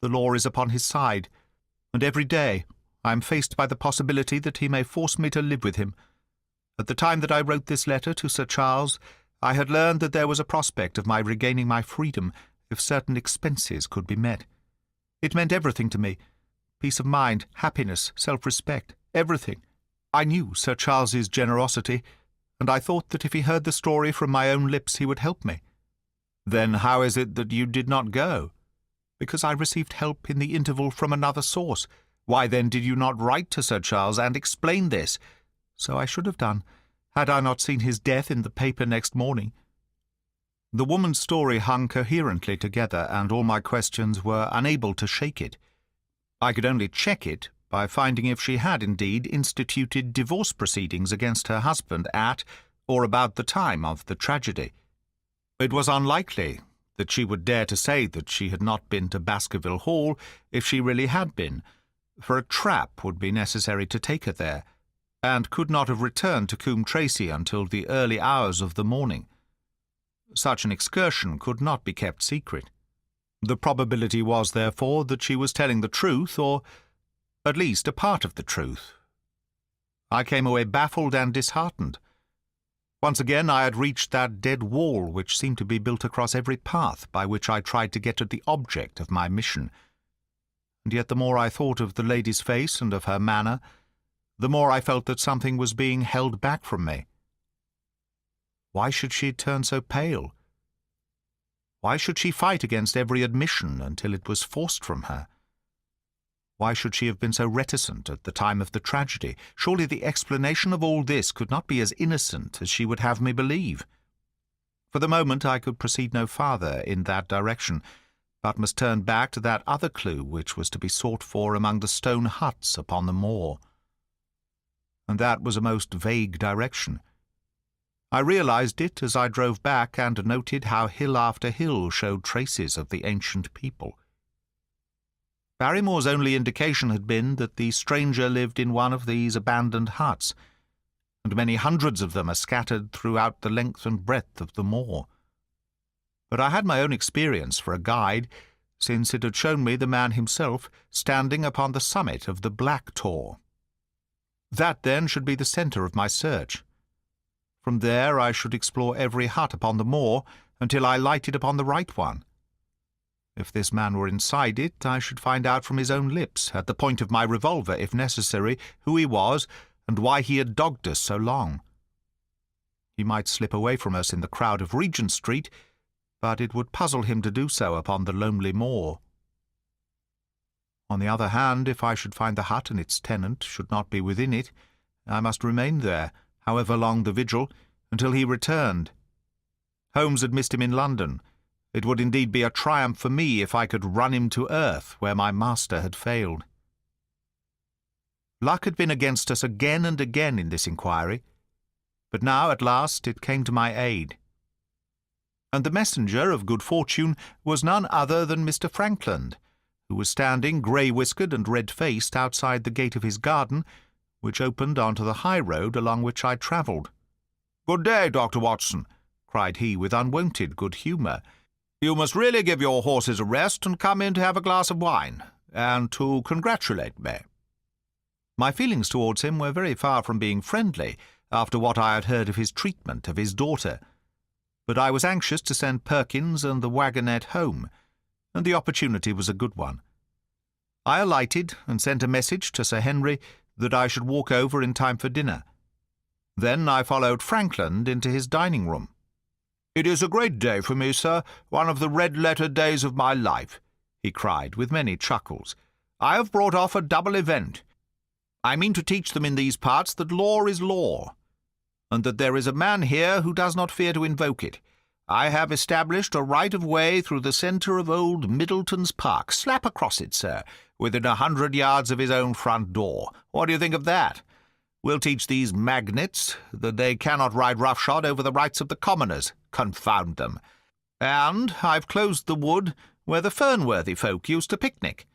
The law is upon his side, and every day I am faced by the possibility that he may force me to live with him. At the time that I wrote this letter to Sir Charles, I had learned that there was a prospect of my regaining my freedom if certain expenses could be met. It meant everything to me. Peace of mind, happiness, self-respect, everything. I knew Sir Charles's generosity, and I thought that if he heard the story from my own lips he would help me. Then how is it that you did not go? Because I received help in the interval from another source. Why then did you not write to Sir Charles and explain this? So I should have done, had I not seen his death in the paper next morning. The woman's story hung coherently together, and all my questions were unable to shake it. I could only check it by finding if she had indeed instituted divorce proceedings against her husband at or about the time of the tragedy. It was unlikely that she would dare to say that she had not been to Baskerville Hall if she really had been, for a trap would be necessary to take her there, and could not have returned to Coombe Tracy until the early hours of the morning. Such an excursion could not be kept secret. The probability was, therefore, that she was telling the truth, or at least a part of the truth. I came away baffled and disheartened. Once again I had reached that dead wall which seemed to be built across every path by which I tried to get at the object of my mission. And yet the more I thought of the lady's face and of her manner, the more I felt that something was being held back from me. Why should she turn so pale? Why should she fight against every admission until it was forced from her? Why should she have been so reticent at the time of the tragedy? Surely the explanation of all this could not be as innocent as she would have me believe. For the moment I could proceed no farther in that direction, but must turn back to that other clue which was to be sought for among the stone huts upon the moor. And that was a most vague direction. I realized it as I drove back and noted how hill after hill showed traces of the ancient people. Barrymore's only indication had been that the stranger lived in one of these abandoned huts, and many hundreds of them are scattered throughout the length and breadth of the moor. But I had my own experience for a guide, since it had shown me the man himself standing upon the summit of the Black Tor. That, then, should be the centre of my search. From there I should explore every hut upon the moor until I lighted upon the right one. If this man were inside it, I should find out from his own lips, at the point of my revolver, if necessary, who he was and why he had dogged us so long. He might slip away from us in the crowd of Regent Street, but it would puzzle him to do so upon the lonely moor. On the other hand, if I should find the hut and its tenant should not be within it, I must remain there, however long the vigil, until he returned. Holmes had missed him in London. It would indeed be a triumph for me if I could run him to earth where my master had failed. Luck had been against us again and again in this inquiry, but now at last it came to my aid. And the messenger of good fortune was none other than Mr. Frankland, who was standing grey-whiskered and red-faced outside the gate of his garden, which opened onto the high road along which I travelled. "Good day, Dr. Watson," cried he with unwonted good humour. "You must really give your horses a rest and come in to have a glass of wine, and to congratulate me." My feelings towards him were very far from being friendly, after what I had heard of his treatment of his daughter, but I was anxious to send Perkins and the wagonette home, and the opportunity was a good one. I alighted and sent a message to Sir Henry that I should walk over in time for dinner. Then I followed Frankland into his dining-room. "It is a great day for me, sir, one of the red-letter days of my life," he cried, with many chuckles. "I have brought off a double event. I mean to teach them in these parts that law is law, and that there is a man here who does not fear to invoke it. I have established a right-of-way through the centre of old Middleton's Park, slap across it, sir, within 100 yards of his own front door. What do you think of that? We'll teach these magnates that they cannot ride roughshod over the rights of the commoners, confound them. And I've closed the wood where the Fernworthy folk used to picnic.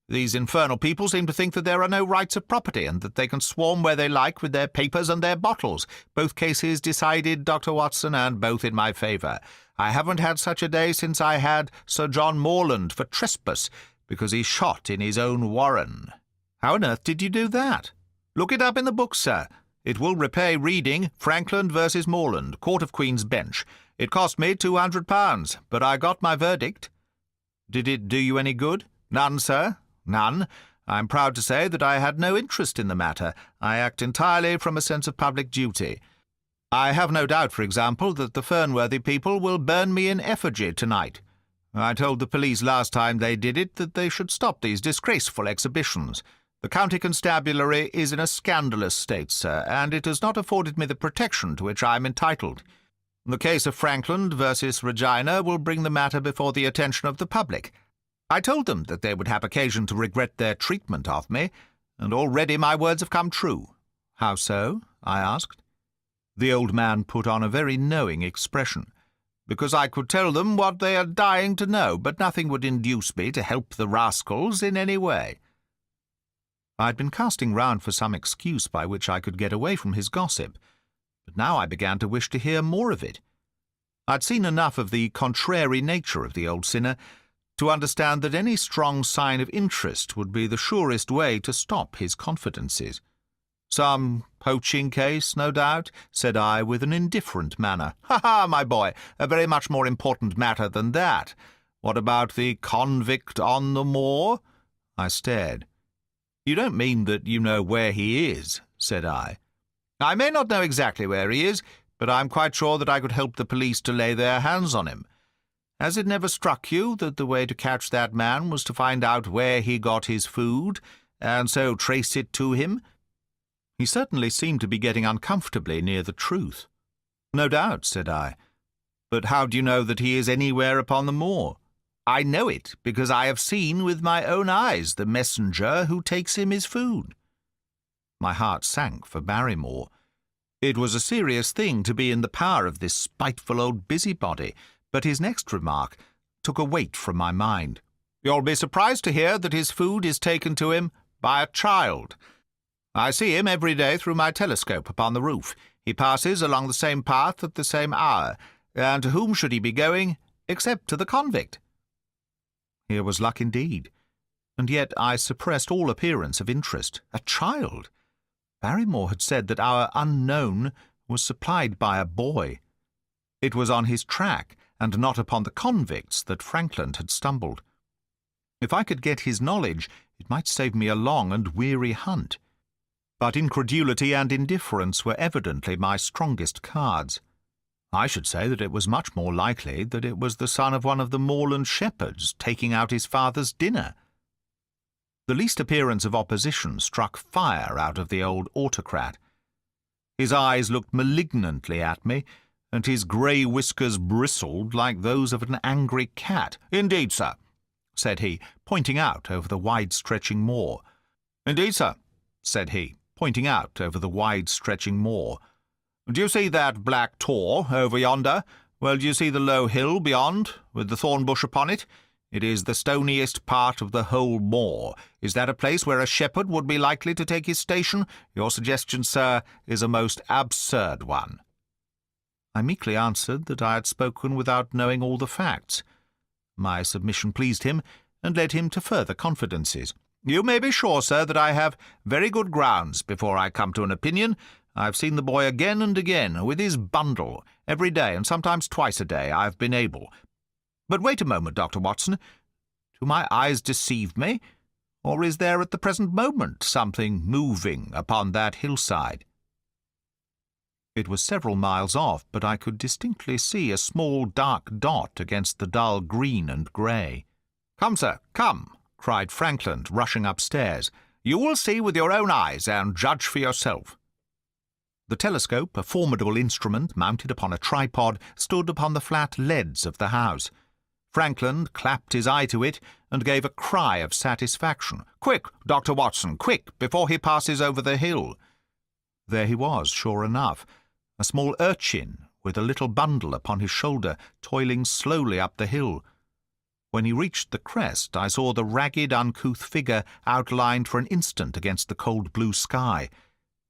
These infernal people seem to think that there are no rights of property, and that they can swarm where they like with their papers and their bottles. Both cases decided, Dr. Watson, and both in my favour. I haven't had such a day since I had Sir John Morland for trespass, because he shot in his own warren." "How on earth did you do that?" "Look it up in the book, sir. It will repay reading Frankland versus Morland, Court of Queen's Bench. It cost me £200, but I got my verdict." "Did it do you any good?" "None, sir. None. I'm proud to say that I had no interest in the matter. I act entirely from a sense of public duty. I have no doubt, for example, that the Fernworthy people will burn me in effigy tonight. I told the police last time they did it that they should stop these disgraceful exhibitions. The county constabulary is in a scandalous state, sir, and it has not afforded me the protection to which I am entitled. The case of Frankland versus Regina will bring the matter before the attention of the public. I told them that they would have occasion to regret their treatment of me, and already my words have come true." "How so?" I asked. The old man put on a very knowing expression. "Because I could tell them what they are dying to know, but nothing would induce me to help the rascals in any way." I had been casting round for some excuse by which I could get away from his gossip, but now I began to wish to hear more of it. I'd seen enough of the contrary nature of the old sinner to understand that any strong sign of interest would be the surest way to stop his confidences. "Some poaching case, no doubt," said I, with an indifferent manner. "Ha, my boy, a very much more important matter than that. What about the convict on the moor?" I stared. "You don't mean that you know where he is?" said I. "I may not know exactly where he is, but I'm quite sure that I could help the police to lay their hands on him. Has it never struck you that the way to catch that man was to find out where he got his food, and so trace it to him?" He certainly seemed to be getting uncomfortably near the truth. "No doubt," said I. "But how do you know that he is anywhere upon the moor?" "I know it because I have seen with my own eyes the messenger who takes him his food." My heart sank for Barrymore. It was a serious thing to be in the power of this spiteful old busybody, but his next remark took a weight from my mind. "You'll be surprised to hear that his food is taken to him by a child. I see him every day through my telescope upon the roof. He passes along the same path at the same hour, and to whom should he be going except to the convict?" Here was luck indeed, and yet I suppressed all appearance of interest. A child! Barrymore had said that our unknown was supplied by a boy. It was on his track, and not upon the convicts, that Frankland had stumbled. If I could get his knowledge, it might save me a long and weary hunt. But incredulity and indifference were evidently my strongest cards. I should say that it was much more likely that it was the son of one of the moorland shepherds taking out his father's dinner. The least appearance of opposition struck fire out of the old autocrat. His eyes looked malignantly at me, and his grey whiskers bristled like those of an angry cat. "Indeed, sir," said he, pointing out over the wide-stretching moor. "Indeed, sir," said he, pointing out over the wide-stretching moor. "Do you see that black tor over yonder? Well, do you see the low hill beyond, with the thorn bush upon it? It is the stoniest part of the whole moor. Is that a place where a shepherd would be likely to take his station? Your suggestion, sir, is a most absurd one." I meekly answered that I had spoken without knowing all the facts. My submission pleased him, and led him to further confidences. "You may be sure, sir, that I have very good grounds before I come to an opinion. I've seen the boy again and again, with his bundle, every day, and sometimes twice a day I've been able. But wait a moment, Dr. Watson. Do my eyes deceive me, or is there at the present moment something moving upon that hillside?" It was several miles off, but I could distinctly see a small dark dot against the dull green and grey. "Come, sir, come," cried Frankland, rushing upstairs. "You will see with your own eyes, and judge for yourself." The telescope, a formidable instrument mounted upon a tripod, stood upon the flat leads of the house. Frankland clapped his eye to it, and gave a cry of satisfaction. "Quick, Dr. Watson, quick, before he passes over the hill." There he was, sure enough, a small urchin, with a little bundle upon his shoulder, toiling slowly up the hill. When he reached the crest, I saw the ragged, uncouth figure outlined for an instant against the cold blue sky.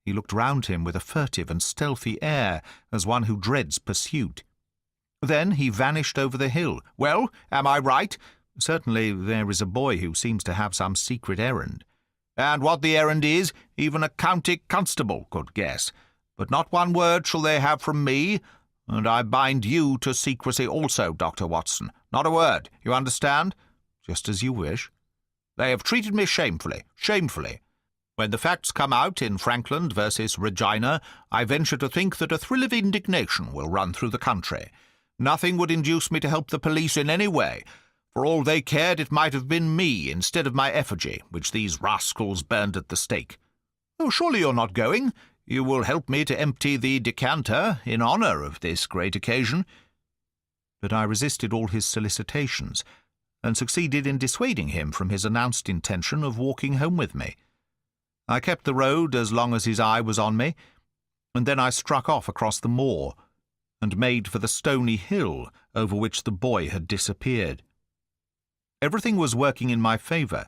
He looked round him with a furtive and stealthy air, as one who dreads pursuit. Then he vanished over the hill. "Well, am I right? Certainly there is a boy who seems to have some secret errand. And what the errand is, even a county constable could guess. But not one word shall they have from me, and I bind you to secrecy also, Dr. Watson. Not a word, you understand? Just as you wish. They have treated me shamefully, shamefully. When the facts come out in Frankland versus Regina, I venture to think that a thrill of indignation will run through the country. Nothing would induce me to help the police in any way. For all they cared, it might have been me instead of my effigy, which these rascals burned at the stake. Oh, surely you're not going? You will help me to empty the decanter in honour of this great occasion." But I resisted all his solicitations, and succeeded in dissuading him from his announced intention of walking home with me. I kept the road as long as his eye was on me, and then I struck off across the moor, and made for the stony hill over which the boy had disappeared. Everything was working in my favour,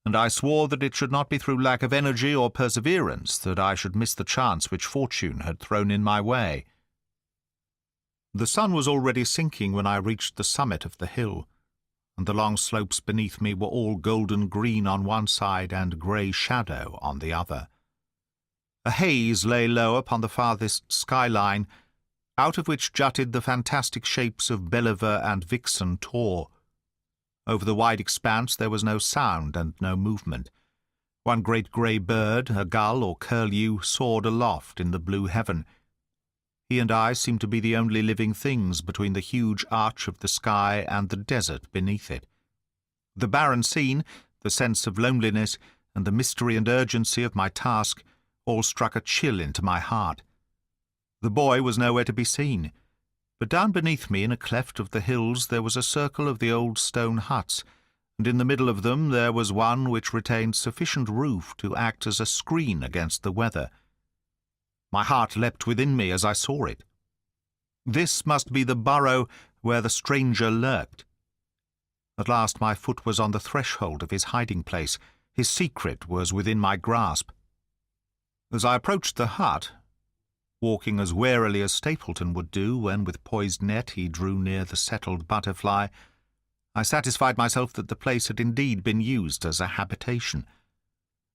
and I swore that it should not be through lack of energy or perseverance that I should miss the chance which fortune had thrown in my way. The sun was already sinking when I reached the summit of the hill, and the long slopes beneath me were all golden green on one side and grey shadow on the other. A haze lay low upon the farthest skyline, out of which jutted the fantastic shapes of Belliver and Vixen Tor. Over the wide expanse there was no sound and no movement. One great grey bird, a gull or curlew, soared aloft in the blue heaven. He and I seemed to be the only living things between the huge arch of the sky and the desert beneath it. The barren scene, the sense of loneliness, and the mystery and urgency of my task all struck a chill into my heart. The boy was nowhere to be seen, but down beneath me in a cleft of the hills there was a circle of the old stone huts, and in the middle of them there was one which retained sufficient roof to act as a screen against the weather. My heart leapt within me as I saw it. This must be the burrow where the stranger lurked. At last my foot was on the threshold of his hiding-place. His secret was within my grasp. As I approached the hut, walking as warily as Stapleton would do when with poised net he drew near the settled butterfly, I satisfied myself that the place had indeed been used as a habitation.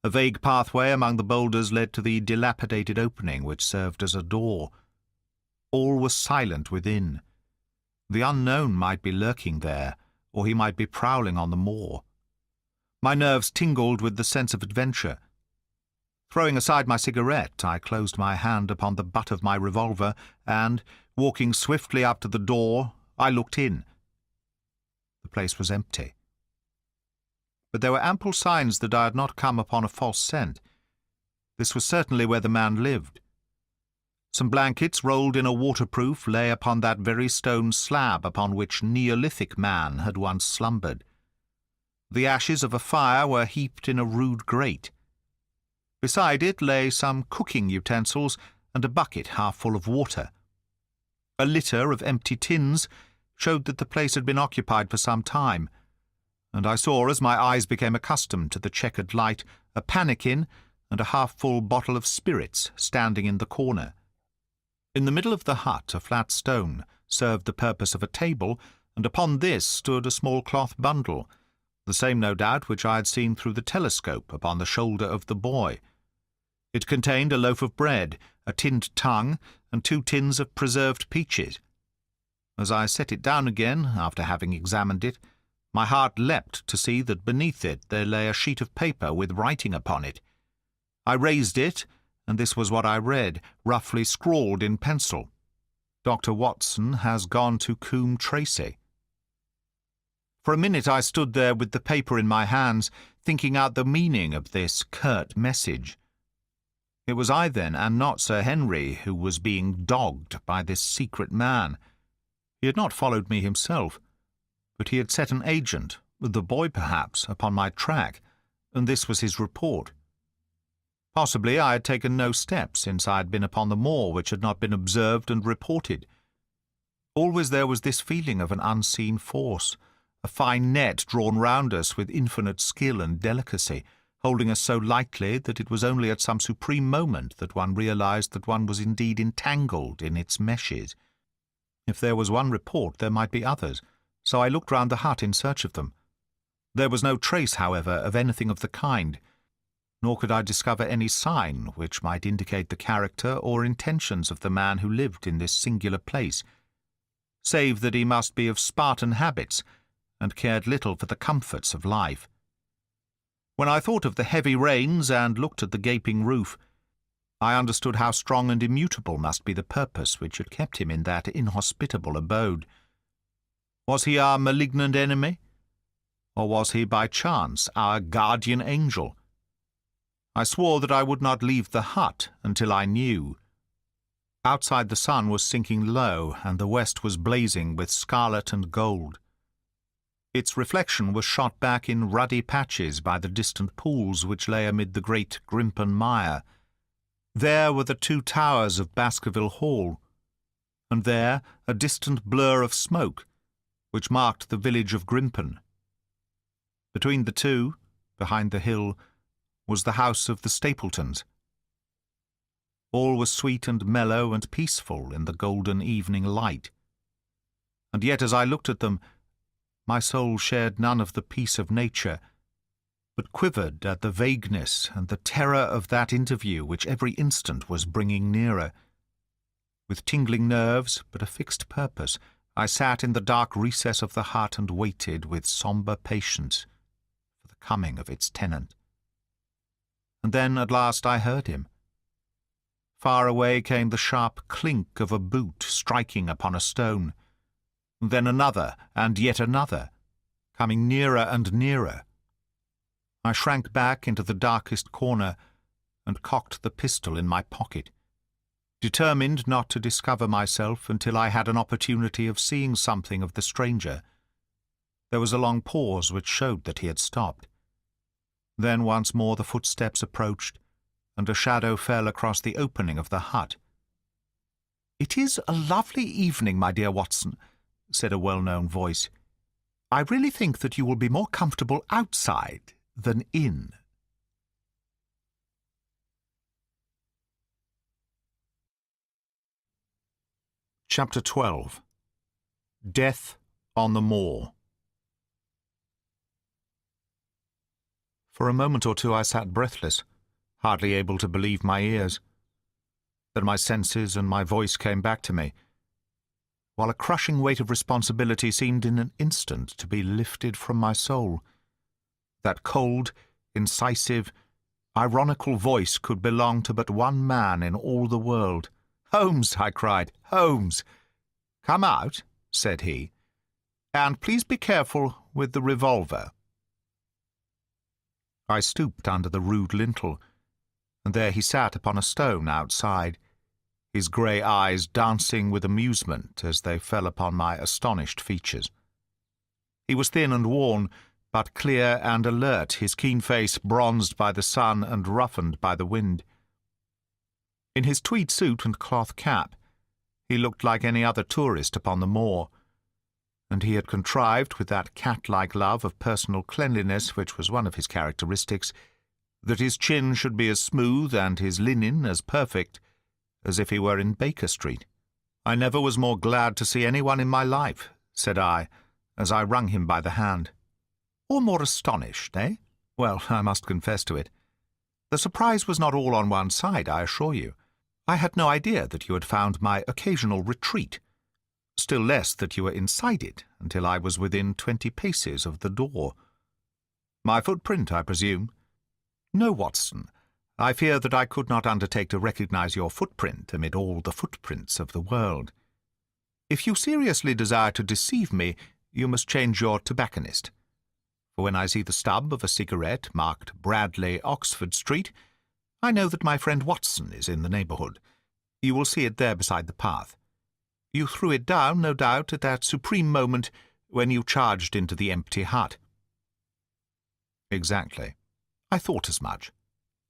A vague pathway among the boulders led to the dilapidated opening which served as a door. All was silent within. The unknown might be lurking there, or he might be prowling on the moor. My nerves tingled with the sense of adventure. Throwing aside my cigarette, I closed my hand upon the butt of my revolver and, walking swiftly up to the door, I looked in. The place was empty. But there were ample signs that I had not come upon a false scent. This was certainly where the man lived. Some blankets rolled in a waterproof lay upon that very stone slab upon which Neolithic man had once slumbered. The ashes of a fire were heaped in a rude grate. Beside it lay some cooking utensils and a bucket half full of water. A litter of empty tins showed that the place had been occupied for some time, and I saw, as my eyes became accustomed to the checkered light, a pannikin and a half-full bottle of spirits standing in the corner. In the middle of the hut a flat stone served the purpose of a table, and upon this stood a small cloth bundle, the same, no doubt, which I had seen through the telescope upon the shoulder of the boy. It contained a loaf of bread, a tinned tongue, and 2 tins of preserved peaches. As I set it down again, after having examined it, my heart leapt to see that beneath it there lay a sheet of paper with writing upon it. I raised it, and this was what I read, roughly scrawled in pencil. "Dr. Watson has gone to Coombe Tracy." For a minute I stood there with the paper in my hands, thinking out the meaning of this curt message. It was I, then, and not Sir Henry, who was being dogged by this secret man. He had not followed me himself, but he had set an agent, the boy perhaps, upon my track, and this was his report. Possibly I had taken no steps since I had been upon the moor which had not been observed and reported. Always there was this feeling of an unseen force, a fine net drawn round us with infinite skill and delicacy, holding us so lightly that it was only at some supreme moment that one realized that one was indeed entangled in its meshes. If there was one report, there might be others, so I looked round the hut in search of them. There was no trace, however, of anything of the kind, nor could I discover any sign which might indicate the character or intentions of the man who lived in this singular place, save that he must be of Spartan habits and cared little for the comforts of life. When I thought of the heavy rains and looked at the gaping roof, I understood how strong and immutable must be the purpose which had kept him in that inhospitable abode. Was he our malignant enemy? Or was he by chance our guardian angel? I swore that I would not leave the hut until I knew. Outside the sun was sinking low, and the west was blazing with scarlet and gold. Its reflection was shot back in ruddy patches by the distant pools which lay amid the great Grimpen mire. There were the 2 towers of Baskerville Hall, and there a distant blur of smoke, which marked the village of Grimpen. Between the two, behind the hill, was the house of the Stapletons. All was sweet and mellow and peaceful in the golden evening light. And yet as I looked at them, my soul shared none of the peace of nature, but quivered at the vagueness and the terror of that interview which every instant was bringing nearer. With tingling nerves, but a fixed purpose, I sat in the dark recess of the hut and waited with sombre patience for the coming of its tenant. And then at last I heard him. Far away came the sharp clink of a boot striking upon a stone, then another and yet another, coming nearer and nearer. I shrank back into the darkest corner and cocked the pistol in my pocket, determined not to discover myself until I had an opportunity of seeing something of the stranger. There was a long pause which showed that he had stopped. Then once more the footsteps approached, and a shadow fell across the opening of the hut. "It is a lovely evening, my dear Watson," said a well-known voice. "I really think that you will be more comfortable outside than in." Chapter 12. Death on the Moor. For a moment or two I sat breathless, hardly able to believe my ears. Then my senses and my voice came back to me, while a crushing weight of responsibility seemed in an instant to be lifted from my soul. That cold, incisive, ironical voice could belong to but one man in all the world. "Holmes!" I cried. "Holmes!" "Come out," said he, "and please be careful with the revolver." I stooped under the rude lintel, and there he sat upon a stone outside, his grey eyes dancing with amusement as they fell upon my astonished features. He was thin and worn, but clear and alert, his keen face bronzed by the sun and roughened by the wind. In his tweed suit and cloth cap, he looked like any other tourist upon the moor, and he had contrived, with that cat-like love of personal cleanliness which was one of his characteristics, that his chin should be as smooth and his linen as perfect as if he were in Baker Street. "I never was more glad to see anyone in my life," said I, as I wrung him by the hand. "Or more astonished, eh? Well, I must confess to it. The surprise was not all on one side, I assure you. I had no idea that you had found my occasional retreat, still less that you were inside it until I was within 20 paces of the door. My footprint, I presume?" "No, Watson. I fear that I could not undertake to recognize your footprint amid all the footprints of the world. If you seriously desire to deceive me, you must change your tobacconist. For when I see the stub of a cigarette marked Bradley, Oxford Street, I know that my friend Watson is in the neighbourhood. You will see it there beside the path. You threw it down, no doubt, at that supreme moment when you charged into the empty hut." "Exactly. I thought as much.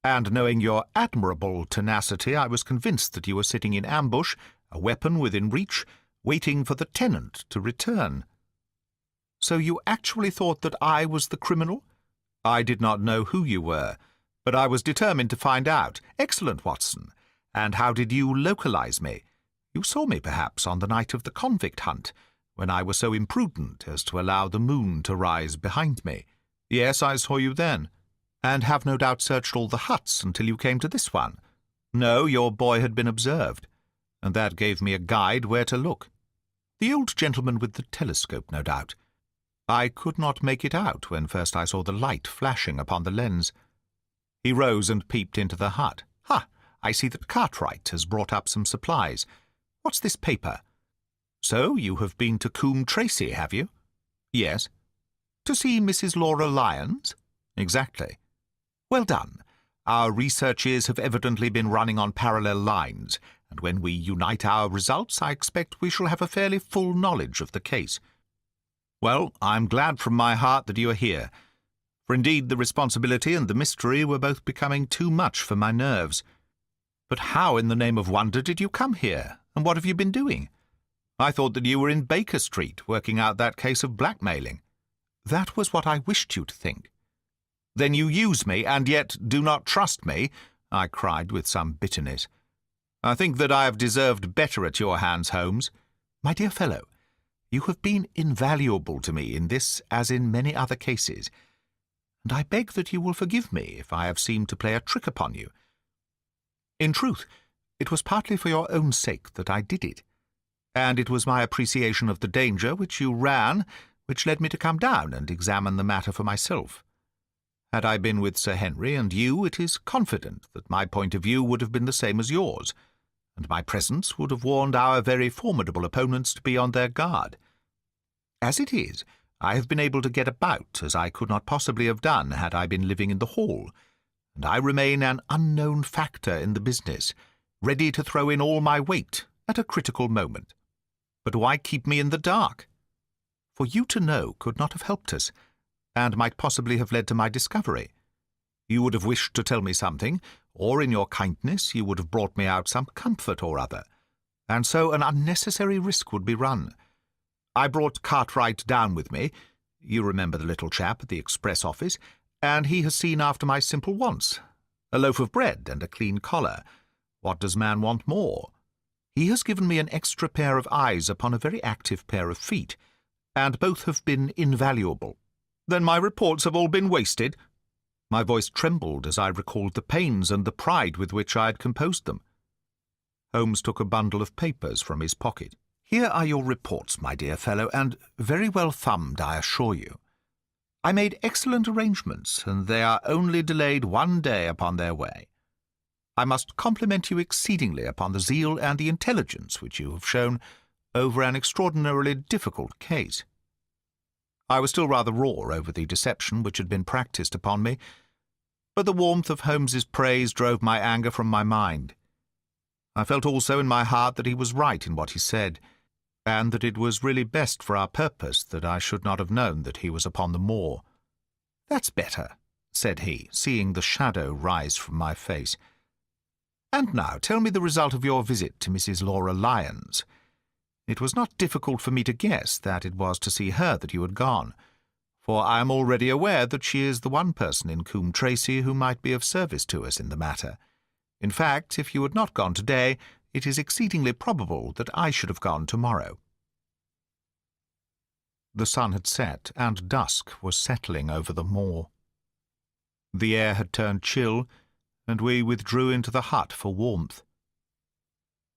And knowing your admirable tenacity, I was convinced that you were sitting in ambush, a weapon within reach, waiting for the tenant to return." "So you actually thought that I was the criminal?" "I did not know who you were, but I was determined to find out." "Excellent, Watson. And how did you localize me? You saw me, perhaps, on the night of the convict hunt, when I was so imprudent as to allow the moon to rise behind me." "Yes, I saw you then." "And have no doubt searched all the huts until you came to this one." "No, your boy had been observed, and that gave me a guide where to look." "The old gentleman with the telescope, no doubt." "I could not make it out when first I saw the light flashing upon the lens." He rose and peeped into the hut. "Ha! I see that Cartwright has brought up some supplies. What's this paper? So you have been to Coombe Tracy, have you?" "Yes." "To see Mrs. Laura Lyons?" "Exactly." "Well done. Our researches have evidently been running on parallel lines, and when we unite our results, I expect we shall have a fairly full knowledge of the case. Well, I'm glad from my heart that you are here, for indeed the responsibility and the mystery were both becoming too much for my nerves. But how in the name of wonder did you come here, and what have you been doing? I thought that you were in Baker Street, working out that case of blackmailing." "That was what I wished you to think." "Then you use me, and yet do not trust me," I cried with some bitterness. "I think that I have deserved better at your hands, Holmes." "My dear fellow, you have been invaluable to me in this as in many other cases, and I beg that you will forgive me if I have seemed to play a trick upon you. In truth, it was partly for your own sake that I did it, and it was my appreciation of the danger which you ran which led me to come down and examine the matter for myself. Had I been with Sir Henry and you, it is confident that my point of view would have been the same as yours, and my presence would have warned our very formidable opponents to be on their guard. As it is, I have been able to get about as I could not possibly have done had I been living in the Hall, and I remain an unknown factor in the business, ready to throw in all my weight at a critical moment. But why keep me in the dark? For you to know could not have helped us, and might possibly have led to my discovery. You would have wished to tell me something, or in your kindness you would have brought me out some comfort or other, and so an unnecessary risk would be run. I brought Cartwright down with me, you remember the little chap at the express office, and he has seen after my simple wants. A loaf of bread and a clean collar. What does man want more? He has given me an extra pair of eyes upon a very active pair of feet, and both have been invaluable. Then my reports have all been wasted? My voice trembled as I recalled the pains and the pride with which I had composed them. Holmes took a bundle of papers from his pocket. "Here are your reports, my dear fellow, and very well thumbed, I assure you. I made excellent arrangements, and they are only delayed 1 day upon their way. I must compliment you exceedingly upon the zeal and the intelligence which you have shown over an extraordinarily difficult case." I was still rather raw over the deception which had been practised upon me, but the warmth of Holmes's praise drove my anger from my mind. I felt also in my heart that he was right in what he said, and that it was really best for our purpose that I should not have known that he was upon the moor. "That's better," said he, seeing the shadow rise from my face. "And now tell me the result of your visit to Mrs. Laura Lyons. It was not difficult for me to guess that it was to see her that you had gone, for I am already aware that she is the one person in Coombe Tracey who might be of service to us in the matter. In fact, if you had not gone today, it is exceedingly probable that I should have gone tomorrow." The sun had set, and dusk was settling over the moor. The air had turned chill, and we withdrew into the hut for warmth.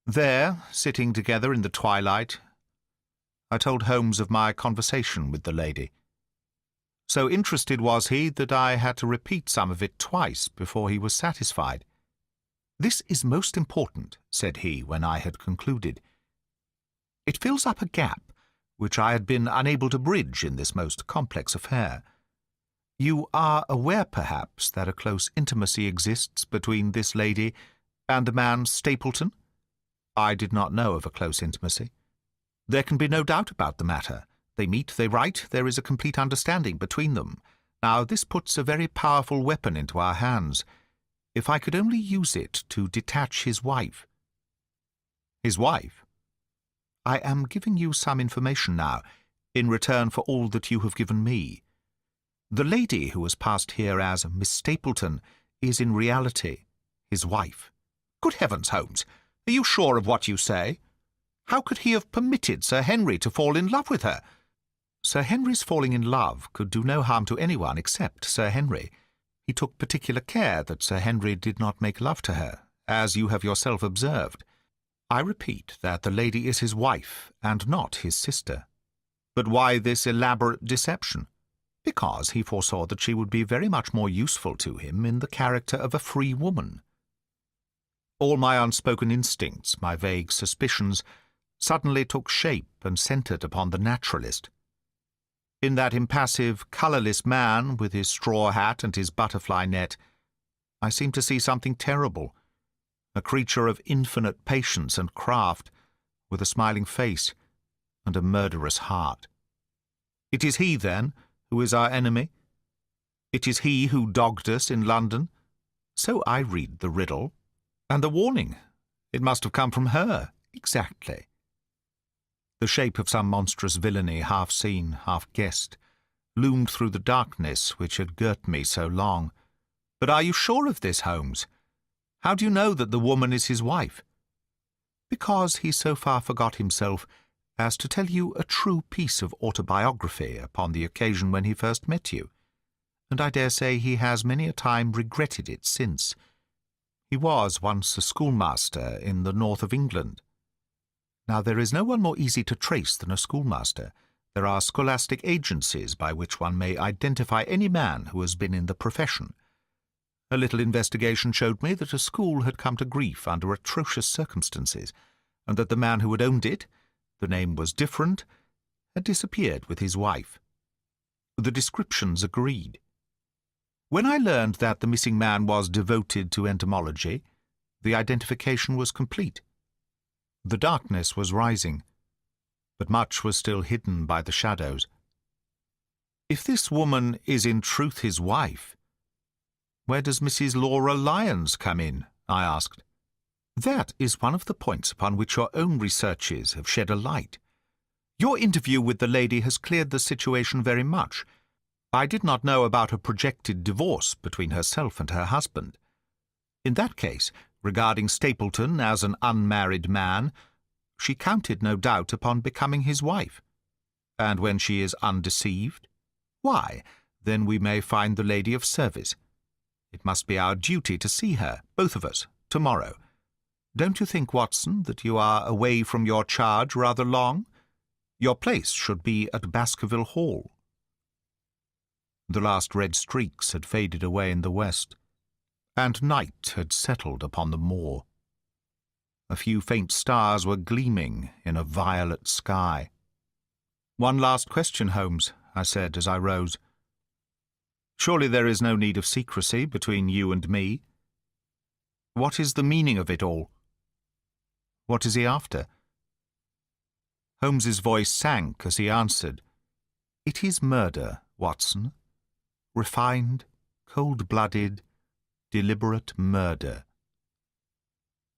There, sitting together in the twilight, I told Holmes of my conversation with the lady. So interested was he that I had to repeat some of it twice before he was satisfied. "This is most important," said he when I had concluded. "It fills up a gap which I had been unable to bridge in this most complex affair. You are aware, perhaps, that a close intimacy exists between this lady and the man Stapleton?" I did not know of a close intimacy. "There can be no doubt about the matter. They meet, they write, there is a complete understanding between them. Now, this puts a very powerful weapon into our hands. If I could only use it to detach his wife." "His wife?" "I am giving you some information now, in return for all that you have given me. The lady who has passed here as Miss Stapleton is in reality his wife." "Good heavens, Holmes! Are you sure of what you say? How could he have permitted Sir Henry to fall in love with her?" "Sir Henry's falling in love could do no harm to anyone except Sir Henry. He took particular care that Sir Henry did not make love to her, as you have yourself observed. I repeat that the lady is his wife, and not his sister." "But why this elaborate deception?" "Because he foresaw that she would be very much more useful to him in the character of a free woman." All my unspoken instincts, my vague suspicions, suddenly took shape and centred upon the naturalist. In that impassive, colourless man, with his straw hat and his butterfly net, I seemed to see something terrible, a creature of infinite patience and craft, with a smiling face and a murderous heart. It is he, then, who is our enemy? It is he who dogged us in London? So I read the riddle. And the warning, it must have come from her, exactly. The shape of some monstrous villainy, half seen, half guessed, loomed through the darkness which had girt me so long. "But are you sure of this, Holmes? How do you know that the woman is his wife?" "Because he so far forgot himself as to tell you a true piece of autobiography upon the occasion when he first met you, and I dare say he has many a time regretted it since. He was once a schoolmaster in the north of England. Now, there is no one more easy to trace than a schoolmaster. There are scholastic agencies by which one may identify any man who has been in the profession. A little investigation showed me that a school had come to grief under atrocious circumstances, and that the man who had owned it, the name was different, had disappeared with his wife. The descriptions agreed. When I learned that the missing man was devoted to entomology, the identification was complete. The darkness was rising, but much was still hidden by the shadows. If this woman is in truth his wife, where does Mrs. Laura Lyons come in? I asked. That is one of the points upon which your own researches have shed a light. Your interview with the lady has cleared the situation very much. I did not know about a projected divorce between herself and her husband. In that case, regarding Stapleton as an unmarried man, she counted no doubt upon becoming his wife. And when she is undeceived, why, then we may find the lady of service. It must be our duty to see her, both of us, tomorrow. Don't you think, Watson, that you are away from your charge rather long? Your place should be at Baskerville Hall." The last red streaks had faded away in the west, and night had settled upon the moor. A few faint stars were gleaming in a violet sky. "One last question, Holmes," I said as I rose. "Surely there is no need of secrecy between you and me. What is the meaning of it all? What is he after?" Holmes's voice sank as he answered, "It is murder, Watson. Refined, cold-blooded, deliberate murder.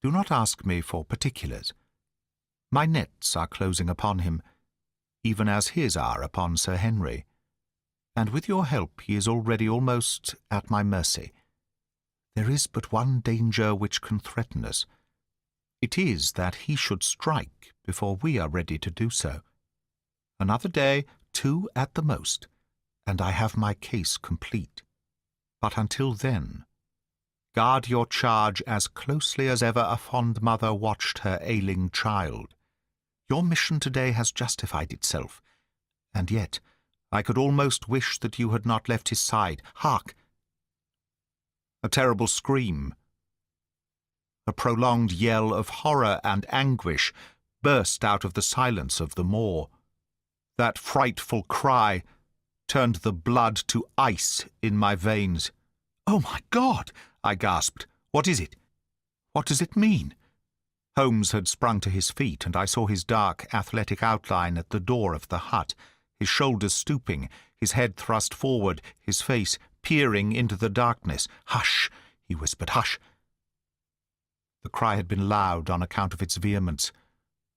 Do not ask me for particulars. My nets are closing upon him, even as his are upon Sir Henry, and with your help he is already almost at my mercy. There is but one danger which can threaten us. It is that he should strike before we are ready to do so. Another day, 2 at the most, and I have my case complete. But until then, guard your charge as closely as ever a fond mother watched her ailing child. Your mission today has justified itself, and yet I could almost wish that you had not left his side. Hark!" A terrible scream, a prolonged yell of horror and anguish, burst out of the silence of the moor. That frightful cry turned the blood to ice in my veins. "Oh, my God!" I gasped. "What is it? What does it mean?" Holmes had sprung to his feet, and I saw his dark, athletic outline at the door of the hut, his shoulders stooping, his head thrust forward, his face peering into the darkness. "Hush!" he whispered. "Hush!" The cry had been loud on account of its vehemence,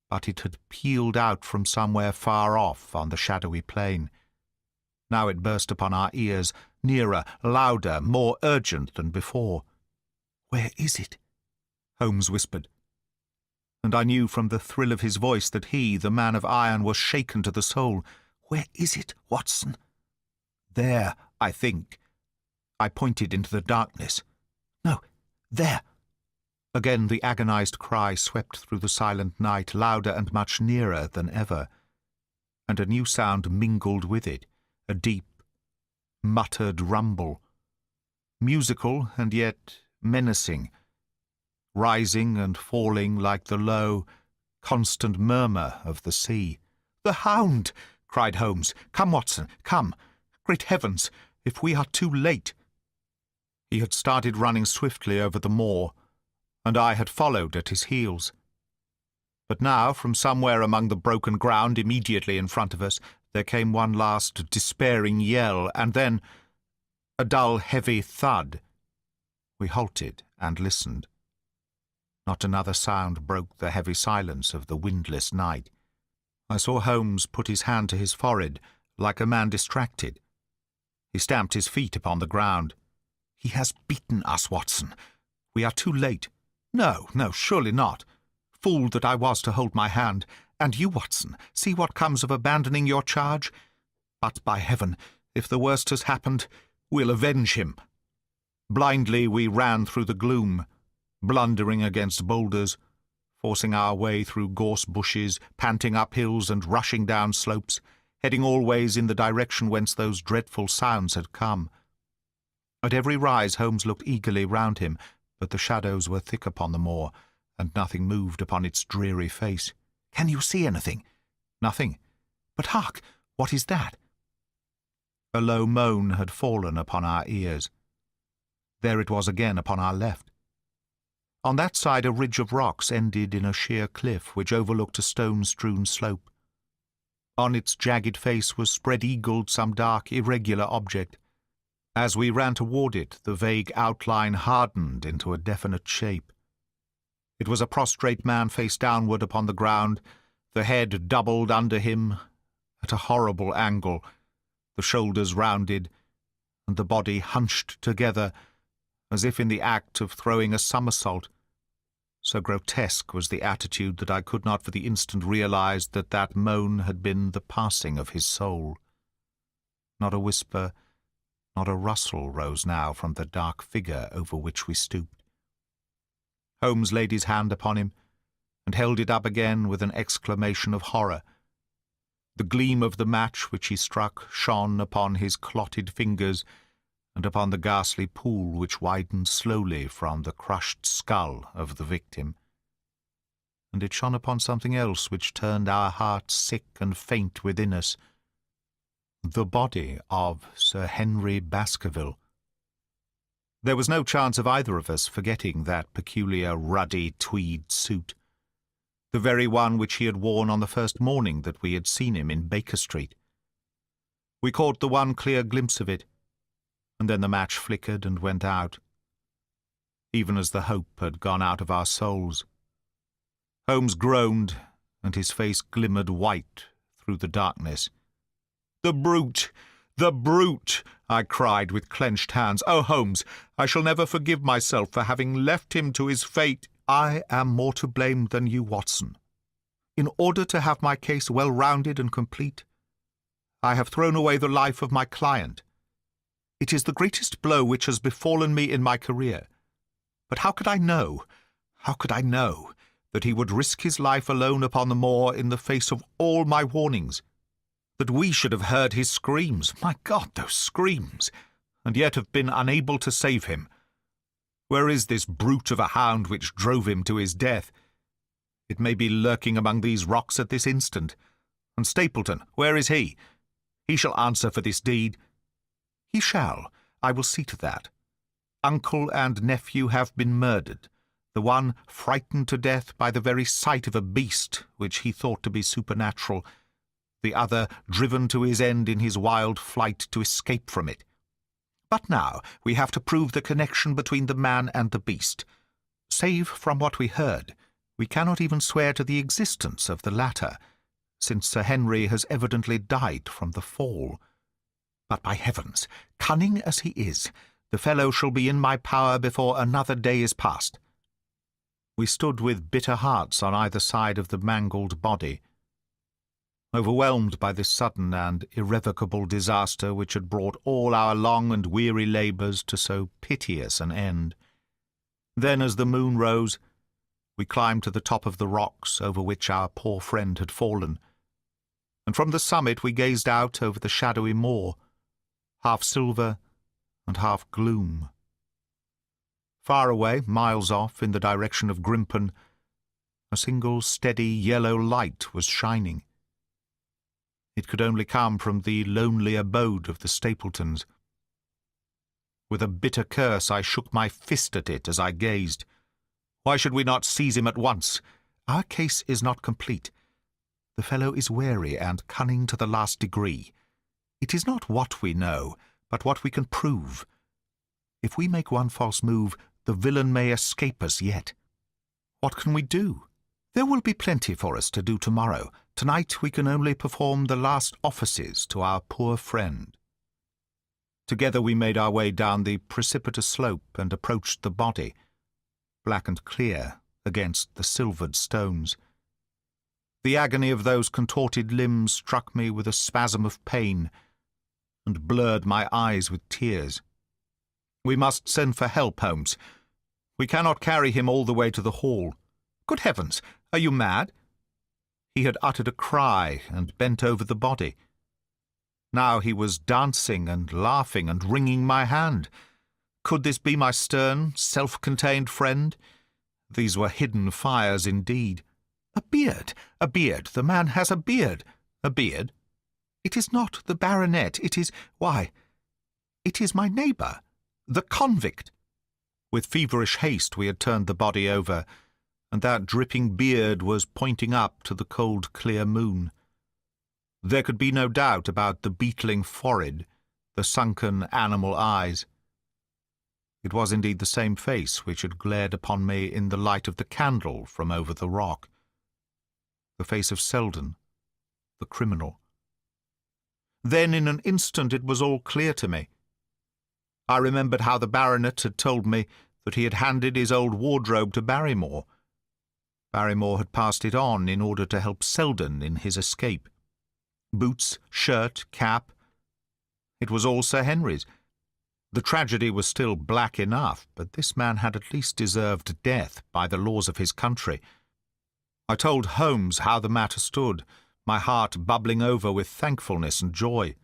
but it had pealed out from somewhere far off on the shadowy plain. Now it burst upon our ears, nearer, louder, more urgent than before. "Where is it?" Holmes whispered, and I knew from the thrill of his voice that he, the man of iron, was shaken to the soul. "Where is it, Watson?" "There, I think." I pointed into the darkness. "No, there." Again the agonized cry swept through the silent night, louder and much nearer than ever, and a new sound mingled with it, a deep, muttered rumble, musical and yet menacing, rising and falling like the low, constant murmur of the sea. "The hound!" cried Holmes. "Come, Watson, come! Great heavens, if we are too late!" He had started running swiftly over the moor, and I had followed at his heels. But now, from somewhere among the broken ground immediately in front of us, there came one last despairing yell, and then a dull, heavy thud. We halted and listened. Not another sound broke the heavy silence of the windless night. I saw Holmes put his hand to his forehead, like a man distracted. He stamped his feet upon the ground. "He has beaten us, Watson. We are too late." No, surely not. Fool that I was to hold my hand. And you, Watson, see what comes of abandoning your charge. But, by heaven, if the worst has happened, we'll avenge him." Blindly we ran through the gloom, blundering against boulders, forcing our way through gorse bushes, panting up hills and rushing down slopes, heading always in the direction whence those dreadful sounds had come. At every rise Holmes looked eagerly round him, but the shadows were thick upon the moor, and nothing moved upon its dreary face. "Can you see anything?" "Nothing. But hark! What is that?" A low moan had fallen upon our ears. There it was again upon our left. On that side a ridge of rocks ended in a sheer cliff which overlooked a stone-strewn slope. On its jagged face was spread-eagled some dark, irregular object. As we ran toward it, the vague outline hardened into a definite shape. It was a prostrate man face downward upon the ground, the head doubled under him at a horrible angle, the shoulders rounded, and the body hunched together, as if in the act of throwing a somersault. So grotesque was the attitude that I could not for the instant realize that that moan had been the passing of his soul. Not a whisper, Not a rustle rose now from the dark figure over which we stooped. Holmes laid his hand upon him, and held it up again with an exclamation of horror. The gleam of the match which he struck shone upon his clotted fingers and upon the ghastly pool which widened slowly from the crushed skull of the victim. And it shone upon something else which turned our hearts sick and faint within us. The body of Sir Henry Baskerville. There was no chance of either of us forgetting that peculiar ruddy tweed suit, the very one which he had worn on the first morning that we had seen him in Baker Street. We caught the one clear glimpse of it, and then the match flickered and went out, even as the hope had gone out of our souls. Holmes groaned, and his face glimmered white through the darkness. "The brute! The brute!" I cried with clenched hands. "Oh, Holmes, I shall never forgive myself for having left him to his fate." "I am more to blame than you, Watson. In order to have my case well rounded and complete, I have thrown away the life of my client. It is the greatest blow which has befallen me in my career. But how could I know that he would risk his life alone upon the moor in the face of all my warnings? That we should have heard his screams, my God, those screams, and yet have been unable to save him? Where is this brute of a hound which drove him to his death? It may be lurking among these rocks at this instant. And Stapleton, where is he? He shall answer for this deed." "He shall. I will see to that. Uncle and nephew have been murdered, the one frightened to death by the very sight of a beast which he thought to be supernatural, the other driven to his end in his wild flight to escape from it. But now we have to prove the connection between the man and the beast. Save from what we heard, we cannot even swear to the existence of the latter, since Sir Henry has evidently died from the fall. But by heavens, cunning as he is, the fellow shall be in my power before another day is past." We stood with bitter hearts on either side of the mangled body, overwhelmed by this sudden and irrevocable disaster which had brought all our long and weary labours to so piteous an end. Then, as the moon rose, we climbed to the top of the rocks over which our poor friend had fallen, and from the summit we gazed out over the shadowy moor, half silver and half gloom. Far away, miles off, in the direction of Grimpen, a single steady yellow light was shining. It could only come from the lonely abode of the Stapletons. With a bitter curse I shook my fist at it as I gazed. Why should we not seize him at once? Our case is not complete. The fellow is wary and cunning to the last degree. It is not what we know, but what we can prove. If we make one false move, the villain may escape us yet. What can we do? There will be plenty for us to do tomorrow. Tonight we can only perform the last offices to our poor friend. Together we made our way down the precipitous slope and approached the body, black and clear against the silvered stones. The agony of those contorted limbs struck me with a spasm of pain and blurred my eyes with tears. "We must send for help, Holmes. We cannot carry him all the way to the hall. Good heavens, are you mad?" He had uttered a cry and bent over the body. Now he was dancing and laughing and wringing my hand. Could this be my stern, self-contained friend? These were hidden fires indeed. A beard! A beard! The man has a beard! A beard? It is not the baronet. It is... why, it is my neighbour, the convict. With feverish haste we had turned the body over, and that dripping beard was pointing up to the cold, clear moon. There could be no doubt about the beetling forehead, the sunken animal eyes. It was indeed the same face which had glared upon me in the light of the candle from over the rock. The face of Selden, the criminal. Then in an instant it was all clear to me. I remembered how the baronet had told me that he had handed his old wardrobe to Barrymore. Barrymore had passed it on in order to help Selden in his escape. Boots, shirt, cap, it was all Sir Henry's. The tragedy was still black enough, but this man had at least deserved death by the laws of his country. I told Holmes how the matter stood, my heart bubbling over with thankfulness and joy.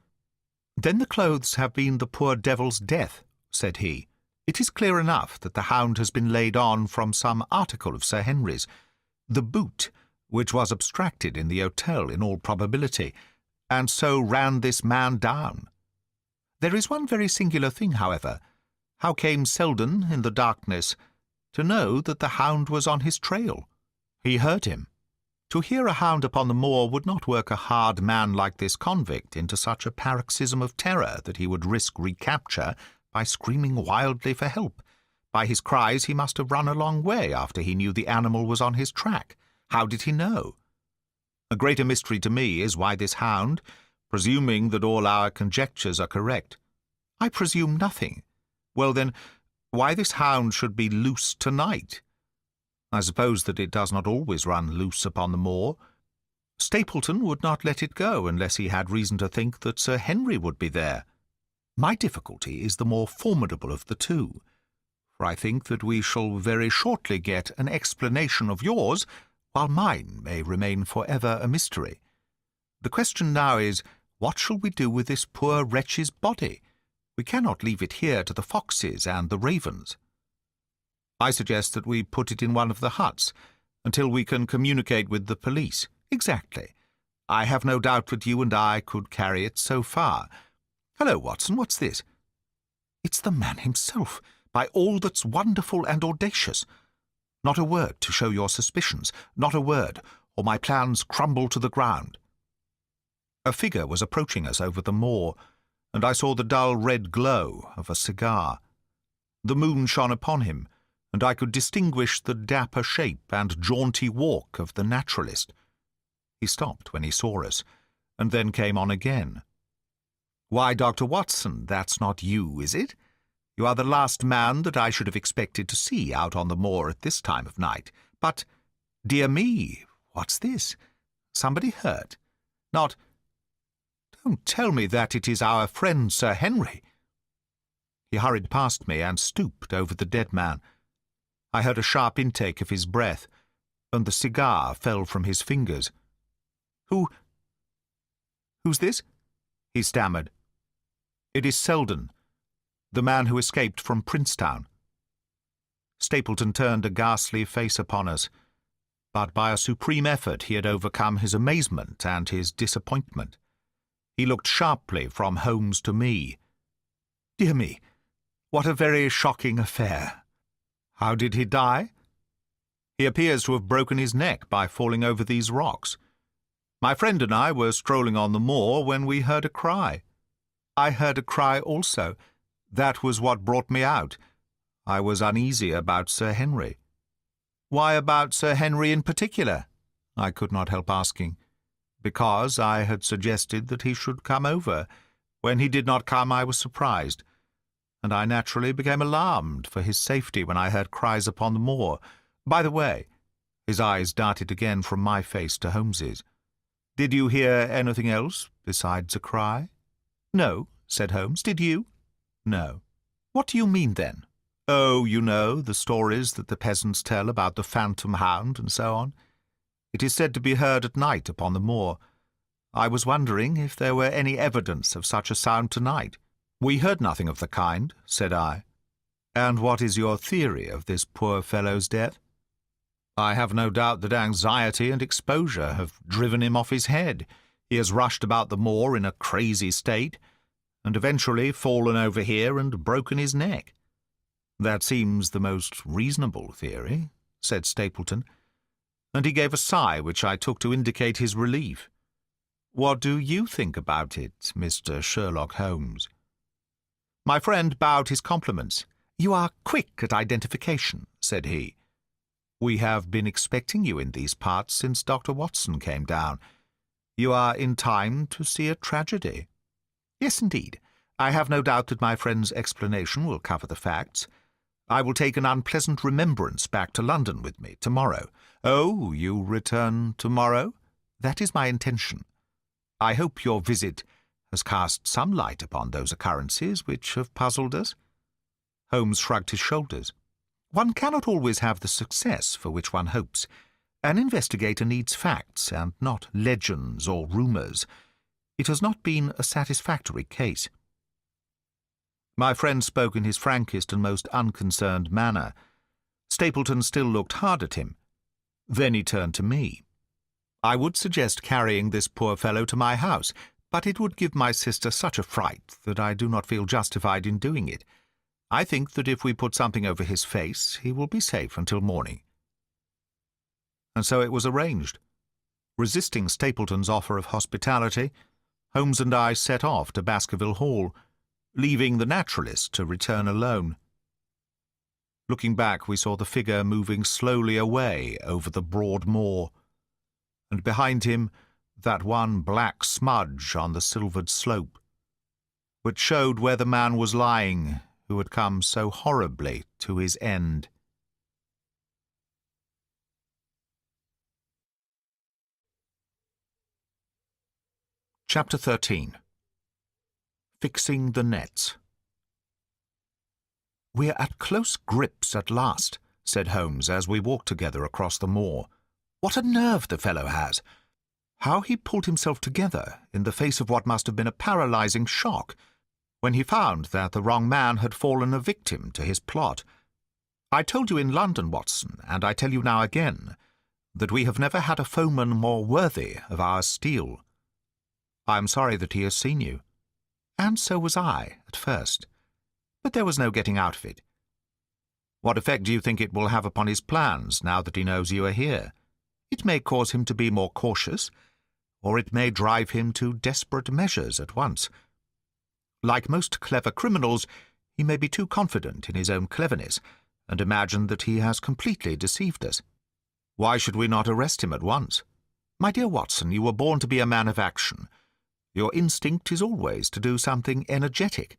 "Then the clothes have been the poor devil's death," said he. "It is clear enough that the hound has been laid on from some article of Sir Henry's. The boot, which was abstracted in the hotel in all probability, and so ran this man down. There is one very singular thing, however. How came Selden, in the darkness, to know that the hound was on his trail? He heard him. To hear a hound upon the moor would not work a hard man like this convict into such a paroxysm of terror that he would risk recapture by screaming wildly for help. By his cries he must have run a long way after he knew the animal was on his track. How did he know? A greater mystery to me is why this hound, presuming that all our conjectures are correct— I presume nothing. Well, then, why this hound should be loose tonight? I suppose that it does not always run loose upon the moor. Stapleton would not let it go unless he had reason to think that Sir Henry would be there. My difficulty is the more formidable of the two, for I think that we shall very shortly get an explanation of yours, while mine may remain forever a mystery. The question now is, what shall we do with this poor wretch's body? We cannot leave it here to the foxes and the ravens. I suggest that we put it in one of the huts, until we can communicate with the police. Exactly. I have no doubt that you and I could carry it so far. Hello, Watson, what's this? It's the man himself, by all that's wonderful and audacious. Not a word to show your suspicions, not a word, or my plans crumble to the ground. A figure was approaching us over the moor, and I saw the dull red glow of a cigar. The moon shone upon him, and I could distinguish the dapper shape and jaunty walk of the naturalist. He stopped when he saw us, and then came on again. "Why, Dr. Watson, that's not you, is it? You are the last man that I should have expected to see out on the moor at this time of night. But, dear me, what's this? Somebody hurt? Not— Don't tell me that it is our friend Sir Henry." He hurried past me and stooped over the dead man. I heard a sharp intake of his breath, and the cigar fell from his fingers. Who's this?" he stammered. "It is Selden, the man who escaped from Princetown." Stapleton turned a ghastly face upon us, but by a supreme effort he had overcome his amazement and his disappointment. He looked sharply from Holmes to me. "Dear me, what a very shocking affair. How did he die?" "He appears to have broken his neck by falling over these rocks. My friend and I were strolling on the moor when we heard a cry. I heard a cry also. That was what brought me out. I was uneasy about Sir Henry." "Why about Sir Henry in particular?" I could not help asking. "Because I had suggested that he should come over. When he did not come, I was surprised, and I naturally became alarmed for his safety when I heard cries upon the moor. By the way," his eyes darted again from my face to Holmes's, "did you hear anything else besides a cry?" "No," said Holmes. "Did you?" "No." "What do you mean, then?" "Oh, you know, the stories that the peasants tell about the phantom hound and so on. It is said to be heard at night upon the moor. I was wondering if there were any evidence of such a sound tonight." "We heard nothing of the kind," said I. "And what is your theory of this poor fellow's death?" "I have no doubt that anxiety and exposure have driven him off his head. He has rushed about the moor in a crazy state, and eventually fallen over here and broken his neck." "That seems the most reasonable theory," said Stapleton, and he gave a sigh which I took to indicate his relief. "What do you think about it, Mr. Sherlock Holmes?" My friend bowed his compliments. "You are quick at identification," said he. "We have been expecting you in these parts since Dr. Watson came down. You are in time to see a tragedy." "Yes, indeed. I have no doubt that my friend's explanation will cover the facts. I will take an unpleasant remembrance back to London with me tomorrow." "Oh, you return tomorrow?" "That is my intention. I hope your visit has cast some light upon those occurrences which have puzzled us." Holmes shrugged his shoulders. "One cannot always have the success for which one hopes. An investigator needs facts, and not legends or rumours. It has not been a satisfactory case." My friend spoke in his frankest and most unconcerned manner. Stapleton still looked hard at him. Then he turned to me. "I would suggest carrying this poor fellow to my house, but it would give my sister such a fright that I do not feel justified in doing it. I think that if we put something over his face, he will be safe until morning." And so it was arranged. Resisting Stapleton's offer of hospitality, Holmes and I set off to Baskerville Hall, leaving the naturalist to return alone. Looking back, we saw the figure moving slowly away over the broad moor, and behind him that one black smudge on the silvered slope, which showed where the man was lying who had come so horribly to his end. Chapter 13. Fixing the Nets. "We're at close grips at last," said Holmes as we walked together across the moor. "What a nerve the fellow has! How he pulled himself together in the face of what must have been a paralyzing shock, when he found that the wrong man had fallen a victim to his plot. I told you in London, Watson, and I tell you now again, that we have never had a foeman more worthy of our steel. I am sorry that he has seen you, and so was I at first, but there was no getting out of it. What effect do you think it will have upon his plans now that he knows you are here? It may cause him to be more cautious, or it may drive him to desperate measures at once. Like most clever criminals, he may be too confident in his own cleverness, and imagine that he has completely deceived us. Why should we not arrest him at once? My dear Watson, you were born to be a man of action. Your instinct is always to do something energetic.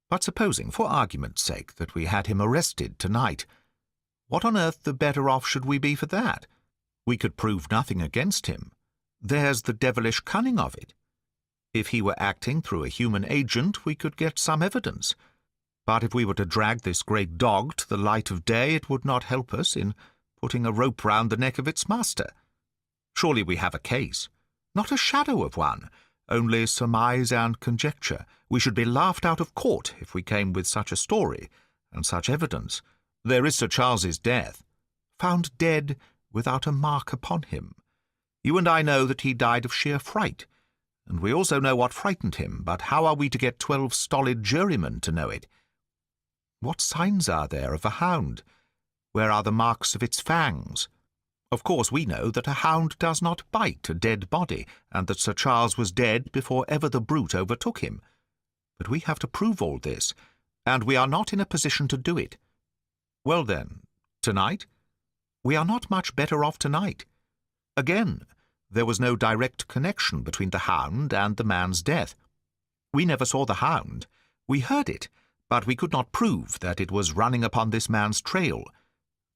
But supposing, for argument's sake, that we had him arrested tonight, what on earth the better off should we be for that? We could prove nothing against him. There's the devilish cunning of it. If he were acting through a human agent, we could get some evidence. But if we were to drag this great dog to the light of day, it would not help us in putting a rope round the neck of its master. Surely we have a case. Not a shadow of one, only surmise and conjecture. We should be laughed out of court if we came with such a story and such evidence. There is Sir Charles's death, found dead without a mark upon him. You and I know that he died of sheer fright, and we also know what frightened him, but how are we to get 12 stolid jurymen to know it? What signs are there of a hound? Where are the marks of its fangs? Of course we know that a hound does not bite a dead body, and that Sir Charles was dead before ever the brute overtook him. But we have to prove all this, and we are not in a position to do it. Well then, tonight? We are not much better off tonight. Again, there was no direct connection between the hound and the man's death. We never saw the hound. We heard it, but we could not prove that it was running upon this man's trail.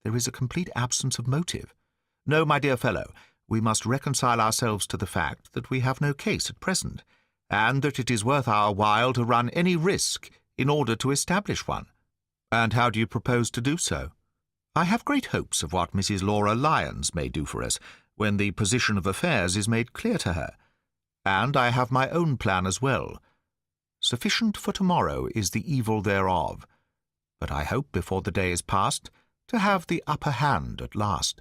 There is a complete absence of motive. No, my dear fellow, we must reconcile ourselves to the fact that we have no case at present, and that it is worth our while to run any risk in order to establish one. And how do you propose to do so? I have great hopes of what Mrs. Laura Lyons may do for us when the position of affairs is made clear to her, and I have my own plan as well. Sufficient for tomorrow is the evil thereof, but I hope before the day is past to have the upper hand at last."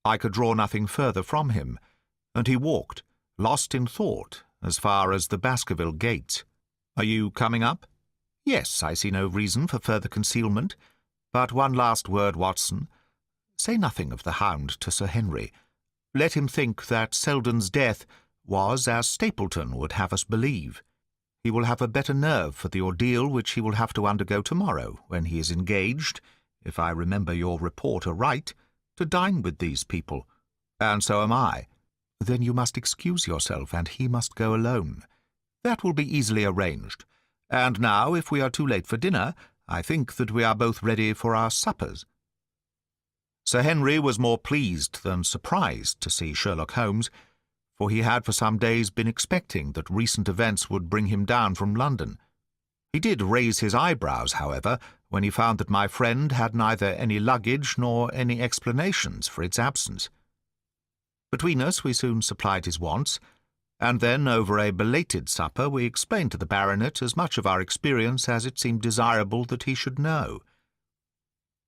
I could draw nothing further from him, and he walked, lost in thought, as far as the Baskerville gates. "Are you coming up?" "Yes, I see no reason for further concealment. But one last word, Watson. Say nothing of the hound to Sir Henry. Let him think that Selden's death was as Stapleton would have us believe. He will have a better nerve for the ordeal which he will have to undergo tomorrow, when he is engaged, if I remember your report aright, to dine with these people. And so am I. Then you must excuse yourself, and he must go alone. That will be easily arranged. And now, if we are too late for dinner, I think that we are both ready for our suppers." Sir Henry was more pleased than surprised to see Sherlock Holmes, for he had for some days been expecting that recent events would bring him down from London. He did raise his eyebrows, however, when he found that my friend had neither any luggage nor any explanations for its absence. Between us we soon supplied his wants, and then, over a belated supper, we explained to the baronet as much of our experience as it seemed desirable that he should know.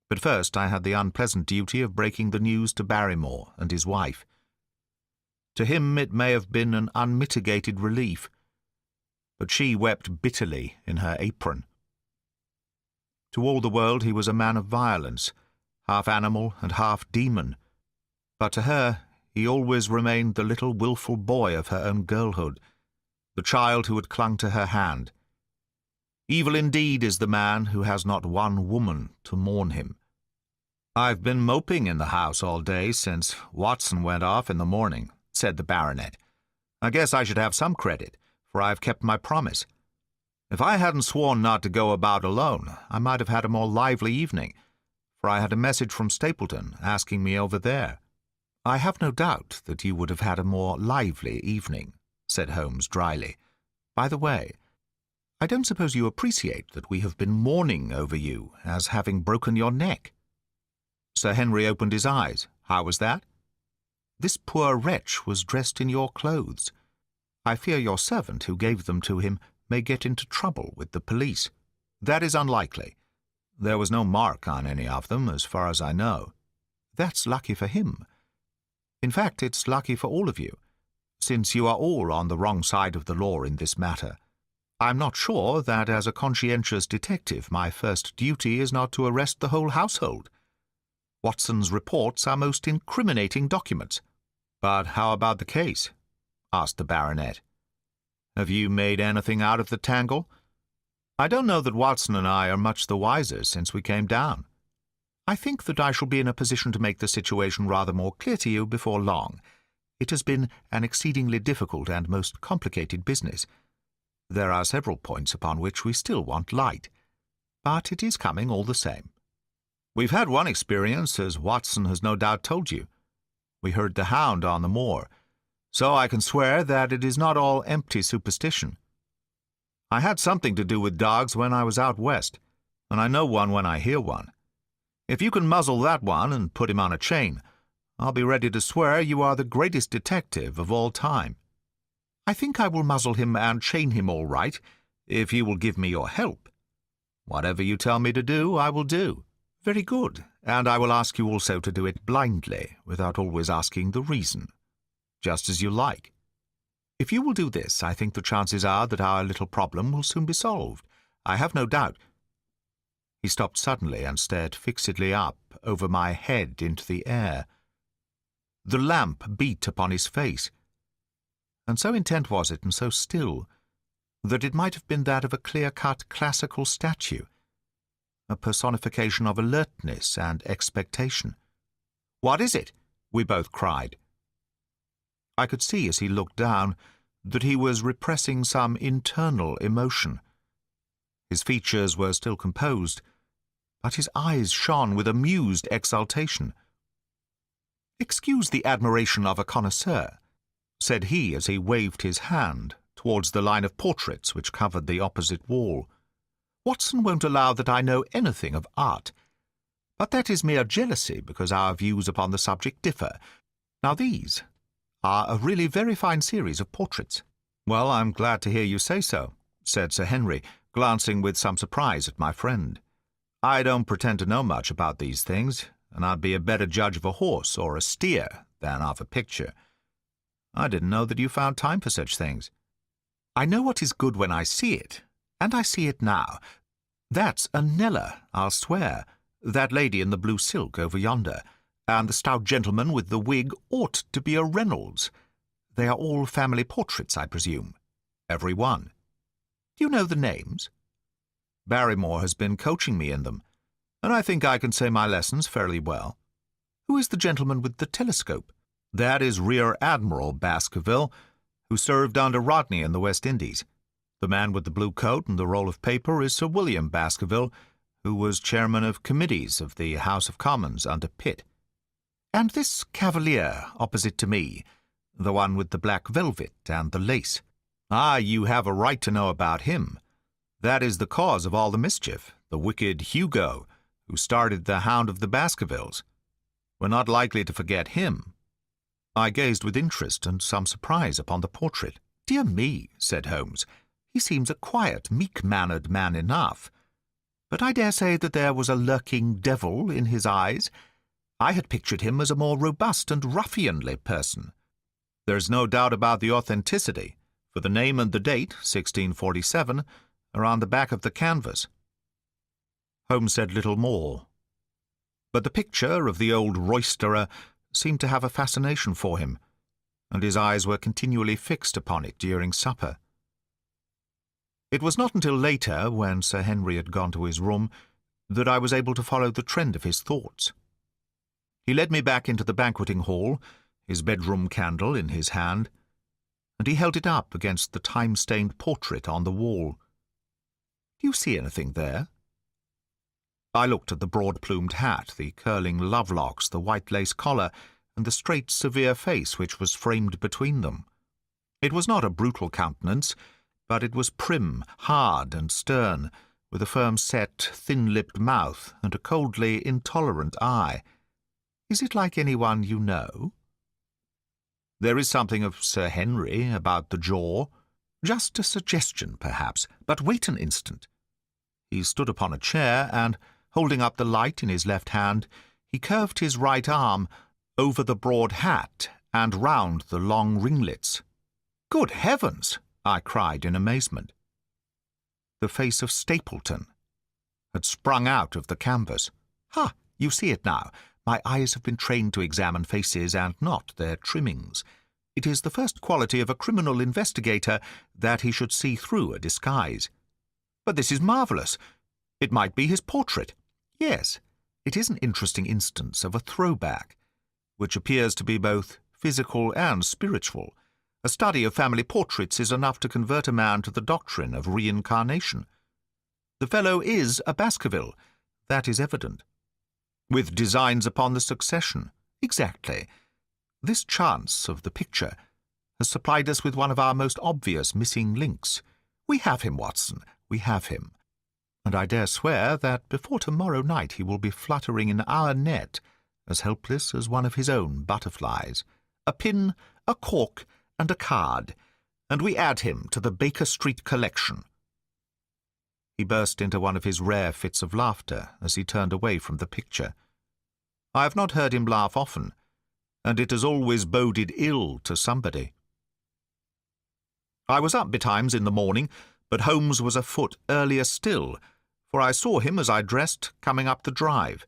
But first I had the unpleasant duty of breaking the news to Barrymore and his wife. To him it may have been an unmitigated relief, but she wept bitterly in her apron. To all the world he was a man of violence, half animal and half demon, but to her he always remained the little wilful boy of her own girlhood, the child who had clung to her hand. Evil indeed is the man who has not one woman to mourn him. "I've been moping in the house all day since Watson went off in the morning," said the baronet. "I guess I should have some credit, for I've kept my promise. If I hadn't sworn not to go about alone, I might have had a more lively evening, for I had a message from Stapleton asking me over there." "I have no doubt that you would have had a more lively evening," said Holmes dryly. "By the way, I don't suppose you appreciate that we have been mourning over you as having broken your neck." Sir Henry opened his eyes. "How was that?" "This poor wretch was dressed in your clothes. I fear your servant who gave them to him may get into trouble with the police." "That is unlikely. There was no mark on any of them, as far as I know." "That's lucky for him. In fact, it's lucky for all of you, since you are all on the wrong side of the law in this matter. I'm not sure that as a conscientious detective my first duty is not to arrest the whole household. Watson's reports are most incriminating documents." "But how about the case?" asked the baronet. "Have you made anything out of the tangle? I don't know that Watson and I are much the wiser since we came down." "I think that I shall be in a position to make the situation rather more clear to you before long. It has been an exceedingly difficult and most complicated business. There are several points upon which we still want light, but it is coming all the same. We've had one experience, as Watson has no doubt told you. We heard the Hound on the moor, so I can swear that it is not all empty superstition. I had something to do with dogs when I was out west, and I know one when I hear one. If you can muzzle that one and put him on a chain, I'll be ready to swear you are the greatest detective of all time." "I think I will muzzle him and chain him all right, if you will give me your help." "Whatever you tell me to do, I will do." "Very good, and I will ask you also to do it blindly, without always asking the reason." "Just as you like." "If you will do this, I think the chances are that our little problem will soon be solved. I have no doubt—" He stopped suddenly and stared fixedly up over my head into the air. The lamp beat upon his face, and so intent was it and so still that it might have been that of a clear-cut classical statue, a personification of alertness and expectation. "What is it?" we both cried. I could see as he looked down that he was repressing some internal emotion. His features were still composed, but his eyes shone with amused exultation. "Excuse the admiration of a connoisseur," said he as he waved his hand towards the line of portraits which covered the opposite wall. "Watson won't allow that I know anything of art, but that is mere jealousy because our views upon the subject differ. Now these are a really very fine series of portraits." "Well, I'm glad to hear you say so," said Sir Henry, glancing with some surprise at my friend. "I don't pretend to know much about these things, and I'd be a better judge of a horse or a steer than of a picture. I didn't know that you found time for such things." "I know what is good when I see it, and I see it now. That's a Nella, I'll swear, that lady in the blue silk over yonder, and the stout gentleman with the wig ought to be a Reynolds. They are all family portraits, I presume?" "Every one." "Do you know the names?" "Barrymore has been coaching me in them, and I think I can say my lessons fairly well." "Who is the gentleman with the telescope?" "That is Rear Admiral Baskerville, who served under Rodney in the West Indies. The man with the blue coat and the roll of paper is Sir William Baskerville, who was chairman of committees of the House of Commons under Pitt." "And this cavalier opposite to me, The one with the black velvet and the lace. Ah, you have a right to know about him. That is the cause of all the mischief, the wicked Hugo, who started the Hound of the Baskervilles. We're not likely to forget him." I gazed with interest and some surprise upon the portrait. "Dear me," said Holmes, "he seems a quiet, meek-mannered man enough. But I dare say that there was a lurking devil in his eyes. I had pictured him as a more robust and ruffianly person." "There's no doubt about the authenticity, for the name and the date, 1647, are on the back of the canvas." Holmes said little more, but the picture of the old roisterer seemed to have a fascination for him, and his eyes were continually fixed upon it during supper. It was not until later, when Sir Henry had gone to his room, that I was able to follow the trend of his thoughts. He led me back into the banqueting hall, his bedroom candle in his hand, and he held it up against the time-stained portrait on the wall. "Do you see anything there?" I looked at the broad-plumed hat, the curling love-locks, the white lace collar, and the straight, severe face which was framed between them. It was not a brutal countenance, but it was prim, hard, and stern, with a firm-set, thin-lipped mouth and a coldly intolerant eye. "Is it like anyone you know?" "There is something of Sir Henry about the jaw. Just a suggestion, perhaps, but wait an instant." He stood upon a chair, and, holding up the light in his left hand, he curved his right arm over the broad hat and round the long ringlets. "Good heavens!" I cried in amazement. The face of Stapleton had sprung out of the canvas. "Ha! You see it now. My eyes have been trained to examine faces and not their trimmings. It is the first quality of a criminal investigator that he should see through a disguise. But this is marvellous. It might be his portrait. Yes, it is an interesting instance of a throwback, which appears to be both physical and spiritual. A study of family portraits is enough to convert a man to the doctrine of reincarnation. The fellow is a Baskerville, that is evident. With designs upon the succession. Exactly. This chance of the picture has supplied us with one of our most obvious missing links. We have him, Watson, we have him. And I dare swear that before tomorrow night he will be fluttering in our net, as helpless as one of his own butterflies. A pin, a cork, and a card, and we add him to the Baker Street collection." He burst into one of his rare fits of laughter as he turned away from the picture. I have not heard him laugh often, and it has always boded ill to somebody. I was up betimes in the morning, but Holmes was afoot earlier still, for I saw him as I dressed coming up the drive.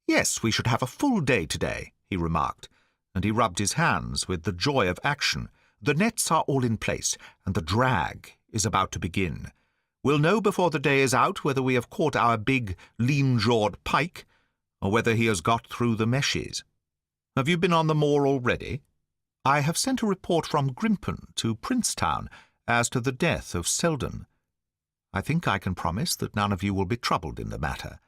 "Yes, we should have a full day today," he remarked, and he rubbed his hands with the joy of action. "The nets are all in place, and the drag is about to begin. We'll know before the day is out whether we have caught our big, lean-jawed pike, or whether he has got through the meshes. Have you been on the moor already?" "I have sent a report from Grimpen to Princetown as to the death of Selden. I think I can promise that none of you will be troubled in the matter.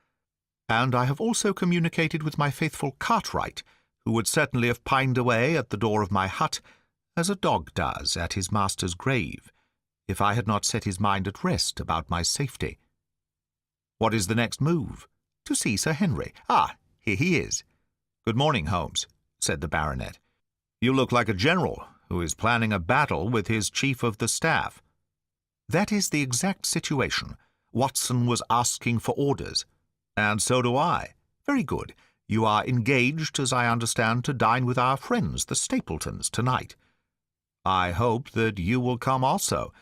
And I have also communicated with my faithful Cartwright, who would certainly have pined away at the door of my hut, as a dog does at his master's grave, if I had not set his mind at rest about my safety." "What is the next move?" "To see Sir Henry. Ah, here he is." "Good morning, Holmes," said the baronet. "You look like a general who is planning a battle with his chief of the staff." "That is the exact situation. Watson was asking for orders." "And so do I." "Very good. You are engaged, as I understand, to dine with our friends, the Stapletons, tonight." "I hope that you will come also.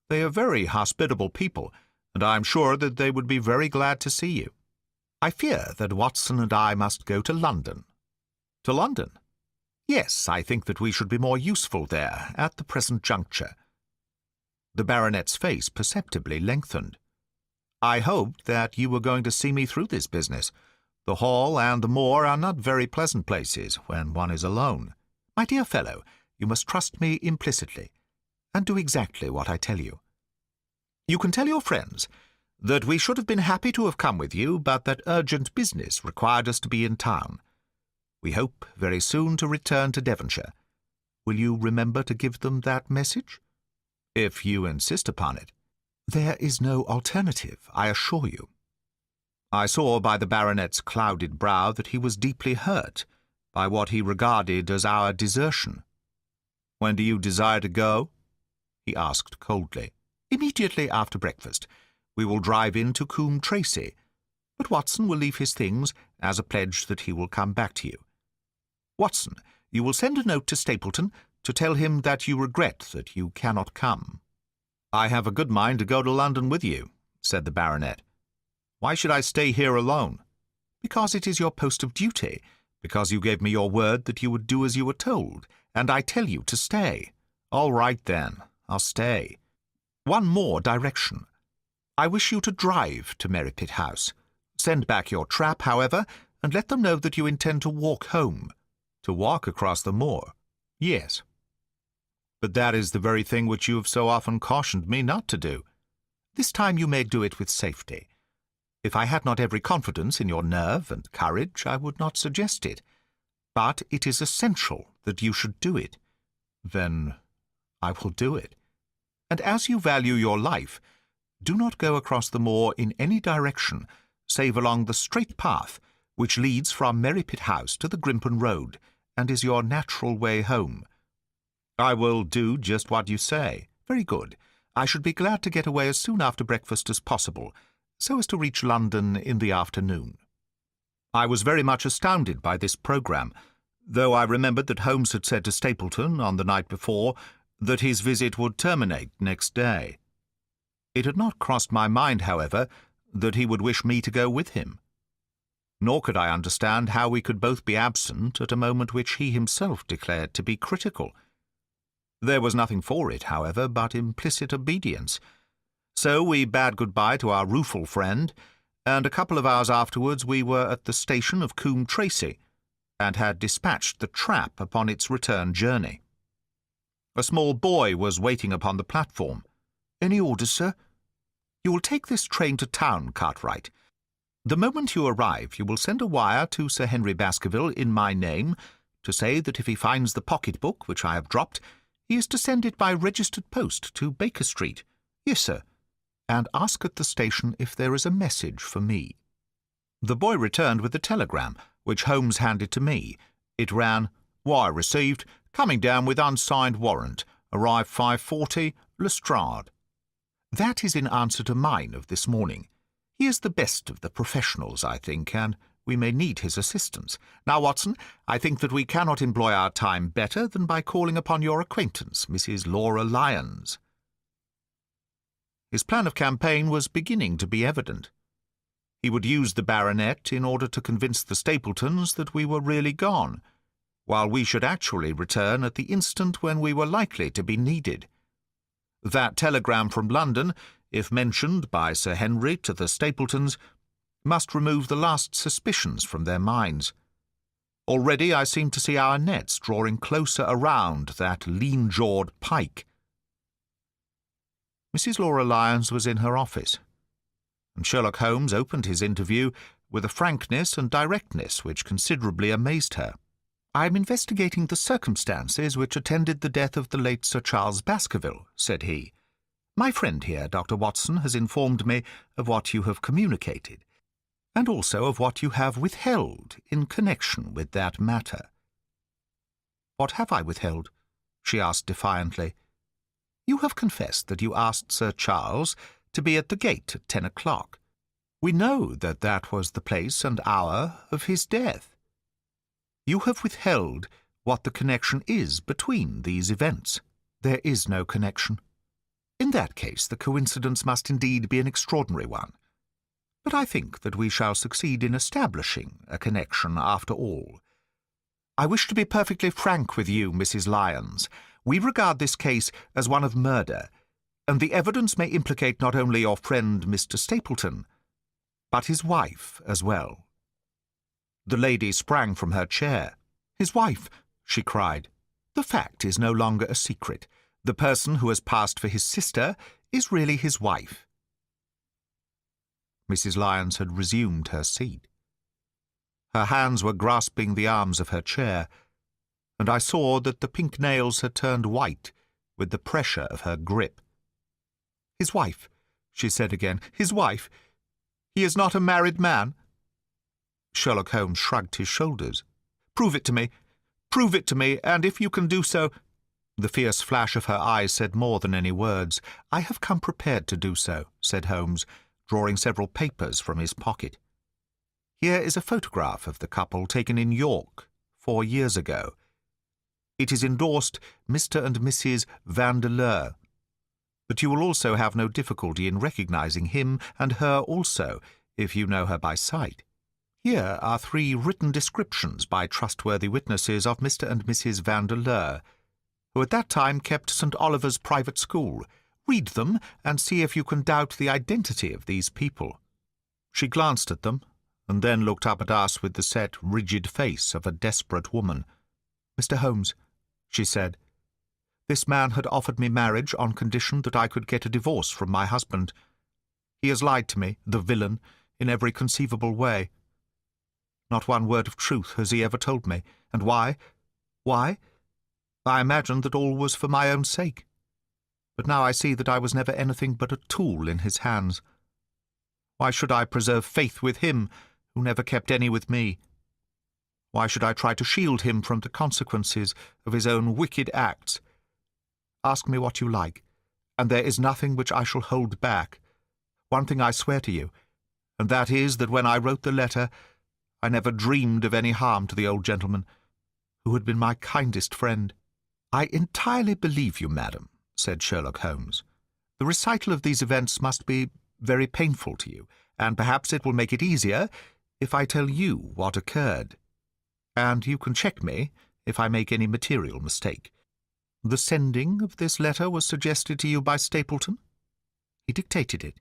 They are very hospitable people, and I am sure that they would be very glad to see you." "I fear that Watson and I must go to London." "To London?" "Yes, I think that we should be more useful there at the present juncture." The baronet's face perceptibly lengthened. "I hoped that you were going to see me through this business. The Hall and the moor are not very pleasant places when one is alone." "My dear fellow, you must trust me implicitly, and do exactly what I tell you. You can tell your friends that we should have been happy to have come with you, but that urgent business required us to be in town. We hope very soon to return to Devonshire. Will you remember to give them that message? If you insist upon it. There is no alternative, I assure you. I saw by the baronet's clouded brow that he was deeply hurt by what he regarded as our desertion. When do you desire to go? He asked coldly. Immediately after breakfast. We will drive into Coombe Tracey, but Watson will leave his things as a pledge that he will come back to you. Watson, you will send a note to Stapleton to tell him that you regret that you cannot come. I have a good mind to go to London with you, said the baronet. Why should I stay here alone? Because it is your post of duty, because you gave me your word that you would do as you were told, and I tell you to stay. All right, then, I'll stay. One more direction. I wish you to drive to Merripit House. Send back your trap, however, and let them know that you intend to walk home. To walk across the moor? Yes. But that is the very thing which you have so often cautioned me not to do. This time you may do it with safety. If I had not every confidence in your nerve and courage, I would not suggest it. But it is essential that you should do it. Then I will do it. And as you value your life, do not go across the moor in any direction, save along the straight path which leads from Merripit House to the Grimpen Road, and is your natural way home. I will do just what you say. Very good. I should be glad to get away as soon after breakfast as possible, so as to reach London in the afternoon. I was very much astounded by this programme, though I remembered that Holmes had said to Stapleton on the night before that his visit would terminate next day. It had not crossed my mind, however, that he would wish me to go with him. Nor could I understand how we could both be absent at a moment which he himself declared to be critical. There was nothing for it, however, but implicit obedience. So we bade good-bye to our rueful friend, and a couple of hours afterwards we were at the station of Coombe Tracey, and had dispatched the trap upon its return journey. A small boy was waiting upon the platform. Any orders, sir? You will take this train to town, Cartwright. The moment you arrive, you will send a wire to Sir Henry Baskerville in my name to say that if he finds the pocket-book which I have dropped, he is to send it by registered post to Baker Street. Yes, sir. And ask at the station if there is a message for me. The boy returned with the telegram, which Holmes handed to me. It ran, Wire received, coming down with unsigned warrant. Arrived 5:40, Lestrade. That is in answer to mine of this morning. He is the best of the professionals, I think, and we may need his assistance. Now, Watson, I think that we cannot employ our time better than by calling upon your acquaintance, Mrs. Laura Lyons. His plan of campaign was beginning to be evident. He would use the baronet in order to convince the Stapletons that we were really gone, while we should actually return at the instant when we were likely to be needed. That telegram from London, if mentioned by Sir Henry to the Stapletons, must remove the last suspicions from their minds. Already I seemed to see our nets drawing closer around that lean-jawed pike. Mrs. Laura Lyons was in her office, and Sherlock Holmes opened his interview with a frankness and directness which considerably amazed her. I am investigating the circumstances which attended the death of the late Sir Charles Baskerville, said he. My friend here, Dr. Watson, has informed me of what you have communicated, and also of what you have withheld in connection with that matter. What have I withheld? She asked defiantly. You have confessed that you asked Sir Charles to be at the gate at 10 o'clock. We know that that was the place and hour of his death. You have withheld what the connection is between these events. There is no connection. In that case, the coincidence must indeed be an extraordinary one. But I think that we shall succeed in establishing a connection after all. I wish to be perfectly frank with you, Mrs. Lyons. We regard this case as one of murder, and the evidence may implicate not only your friend Mr. Stapleton, but his wife as well. The lady sprang from her chair. His wife, she cried. The fact is no longer a secret. The person who has passed for his sister is really his wife. Mrs. Lyons had resumed her seat. Her hands were grasping the arms of her chair. and I saw that the pink nails had turned white with the pressure of her grip. "His wife," she said again. "His wife. He is not a married man." Sherlock Holmes shrugged his shoulders. "Prove it to me. Prove it to me, and if you can do so—" The fierce flash of her eyes said more than any words. "I have come prepared to do so," said Holmes, drawing several papers from his pocket. "Here is a photograph of the couple taken in York 4 years ago. It is endorsed Mr. and Mrs. Vandeleur. But you will also have no difficulty in recognizing him and her also, if you know her by sight. Here are 3 written descriptions by trustworthy witnesses of Mr. and Mrs. Vandeleur, who at that time kept St. Oliver's private school. Read them and see if you can doubt the identity of these people." She glanced at them, and then looked up at us with the set, rigid face of a desperate woman. "Mr. Holmes," she said, "this man had offered me marriage on condition that I could get a divorce from my husband. He has lied to me, the villain, in every conceivable way. Not one word of truth has he ever told me. And why? Why? I imagined that all was for my own sake. But now I see that I was never anything but a tool in his hands. Why should I preserve faith with him, who never kept any with me? Why should I try to shield him from the consequences of his own wicked acts? Ask me what you like, and there is nothing which I shall hold back. One thing I swear to you, and that is that when I wrote the letter, I never dreamed of any harm to the old gentleman, who had been my kindest friend." "I entirely believe you, madam," said Sherlock Holmes. "The recital of these events must be very painful to you, and perhaps it will make it easier if I tell you what occurred. And you can check me if I make any material mistake. The sending of this letter was suggested to you by Stapleton? He dictated it.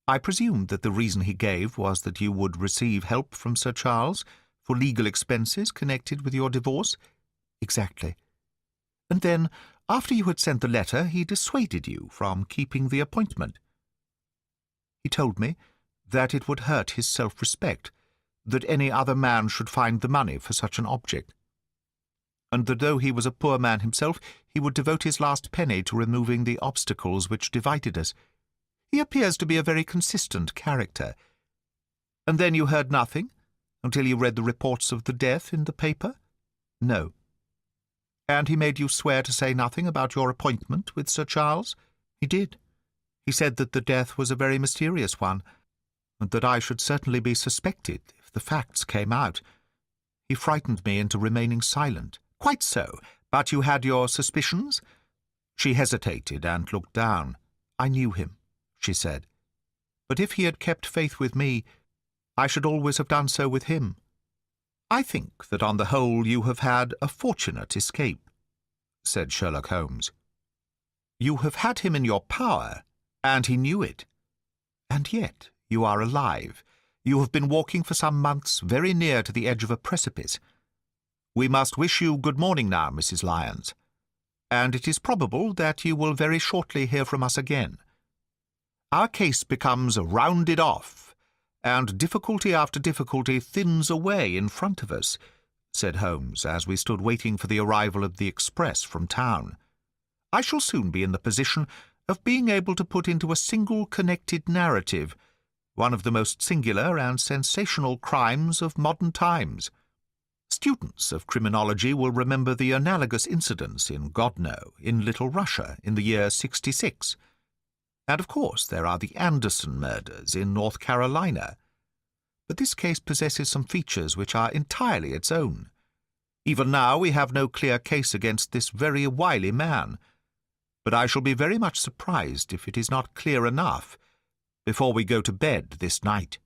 I presume that the reason he gave was that you would receive help from Sir Charles for legal expenses connected with your divorce?" "Exactly. And then, after you had sent the letter, he dissuaded you from keeping the appointment. He told me that it would hurt his self-respect, that any other man should find the money for such an object, and that though he was a poor man himself, he would devote his last penny to removing the obstacles which divided us. He appears to be a very consistent character. And then you heard nothing until you read the reports of the death in the paper?" "No." "And he made you swear to say nothing about your appointment with Sir Charles?" "He did. He said that the death was a very mysterious one, and that I should certainly be suspected if the facts came out. He frightened me into remaining silent." "Quite so. But you had your suspicions?" She hesitated and looked down. "I knew him," she said. "But if he had kept faith with me, I should always have done so with him. I think that on the whole you have had a fortunate escape," said Sherlock Holmes. "You have had him in your power, and he knew it. And yet you are alive. You have been walking for some months very near to the edge of a precipice. We must wish you good morning now, Mrs. Lyons, and it is probable that you will very shortly hear from us again. Our case becomes rounded off, and difficulty after difficulty thins away in front of us," said Holmes, as we stood waiting for the arrival of the express from town. "I shall soon be in the position of being able to put into a single connected narrative one of the most singular and sensational crimes of modern times. Students of criminology will remember the analogous incidents in Godno, in Little Russia, in the year 66. And, of course, there are the Anderson murders in North Carolina. But this case possesses some features which are entirely its own. Even now we have no clear case against this very wily man, but I shall be very much surprised if it is not clear enough before we go to bed this night."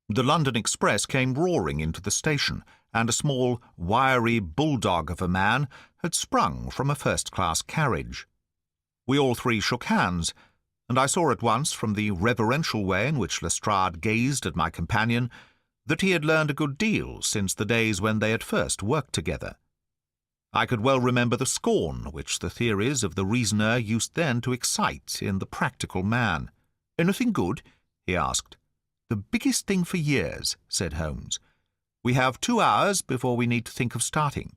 The London express came roaring into the station, and a small, wiry bulldog of a man had sprung from a first-class carriage. We all 3 shook hands, and I saw at once, from the reverential way in which Lestrade gazed at my companion, that he had learned a good deal since the days when they had first worked together. I could well remember the scorn which the theories of the reasoner used then to excite in the practical man. "Anything good?" he asked. "The biggest thing for years," said Holmes. "We have 2 hours before we need to think of starting."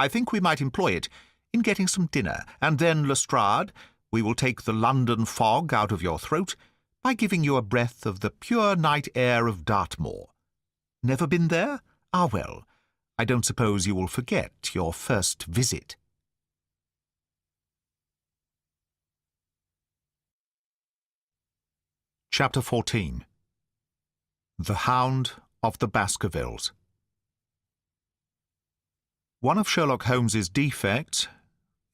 I think we might employ it in getting some dinner, and then, Lestrade, we will take the London fog out of your throat by giving you a breath of the pure night air of Dartmoor. Never been there? Ah, well, I don't suppose you will forget your first visit. Chapter 14. The Hound of the Baskervilles. One of Sherlock Holmes's defects,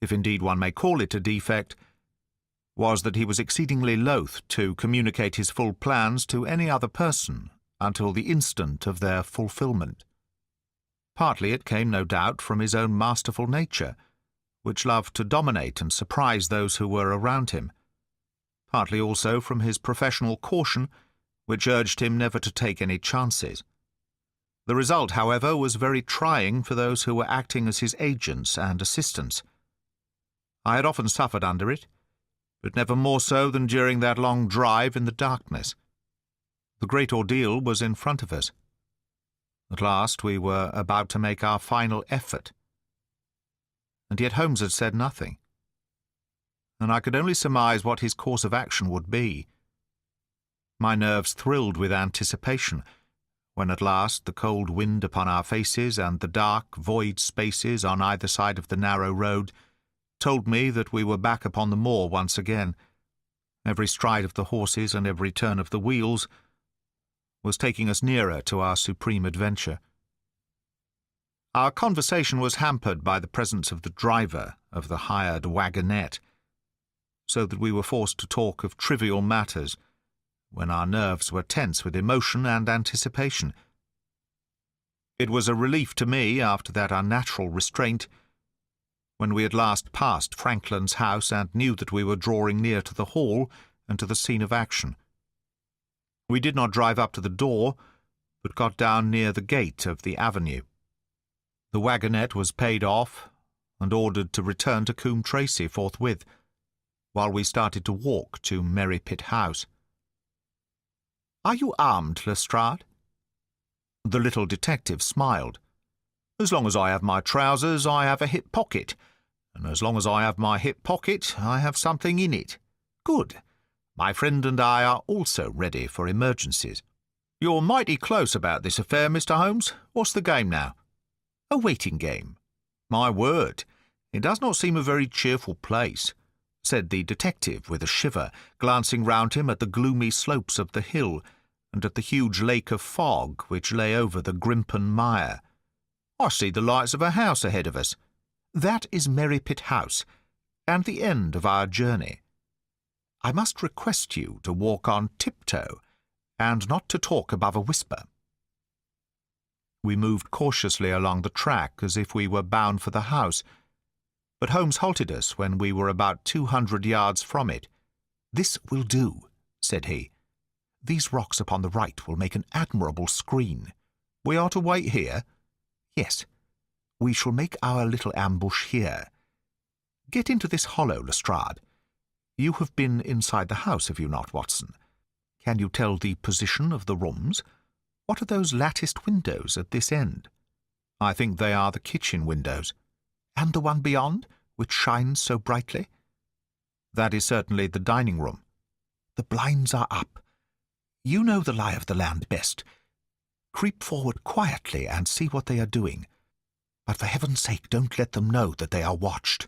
if indeed one may call it a defect, was that he was exceedingly loath to communicate his full plans to any other person until the instant of their fulfilment. Partly it came, no doubt, from his own masterful nature, which loved to dominate and surprise those who were around him. Partly also from his professional caution, which urged him never to take any chances. The result, however, was very trying for those who were acting as his agents and assistants. I had often suffered under it, but never more so than during that long drive in the darkness. The great ordeal was in front of us. At last we were about to make our final effort. And yet Holmes had said nothing, and I could only surmise what his course of action would be. My nerves thrilled with anticipation, when at last the cold wind upon our faces and the dark, void spaces on either side of the narrow road told me that we were back upon the moor once again. Every stride of the horses and every turn of the wheels was taking us nearer to our supreme adventure. Our conversation was hampered by the presence of the driver of the hired wagonette, so that we were forced to talk of trivial matters when our nerves were tense with emotion and anticipation. It was a relief to me, after that unnatural restraint, when we at last passed Franklin's house and knew that we were drawing near to the hall and to the scene of action. We did not drive up to the door, but got down near the gate of the avenue. The wagonette was paid off and ordered to return to Coombe Tracy forthwith, while we started to walk to Merrypit House. "Are you armed, Lestrade?" The little detective smiled. "As long as I have my trousers, I have a hip pocket, and as long as I have my hip pocket, I have something in it. Good. My friend and I are also ready for emergencies. You're mighty close about this affair, Mr. Holmes. What's the game now?" "A waiting game." "My word, it does not seem a very cheerful place," said the detective with a shiver, glancing round him at the gloomy slopes of the hill and at the huge lake of fog which lay over the Grimpen Mire. "I see the lights of a house ahead of us." "That is Merrypit House, and the end of our journey. I must request you to walk on tiptoe, and not to talk above a whisper." We moved cautiously along the track as if we were bound for the house, but Holmes halted us when we were about 200 yards from it. "This will do," said he. "These rocks upon the right will make an admirable screen." "We are to wait here?" "Yes. We shall make our little ambush here. Get into this hollow, Lestrade. You have been inside the house, have you not, Watson? Can you tell the position of the rooms? What are those latticed windows at this end?" "I think they are the kitchen windows." "And the one beyond, which shines so brightly?" "That is certainly the dining room." "The blinds are up. You know the lie of the land best. Creep forward quietly and see what they are doing. But for heaven's sake, don't let them know that they are watched."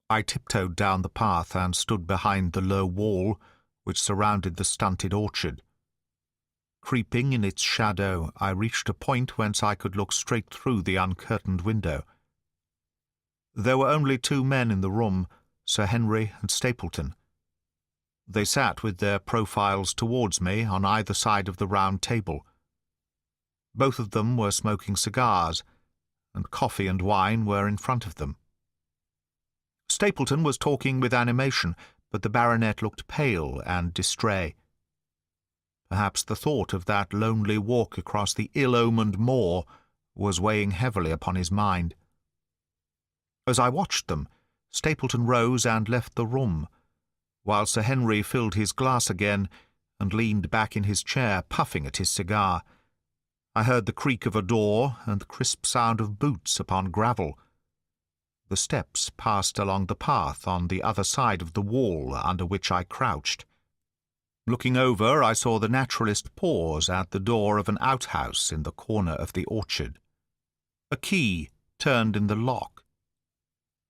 I tiptoed down the path and stood behind the low wall which surrounded the stunted orchard. Creeping in its shadow, I reached a point whence I could look straight through the uncurtained window. There were only two men in the room, Sir Henry and Stapleton. They sat with their profiles towards me on either side of the round table. Both of them were smoking cigars, and coffee and wine were in front of them. Stapleton was talking with animation, but the baronet looked pale and distrait. Perhaps the thought of that lonely walk across the ill-omened moor was weighing heavily upon his mind. As I watched them, Stapleton rose and left the room, while Sir Henry filled his glass again and leaned back in his chair, puffing at his cigar. I heard the creak of a door and the crisp sound of boots upon gravel. The steps passed along the path on the other side of the wall under which I crouched. Looking over, I saw the naturalist pause at the door of an outhouse in the corner of the orchard. A key turned in the lock,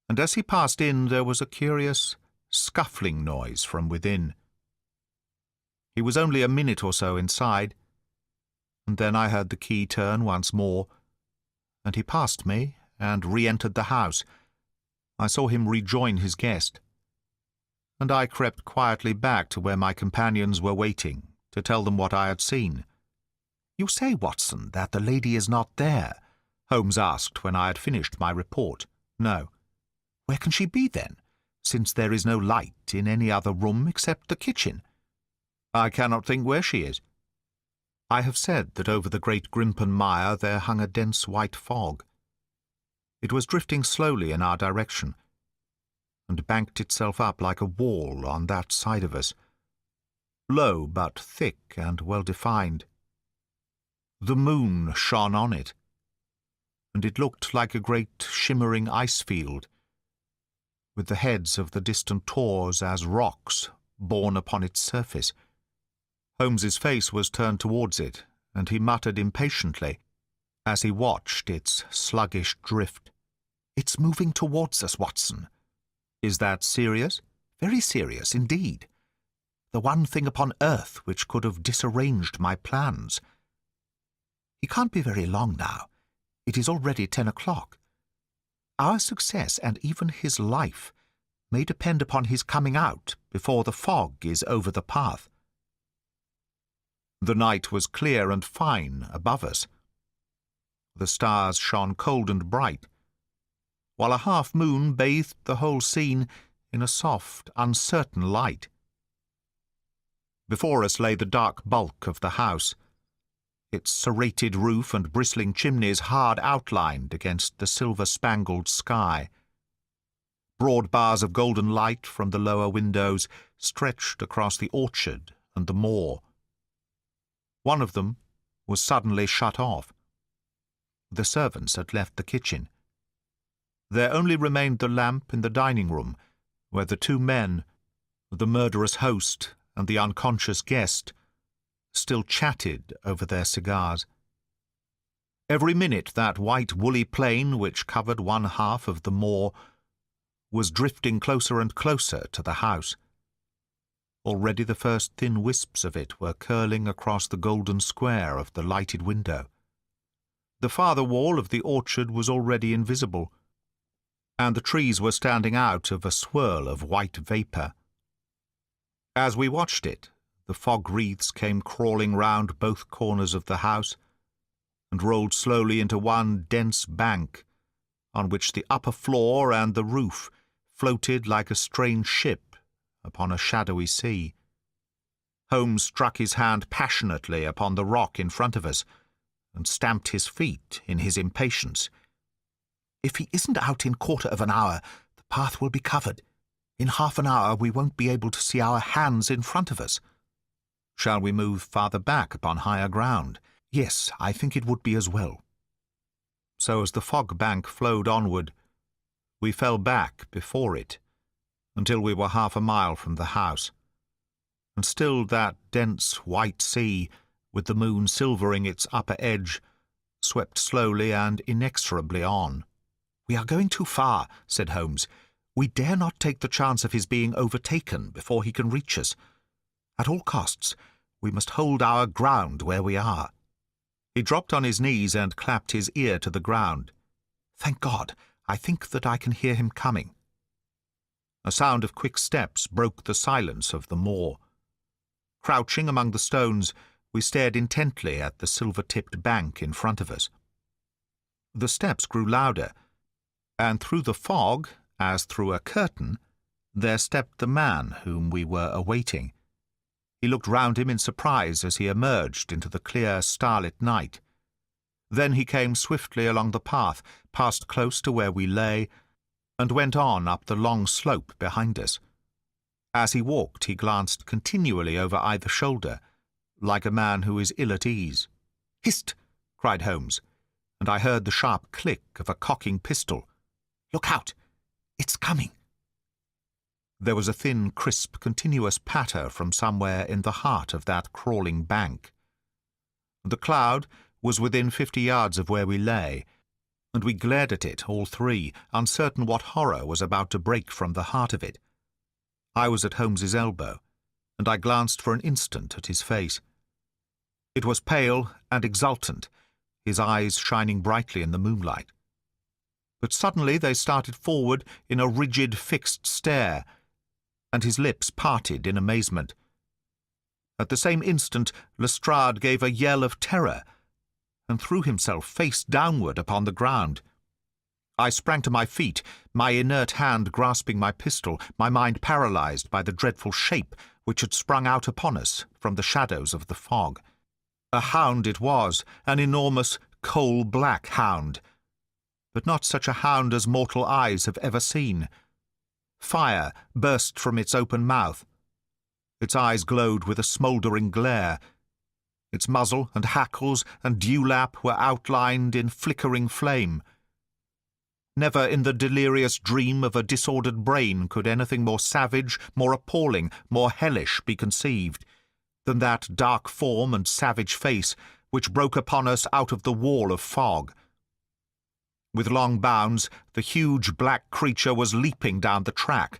and as he passed in there was a curious scuffling noise from within. He was only a minute or so inside, and then I heard the key turn once more, and he passed me and re-entered the house. I saw him rejoin his guest, and I crept quietly back to where my companions were waiting to tell them what I had seen. "You say, Watson, that the lady is not there?" Holmes asked when I had finished my report. "No." "Where can she be, then, since there is no light in any other room except the kitchen?" "I cannot think where she is." I have said that over the great Grimpen Mire there hung a dense white fog. It was drifting slowly in our direction, and banked itself up like a wall on that side of us, low but thick and well-defined. The moon shone on it, and it looked like a great shimmering ice-field, with the heads of the distant tors as rocks borne upon its surface. Holmes's face was turned towards it, and he muttered impatiently as he watched its sluggish drift. "It's moving towards us, Watson." "Is that serious?" "Very serious indeed. The one thing upon earth which could have disarranged my plans. He can't be very long now. It is already 10 o'clock. Our success and even his life may depend upon his coming out before the fog is over the path." The night was clear and fine above us. The stars shone cold and bright, while a half-moon bathed the whole scene in a soft, uncertain light. Before us lay the dark bulk of the house, its serrated roof and bristling chimneys hard outlined against the silver-spangled sky. Broad bars of golden light from the lower windows stretched across the orchard and the moor. One of them was suddenly shut off. The servants had left the kitchen. There only remained the lamp in the dining-room, where the two men, the murderous host and the unconscious guest, still chatted over their cigars. Every minute that white woolly plain which covered one half of the moor was drifting closer and closer to the house. Already the first thin wisps of it were curling across the golden square of the lighted window. The farther wall of the orchard was already invisible, and the trees were standing out of a swirl of white vapour. As we watched it, the fog wreaths came crawling round both corners of the house, and rolled slowly into one dense bank, on which the upper floor and the roof floated like a strange ship upon a shadowy sea. Holmes struck his hand passionately upon the rock in front of us, and stamped his feet in his impatience. "If he isn't out in 1/4 of an hour, the path will be covered. In half an hour we won't be able to see our hands in front of us." "Shall we move farther back upon higher ground?" "Yes, I think it would be as well." So as the fog bank flowed onward, we fell back before it, until we were half a mile from the house, and still that dense white sea, with the moon silvering its upper edge, swept slowly and inexorably on. "We are going too far," said Holmes. "We dare not take the chance of his being overtaken before he can reach us. At all costs, we must hold our ground where we are." He dropped on his knees and clapped his ear to the ground. "Thank God, I think that I can hear him coming." A sound of quick steps broke the silence of the moor. Crouching among the stones, we stared intently at the silver-tipped bank in front of us. The steps grew louder, and through the fog, as through a curtain, there stepped the man whom we were awaiting. He looked round him in surprise as he emerged into the clear, starlit night. Then he came swiftly along the path, passed close to where we lay, and went on up the long slope behind us. As he walked, he glanced continually over either shoulder, like a man who is ill at ease. "Hist!" cried Holmes, and I heard the sharp click of a cocking pistol. "Look out! It's coming. There was a thin, crisp, continuous patter from somewhere in the heart of that crawling bank. The cloud was within 50 yards of where we lay, and we glared at it, all three, uncertain what horror was about to break from the heart of it. I was at Holmes's elbow, and I glanced for an instant at his face. It was pale and exultant, his eyes shining brightly in the moonlight. But suddenly they started forward in a rigid, fixed stare, and his lips parted in amazement. At the same instant, Lestrade gave a yell of terror and threw himself face downward upon the ground. I sprang to my feet, my inert hand grasping my pistol, my mind paralyzed by the dreadful shape which had sprung out upon us from the shadows of the fog. A hound it was, an enormous, coal-black hound, but not such a hound as mortal eyes have ever seen. Fire burst from its open mouth. Its eyes glowed with a smouldering glare. Its muzzle and hackles and dewlap were outlined in flickering flame. Never in the delirious dream of a disordered brain could anything more savage, more appalling, more hellish be conceived than that dark form and savage face which broke upon us out of the wall of fog. With long bounds, the huge black creature was leaping down the track,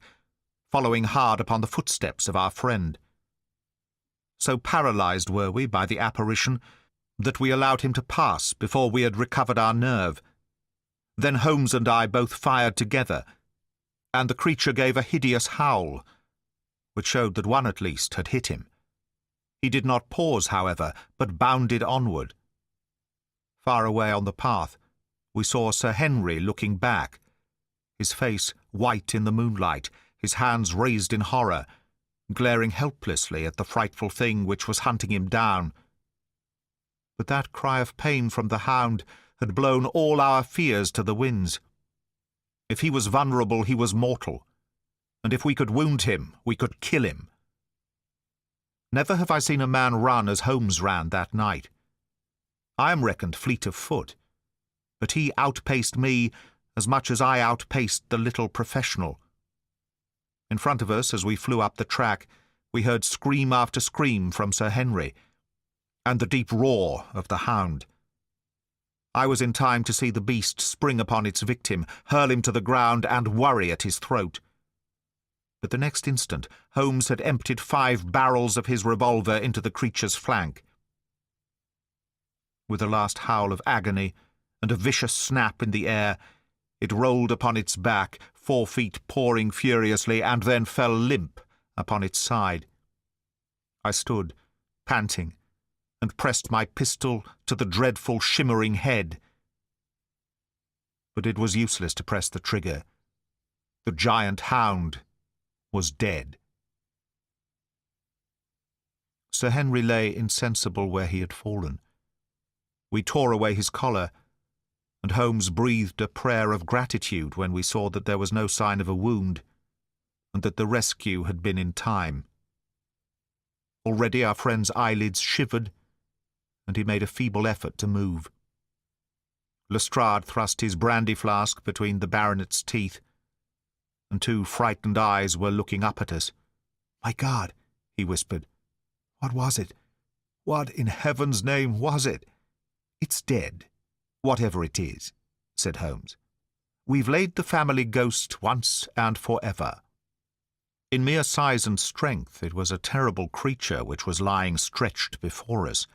following hard upon the footsteps of our friend. So paralyzed were we by the apparition that we allowed him to pass before we had recovered our nerve. Then Holmes and I both fired together, and the creature gave a hideous howl, which showed that one at least had hit him. He did not pause, however, but bounded onward. Far away on the path, we saw Sir Henry looking back, his face white in the moonlight, his hands raised in horror, glaring helplessly at the frightful thing which was hunting him down. But that cry of pain from the hound had blown all our fears to the winds. If he was vulnerable, he was mortal, and if we could wound him, we could kill him. Never have I seen a man run as Holmes ran that night. I am reckoned fleet of foot, but he outpaced me as much as I outpaced the little professional. In front of us, as we flew up the track, we heard scream after scream from Sir Henry, and the deep roar of the hound. I was in time to see the beast spring upon its victim, hurl him to the ground, and worry at his throat. But the next instant, Holmes had emptied 5 barrels of his revolver into the creature's flank. With a last howl of agony and a vicious snap in the air, it rolled upon its back, 4 feet pouring furiously, and then fell limp upon its side. I stood, panting, and pressed my pistol to the dreadful shimmering head. But it was useless to press the trigger. The giant hound was dead. Sir Henry lay insensible where he had fallen. We tore away his collar, and Holmes breathed a prayer of gratitude when we saw that there was no sign of a wound, and that the rescue had been in time. Already our friend's eyelids shivered, and he made a feeble effort to move. Lestrade thrust his brandy flask between the baronet's teeth, and 2 frightened eyes were looking up at us. "My God," he whispered. "What was it? What in heaven's name was it?" "It's dead, whatever it is," said Holmes. "We've laid the family ghost once and forever." In mere size and strength, it was a terrible creature which was lying stretched before us.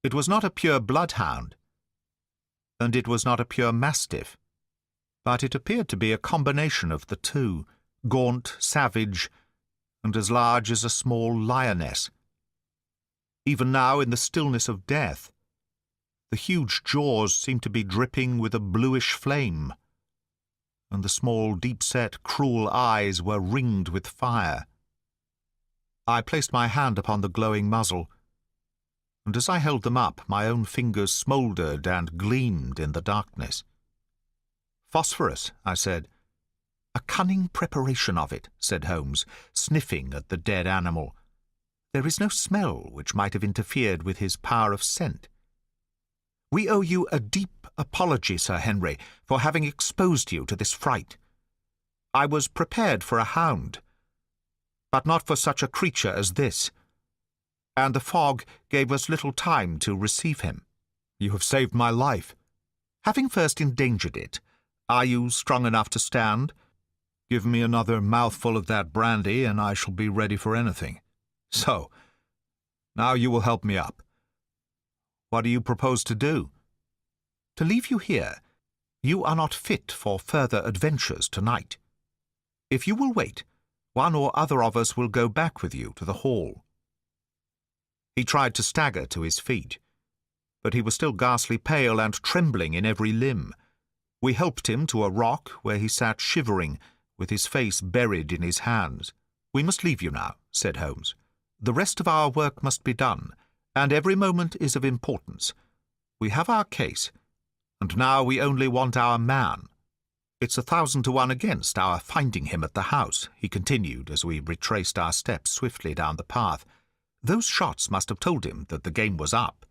It was not a pure bloodhound, and it was not a pure mastiff, but it appeared to be a combination of the two, gaunt, savage, and as large as a small lioness. Even now, in the stillness of death, the huge jaws seemed to be dripping with a bluish flame, and the small, deep-set, cruel eyes were ringed with fire. I placed my hand upon the glowing muzzle, and as I held them up, my own fingers smouldered and gleamed in the darkness. "Phosphorus," I said. "A cunning preparation of it," said Holmes, sniffing at the dead animal. "There is no smell which might have interfered with his power of scent. We owe you a deep apology, Sir Henry, for having exposed you to this fright. I was prepared for a hound, but not for such a creature as this, and the fog gave us little time to receive him. You have saved my life. Having first endangered it, are you strong enough to stand? Give me another mouthful of that brandy, and I shall be ready for anything. So, now you will help me up. What do you propose to do? To leave you here. You are not fit for further adventures tonight. If you will wait, one or other of us will go back with you to the hall. He tried to stagger to his feet, but he was still ghastly pale and trembling in every limb. We helped him to a rock where he sat shivering, with his face buried in his hands. We must leave you now, said Holmes. The rest of our work must be done, and every moment is of importance. We have our case, and now we only want our man. It's 1,000 to 1 against our finding him at the house, he continued as we retraced our steps swiftly down the path. Those shots must have told him that the game was up.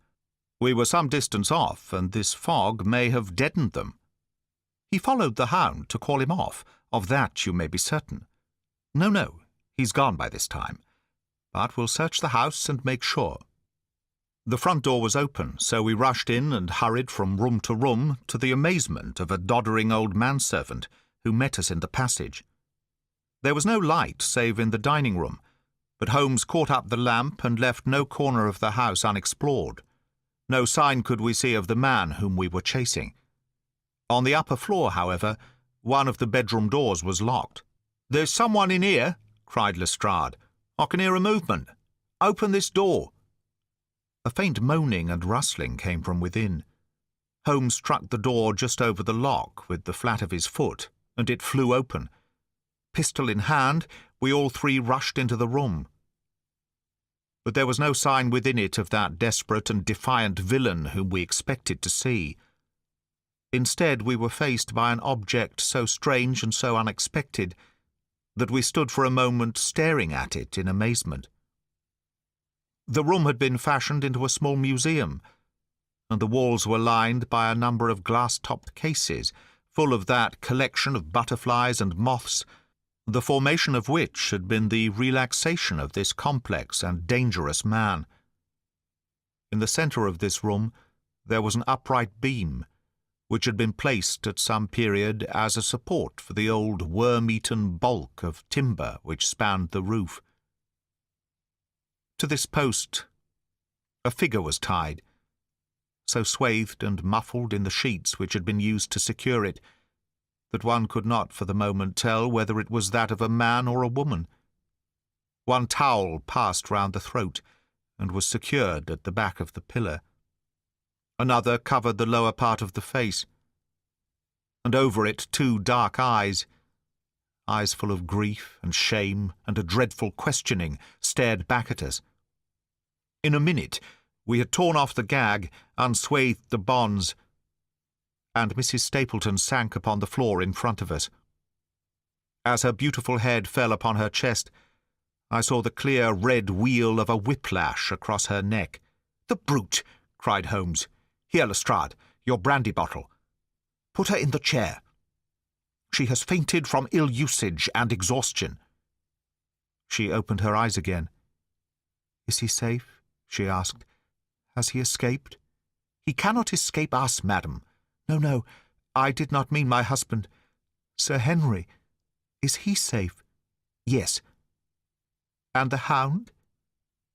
We were some distance off, and this fog may have deadened them. He followed the hound to call him off, of that you may be certain. No, he's gone by this time. But we'll search the house and make sure. The front door was open, so we rushed in and hurried from room to room, to the amazement of a doddering old manservant who met us in the passage. There was no light save in the dining-room, but Holmes caught up the lamp and left no corner of the house unexplored. No sign could we see of the man whom we were chasing. On the upper floor, however, one of the bedroom doors was locked. "There's someone in here," cried Lestrade. "I can hear a movement. Open this door." A faint moaning and rustling came from within. Holmes struck the door just over the lock with the flat of his foot, and it flew open. Pistol in hand, we all three rushed into the room. But there was no sign within it of that desperate and defiant villain whom we expected to see. Instead, we were faced by an object so strange and so unexpected that we stood for a moment staring at it in amazement. The room had been fashioned into a small museum, and the walls were lined by a number of glass-topped cases, full of that collection of butterflies and moths, the formation of which had been the relaxation of this complex and dangerous man. In the centre of this room there was an upright beam, which had been placed at some period as a support for the old worm-eaten bulk of timber which spanned the roof. To this post a figure was tied, so swathed and muffled in the sheets which had been used to secure it, that one could not for the moment tell whether it was that of a man or a woman. One towel passed round the throat, and was secured at the back of the pillar. Another covered the lower part of the face, and over it 2 dark eyes full of grief and shame and a dreadful questioning, stared back at us. In a minute we had torn off the gag, unswathed the bonds, and Mrs. Stapleton sank upon the floor in front of us. As her beautiful head fell upon her chest, I saw the clear red wheal of a whiplash across her neck. "The brute!" cried Holmes. "Here, Lestrade, your brandy bottle. Put her in the chair. She has fainted from ill usage and exhaustion." She opened her eyes again. "Is he safe?" she asked. "Has he escaped?" "He cannot escape us, madam. No, I did not mean my husband. Sir Henry. Is he safe?" "Yes." "And the hound?"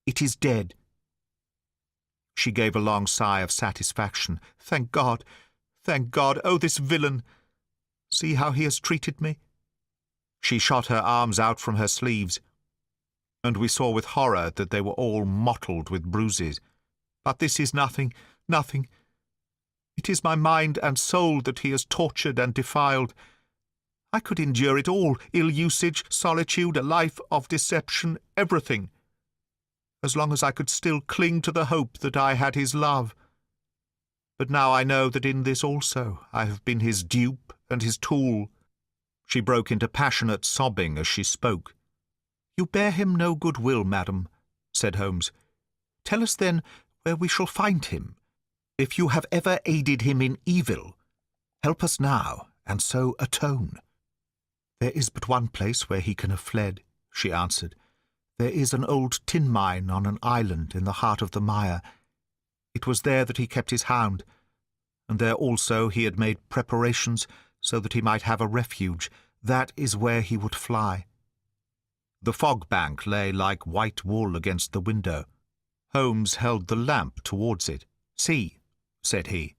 "It is dead." She gave a long sigh of satisfaction. "Thank God! Thank God! Oh, this villain! See how he has treated me." She shot her arms out from her sleeves, and we saw with horror that they were all mottled with bruises. "But this is nothing. It is my mind and soul that he has tortured and defiled. I could endure it all, ill usage, solitude, a life of deception, everything, as long as I could still cling to the hope that I had his love. But now I know that in this also I have been his dupe and his tool." She broke into passionate sobbing as she spoke. "You bear him no good will, madam," said Holmes. "Tell us then where we shall find him. If you have ever aided him in evil, help us now, and so atone." "There is but one place where he can have fled," she answered. "There is an old tin mine on an island in the heart of the mire. It was there that he kept his hound, and there also he had made preparations so that he might have a refuge. That is where he would fly." The fog bank lay like white wool against the window. Holmes held the lamp towards it. "See," said he,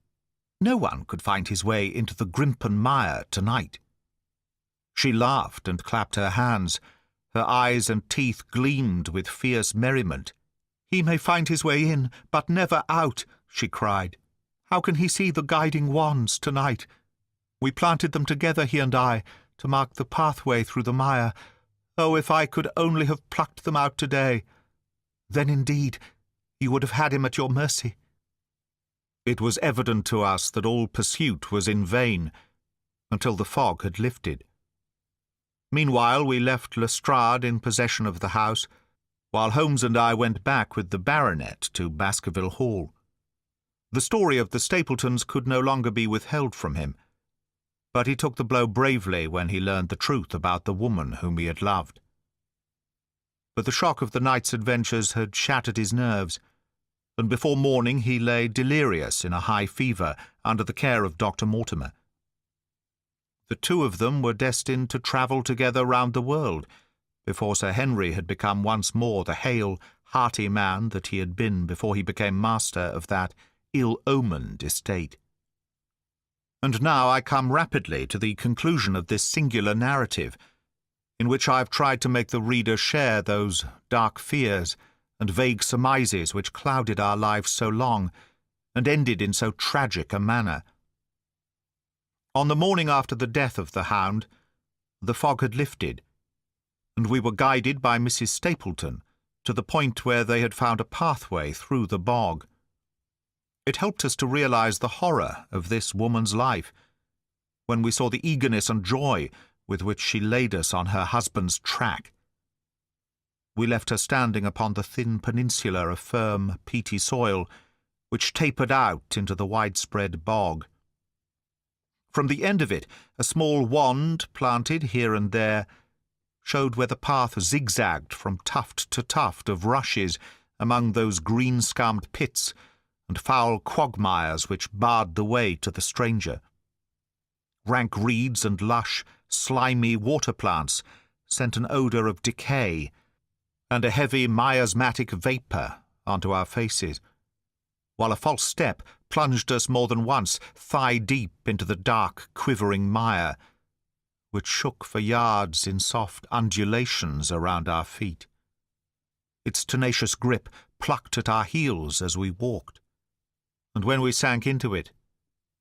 "no one could find his way into the Grimpen mire tonight." She laughed and clapped her hands. Her eyes and teeth gleamed with fierce merriment. "He may find his way in, but never out," she cried. "How can he see the guiding wands tonight? We planted them together, he and I, to mark the pathway through the mire. Oh, if I could only have plucked them out today! Then, indeed, you would have had him at your mercy." It was evident to us that all pursuit was in vain, until the fog had lifted. Meanwhile, we left Lestrade in possession of the house, while Holmes and I went back with the baronet to Baskerville Hall. The story of the Stapletons could no longer be withheld from him, but he took the blow bravely when he learned the truth about the woman whom he had loved. But the shock of the night's adventures had shattered his nerves, and before morning he lay delirious in a high fever under the care of Dr. Mortimer. The two of them were destined to travel together round the world before Sir Henry had become once more the hale, hearty man that he had been before he became master of that ill-omened estate. And now I come rapidly to the conclusion of this singular narrative, in which I have tried to make the reader share those dark fears and vague surmises which clouded our lives so long, and ended in so tragic a manner. On the morning after the death of the Hound, the fog had lifted, and we were guided by Mrs. Stapleton to the point where they had found a pathway through the bog. It helped us to realize the horror of this woman's life, when we saw the eagerness and joy with which she laid us on her husband's track. We left her standing upon the thin peninsula of firm, peaty soil, which tapered out into the widespread bog. From the end of it, a small wand, planted here and there, showed where the path zigzagged from tuft to tuft of rushes among those green-scummed pits and foul quagmires which barred the way to the stranger. Rank reeds and lush, slimy water plants sent an odour of decay and a heavy miasmatic vapour onto our faces, while a false step plunged us more than once thigh-deep into the dark, quivering mire, which shook for yards in soft undulations around our feet. Its tenacious grip plucked at our heels as we walked, and when we sank into it,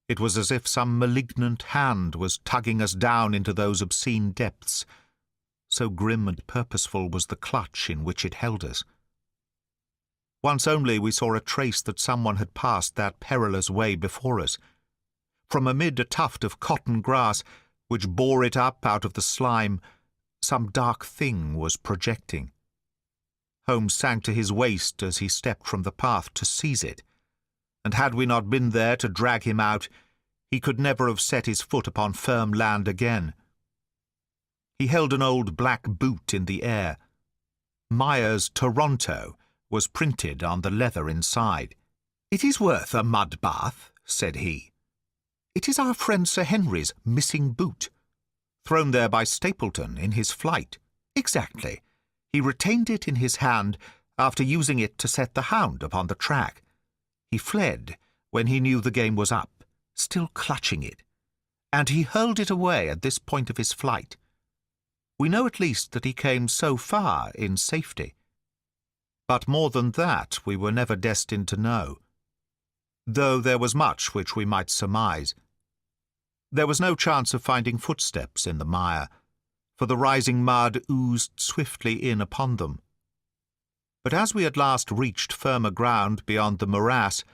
it was as if some malignant hand was tugging us down into those obscene depths, so grim and purposeful was the clutch in which it held us. Once only we saw a trace that someone had passed that perilous way before us. From amid a tuft of cotton grass, which bore it up out of the slime, some dark thing was projecting. Holmes sank to his waist as he stepped from the path to seize it, and had we not been there to drag him out, he could never have set his foot upon firm land again. He held an old black boot in the air. Myers Toronto was printed on the leather inside. "It is worth a mud bath," said he. "It is our friend Sir Henry's missing boot, thrown there by Stapleton in his flight." "Exactly. He retained it in his hand after using it to set the Hound upon the track. He fled when he knew the game was up, still clutching it, and he hurled it away at this point of his flight. We know at least that he came so far in safety. But more than that we were never destined to know, though there was much which we might surmise. There was no chance of finding footsteps in the mire, for the rising mud oozed swiftly in upon them. But as we at last reached firmer ground beyond the morass,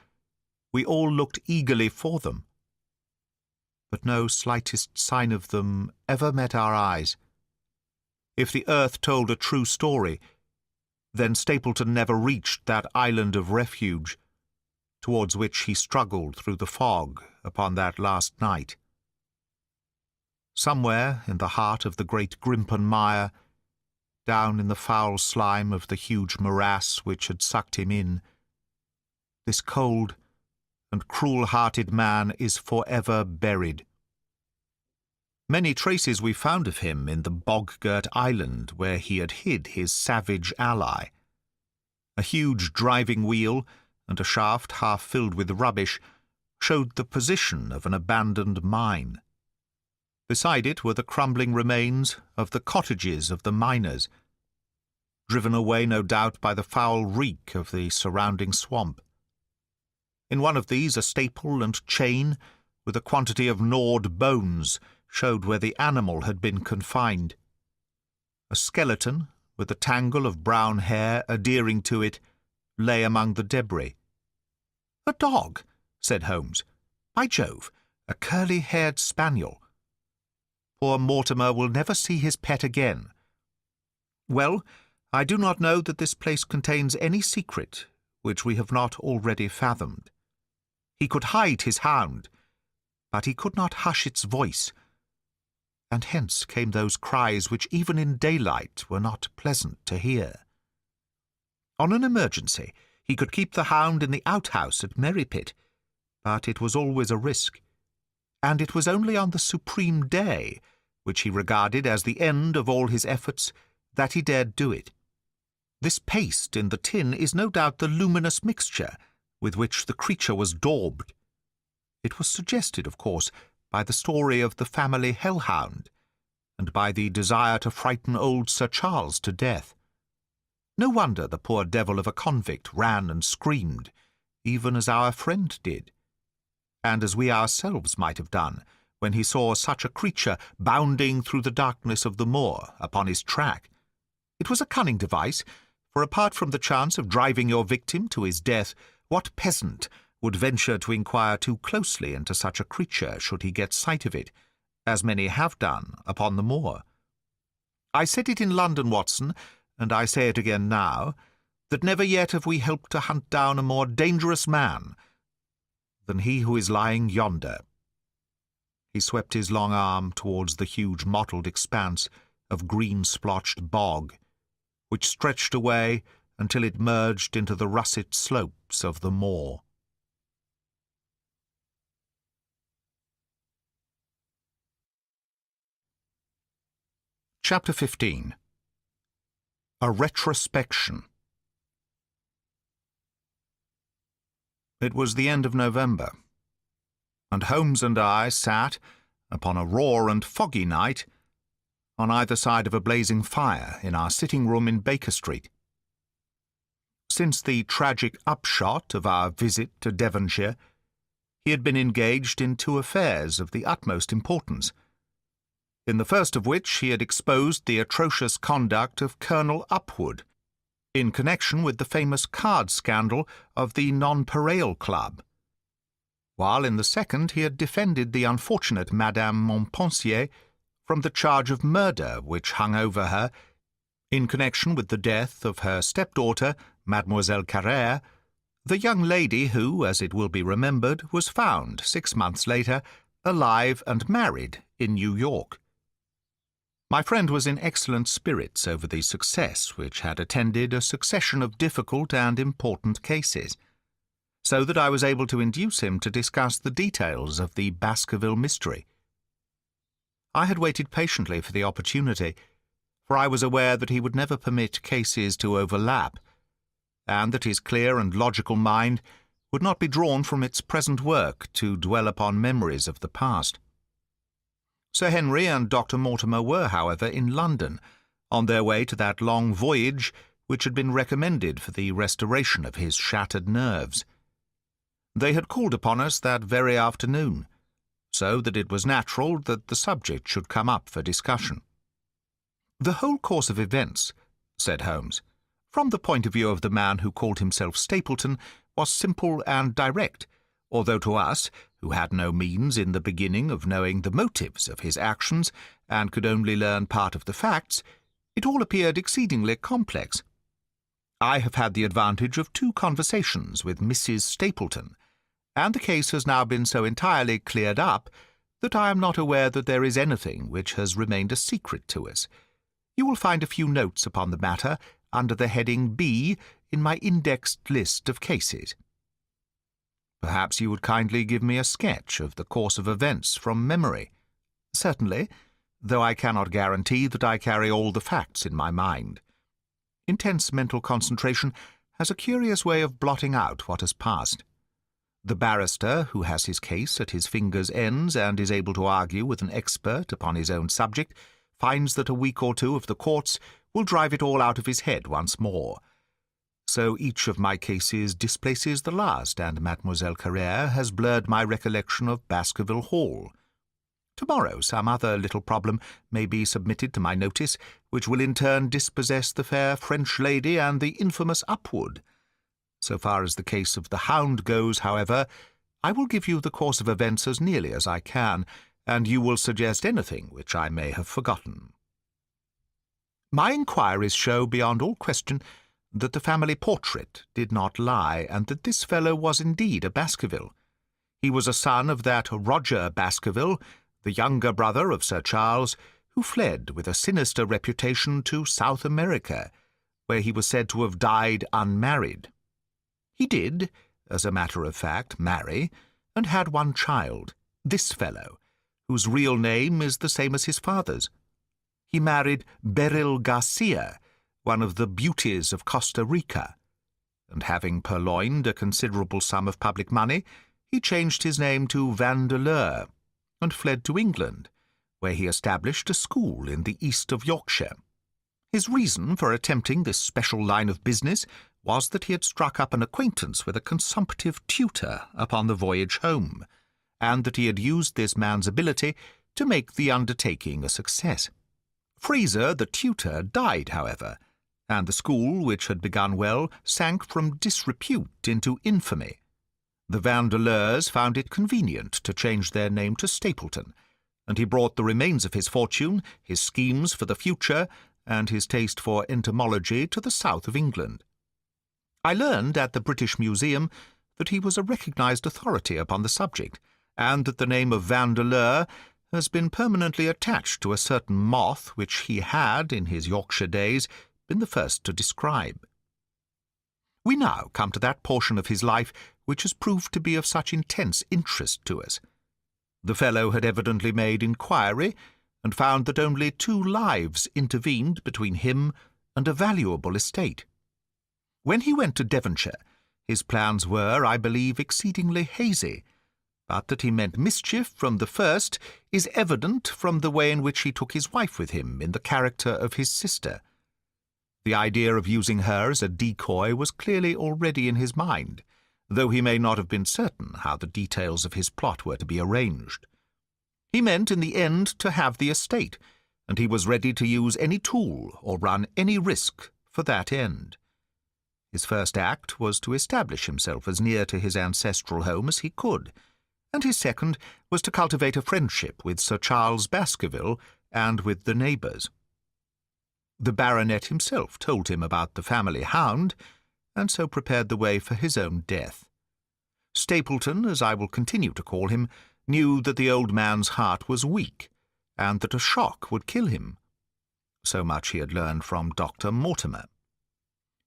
we all looked eagerly for them. But no slightest sign of them ever met our eyes. If the earth told a true story, then Stapleton never reached that island of refuge, towards which he struggled through the fog upon that last night. Somewhere in the heart of the great Grimpen mire, down in the foul slime of the huge morass which had sucked him in, this cold and cruel-hearted man is forever buried. Many traces we found of him in the bog-girt island where he had hid his savage ally. A huge driving wheel and a shaft half filled with rubbish showed the position of an abandoned mine. Beside it were the crumbling remains of the cottages of the miners, driven away no doubt by the foul reek of the surrounding swamp. In one of these a staple and chain with a quantity of gnawed bones showed where the animal had been confined. A skeleton, with a tangle of brown hair adhering to it, lay among the debris. "A dog," said Holmes. "By Jove, a curly-haired spaniel. Poor Mortimer will never see his pet again. Well, I do not know that this place contains any secret which we have not already fathomed. He could hide his hound, but he could not hush its voice, and hence came those cries which even in daylight were not pleasant to hear. On an emergency, he could keep the hound in the outhouse at Merrypit, but it was always a risk, and it was only on the supreme day, which he regarded as the end of all his efforts, that he dared do it. This paste in the tin is no doubt the luminous mixture with which the creature was daubed. It was suggested, of course, by the story of the family hellhound, and by the desire to frighten old Sir Charles to death. No wonder the poor devil of a convict ran and screamed, even as our friend did, and as we ourselves might have done when he saw such a creature bounding through the darkness of the moor upon his track. It was a cunning device, for apart from the chance of driving your victim to his death, what peasant would venture to inquire too closely into such a creature should he get sight of it, as many have done upon the moor? I said it in London, Watson, and I say it again now, that never yet have we helped to hunt down a more dangerous man than he who is lying yonder. He swept his long arm towards the huge mottled expanse of green-splotched bog, which stretched away until it merged into the russet slopes of the moor. Chapter 15. A Retrospection. It was the end of November, and Holmes and I sat, upon a raw and foggy night, on either side of a blazing fire in our sitting-room in Baker Street. Since the tragic upshot of our visit to Devonshire, he had been engaged in two affairs of the utmost importance, in the first of which he had exposed the atrocious conduct of Colonel Upwood, in connection with the famous card scandal of the Nonpareil Club, while in the second he had defended the unfortunate Madame Montpensier from the charge of murder which hung over her in connection with the death of her stepdaughter, Mademoiselle Carrère, the young lady who, as it will be remembered, was found 6 months later, alive and married in New York. My friend was in excellent spirits over the success which had attended a succession of difficult and important cases, so that I was able to induce him to discuss the details of the Baskerville mystery. I had waited patiently for the opportunity, for I was aware that he would never permit cases to overlap, and that his clear and logical mind would not be drawn from its present work to dwell upon memories of the past. Sir Henry and Dr. Mortimer were, however, in London, on their way to that long voyage which had been recommended for the restoration of his shattered nerves. They had called upon us that very afternoon, so that it was natural that the subject should come up for discussion. "The whole course of events," said Holmes, "from the point of view of the man who called himself Stapleton, was simple and direct, although to us, who had no means in the beginning of knowing the motives of his actions, and could only learn part of the facts, it all appeared exceedingly complex. I have had the advantage of 2 conversations with Mrs. Stapleton, and the case has now been so entirely cleared up that I am not aware that there is anything which has remained a secret to us. You will find a few notes upon the matter under the heading B in my indexed list of cases. Perhaps you would kindly give me a sketch of the course of events from memory. Certainly, though I cannot guarantee that I carry all the facts in my mind. Intense mental concentration has a curious way of blotting out what has passed. The barrister, who has his case at his fingers' ends and is able to argue with an expert upon his own subject, finds that a week or two of the courts will drive it all out of his head once more. So each of my cases displaces the last, and Mademoiselle Carrère has blurred my recollection of Baskerville Hall. Tomorrow some other little problem may be submitted to my notice, which will in turn dispossess the fair French lady and the infamous Upwood. So far as the case of the Hound goes, however, I will give you the course of events as nearly as I can, and you will suggest anything which I may have forgotten. My inquiries show beyond all question that the family portrait did not lie, and that this fellow was indeed a Baskerville. He was a son of that Roger Baskerville, the younger brother of Sir Charles, who fled with a sinister reputation to South America, where he was said to have died unmarried. He did, as a matter of fact, marry, and had one child, this fellow, whose real name is the same as his father's. He married Beryl Garcia, one of the beauties of Costa Rica, and having purloined a considerable sum of public money, he changed his name to Vandeleur, and fled to England, where he established a school in the east of Yorkshire. His reason for attempting this special line of business was that he had struck up an acquaintance with a consumptive tutor upon the voyage home, and that he had used this man's ability to make the undertaking a success. Fraser, the tutor, died, however, and the school, which had begun well, sank from disrepute into infamy. The Vandeleurs found it convenient to change their name to Stapleton, and he brought the remains of his fortune, his schemes for the future, and his taste for entomology to the south of England. I learned at the British Museum that he was a recognized authority upon the subject, and that the name of Vandeleur has been permanently attached to a certain moth which he had, in his Yorkshire days, been the first to describe. We now come to that portion of his life which has proved to be of such intense interest to us. The fellow had evidently made inquiry, and found that only 2 lives intervened between him and a valuable estate. When he went to Devonshire, his plans were, I believe, exceedingly hazy, but that he meant mischief from the first is evident from the way in which he took his wife with him in the character of his sister. The idea of using her as a decoy was clearly already in his mind, though he may not have been certain how the details of his plot were to be arranged. He meant in the end to have the estate, and he was ready to use any tool or run any risk for that end. His first act was to establish himself as near to his ancestral home as he could, and his second was to cultivate a friendship with Sir Charles Baskerville and with the neighbours. The baronet himself told him about the family hound, and so prepared the way for his own death. Stapleton, as I will continue to call him, knew that the old man's heart was weak, and that a shock would kill him. So much he had learned from Dr. Mortimer.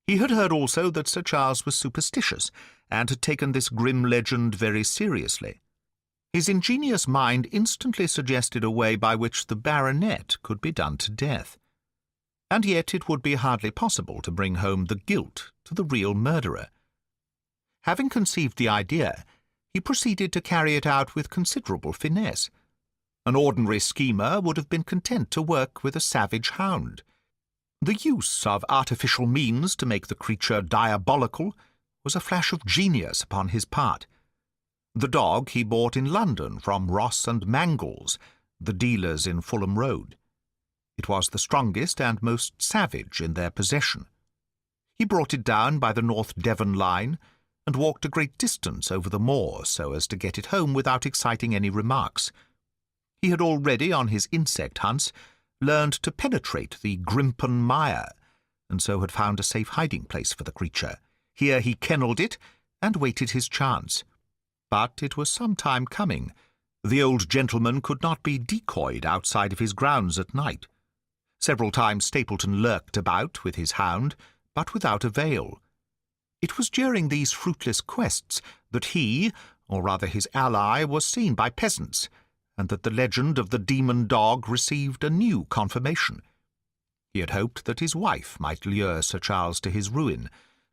He had heard also that Sir Charles was superstitious, and had taken this grim legend very seriously. His ingenious mind instantly suggested a way by which the baronet could be done to death. And yet it would be hardly possible to bring home the guilt to the real murderer. Having conceived the idea, he proceeded to carry it out with considerable finesse. An ordinary schemer would have been content to work with a savage hound. The use of artificial means to make the creature diabolical was a flash of genius upon his part. The dog he bought in London from Ross and Mangles, the dealers in Fulham Road. It was the strongest and most savage in their possession. He brought it down by the North Devon line, and walked a great distance over the moor so as to get it home without exciting any remarks. He had already, on his insect hunts, learned to penetrate the Grimpen mire, and so had found a safe hiding-place for the creature. Here he kennelled it, and waited his chance. But it was some time coming, The old gentleman could not be decoyed outside of his grounds at night. Several times Stapleton lurked about with his hound, but without avail. It was during these fruitless quests that he, or rather his ally, was seen by peasants, and that the legend of the demon dog received a new confirmation. He had hoped that his wife might lure Sir Charles to his ruin,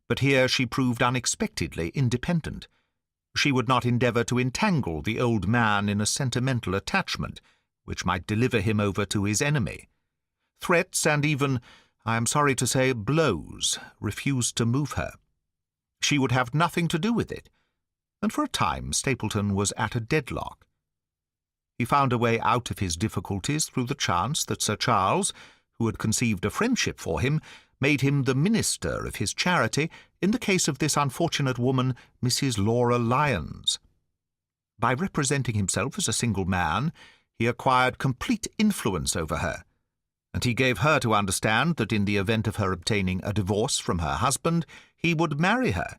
but here she proved unexpectedly independent. She would not endeavour to entangle the old man in a sentimental attachment, which might deliver him over to his enemy. Threats and even, I am sorry to say, blows refused to move her. She would have nothing to do with it, and for a time Stapleton was at a deadlock. He found a way out of his difficulties through the chance that Sir Charles, who had conceived a friendship for him, made him the minister of his charity in the case of this unfortunate woman, Mrs. Laura Lyons. By representing himself as a single man, he acquired complete influence over her, and he gave her to understand that in the event of her obtaining a divorce from her husband, he would marry her.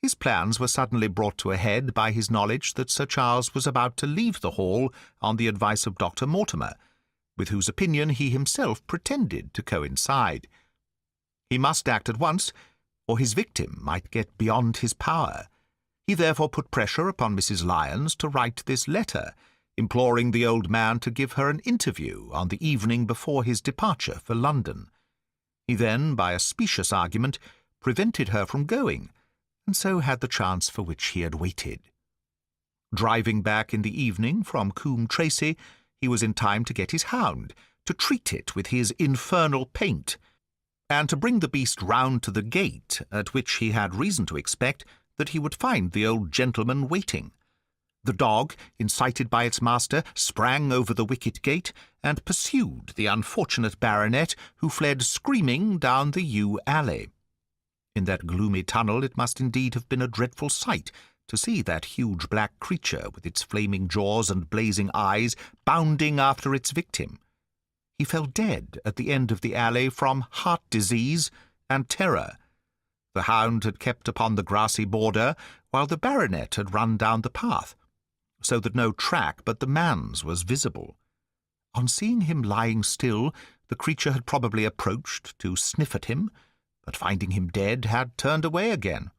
His plans were suddenly brought to a head by his knowledge that Sir Charles was about to leave the Hall on the advice of Dr. Mortimer, with whose opinion he himself pretended to coincide. He must act at once, or his victim might get beyond his power. He therefore put pressure upon Mrs. Lyons to write this letter, imploring the old man to give her an interview on the evening before his departure for London. He then, by a specious argument, prevented her from going, and so had the chance for which he had waited. Driving back in the evening from Coombe Tracey, he was in time to get his hound, to treat it with his infernal paint, and to bring the beast round to the gate, at which he had reason to expect that he would find the old gentleman waiting. The dog, incited by its master, sprang over the wicket gate and pursued the unfortunate baronet, who fled screaming down the yew alley. In that gloomy tunnel it must indeed have been a dreadful sight to see that huge black creature with its flaming jaws and blazing eyes bounding after its victim. He fell dead at the end of the alley from heart disease and terror. The hound had kept upon the grassy border, while the baronet had run down the path, so that no track but the man's was visible. On seeing him lying still, the creature had probably approached to sniff at him, but finding him dead, had turned away again.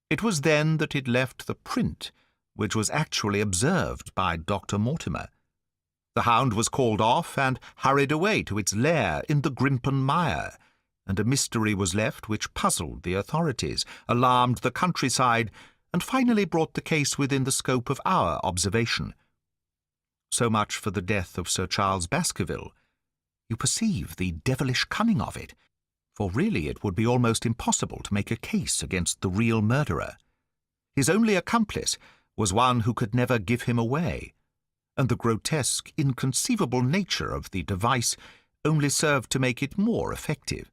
It was then that it left the print, which was actually observed by Dr. Mortimer. The hound was called off and hurried away to its lair in the Grimpen mire, and a mystery was left which puzzled the authorities, alarmed the countryside, and finally brought the case within the scope of our observation. So much for the death of Sir Charles Baskerville. You perceive the devilish cunning of it, for really it would be almost impossible to make a case against the real murderer. His only accomplice was one who could never give him away, and the grotesque, inconceivable nature of the device only served to make it more effective.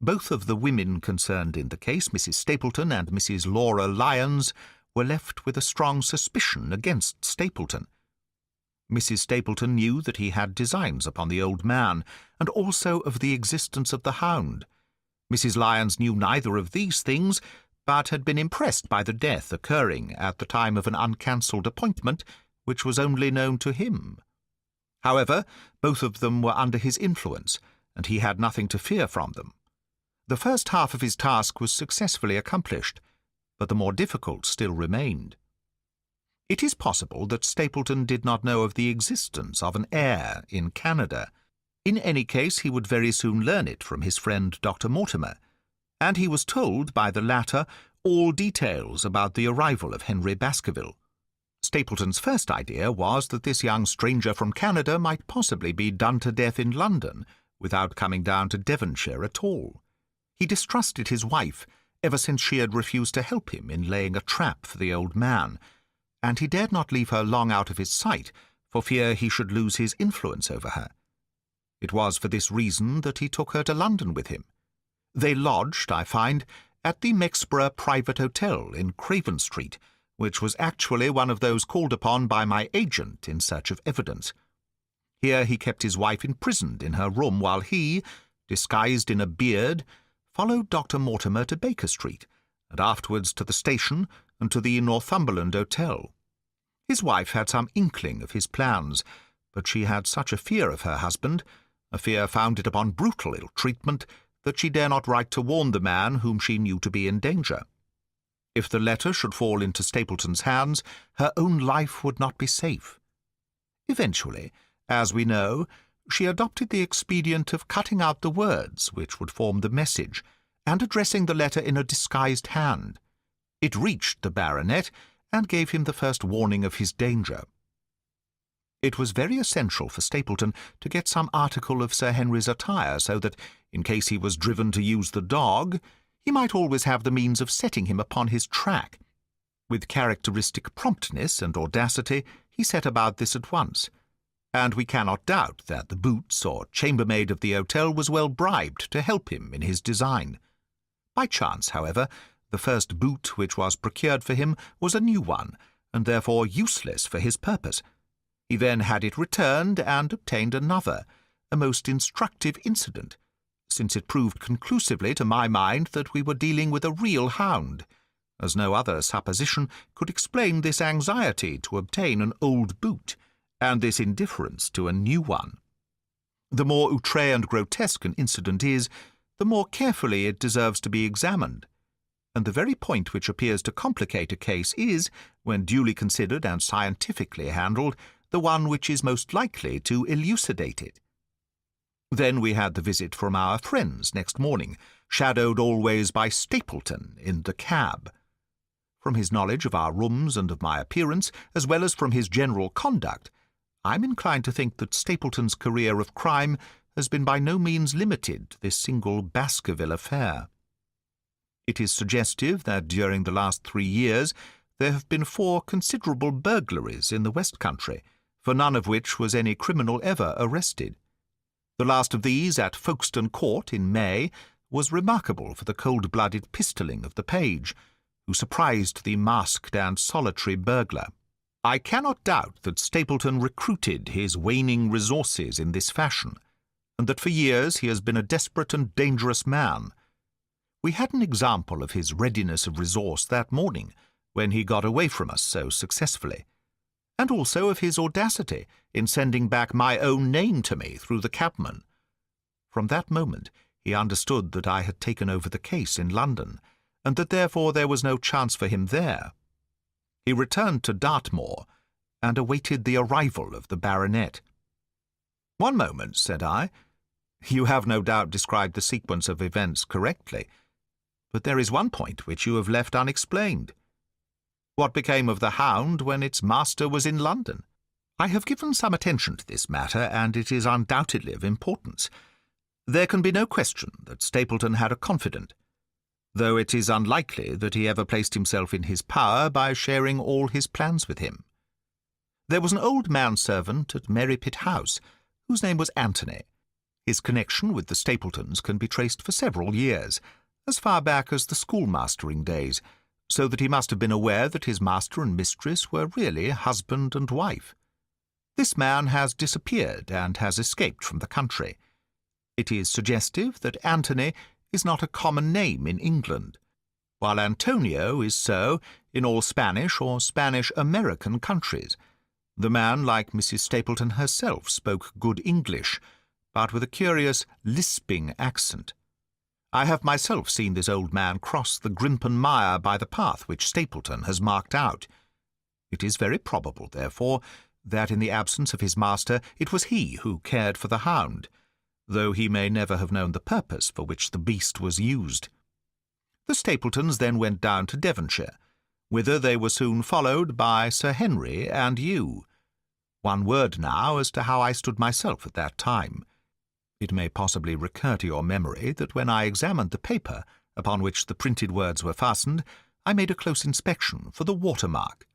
Both of the women concerned in the case, Mrs. Stapleton and Mrs. Laura Lyons, were left with a strong suspicion against Stapleton. Mrs. Stapleton knew that he had designs upon the old man, and also of the existence of the hound. Mrs. Lyons knew neither of these things, but had been impressed by the death occurring at the time of an uncancelled appointment, which was only known to him. However, both of them were under his influence, and he had nothing to fear from them. The first half of his task was successfully accomplished, but the more difficult still remained. It is possible that Stapleton did not know of the existence of an heir in Canada. In any case, he would very soon learn it from his friend Dr. Mortimer, and he was told by the latter all details about the arrival of Henry Baskerville. Stapleton's first idea was that this young stranger from Canada might possibly be done to death in London without coming down to Devonshire at all. He distrusted his wife ever since she had refused to help him in laying a trap for the old man, and he dared not leave her long out of his sight for fear he should lose his influence over her. It was for this reason that he took her to London with him. They lodged, I find, at the Mexborough Private Hotel in Craven Street, which was actually one of those called upon by my agent in search of evidence. Here he kept his wife imprisoned in her room while he, disguised in a beard, followed Dr. Mortimer to Baker Street, and afterwards to the station and to the Northumberland Hotel. His wife had some inkling of his plans, but she had such a fear of her husband, a fear founded upon brutal ill-treatment, that she dare not write to warn the man whom she knew to be in danger. If the letter should fall into Stapleton's hands, her own life would not be safe. Eventually, as we know, she adopted the expedient of cutting out the words which would form the message, and addressing the letter in a disguised hand. It reached the baronet, and gave him the first warning of his danger. It was very essential for Stapleton to get some article of Sir Henry's attire, so that, in case he was driven to use the dog, he might always have the means of setting him upon his track. With characteristic promptness and audacity, he set about this at once, and we cannot doubt that the boots or chambermaid of the hotel was well bribed to help him in his design. By chance, however, the first boot which was procured for him was a new one, and therefore useless for his purpose. He then had it returned and obtained another, a most instructive incident, since it proved conclusively to my mind that we were dealing with a real hound, as no other supposition could explain this anxiety to obtain an old boot, and this indifference to a new one. The more outré and grotesque an incident is, the more carefully it deserves to be examined, and the very point which appears to complicate a case is, when duly considered and scientifically handled, the one which is most likely to elucidate it. Then we had the visit from our friends next morning, shadowed always by Stapleton in the cab. From his knowledge of our rooms and of my appearance, as well as from his general conduct, I am inclined to think that Stapleton's career of crime has been by no means limited to this single Baskerville affair. It is suggestive that during the last 3 years there have been 4 considerable burglaries in the West Country, for none of which was any criminal ever arrested. The last of these, at Folkestone Court in May, was remarkable for the cold-blooded pistoling of the page, who surprised the masked and solitary burglar. I cannot doubt that Stapleton recruited his waning resources in this fashion, and that for years he has been a desperate and dangerous man. We had an example of his readiness of resource that morning, when he got away from us so successfully, and also of his audacity in sending back my own name to me through the cabman. From that moment he understood that I had taken over the case in London, and that therefore there was no chance for him there. He returned to Dartmoor, and awaited the arrival of the baronet. "One moment," said I. "You have no doubt described the sequence of events correctly, but there is one point which you have left unexplained. What became of the Hound when its master was in London? I have given some attention to this matter, and it is undoubtedly of importance. There can be no question that Stapleton had a confidant, though it is unlikely that he ever placed himself in his power by sharing all his plans with him. There was an old manservant at Merripit House, whose name was Antony. His connection with the Stapletons can be traced for several years, as far back as the schoolmastering days, so that he must have been aware that his master and mistress were really husband and wife. This man has disappeared and has escaped from the country. It is suggestive that Antony is not a common name in England, while Antonio is so in all Spanish or Spanish-American countries. The man, like Mrs. Stapleton herself, spoke good English, but with a curious lisping accent. I have myself seen this old man cross the Grimpen Mire by the path which Stapleton has marked out. It is very probable, therefore, that in the absence of his master it was he who cared for the Hound, though he may never have known the purpose for which the beast was used. The Stapletons then went down to Devonshire, whither they were soon followed by Sir Henry and you. One word now as to how I stood myself at that time. It may possibly recur to your memory that when I examined the paper upon which the printed words were fastened, I made a close inspection for the watermark.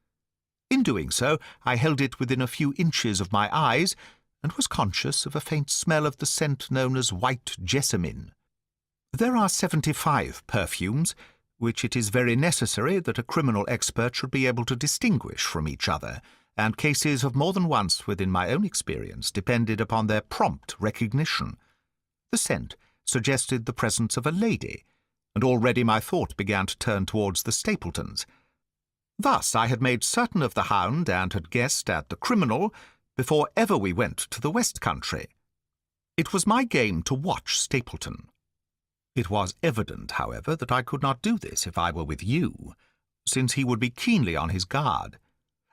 In doing so, I held it within a few inches of my eyes, and was conscious of a faint smell of the scent known as white jessamine. There are 75 perfumes, which it is very necessary that a criminal expert should be able to distinguish from each other, and cases have more than once, within my own experience, depended upon their prompt recognition. The scent suggested the presence of a lady, and already my thought began to turn towards the Stapletons. Thus I had made certain of the Hound and had guessed at the criminal before ever we went to the West Country. It was my game to watch Stapleton. It was evident, however, that I could not do this if I were with you, since he would be keenly on his guard.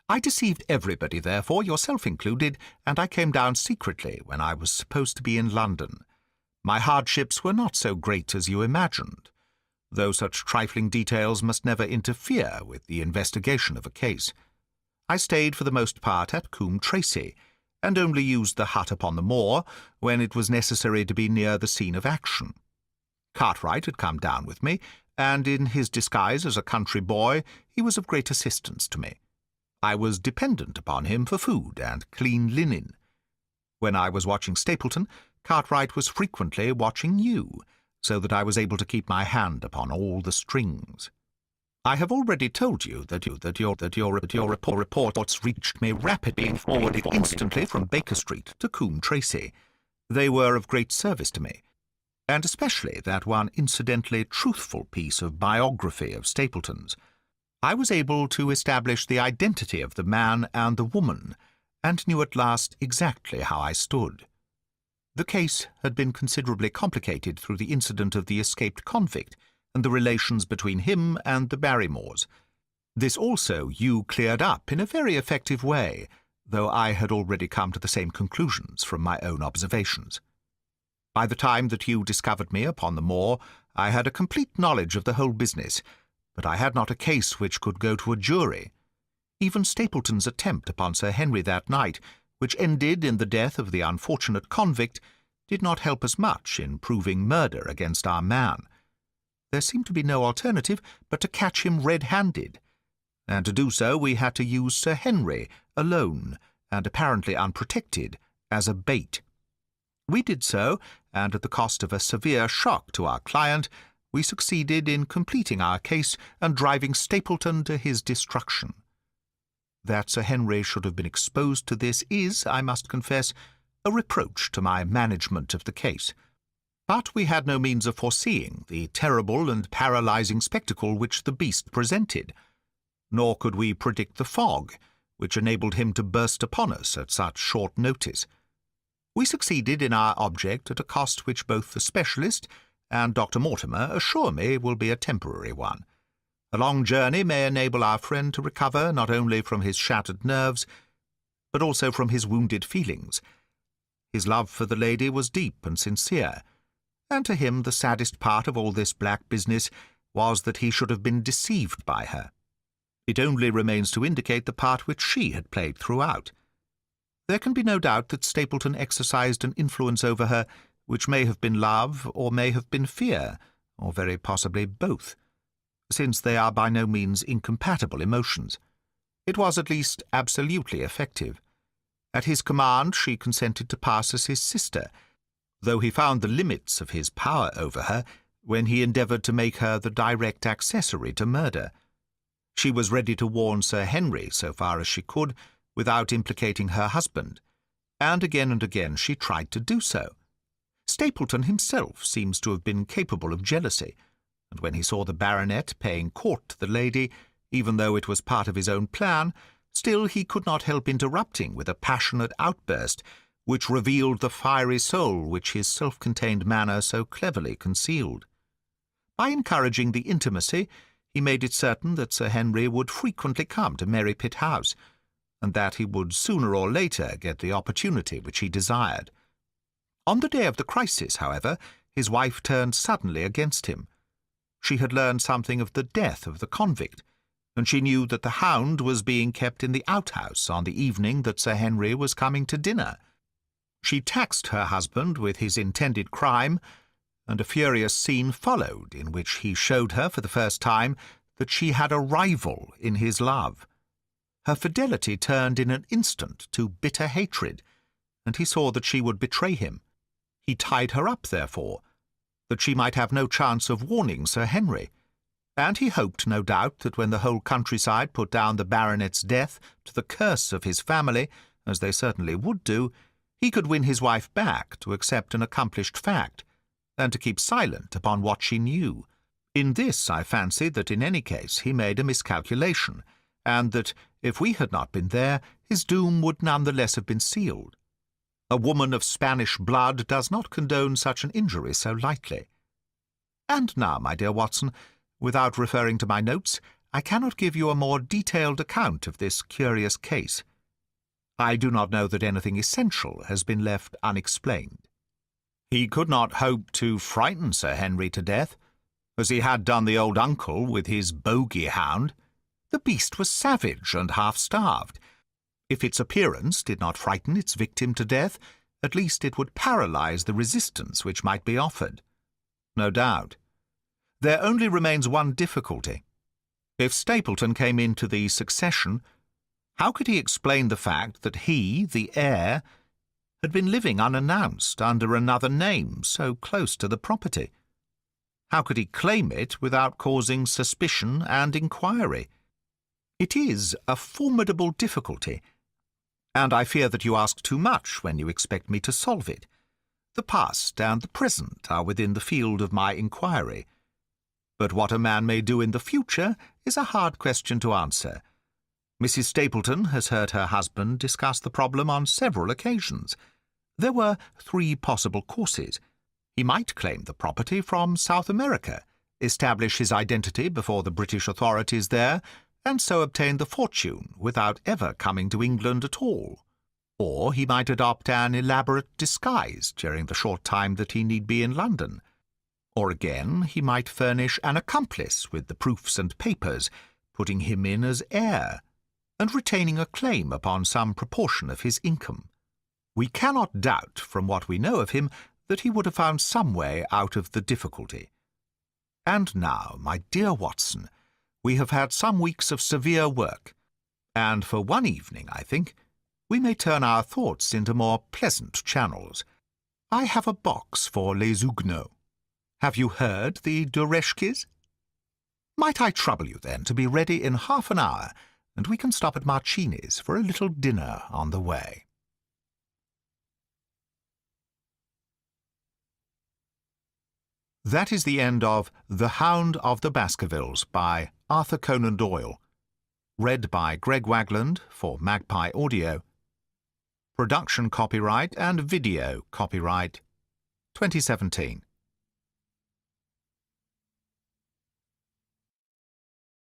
I deceived everybody, therefore, yourself included, and I came down secretly when I was supposed to be in London. My hardships were not so great as you imagined, though such trifling details must never interfere with the investigation of a case. I stayed for the most part at Coombe Tracey, and only used the hut upon the moor when it was necessary to be near the scene of action. Cartwright had come down with me, and in his disguise as a country boy he was of great assistance to me. I was dependent upon him for food and clean linen. When I was watching Stapleton, Cartwright was frequently watching you, so that I was able to keep my hand upon all the strings. I have already told you that your reports reached me rapidly and forwarded instantly from Baker Street to Coombe Tracey. They were of great service to me, and especially that one incidentally truthful piece of biography of Stapleton's. I was able to establish the identity of the man and the woman, and knew at last exactly how I stood. The case had been considerably complicated through the incident of the escaped convict and the relations between him and the Barrymores. This also you cleared up in a very effective way, though I had already come to the same conclusions from my own observations. By the time that you discovered me upon the moor, I had a complete knowledge of the whole business, but I had not a case which could go to a jury. Even Stapleton's attempt upon Sir Henry that night, which ended in the death of the unfortunate convict, did not help us much in proving murder against our man. There seemed to be no alternative but to catch him red-handed, and to do so we had to use Sir Henry, alone, and apparently unprotected, as a bait. We did so, and at the cost of a severe shock to our client, we succeeded in completing our case and driving Stapleton to his destruction. That Sir Henry should have been exposed to this is, I must confess, a reproach to my management of the case. But we had no means of foreseeing the terrible and paralyzing spectacle which the beast presented, nor could we predict the fog which enabled him to burst upon us at such short notice. We succeeded in our object at a cost which both the specialist and Dr. Mortimer assure me will be a temporary one. A long journey may enable our friend to recover not only from his shattered nerves, but also from his wounded feelings. His love for the lady was deep and sincere, and to him the saddest part of all this black business was that he should have been deceived by her. It only remains to indicate the part which she had played throughout. There can be no doubt that Stapleton exercised an influence over her which may have been love or may have been fear, or very possibly both, since they are by no means incompatible emotions. It was at least absolutely effective. At his command she consented to pass as his sister, though he found the limits of his power over her when he endeavoured to make her the direct accessory to murder. She was ready to warn Sir Henry so far as she could, without implicating her husband, and again she tried to do so. Stapleton himself seems to have been capable of jealousy, and when he saw the baronet paying court to the lady, even though it was part of his own plan, still he could not help interrupting with a passionate outburst which revealed the fiery soul which his self-contained manner so cleverly concealed. By encouraging the intimacy, he made it certain that Sir Henry would frequently come to Merrypit House, and that he would sooner or later get the opportunity which he desired. On the day of the crisis, however, his wife turned suddenly against him. She had learned something of the death of the convict, and she knew that the Hound was being kept in the outhouse on the evening that Sir Henry was coming to dinner. She taxed her husband with his intended crime, and a furious scene followed in which he showed her for the first time that she had a rival in his love. Her fidelity turned in an instant to bitter hatred, and he saw that she would betray him. He tied her up, therefore, that she might have no chance of warning Sir Henry, and he hoped, no doubt, that when the whole countryside put down the baronet's death to the curse of his family, as they certainly would do, he could win his wife back to accept an accomplished fact, and to keep silent upon what she knew. In this I fancied that in any case he made a miscalculation, and that, if we had not been there, his doom would none the less have been sealed. A woman of Spanish blood does not condone such an injury so lightly. And now, my dear Watson, without referring to my notes, I cannot give you a more detailed account of this curious case. I do not know that anything essential has been left unexplained. He could not hope to frighten Sir Henry to death, as he had done the old uncle with his bogey hound. The beast was savage and half-starved. If its appearance did not frighten its victim to death, at least it would paralyze the resistance which might be offered. No doubt. There only remains one difficulty. If Stapleton came into the succession, how could he explain the fact that he, the heir, had been living unannounced under another name so close to the property? How could he claim it without causing suspicion and inquiry? It is a formidable difficulty, and I fear that you ask too much when you expect me to solve it. The past and the present are within the field of my inquiry, but what a man may do in the future is a hard question to answer. Mrs. Stapleton has heard her husband discuss the problem on several occasions. There were 3 possible courses. He might claim the property from South America, establish his identity before the British authorities there, and so obtain the fortune without ever coming to England at all. Or he might adopt an elaborate disguise during the short time that he need be in London. Or again, he might furnish an accomplice with the proofs and papers, putting him in as heir, and retaining a claim upon some proportion of his income. We cannot doubt, from what we know of him, that he would have found some way out of the difficulty. And now, my dear Watson, we have had some weeks of severe work, and for one evening, I think, we may turn our thoughts into more pleasant channels. I have a box for les Huguenots. Have you heard the Dureshkis? Might I trouble you, then, to be ready in half an hour, and we can stop at Marcini's for a little dinner on the way. That is the end of The Hound of the Baskervilles by Arthur Conan Doyle. Read by Greg Wagland for Magpie Audio. Production copyright and video copyright 2017.